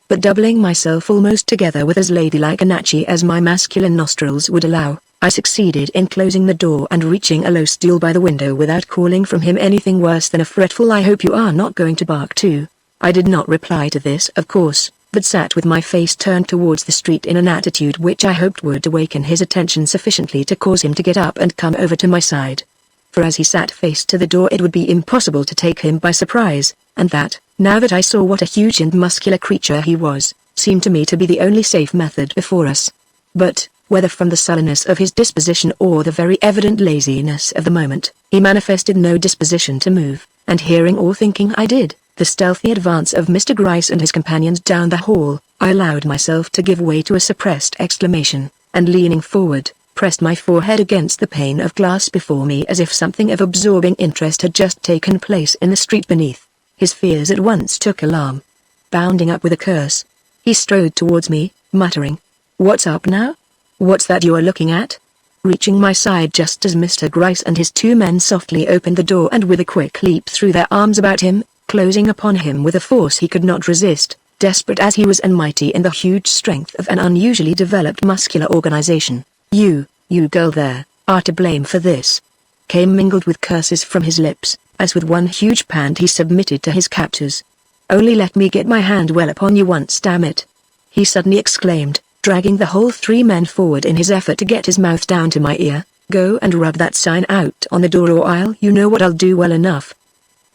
But doubling myself almost together with as ladylike a nachi as my masculine nostrils would allow, I succeeded in closing the door and reaching a low stool by the window without calling from him anything worse than a fretful "I hope you are not going to bark too." I did not reply to this, of course, but sat with my face turned towards the street in an attitude which I hoped would awaken his attention sufficiently to cause him to get up and come over to my side. For as he sat face to the door it would be impossible to take him by surprise, and that, now that I saw what a huge and muscular creature he was, seemed to me to be the only safe method before us. But, whether from the sullenness of his disposition or the very evident laziness of the moment, he manifested no disposition to move, and hearing or thinking I did, the stealthy advance of Mr. Gryce and his companions down the hall, I allowed myself to give way to a suppressed exclamation, and leaning forward, pressed my forehead against the pane of glass before me as if something of absorbing interest had just taken place in the street beneath. His fears at once took alarm. Bounding up with a curse, he strode towards me, muttering, "What's up now? What's that you are looking at?" Reaching my side just as Mr. Gryce and his 2 men softly opened the door and with a quick leap threw their arms about him, closing upon him with a force he could not resist, desperate as he was and mighty in the huge strength of an unusually developed muscular organization. You girl there, are to blame for this," came mingled with curses from his lips, as with one huge pant he submitted to his captors. "Only let me get my hand well upon you once, damn it," he suddenly exclaimed, dragging the whole 3 men forward in his effort to get his mouth down to my ear. "Go and rub that sign out on the door or you know what I'll do well enough.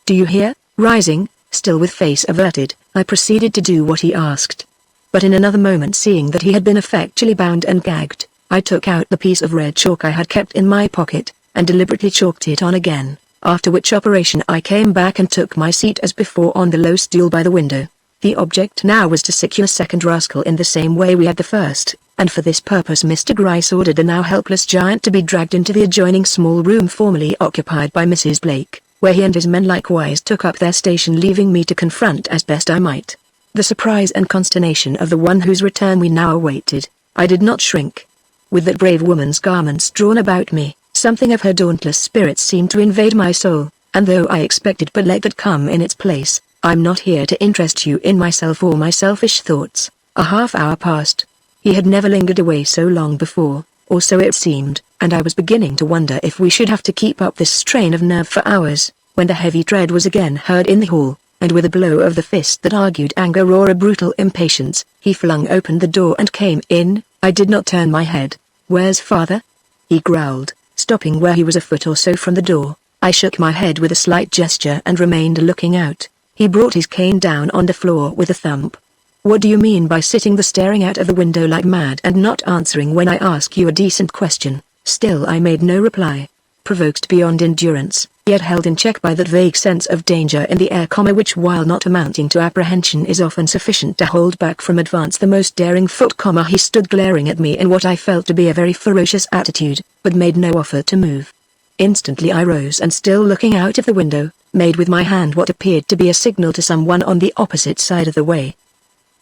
Do you hear?" Rising, still with face averted, I proceeded to do what he asked. But in another moment, seeing that he had been effectually bound and gagged, I took out the piece of red chalk I had kept in my pocket, and deliberately chalked it on again, after which operation I came back and took my seat as before on the low stool by the window. The object now was to secure the second rascal in the same way we had the first, and for this purpose Mr. Gryce ordered the now helpless giant to be dragged into the adjoining small room formerly occupied by Mrs. Blake, where he and his men likewise took up their station, leaving me to confront as best I might the surprise and consternation of the one whose return we now awaited. I did not shrink. With that brave woman's garments drawn about me, something of her dauntless spirit seemed to invade my soul, and though I expected but let that come in its place, I'm not here to interest you in myself or my selfish thoughts. A half hour passed. He had never lingered away so long before, or so it seemed, and I was beginning to wonder if we should have to keep up this strain of nerve for hours, when the heavy tread was again heard in the hall, and with a blow of the fist that argued anger or a brutal impatience, he flung open the door and came in. I did not turn my head. "Where's father?" he growled, stopping where he was a foot or so from the door. I shook my head with a slight gesture and remained looking out. He brought his cane down on the floor with a thump. "What do you mean by sitting there staring out of the window like mad and not answering when I ask you a decent question?" Still I made no reply. Provoked beyond endurance, yet held in check by that vague sense of danger in the air, which while not amounting to apprehension is often sufficient to hold back from advance the most daring foot, he stood glaring at me in what I felt to be a very ferocious attitude, but made no offer to move. Instantly I rose and, still looking out of the window, made with my hand what appeared to be a signal to someone on the opposite side of the way.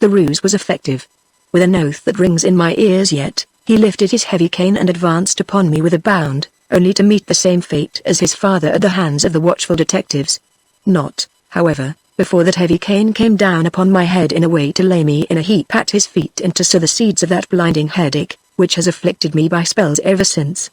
The ruse was effective. With an oath that rings in my ears yet, he lifted his heavy cane and advanced upon me with a bound, only to meet the same fate as his father at the hands of the watchful detectives. Not, however, before that heavy cane came down upon my head in a way to lay me in a heap at his feet and to sow the seeds of that blinding headache, which has afflicted me by spells ever since.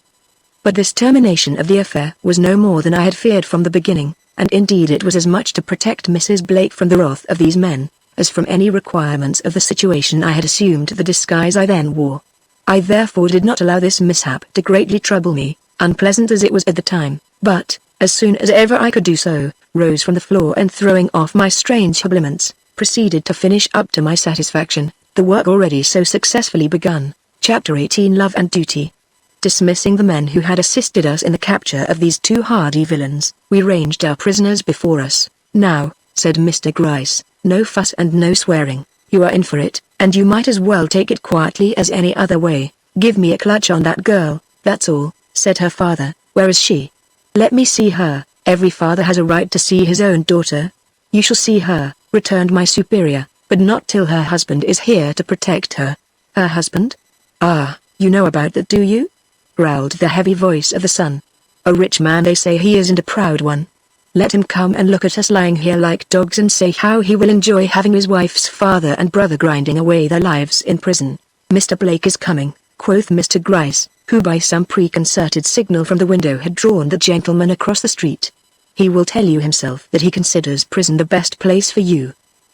But this termination of the affair was no more than I had feared from the beginning, and indeed it was as much to protect Mrs. Blake from the wrath of these men, as from any requirements of the situation I had assumed the disguise I then wore. I therefore did not allow this mishap to greatly trouble me, unpleasant as it was at the time, but, as soon as ever I could do so, rose from the floor and throwing off my strange habiliments, proceeded to finish up to my satisfaction, the work already so successfully begun. Chapter 18 Love and Duty. Dismissing the men who had assisted us in the capture of these two hardy villains, we ranged our prisoners before us. "Now," said Mr. Gryce, "no fuss and no swearing. You are in for it, and you might as well take it quietly as any other way. Give me a clutch on that girl, that's all," said her father. "Where is she?" "Let me see her. Every father has a right to see his own daughter." "You shall see her," returned my superior, "but not till her husband is here to protect her." "Her husband? Ah, you know about that, do you?" growled the heavy voice of the son. "A rich man they say he is, and a proud one. Let him come and look at us lying here like dogs and say how he will enjoy having his wife's father and brother grinding away their lives in prison." "Mr. Blake is coming," quoth Mr. Gryce, who by some preconcerted signal from the window had drawn the gentleman across the street. "He will tell you himself that he considers prison the best place for you."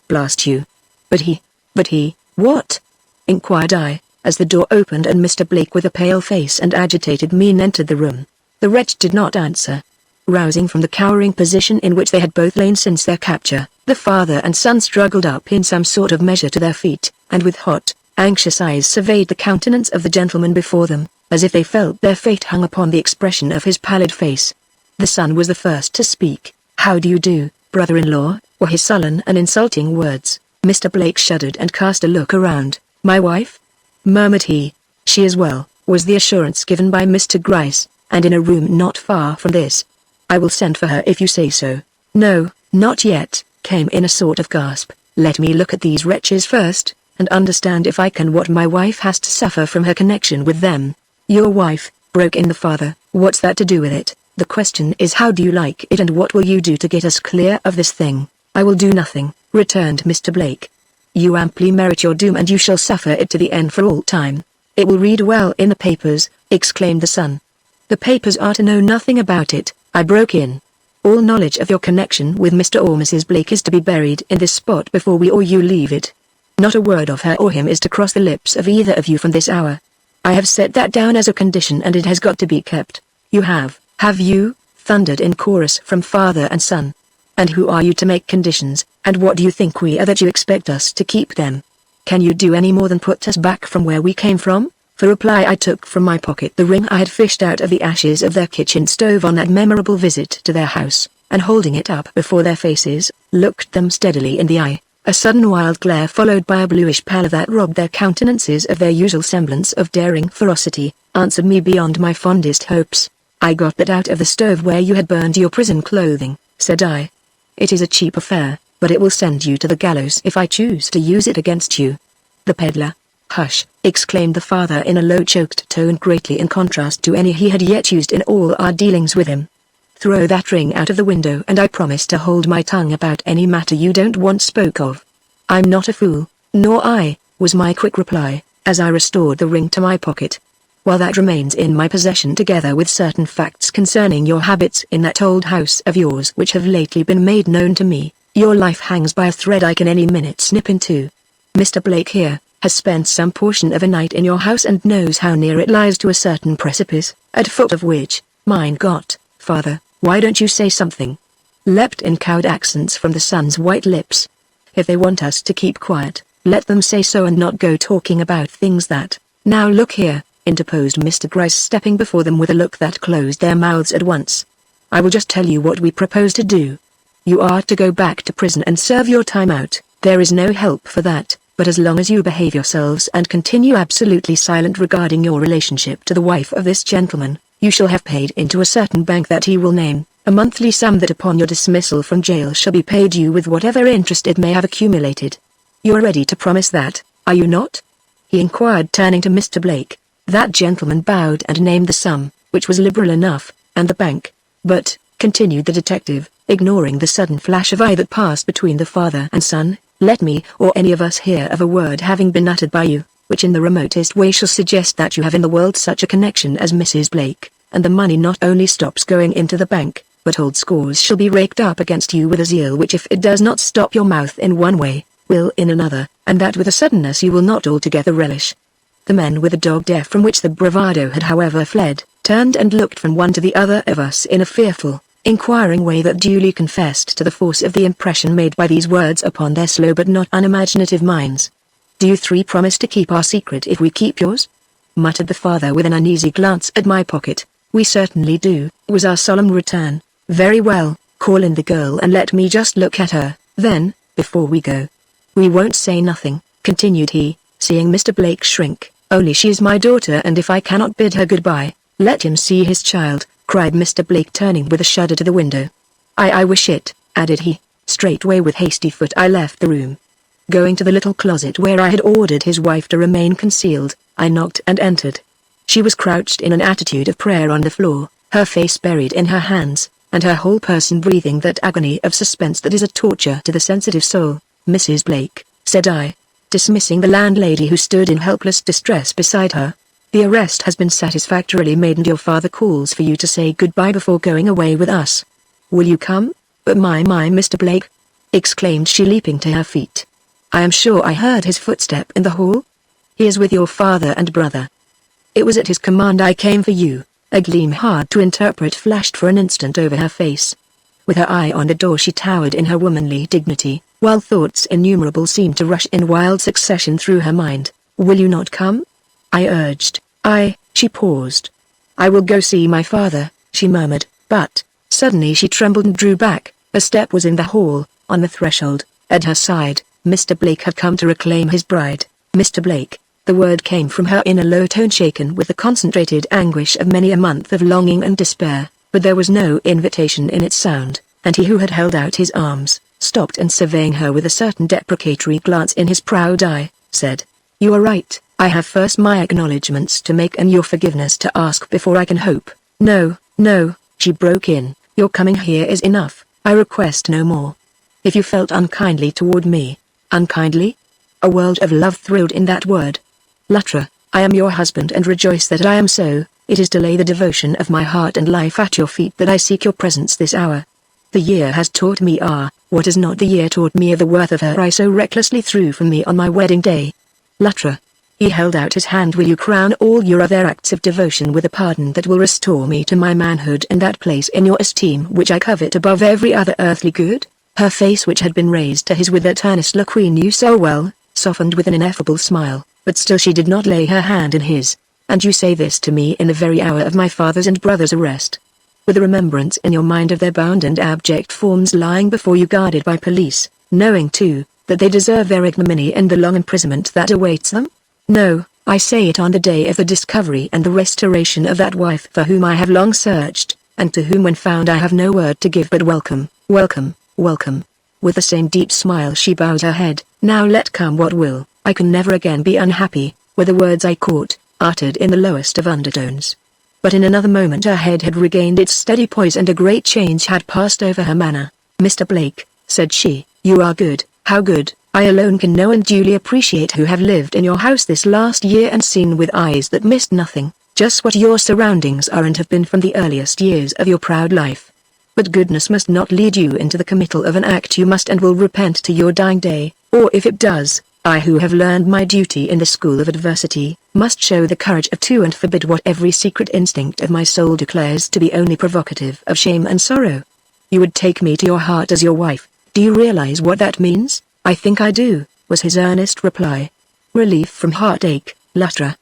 "Blast you." But he, what?" inquired I, as the door opened and Mr. Blake with a pale face and agitated mien entered the room. The wretch did not answer. Rousing from the cowering position in which they had both lain since their capture, the father and son struggled up in some sort of measure to their feet, and with hot, anxious eyes surveyed the countenance of the gentleman before them, as if they felt their fate hung upon the expression of his pallid face. The son was the first to speak. "How do you do, brother-in-law?" were his sullen and insulting words. Mr. Blake shuddered and cast a look around. "My wife?" murmured he. "She is well," was the assurance given by Mr. Gryce, "and in a room not far from this. I will send for her if you say so." "No, not yet," came in a sort of gasp. "Let me look at these wretches first, and understand if I can what my wife has to suffer from her connection with them." "Your wife," broke in the father, "what's that to do with it? The question is how do you like it and what will you do to get us clear of this thing?" "I will do nothing," returned Mr. Blake. "You amply merit your doom and you shall suffer it to the end for all time." "It will read well in the papers," exclaimed the son. "The papers are to know nothing about it," I broke in. "All knowledge of your connection with Mr. or Mrs. Blake is to be buried in this spot before we or you leave it. Not a word of her or him is to cross the lips of either of you from this hour. I have set that down as a condition and it has got to be kept." "You have you?" thundered in chorus from father and son. "And who are you to make conditions, and what do you think we are that you expect us to keep them? Can you do any more than put us back from where we came from?" For reply I took from my pocket the ring I had fished out of the ashes of their kitchen stove on that memorable visit to their house, and holding it up before their faces, looked them steadily in the eye. A sudden wild glare followed by a bluish pallor that robbed their countenances of their usual semblance of daring ferocity, answered me beyond my fondest hopes. "I got that out of the stove where you had burned your prison clothing," said I. "It is a cheap affair, but it will send you to the gallows if I choose to use it against you." "The peddler!" "Hush!" exclaimed the father in a low choked tone greatly in contrast to any he had yet used in all our dealings with him. "Throw that ring out of the window and I promise to hold my tongue about any matter you don't want spoke of." "I'm not a fool." "Nor I," was my quick reply, as I restored the ring to my pocket. "While that remains in my possession together with certain facts concerning your habits in that old house of yours which have lately been made known to me, your life hangs by a thread I can any minute snip in two. Mr. Blake here has spent some portion of a night in your house and knows how near it lies to a certain precipice, at foot of which, mein Gott, father, why don't you say something?" leapt in cowed accents from the son's white lips. "If they want us to keep quiet, let them say so and not go talking about things that—" "Now look here," interposed Mr. Gryce stepping before them with a look that closed their mouths at once. "I will just tell you what we propose to do. You are to go back to prison and serve your time out. There is no help for that, but as long as you behave yourselves and continue absolutely silent regarding your relationship to the wife of this gentleman, you shall have paid into a certain bank that he will name, a monthly sum that upon your dismissal from jail shall be paid you with whatever interest it may have accumulated. You are ready to promise that, are you not?" he inquired turning to Mr. Blake. That gentleman bowed and named the sum, which was liberal enough, and the bank. "But," continued the detective, ignoring the sudden flash of eye that passed between the father and son. "Let me or any of us hear of a word having been uttered by you, which in the remotest way shall suggest that you have in the world such a connection as Mrs. Blake, and the money not only stops going into the bank, but old scores shall be raked up against you with a zeal which, if it does not stop your mouth in one way, will in another, and that with a suddenness you will not altogether relish." The men with the dogged air from which the bravado had however fled, turned and looked from one to the other of us in a fearful, inquiring way that duly confessed to the force of the impression made by these words upon their slow but not unimaginative minds. "Do you three promise to keep our secret if we keep yours?" muttered the father with an uneasy glance at my pocket. "We certainly do," was our solemn return. "Very well, call in the girl and let me just look at her, then, before we go." "We won't say nothing," continued he, seeing Mr. Blake shrink, "only she's my daughter, and if I cannot bid her goodbye, let him see his child," cried Mr. Blake, turning with a shudder to the window. I wish it," added he. Straightway with hasty foot I left the room. Going to the little closet where I had ordered his wife to remain concealed, I knocked and entered. She was crouched in an attitude of prayer on the floor, her face buried in her hands, and her whole person breathing that agony of suspense that is a torture to the sensitive soul. "Mrs. Blake," said I, dismissing the landlady who stood in helpless distress beside her, "the arrest has been satisfactorily made and your father calls for you to say goodbye before going away with us. Will you come?" "But my Mr. Blake!" exclaimed she, leaping to her feet. "I am sure I heard his footstep in the hall. He is with your father and brother. It was at his command I came for you." A gleam hard to interpret flashed for an instant over her face. With her eye on the door she towered in her womanly dignity, while thoughts innumerable seemed to rush in wild succession through her mind. "Will you not come?" I urged. She paused. "I will go see my father," she murmured, but, suddenly she trembled and drew back. A step was in the hall, on the threshold, at her side. Mr. Blake had come to reclaim his bride. "Mr. Blake." The word came from her in a low tone shaken with the concentrated anguish of many a month of longing and despair, but there was no invitation in its sound, and he who had held out his arms, stopped and surveying her with a certain deprecatory glance in his proud eye, said, "You are right, I have first my acknowledgments to make and your forgiveness to ask before I can hope." No, she broke in, "your coming here is enough, I request no more. If you felt unkindly toward me." "Unkindly?" A world of love thrilled in that word. "Luttra, I am your husband and rejoice that I am so. It is to lay the devotion of my heart and life at your feet that I seek your presence this hour. The year has taught me what has not the year taught me of the worth of her I so recklessly threw from me on my wedding day. Luttra." He held out his hand. "Will you crown all your other acts of devotion with a pardon that will restore me to my manhood and that place in your esteem which I covet above every other earthly good?" Her face, which had been raised to his with that earnest look we knew so well, softened with an ineffable smile, but still she did not lay her hand in his. "And you say this to me in the very hour of my father's and brother's arrest? With a remembrance in your mind of their bound and abject forms lying before you guarded by police, knowing too, that they deserve their ignominy and the long imprisonment that awaits them? No, I say it on the day of the discovery and the restoration of that wife for whom I have long searched, and to whom when found I have no word to give but welcome, welcome, welcome." With the same deep smile she bowed her head. "Now let come what will, I can never again be unhappy," were the words I caught, uttered in the lowest of undertones. But in another moment her head had regained its steady poise and a great change had passed over her manner. "Mr. Blake," said she, "you are good, how good, I alone can know and duly appreciate who have lived in your house this last year and seen with eyes that missed nothing, just what your surroundings are and have been from the earliest years of your proud life. But goodness must not lead you into the committal of an act you must and will repent to your dying day, or if it does, I who have learned my duty in the school of adversity, must show the courage of two and forbid what every secret instinct of my soul declares to be only provocative of shame and sorrow. You would take me to your heart as your wife, do you realize what that means?" "I think I do," was his earnest reply. "Relief from heartache, Luttra."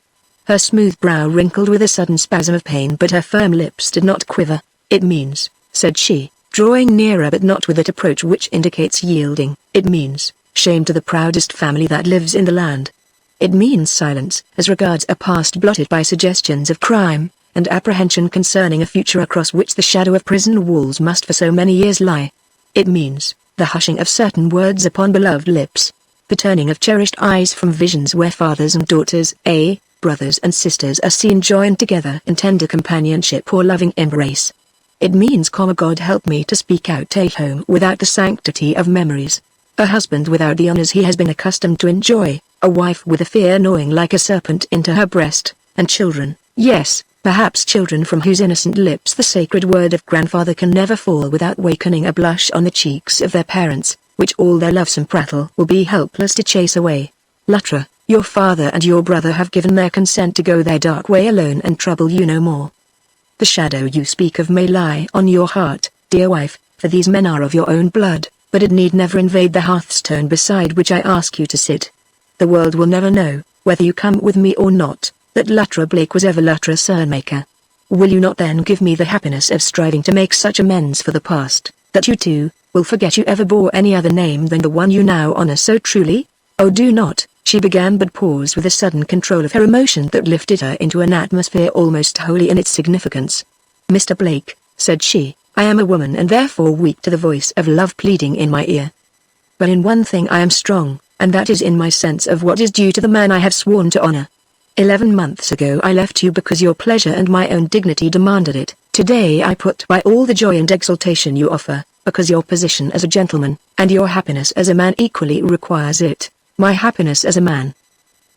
Her smooth brow wrinkled with a sudden spasm of pain but her firm lips did not quiver. "It means," said she, drawing nearer but not with that approach which indicates yielding, "it means shame to the proudest family that lives in the land. It means silence as regards a past blotted by suggestions of crime, and apprehension concerning a future across which the shadow of prison walls must for so many years lie. It means the hushing of certain words upon beloved lips, the turning of cherished eyes from visions where fathers and daughters, brothers and sisters are seen joined together in tender companionship or loving embrace. It means, God help me to speak out, a home without the sanctity of memories. A husband without the honors he has been accustomed to enjoy, a wife with a fear gnawing like a serpent into her breast, and children, yes, perhaps children from whose innocent lips the sacred word of grandfather can never fall without wakening a blush on the cheeks of their parents, which all their loves and prattle will be helpless to chase away. Luttra, your father and your brother have given their consent to go their dark way alone and trouble you no more. The shadow you speak of may lie on your heart, dear wife, for these men are of your own blood, but it need never invade the hearthstone beside which I ask you to sit. The world will never know, whether you come with me or not, that Luttra Blake was ever Luttra Cernmaker. Will you not then give me the happiness of striving to make such amends for the past, that you too, will forget you ever bore any other name than the one you now honor so truly? Oh, do not, she began, but paused with a sudden control of her emotion that lifted her into an atmosphere almost holy in its significance. Mr. Blake, said she, I am a woman and therefore weak to the voice of love pleading in my ear. But in one thing I am strong, and that is in my sense of what is due to the man I have sworn to honor. 11 months ago I left you because your pleasure and my own dignity demanded it. Today I put by all the joy and exaltation you offer, because your position as a gentleman, and your happiness as a man equally requires it. My happiness as a man.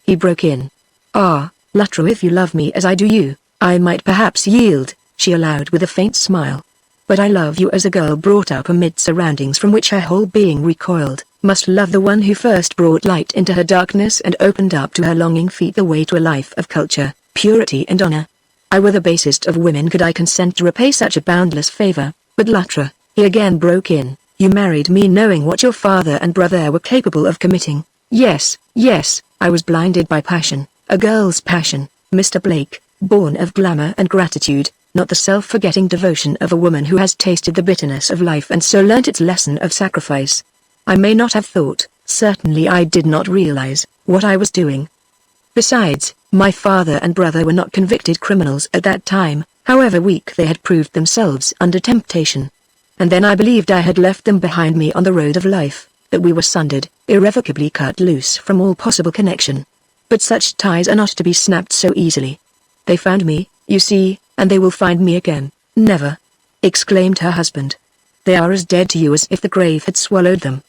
He broke in. Ah, Luttra, if you love me as I do you, I might perhaps yield, she allowed with a faint smile. But I love you as a girl brought up amid surroundings from which her whole being recoiled, must love the one who first brought light into her darkness and opened up to her longing feet the way to a life of culture, purity and honor. I were the basest of women could I consent to repay such a boundless favor, but Luttra, he again broke in, you married me knowing what your father and brother were capable of committing. Yes, yes, I was blinded by passion, a girl's passion, Mr. Blake, born of glamour and gratitude, not the self-forgetting devotion of a woman who has tasted the bitterness of life and so learnt its lesson of sacrifice. I may not have thought, certainly I did not realize, what I was doing. Besides, my father and brother were not convicted criminals at that time, however weak they had proved themselves under temptation. And then I believed I had left them behind me on the road of life, that we were sundered, irrevocably cut loose from all possible connection. But such ties are not to be snapped so easily. They found me, you see, and they will find me again, never, exclaimed her husband. They are as dead to you as if the grave had swallowed them.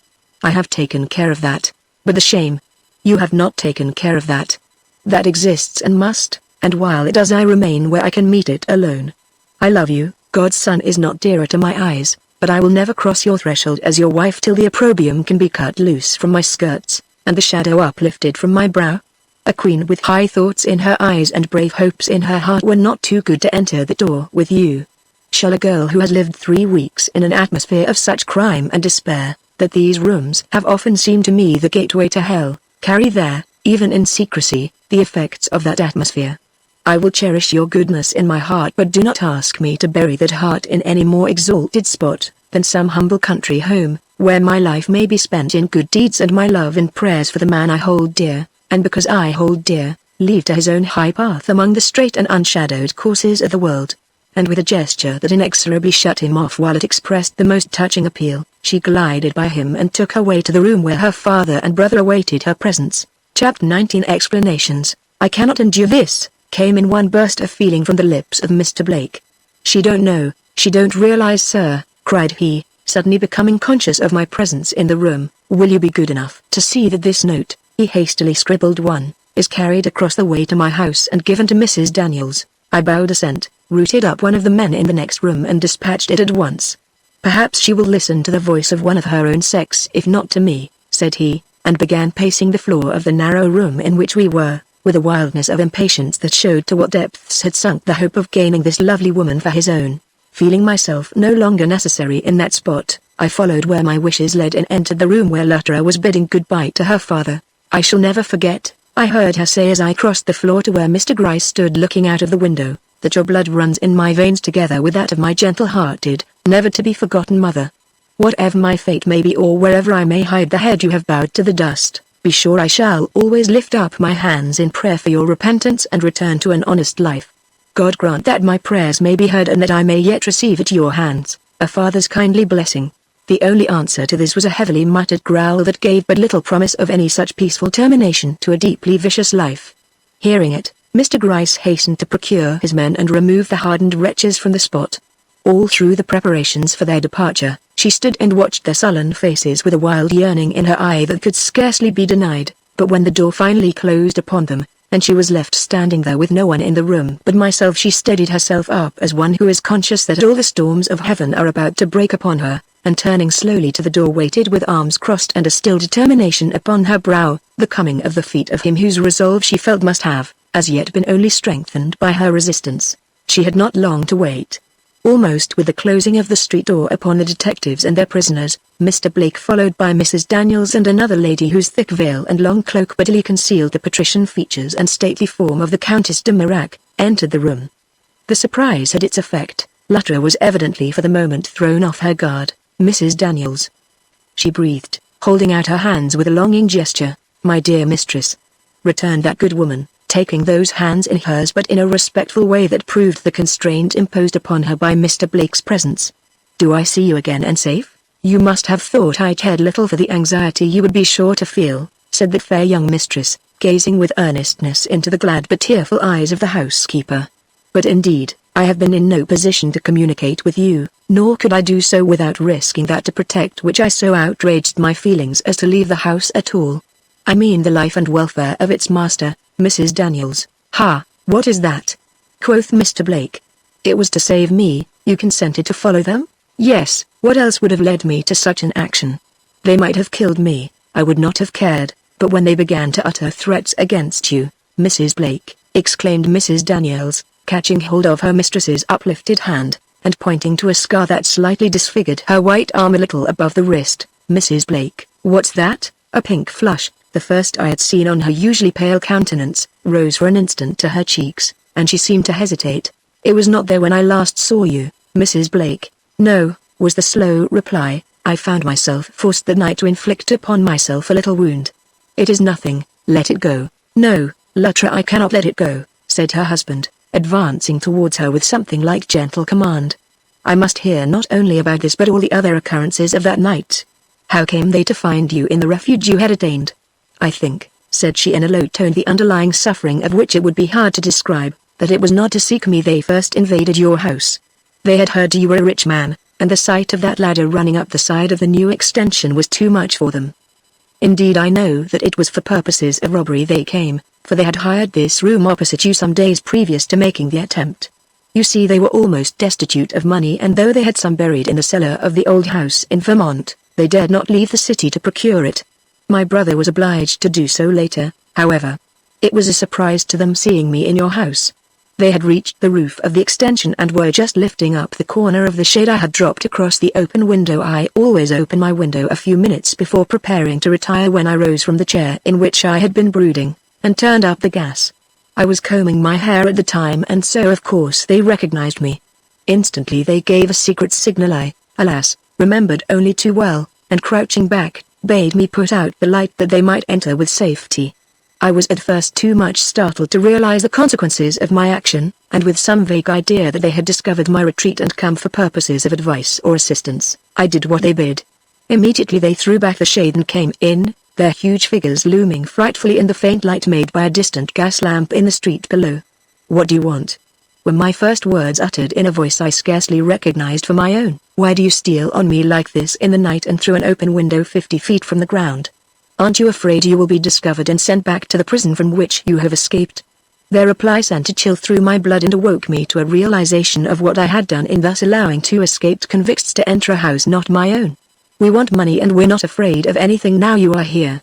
I have taken care of that, but the shame. You have not taken care of that. That exists and must, and while it does I remain where I can meet it alone. I love you, God's son is not dearer to my eyes, but I will never cross your threshold as your wife till the opprobrium can be cut loose from my skirts, and the shadow uplifted from my brow. A queen with high thoughts in her eyes and brave hopes in her heart were not too good to enter the door with you. Shall a girl who has lived 3 weeks in an atmosphere of such crime and despair, that these rooms have often seemed to me the gateway to hell, carry there, even in secrecy, the effects of that atmosphere? I will cherish your goodness in my heart, but do not ask me to bury that heart in any more exalted spot than some humble country home, where my life may be spent in good deeds and my love in prayers for the man I hold dear, and because I hold dear, leave to his own high path among the straight and unshadowed courses of the world. And with a gesture that inexorably shut him off while it expressed the most touching appeal, she glided by him and took her way to the room where her father and brother awaited her presence. Chapter 19 Explanations. I cannot endure this, came in one burst of feeling from the lips of Mr. Blake. She don't realize, sir, cried he, suddenly becoming conscious of my presence in the room. Will you be good enough to see that this note, he hastily scribbled one, is carried across the way to my house and given to Mrs. Daniels? I bowed assent, rooted up one of the men in the next room and dispatched it at once. Perhaps she will listen to the voice of one of her own sex if not to me, said he, and began pacing the floor of the narrow room in which we were, with a wildness of impatience that showed to what depths had sunk the hope of gaining this lovely woman for his own. Feeling myself no longer necessary in that spot, I followed where my wishes led and entered the room where Luttra was bidding goodbye to her father. I shall never forget, I heard her say as I crossed the floor to where Mr. Gryce stood looking out of the window, that your blood runs in my veins together with that of my gentle-hearted, never-to-be-forgotten mother. Whatever my fate may be or wherever I may hide the head you have bowed to the dust, be sure I shall always lift up my hands in prayer for your repentance and return to an honest life. God grant that my prayers may be heard and that I may yet receive at your hands a father's kindly blessing. The only answer to this was a heavily muttered growl that gave but little promise of any such peaceful termination to a deeply vicious life. Hearing it, Mr. Gryce hastened to procure his men and remove the hardened wretches from the spot. All through the preparations for their departure, she stood and watched their sullen faces with a wild yearning in her eye that could scarcely be denied. But when the door finally closed upon them, and she was left standing there with no one in the room but myself, she steadied herself up as one who is conscious that all the storms of heaven are about to break upon her, and turning slowly to the door waited with arms crossed and a still determination upon her brow, the coming of the feet of him whose resolve she felt must have, as yet, been only strengthened by her resistance. She had not long to wait. Almost with the closing of the street door upon the detectives and their prisoners, Mr. Blake, followed by Mrs. Daniels and another lady whose thick veil and long cloak prettily concealed the patrician features and stately form of the Countess de Mirac, entered the room. The surprise had its effect. Luttra was evidently for the moment thrown off her guard. "Mrs. Daniels," she breathed, holding out her hands with a longing gesture. "My dear mistress," returned that good woman, taking those hands in hers but in a respectful way that proved the constraint imposed upon her by Mr. Blake's presence. "Do I see you again and safe? You must have thought I cared little for the anxiety you would be sure to feel," said that fair young mistress, gazing with earnestness into the glad but tearful eyes of the housekeeper. "But indeed, I have been in no position to communicate with you, nor could I do so without risking that to protect which I so outraged my feelings as to leave the house at all. I mean the life and welfare of its master, Mrs. Daniels." "Ha, what is that?" quoth Mr. Blake. "It was to save me, you consented to follow them?" "Yes, what else would have led me to such an action? They might have killed me, I would not have cared, but when they began to utter threats against you, Mrs. Blake," exclaimed Mrs. Daniels, catching hold of her mistress's uplifted hand, and pointing to a scar that slightly disfigured her white arm a little above the wrist, "Mrs. Blake, what's that?" A pink flush, the first I had seen on her usually pale countenance, rose for an instant to her cheeks, and she seemed to hesitate. "It was not there when I last saw you, Mrs. Blake." "No," was the slow reply. "I found myself forced that night to inflict upon myself a little wound." "It is nothing, let it go." "No, Luttra, I cannot let it go," said her husband, advancing towards her with something like gentle command. "I must hear not only about this but all the other occurrences of that night. How came they to find you in the refuge you had attained?" "I think," said she in a low tone, the underlying suffering of which it would be hard to describe, "that it was not to seek me they first invaded your house. They had heard you were a rich man, and the sight of that ladder running up the side of the new extension was too much for them. Indeed, I know that it was for purposes of robbery they came, for they had hired this room opposite you some days previous to making the attempt. You see, they were almost destitute of money, and though they had some buried in the cellar of the old house in Vermont, they dared not leave the city to procure it. My brother was obliged to do so later, however. It was a surprise to them seeing me in your house. They had reached the roof of the extension and were just lifting up the corner of the shade I had dropped across the open window. I always open my window a few minutes before preparing to retire when I rose from the chair in which I had been brooding, and turned up the gas. I was combing my hair at the time, and so of course they recognized me. Instantly they gave a secret signal I, alas, remembered only too well, and crouching back, bade me put out the light that they might enter with safety. I was at first too much startled to realize the consequences of my action, and with some vague idea that they had discovered my retreat and come for purposes of advice or assistance, I did what they bid. Immediately they threw back the shade and came in, their huge figures looming frightfully in the faint light made by a distant gas lamp in the street below. "What do you want?" were my first words, uttered in a voice I scarcely recognized for my own. "Why do you steal on me like this in the night and through an open window 50 feet from the ground? Aren't you afraid you will be discovered and sent back to the prison from which you have escaped?" Their reply sent a chill through my blood and awoke me to a realization of what I had done in thus allowing two escaped convicts to enter a house not my own. "We want money and we're not afraid of anything now you are here."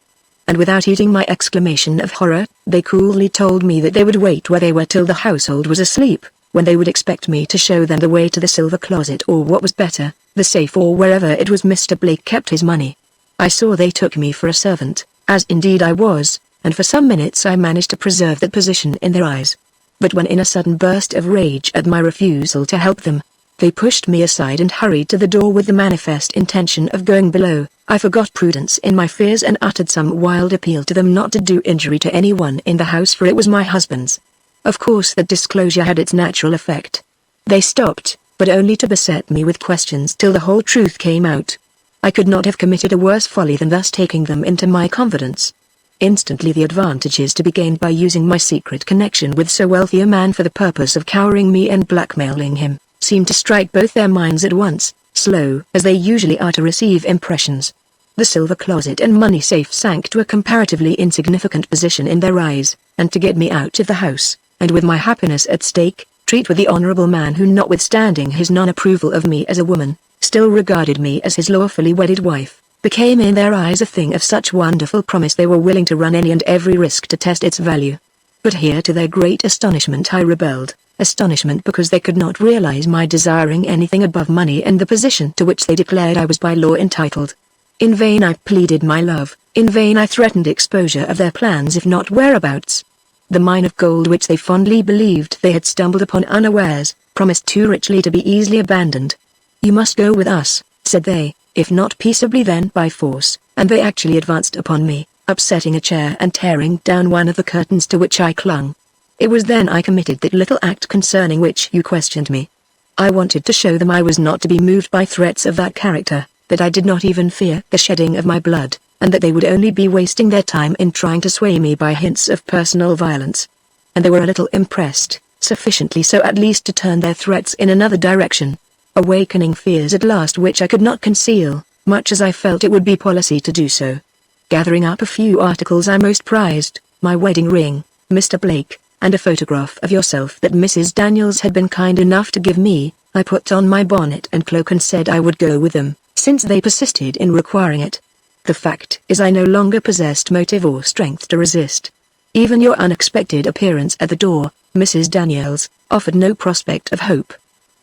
And without heeding my exclamation of horror, they coolly told me that they would wait where they were till the household was asleep, when they would expect me to show them the way to the silver closet, or what was better, the safe, or wherever it was Mr. Blake kept his money. I saw they took me for a servant, as indeed I was, and for some minutes I managed to preserve that position in their eyes. But when in a sudden burst of rage at my refusal to help them, they pushed me aside and hurried to the door with the manifest intention of going below, I forgot prudence in my fears and uttered some wild appeal to them not to do injury to anyone in the house, for it was my husband's. Of course that disclosure had its natural effect. They stopped, but only to beset me with questions till the whole truth came out. I could not have committed a worse folly than thus taking them into my confidence. Instantly the advantages to be gained by using my secret connection with so wealthy a man for the purpose of cowering me and blackmailing him, seemed to strike both their minds at once, slow as they usually are to receive impressions. The silver closet and money safe sank to a comparatively insignificant position in their eyes, and to get me out of the house, and with my happiness at stake, treat with the honorable man who, notwithstanding his non-approval of me as a woman, still regarded me as his lawfully wedded wife, became in their eyes a thing of such wonderful promise they were willing to run any and every risk to test its value. But here to their great astonishment I rebelled, astonishment because they could not realize my desiring anything above money and the position to which they declared I was by law entitled. In vain I pleaded my love, in vain I threatened exposure of their plans if not whereabouts. The mine of gold which they fondly believed they had stumbled upon unawares, promised too richly to be easily abandoned. "You must go with us," said they, "if not peaceably then by force," and they actually advanced upon me, upsetting a chair and tearing down one of the curtains to which I clung. It was then I committed that little act concerning which you questioned me. I wanted to show them I was not to be moved by threats of that character, that I did not even fear the shedding of my blood, and that they would only be wasting their time in trying to sway me by hints of personal violence. And they were a little impressed, sufficiently so at least to turn their threats in another direction, awakening fears at last which I could not conceal, much as I felt it would be policy to do so. Gathering up a few articles I most prized, my wedding ring, Mr. Blake, and a photograph of yourself that Mrs. Daniels had been kind enough to give me, I put on my bonnet and cloak and said I would go with them, since they persisted in requiring it. The fact is I no longer possessed motive or strength to resist. Even your unexpected appearance at the door, Mrs. Daniels, offered no prospect of hope.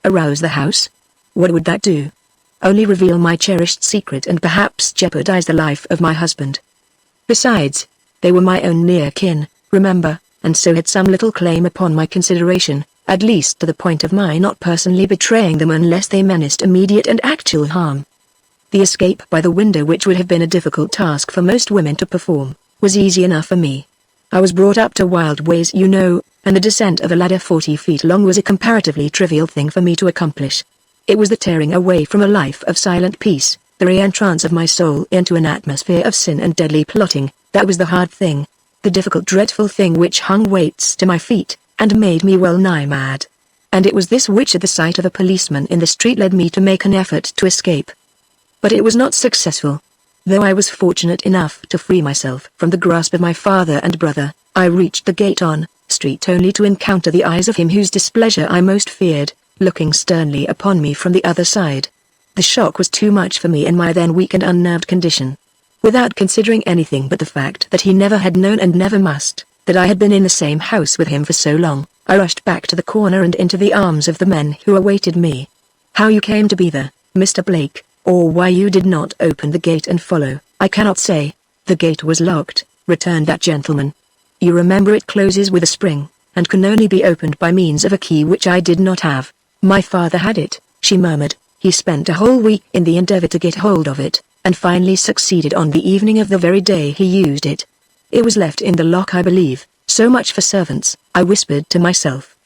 Arouse the house? What would that do? Only reveal my cherished secret and perhaps jeopardize the life of my husband. Besides, they were my own near kin, remember, and so had some little claim upon my consideration, at least to the point of my not personally betraying them unless they menaced immediate and actual harm. The escape by the window, which would have been a difficult task for most women to perform, was easy enough for me. I was brought up to wild ways, you know, and the descent of a ladder 40 feet long was a comparatively trivial thing for me to accomplish. It was the tearing away from a life of silent peace, the re-entrance of my soul into an atmosphere of sin and deadly plotting, that was the hard thing, the difficult dreadful thing which hung weights to my feet, and made me well nigh mad. And it was this which at the sight of a policeman in the street led me to make an effort to escape. But it was not successful. Though I was fortunate enough to free myself from the grasp of my father and brother, I reached the gate on street only to encounter the eyes of him whose displeasure I most feared, looking sternly upon me from the other side. The shock was too much for me in my then weak and unnerved condition. Without considering anything but the fact that he never had known and never must, that I had been in the same house with him for so long, I rushed back to the corner and into the arms of the men who awaited me. How you came to be there, Mr. Blake, or why you did not open the gate and follow, I cannot say. The gate was locked, returned that gentleman. You remember it closes with a spring, and can only be opened by means of a key which I did not have. My father had it, she murmured. He spent a whole week in the endeavor to get hold of it, and finally succeeded on the evening of the very day he used it. It was left in the lock, I believe. So much for servants, I whispered to myself.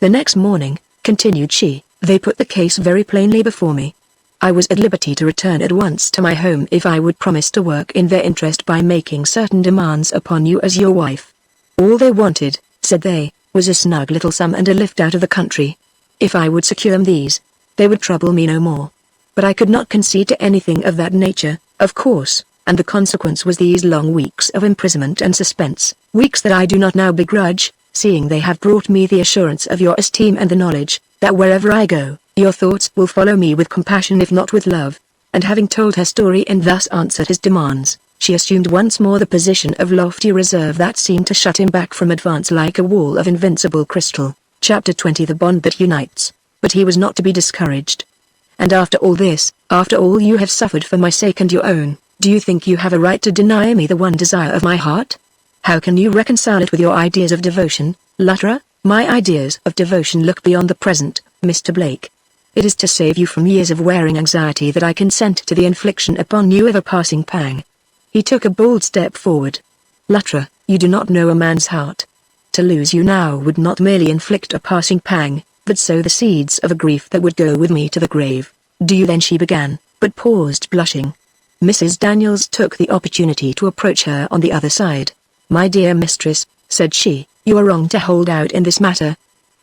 The next morning, continued she, they put the case very plainly before me. I was at liberty to return at once to my home if I would promise to work in their interest by making certain demands upon you as your wife. All they wanted, said they, was a snug little sum and a lift out of the country. If I would secure them these, they would trouble me no more. But I could not concede to anything of that nature, of course, and the consequence was these long weeks of imprisonment and suspense, weeks that I do not now begrudge, seeing they have brought me the assurance of your esteem and the knowledge, that wherever I go, your thoughts will follow me with compassion if not with love. And having told her story and thus answered his demands, she assumed once more the position of lofty reserve that seemed to shut him back from advance like a wall of invincible crystal. Chapter 20 The Bond That Unites. But he was not to be discouraged. And after all this, after all you have suffered for my sake and your own, do you think you have a right to deny me the one desire of my heart? How can you reconcile it with your ideas of devotion, Luttra? My ideas of devotion look beyond the present, Mr. Blake. It is to save you from years of wearing anxiety that I consent to the infliction upon you of a passing pang. He took a bold step forward. Luttra, you do not know a man's heart. To lose you now would not merely inflict a passing pang, but sow the seeds of a grief that would go with me to the grave. Do you then? She began, but paused blushing. Mrs. Daniels took the opportunity to approach her on the other side. My dear mistress, said she, you are wrong to hold out in this matter.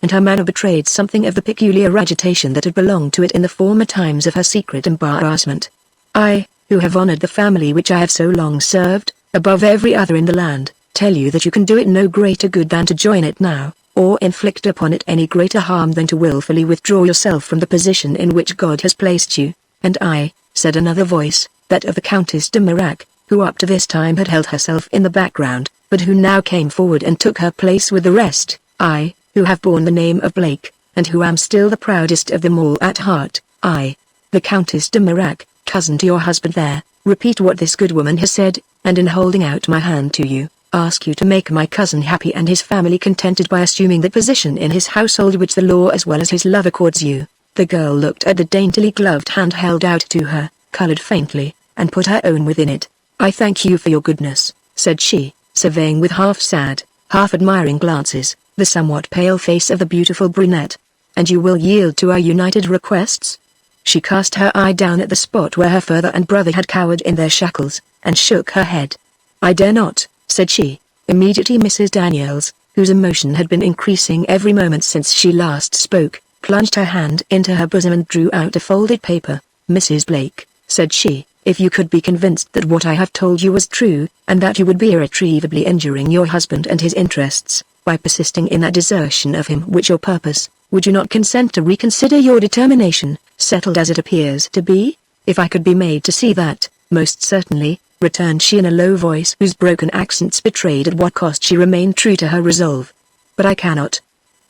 and her manner betrayed something of the peculiar agitation that had belonged to it in the former times of her secret embarrassment. "I, who have honored the family which I have so long served, above every other in the land, tell you that you can do it no greater good than to join it now, or inflict upon it any greater harm than to willfully withdraw yourself from the position in which God has placed you." "And I," said another voice, that of the Countess de Mirac, who up to this time had held herself in the background, but who now came forward and took her place with the rest, "I, who have borne the name of Blake, and who am still the proudest of them all at heart, I, the Countess de Mirac, cousin to your husband there, repeat what this good woman has said, and in holding out my hand to you, ask you to make my cousin happy and his family contented by assuming the position in his household which the law as well as his love accords you." The girl looked at the daintily gloved hand held out to her, colored faintly, and put her own within it. "I thank you for your goodness," said she, surveying with half-sad, half-admiring glances, the somewhat pale face of the beautiful brunette. "And you will yield to our united requests?" She cast her eye down at the spot where her father and brother had cowered in their shackles, and shook her head. "I dare not," said she. Immediately Mrs. Daniels, whose emotion had been increasing every moment since she last spoke, plunged her hand into her bosom and drew out a folded paper. "Mrs. Blake," said she, "if you could be convinced that what I have told you was true, and that you would be irretrievably injuring your husband and his interests, by persisting in that desertion of him which your purpose, would you not consent to reconsider your determination, settled as it appears to be?" "If I could be made to see that, most certainly," returned she in a low voice whose broken accents betrayed at what cost she remained true to her resolve. "But I cannot."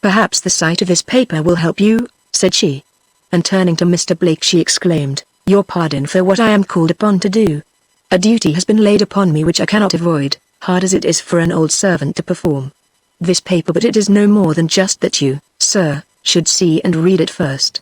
"Perhaps the sight of this paper will help you," said she. And turning to Mr. Blake she exclaimed, "Your pardon for what I am called upon to do. A duty has been laid upon me which I cannot avoid, hard as it is for an old servant to perform. This paper, but it is no more than just that you, sir, should see and read it first."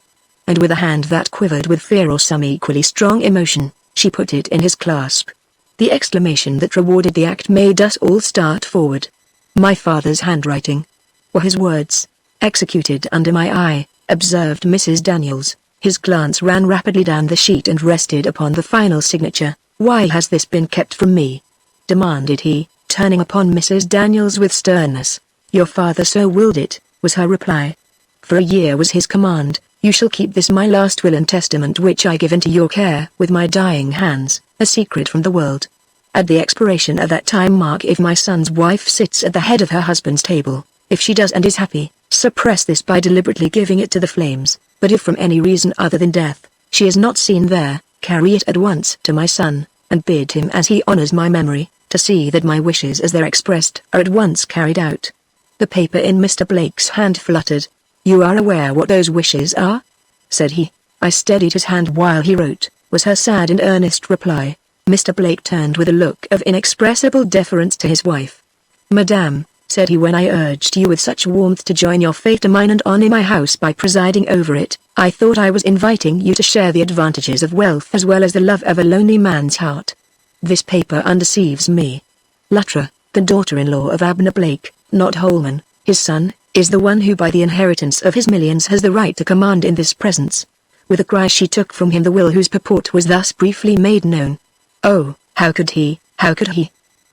And with a hand that quivered with fear or some equally strong emotion, she put it in his clasp. The exclamation that rewarded the act made us all start forward. "My father's handwriting," were his words. "Executed under my eye," observed Mrs. Daniels. His glance ran rapidly down the sheet and rested upon the final signature. "Why has this been kept from me?" demanded he, turning upon Mrs. Daniels with sternness. "Your father so willed it," was her reply. "For a year was his command, 'You shall keep this my last will and testament which I give into your care with my dying hands, a secret from the world. At the expiration of that time mark if my son's wife sits at the head of her husband's table, if she does and is happy, suppress this by deliberately giving it to the flames, but if from any reason other than death, she is not seen there, carry it at once to my son, and bid him as he honors my memory, to see that my wishes as they're expressed are at once carried out.'" The paper in Mr. Blake's hand fluttered. "You are aware what those wishes are?" said he. "I steadied his hand while he wrote," was her sad and earnest reply. Mr. Blake turned with a look of inexpressible deference to his wife. "Madame," said he, "when I urged you with such warmth to join your faith to mine and honor my house by presiding over it, I thought I was inviting you to share the advantages of wealth as well as the love of a lonely man's heart. This paper undeceives me. Luttra, the daughter-in-law of Abner Blake, not Holman, his son, is the one who by the inheritance of his millions has the right to command in this presence." With a cry she took from him the will whose purport was thus briefly made known. "Oh, how could he,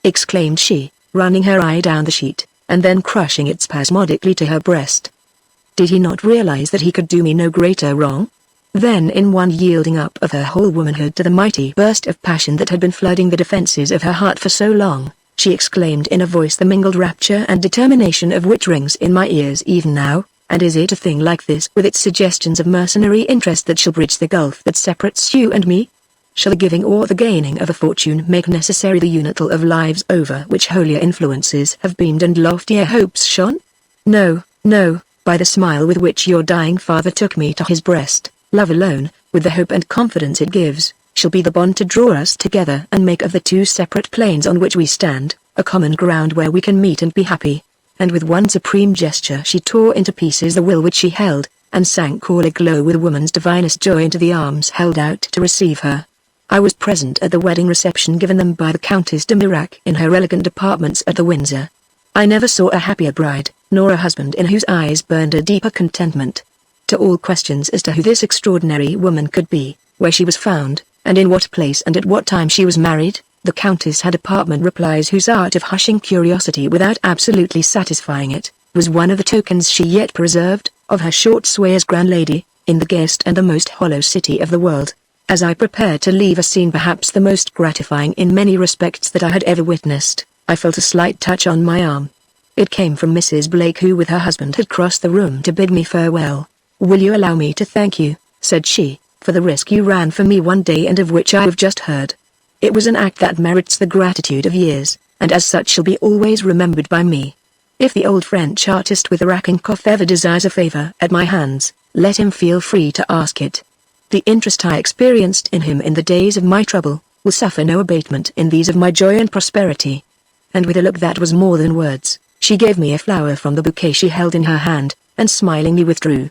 exclaimed she, running her eye down the sheet, and then crushing it spasmodically to her breast. "Did he not realize that he could do me no greater wrong?" Then in one yielding up of her whole womanhood to the mighty burst of passion that had been flooding the defenses of her heart for so long, she exclaimed in a voice the mingled rapture and determination of which rings in my ears even now, "And is it a thing like this with its suggestions of mercenary interest that shall bridge the gulf that separates you and me? Shall the giving or the gaining of a fortune make necessary the unital of lives over which holier influences have beamed and loftier hopes shone? No, no, by the smile with which your dying father took me to his breast, love alone, with the hope and confidence it gives, shall be the bond to draw us together and make of the two separate planes on which we stand, a common ground where we can meet and be happy." And with one supreme gesture she tore into pieces the will which she held, and sank all aglow with woman's divinest joy into the arms held out to receive her. I was present at the wedding reception given them by the Countess de Mirac in her elegant apartments at the Windsor. I never saw a happier bride, nor a husband in whose eyes burned a deeper contentment. To all questions as to who this extraordinary woman could be, where she was found, and in what place and at what time she was married, the Countess had apartment replies whose art of hushing curiosity without absolutely satisfying it, was one of the tokens she yet preserved, of her short sway as Grand Lady, in the gayest and the most hollow city of the world. As I prepared to leave a scene perhaps the most gratifying in many respects that I had ever witnessed, I felt a slight touch on my arm. It came from Mrs. Blake, who with her husband had crossed the room to bid me farewell. "Will you allow me to thank you," said she, "for the risk you ran for me one day and of which I have just heard. It was an act that merits the gratitude of years, and as such shall be always remembered by me. If the old French artist with the racking cough ever desires a favor at my hands, let him feel free to ask it. The interest I experienced in him in the days of my trouble, will suffer no abatement in these of my joy and prosperity." And with a look that was more than words, she gave me a flower from the bouquet she held in her hand, and smilingly withdrew.